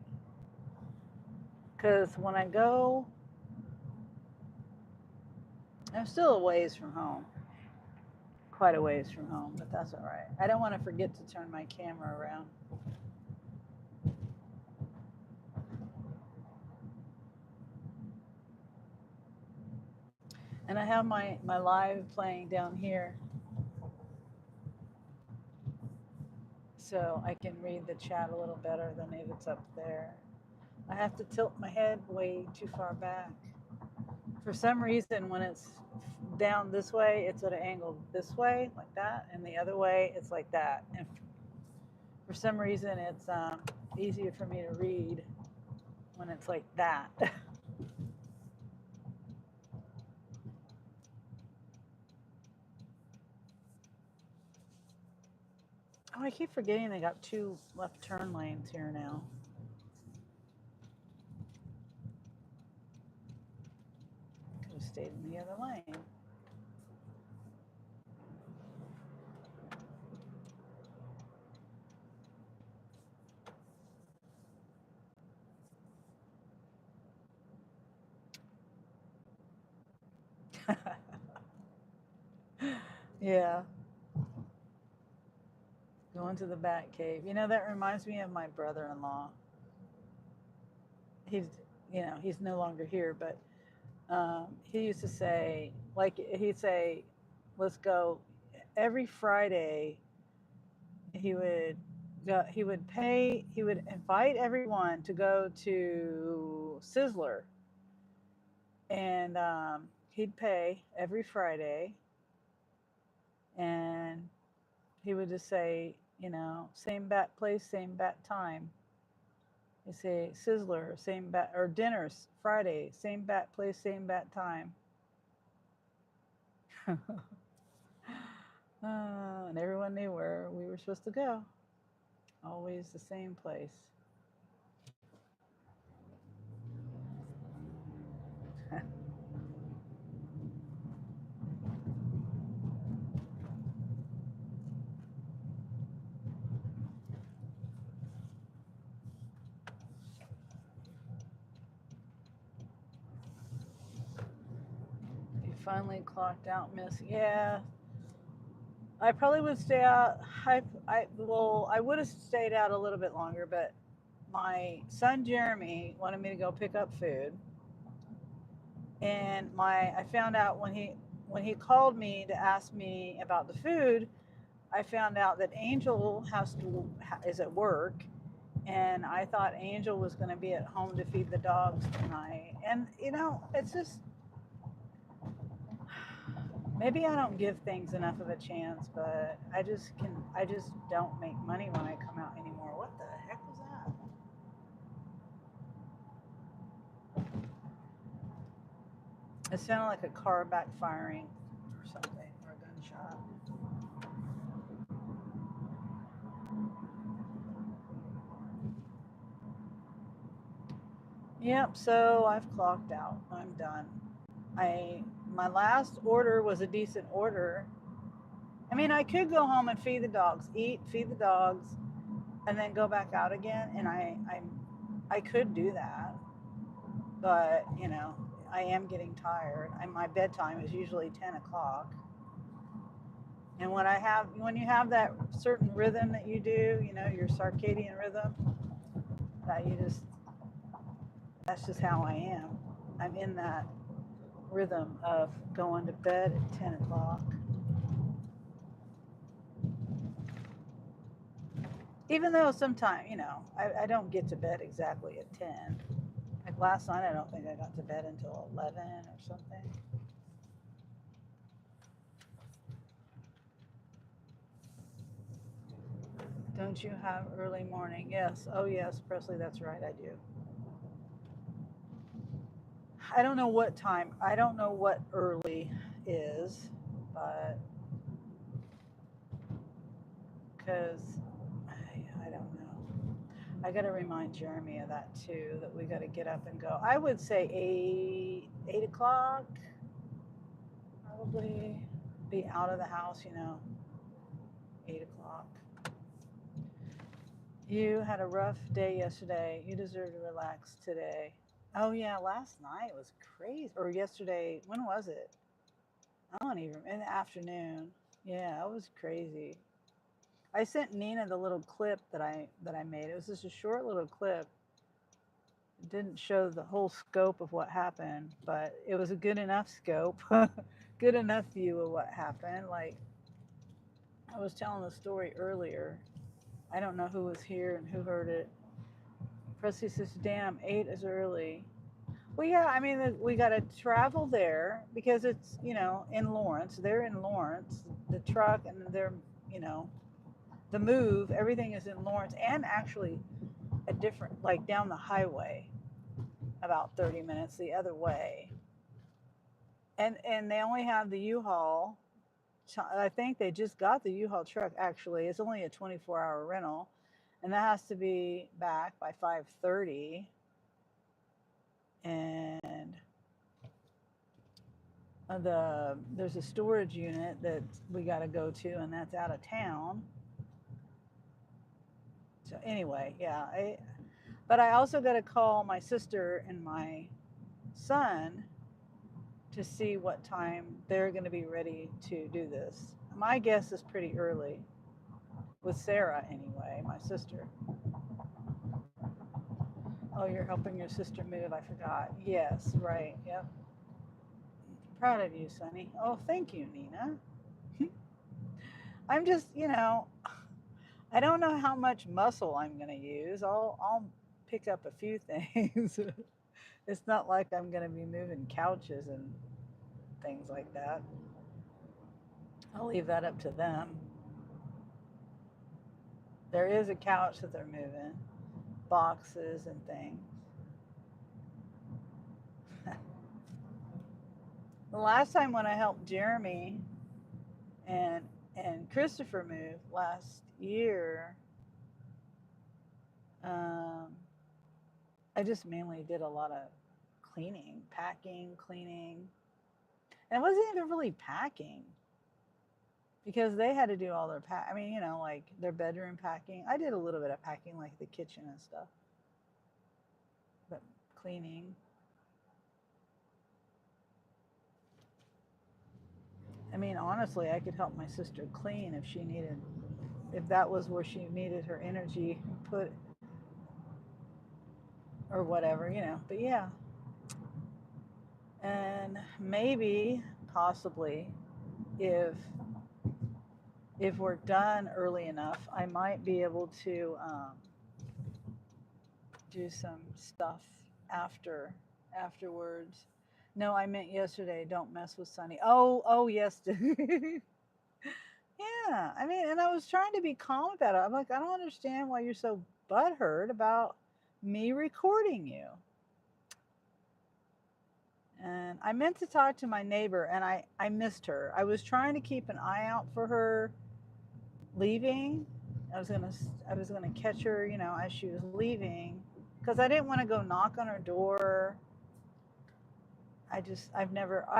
Because when I go, I'm still a ways from home. Quite a ways from home, but that's all right. I don't want to forget to turn my camera around. And I have my live playing down here, so I can read the chat a little better than if it's up there. I have to tilt my head way too far back. For some reason, when it's down this way, it's at an angle this way, like that, and the other way, it's like that. And for some reason, it's easier for me to read when it's like that. Oh, I keep forgetting they got 2 left turn lanes here now. Could have stayed in the other lane. Yeah. Going to the Bat Cave. You know, that reminds me of my brother-in-law. He's, you know, he's no longer here, but he used to say, like, he'd say, let's go. Every Friday, he would go, he would invite everyone to go to Sizzler. And he'd pay every Friday. And he would just say, you know, same bat place, same bat time. They say Sizzler, same bat, or dinners Friday, same bat place, same bat time. And everyone knew where we were supposed to go. Always the same place. finally clocked out, miss. Yeah, I probably would stay out. I would have stayed out a little bit longer, but my son Jeremy wanted me to go pick up food, and I found out when he called me to ask me about the food, I found out that Angel is at work, and I thought Angel was going to be at home to feed the dogs tonight. And it's just maybe I don't give things enough of a chance, but I just don't make money when I come out anymore. What the heck was that? It sounded like a car backfiring or something, or a gunshot. Yep, so I've clocked out. I'm done. My last order was a decent order. I mean, I could go home and feed the dogs, feed the dogs, and then go back out again, and I could do that. But, I am getting tired. My bedtime is usually 10 o'clock. And when you have that certain rhythm that you do, your circadian rhythm, that's just how I am. I'm in that rhythm of going to bed at 10 o'clock. Even though sometimes, I don't get to bed exactly at 10. Like last night, I don't think I got to bed until 11 or something. Don't you have early morning? Yes. Oh, yes, Presley, that's right, I do. I don't know what time. I don't know what early is, but because I don't know. I got to remind Jeremy of that too, that we got to get up and go. I would say 8 o'clock, probably be out of the house, 8 o'clock. You had a rough day yesterday. You deserve to relax today. Oh, yeah, last night was crazy. Or yesterday, when was it? I don't even, in the afternoon. Yeah, it was crazy. I sent Nina the little clip that I made. It was just a short little clip. It didn't show the whole scope of what happened, but it was a good enough scope, good enough view of what happened. Like I was telling the story earlier. I don't know who was here and who heard it. Presley says, damn, 8 is early. Well, yeah, I mean, we got to travel there because it's, in Lawrence. They're in Lawrence. The truck and the move, everything is in Lawrence, and actually a different, like down the highway, about 30 minutes the other way. And they only have the U-Haul. I think they just got the U-Haul truck, actually. It's only a 24-hour rental, and that has to be back by 5:30. And there's a storage unit that we got to go to, and that's out of town. So anyway, yeah. But I also got to call my sister and my son to see what time they're going to be ready to do this. My guess is pretty early with Sarah anyway, my sister. Oh, you're helping your sister move. I forgot. Yes, right. Yep. Proud of you, Sonny. Oh, thank you, Nina. I'm just, I don't know how much muscle I'm going to use. I'll pick up a few things. It's not like I'm going to be moving couches and things like that. I'll leave that up to them. There is a couch that they're moving, boxes and things. The last time when I helped Jeremy and Christopher move last year, I just mainly did a lot of cleaning, packing, cleaning. And it wasn't even really packing because they had to do all their like their bedroom packing. I did a little bit of packing, like the kitchen and stuff, but cleaning. I mean, honestly, I could help my sister clean if she needed, if that was where she needed her energy put or whatever, you know. But yeah, and maybe, possibly, if we're done early enough, I might be able to do some stuff afterwards. No, I meant yesterday. Don't mess with Sunny. Oh, yesterday. Yeah, I mean, and I was trying to be calm about it. I'm like, I don't understand why you're so butthurt about me recording you. And I meant to talk to my neighbor, and I missed her. I was trying to keep an eye out for her leaving. I was gonna catch her, you know, as she was leaving, because I didn't want to go knock on her door. I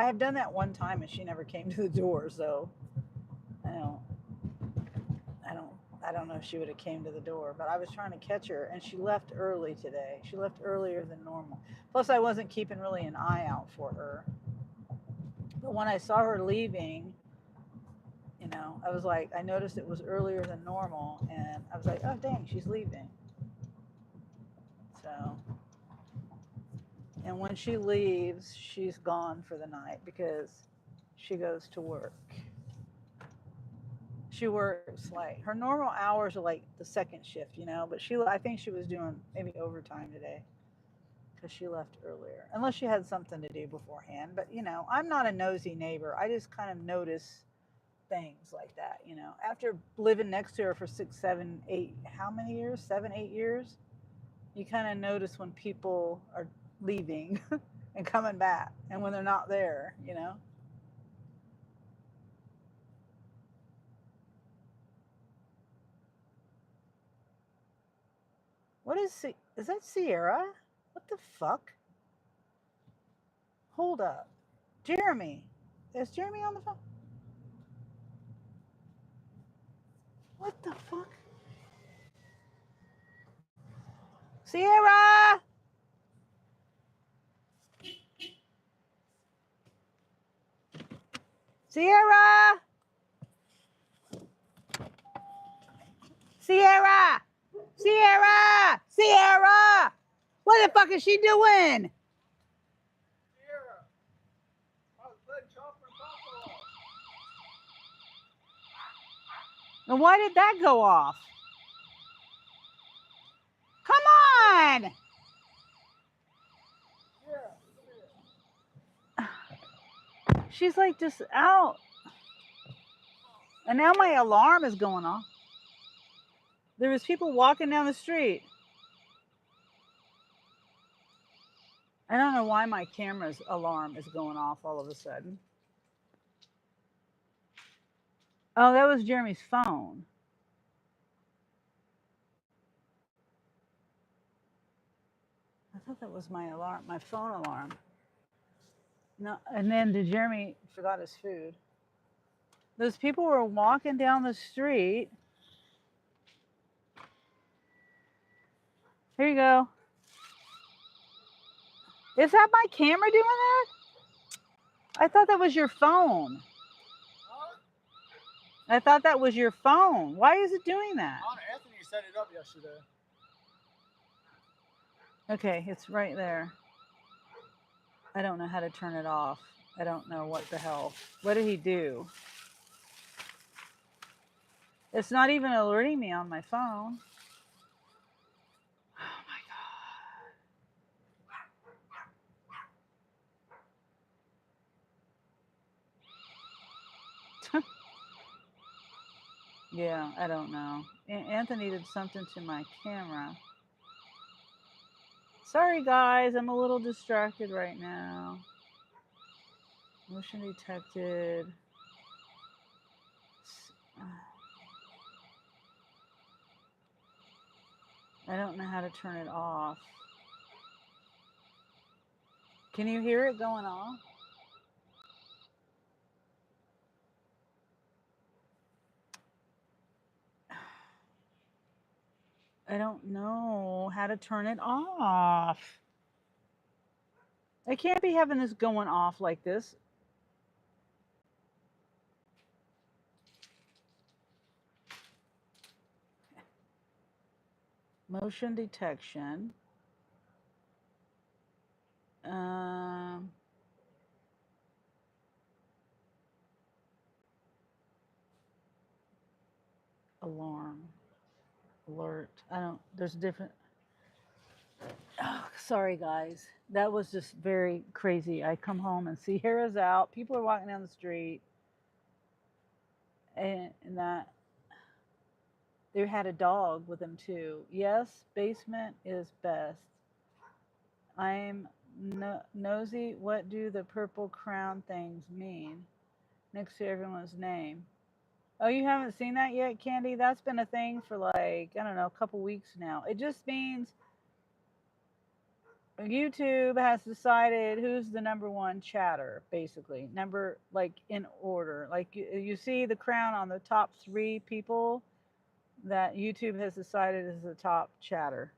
have done that one time, and she never came to the door. So I don't I don't I don't know if she would have came to the door, but I was trying to catch her, and she left early today. She left earlier than normal. Plus, I wasn't keeping really an eye out for her. But when I saw her leaving, you know, I was like, I noticed it was earlier than normal, and I was like, oh dang, she's leaving. So, and when she leaves, she's gone for the night because she goes to work. She works like her normal hours are like the second shift, you know, but I think she was doing maybe overtime today because she left earlier, unless she had something to do beforehand. But you know, I'm not a nosy neighbor. I just kind of notice things like that, you know. After living next to her for 6, 7, 8, how many years? 7, 8 years, you kind of notice when people are leaving and coming back, and when they're not there, you know. What is that Sierra? What the fuck? Hold up. Jeremy. Is Jeremy on the phone? What the fuck? Sierra! Sierra! Sierra! Sierra! Sierra! What the fuck is she doing? Sierra, I was letting Chopper Papa off. And why did that go off? Come on! She's like just out. And now my alarm is going off. There was people walking down the street. I don't know why my camera's alarm is going off all of a sudden. Oh, that was Jeremy's phone. I thought that was my alarm, my phone alarm. No, and then Jeremy forgot his food. Those people were walking down the street. Here you go. Is that my camera doing that? I thought that was your phone. I thought that was your phone. Why is it doing that? Anthony set it up yesterday. Okay, it's right there. I don't know how to turn it off. I don't know what the hell. What did he do? It's not even alerting me on my phone. Oh my God. Yeah, I don't know. Anthony did something to my camera. Sorry, guys. I'm a little distracted right now. Motion detected. I don't know how to turn it off. Can you hear it going off? I don't know how to turn it off. I can't be having this going off like this. Motion detection. Alarm. Alert. I don't, there's different. Oh, sorry, guys. That was just very crazy. I come home and Sierra's out. People are walking down the street. And that they had a dog with them too. Yes, basement is best. I'm nosy. What do the purple crown things mean next to everyone's name? Oh, you haven't seen that yet, Candy? That's been a thing for like, I don't know, a couple weeks now. It just means YouTube has decided who's the number one chatter, basically. Number, like, in order. Like, you see the crown on the top 3 people that YouTube has decided is the top chatter.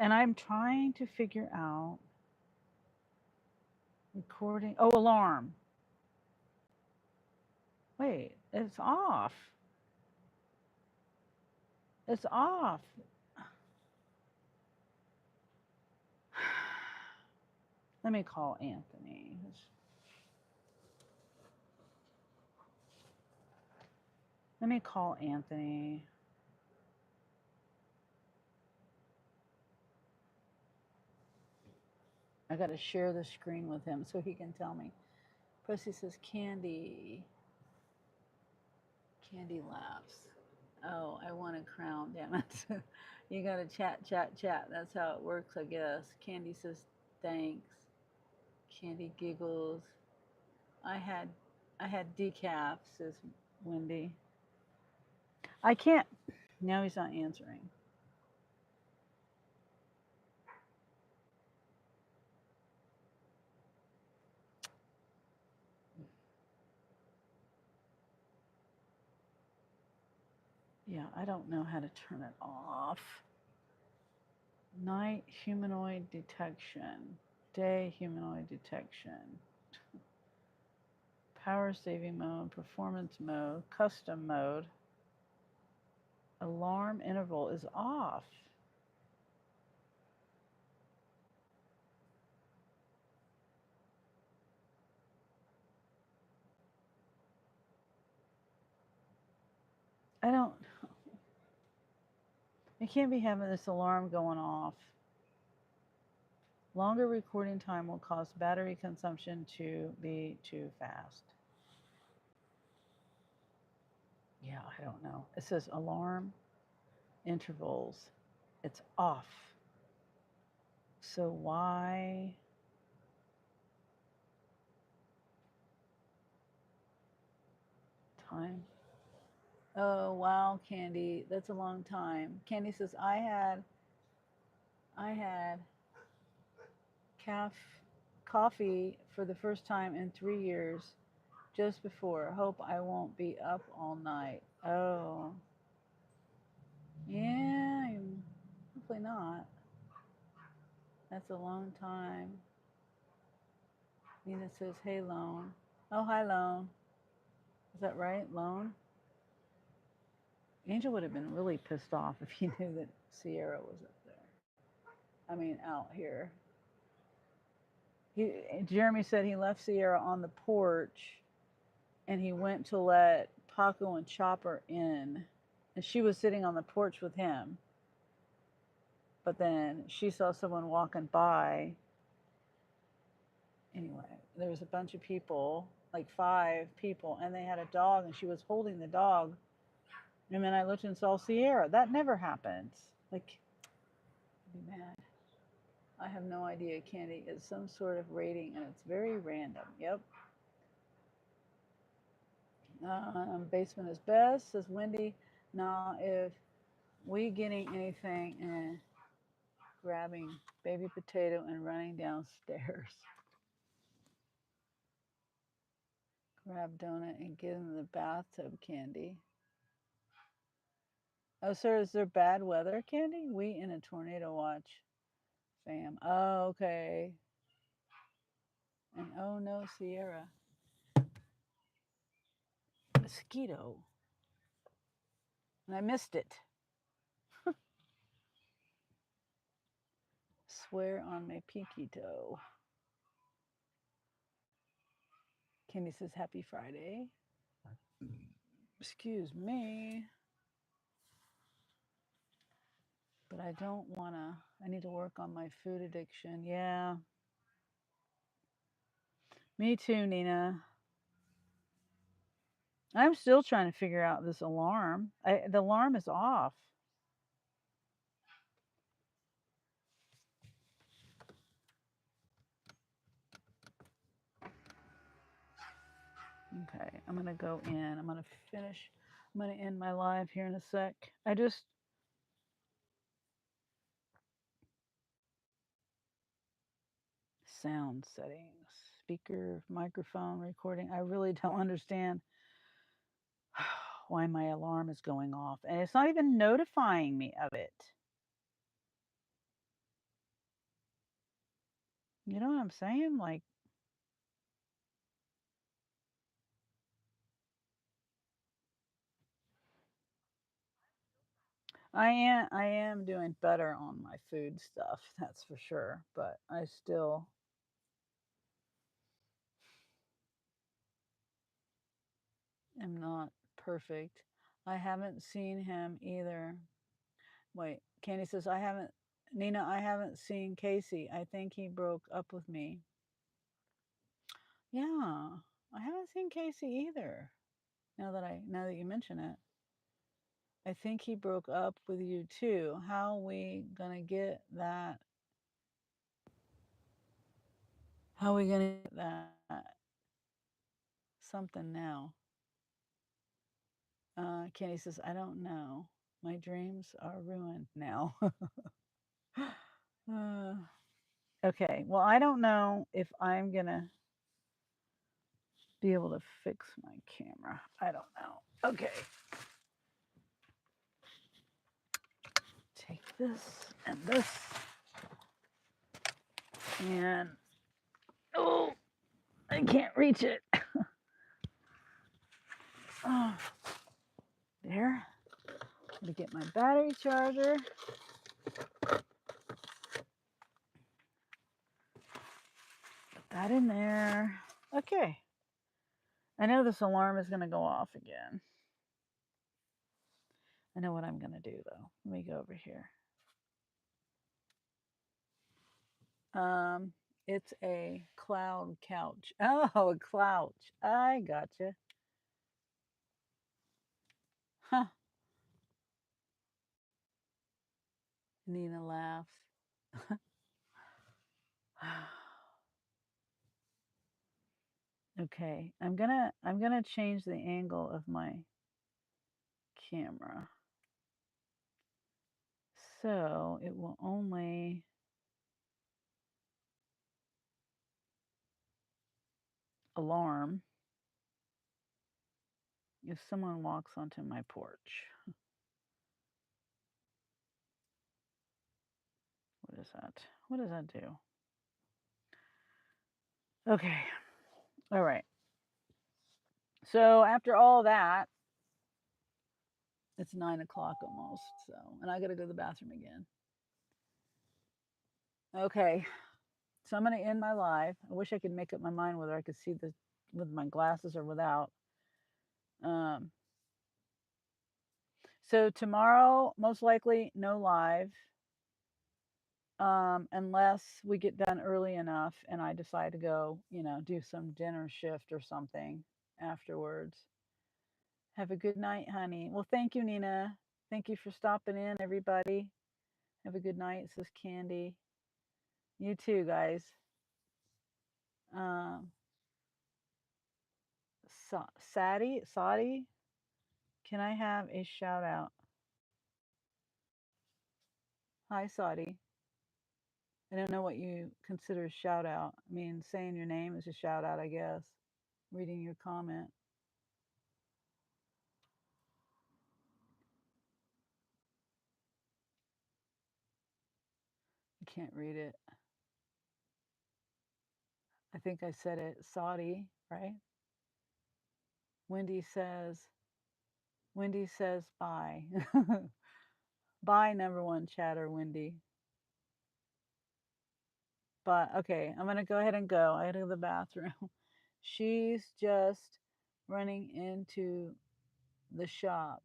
And I'm trying to figure out recording. Oh, alarm. Wait, it's off. It's off. Let me call Anthony. Let me call Anthony. I got to share the screen with him so he can tell me. Pussy says Candy. Candy laughs. Oh, I want a crown, damn it. You got to chat, chat, chat. That's how it works, I guess. Candy says thanks. Candy giggles. I had decaf, says Wendy. I can't. Now he's not answering. Yeah, I don't know how to turn it off. Night humanoid detection. Day humanoid detection. Power saving mode, performance mode, custom mode. Alarm interval is off. I don't. I can't be having this alarm going off. Longer recording time will cause battery consumption to be too fast. Yeah, I don't know. It says alarm intervals. It's off. So why? Time. Oh, wow, Candy. That's a long time. Candy says, I had coffee for the first time in 3 years just before. Hope I won't be up all night. Oh. Yeah, hopefully not. That's a long time. Nina says, hey, Lone. Oh, hi, Lone. Is that right, Lone? Angel would have been really pissed off if he knew that Sierra was up there. I mean, out here. Jeremy said he left Sierra on the porch and he went to let Paco and Chopper in. And she was sitting on the porch with him. But then she saw someone walking by. Anyway, there was a bunch of people, like 5 people, and they had a dog, and she was holding the dog. And then I looked and saw Sierra. That never happens. Like, I'd be mad. I have no idea. Candy is some sort of rating, and it's very random. Yep. Basement is best, says Wendy. Now, if we getting anything, grabbing baby potato and running downstairs. Grab donut and get in the bathtub, Candy. Oh, sir, is there bad weather, Candy? We in a tornado watch, fam. Oh, okay. And oh no, Sierra. Mosquito. and I missed it. Swear on my pinky toe. Candy says, happy Friday. Excuse me. But I don't want to, I need to work on my food addiction. Yeah. Me too, Nina. I'm still trying to figure out this alarm. The alarm is off. Okay, I'm going to go in. I'm going to finish. I'm going to end my live here in a sec. Sound settings, speaker, microphone, recording. I really don't understand why my alarm is going off. And it's not even notifying me of it. You know what I'm saying? Like, I am doing better on my food stuff, that's for sure, but I still am not perfect. I haven't seen him either. Wait, Candy says Nina, I haven't seen Casey. I think he broke up with me. Yeah, I haven't seen Casey either. Now that you mention it. I think he broke up with you too. How we gonna get that? How we gonna get that? Something now. Kenny says, I don't know. My dreams are ruined now. Okay, well, I don't know if I'm gonna be able to fix my camera. I don't know. Okay. Take this and this. And, oh, I can't reach it. Oh, there. I'm gonna get my battery charger. Put that in there. Okay. I know this alarm is gonna go off again. I know what I'm gonna do though. Let me go over here. It's a cloud couch. Oh, a couch. I gotcha. Huh. Nina laughs. Okay, I'm gonna change the angle of my camera so it will only alarm if someone walks onto my porch. What is that? What does that do? Okay. All right. So after all that, it's 9 o'clock almost. So, and I got to go to the bathroom again. Okay. So I'm going to end my live. I wish I could make up my mind whether I could see this with my glasses or without. So tomorrow, most likely no live, unless we get done early enough and I decide to go, do some dinner shift or something afterwards. Have a good night, honey. Well, thank you, Nina. Thank you for stopping in, everybody. Have a good night, says Candy. You too, guys. Sadi, can I have a shout out? Hi, Sadi. I don't know what you consider a shout out. I mean, saying your name is a shout out, I guess. Reading your comment. I can't read it. I think I said it. Saudi, right? Wendy says, Wendy says bye. Bye, number one chatter, Wendy. But okay, I'm gonna go ahead and go. I gotta go to the bathroom. She's just running into the shop.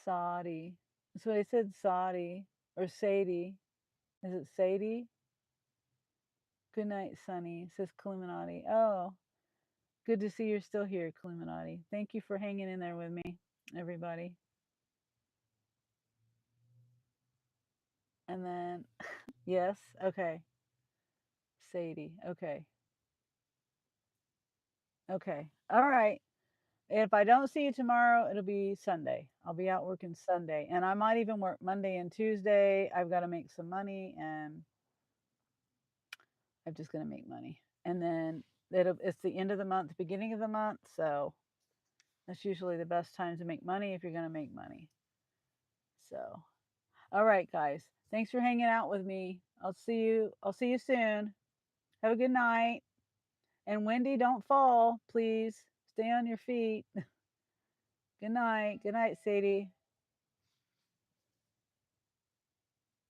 Saudi. So I said Saudi or Sadie. Is it Sadie? Good night, Sunny, says Illuminati. Oh, good to see you're still here, Illuminati. Thank you for hanging in there with me, everybody. And then, yes, okay. Sadie, okay. Okay, all right. If I don't see you tomorrow, it'll be Sunday. I'll be out working Sunday. And I might even work Monday and Tuesday. I've got to make some money and I'm just going to make money. And then it's the end of the month, beginning of the month. So that's usually the best time to make money if you're going to make money. So, all right, guys. Thanks for hanging out with me. I'll see you soon. Have a good night. And Wendy, don't fall, please. Stay on your feet. Good night. Good night, Sadie.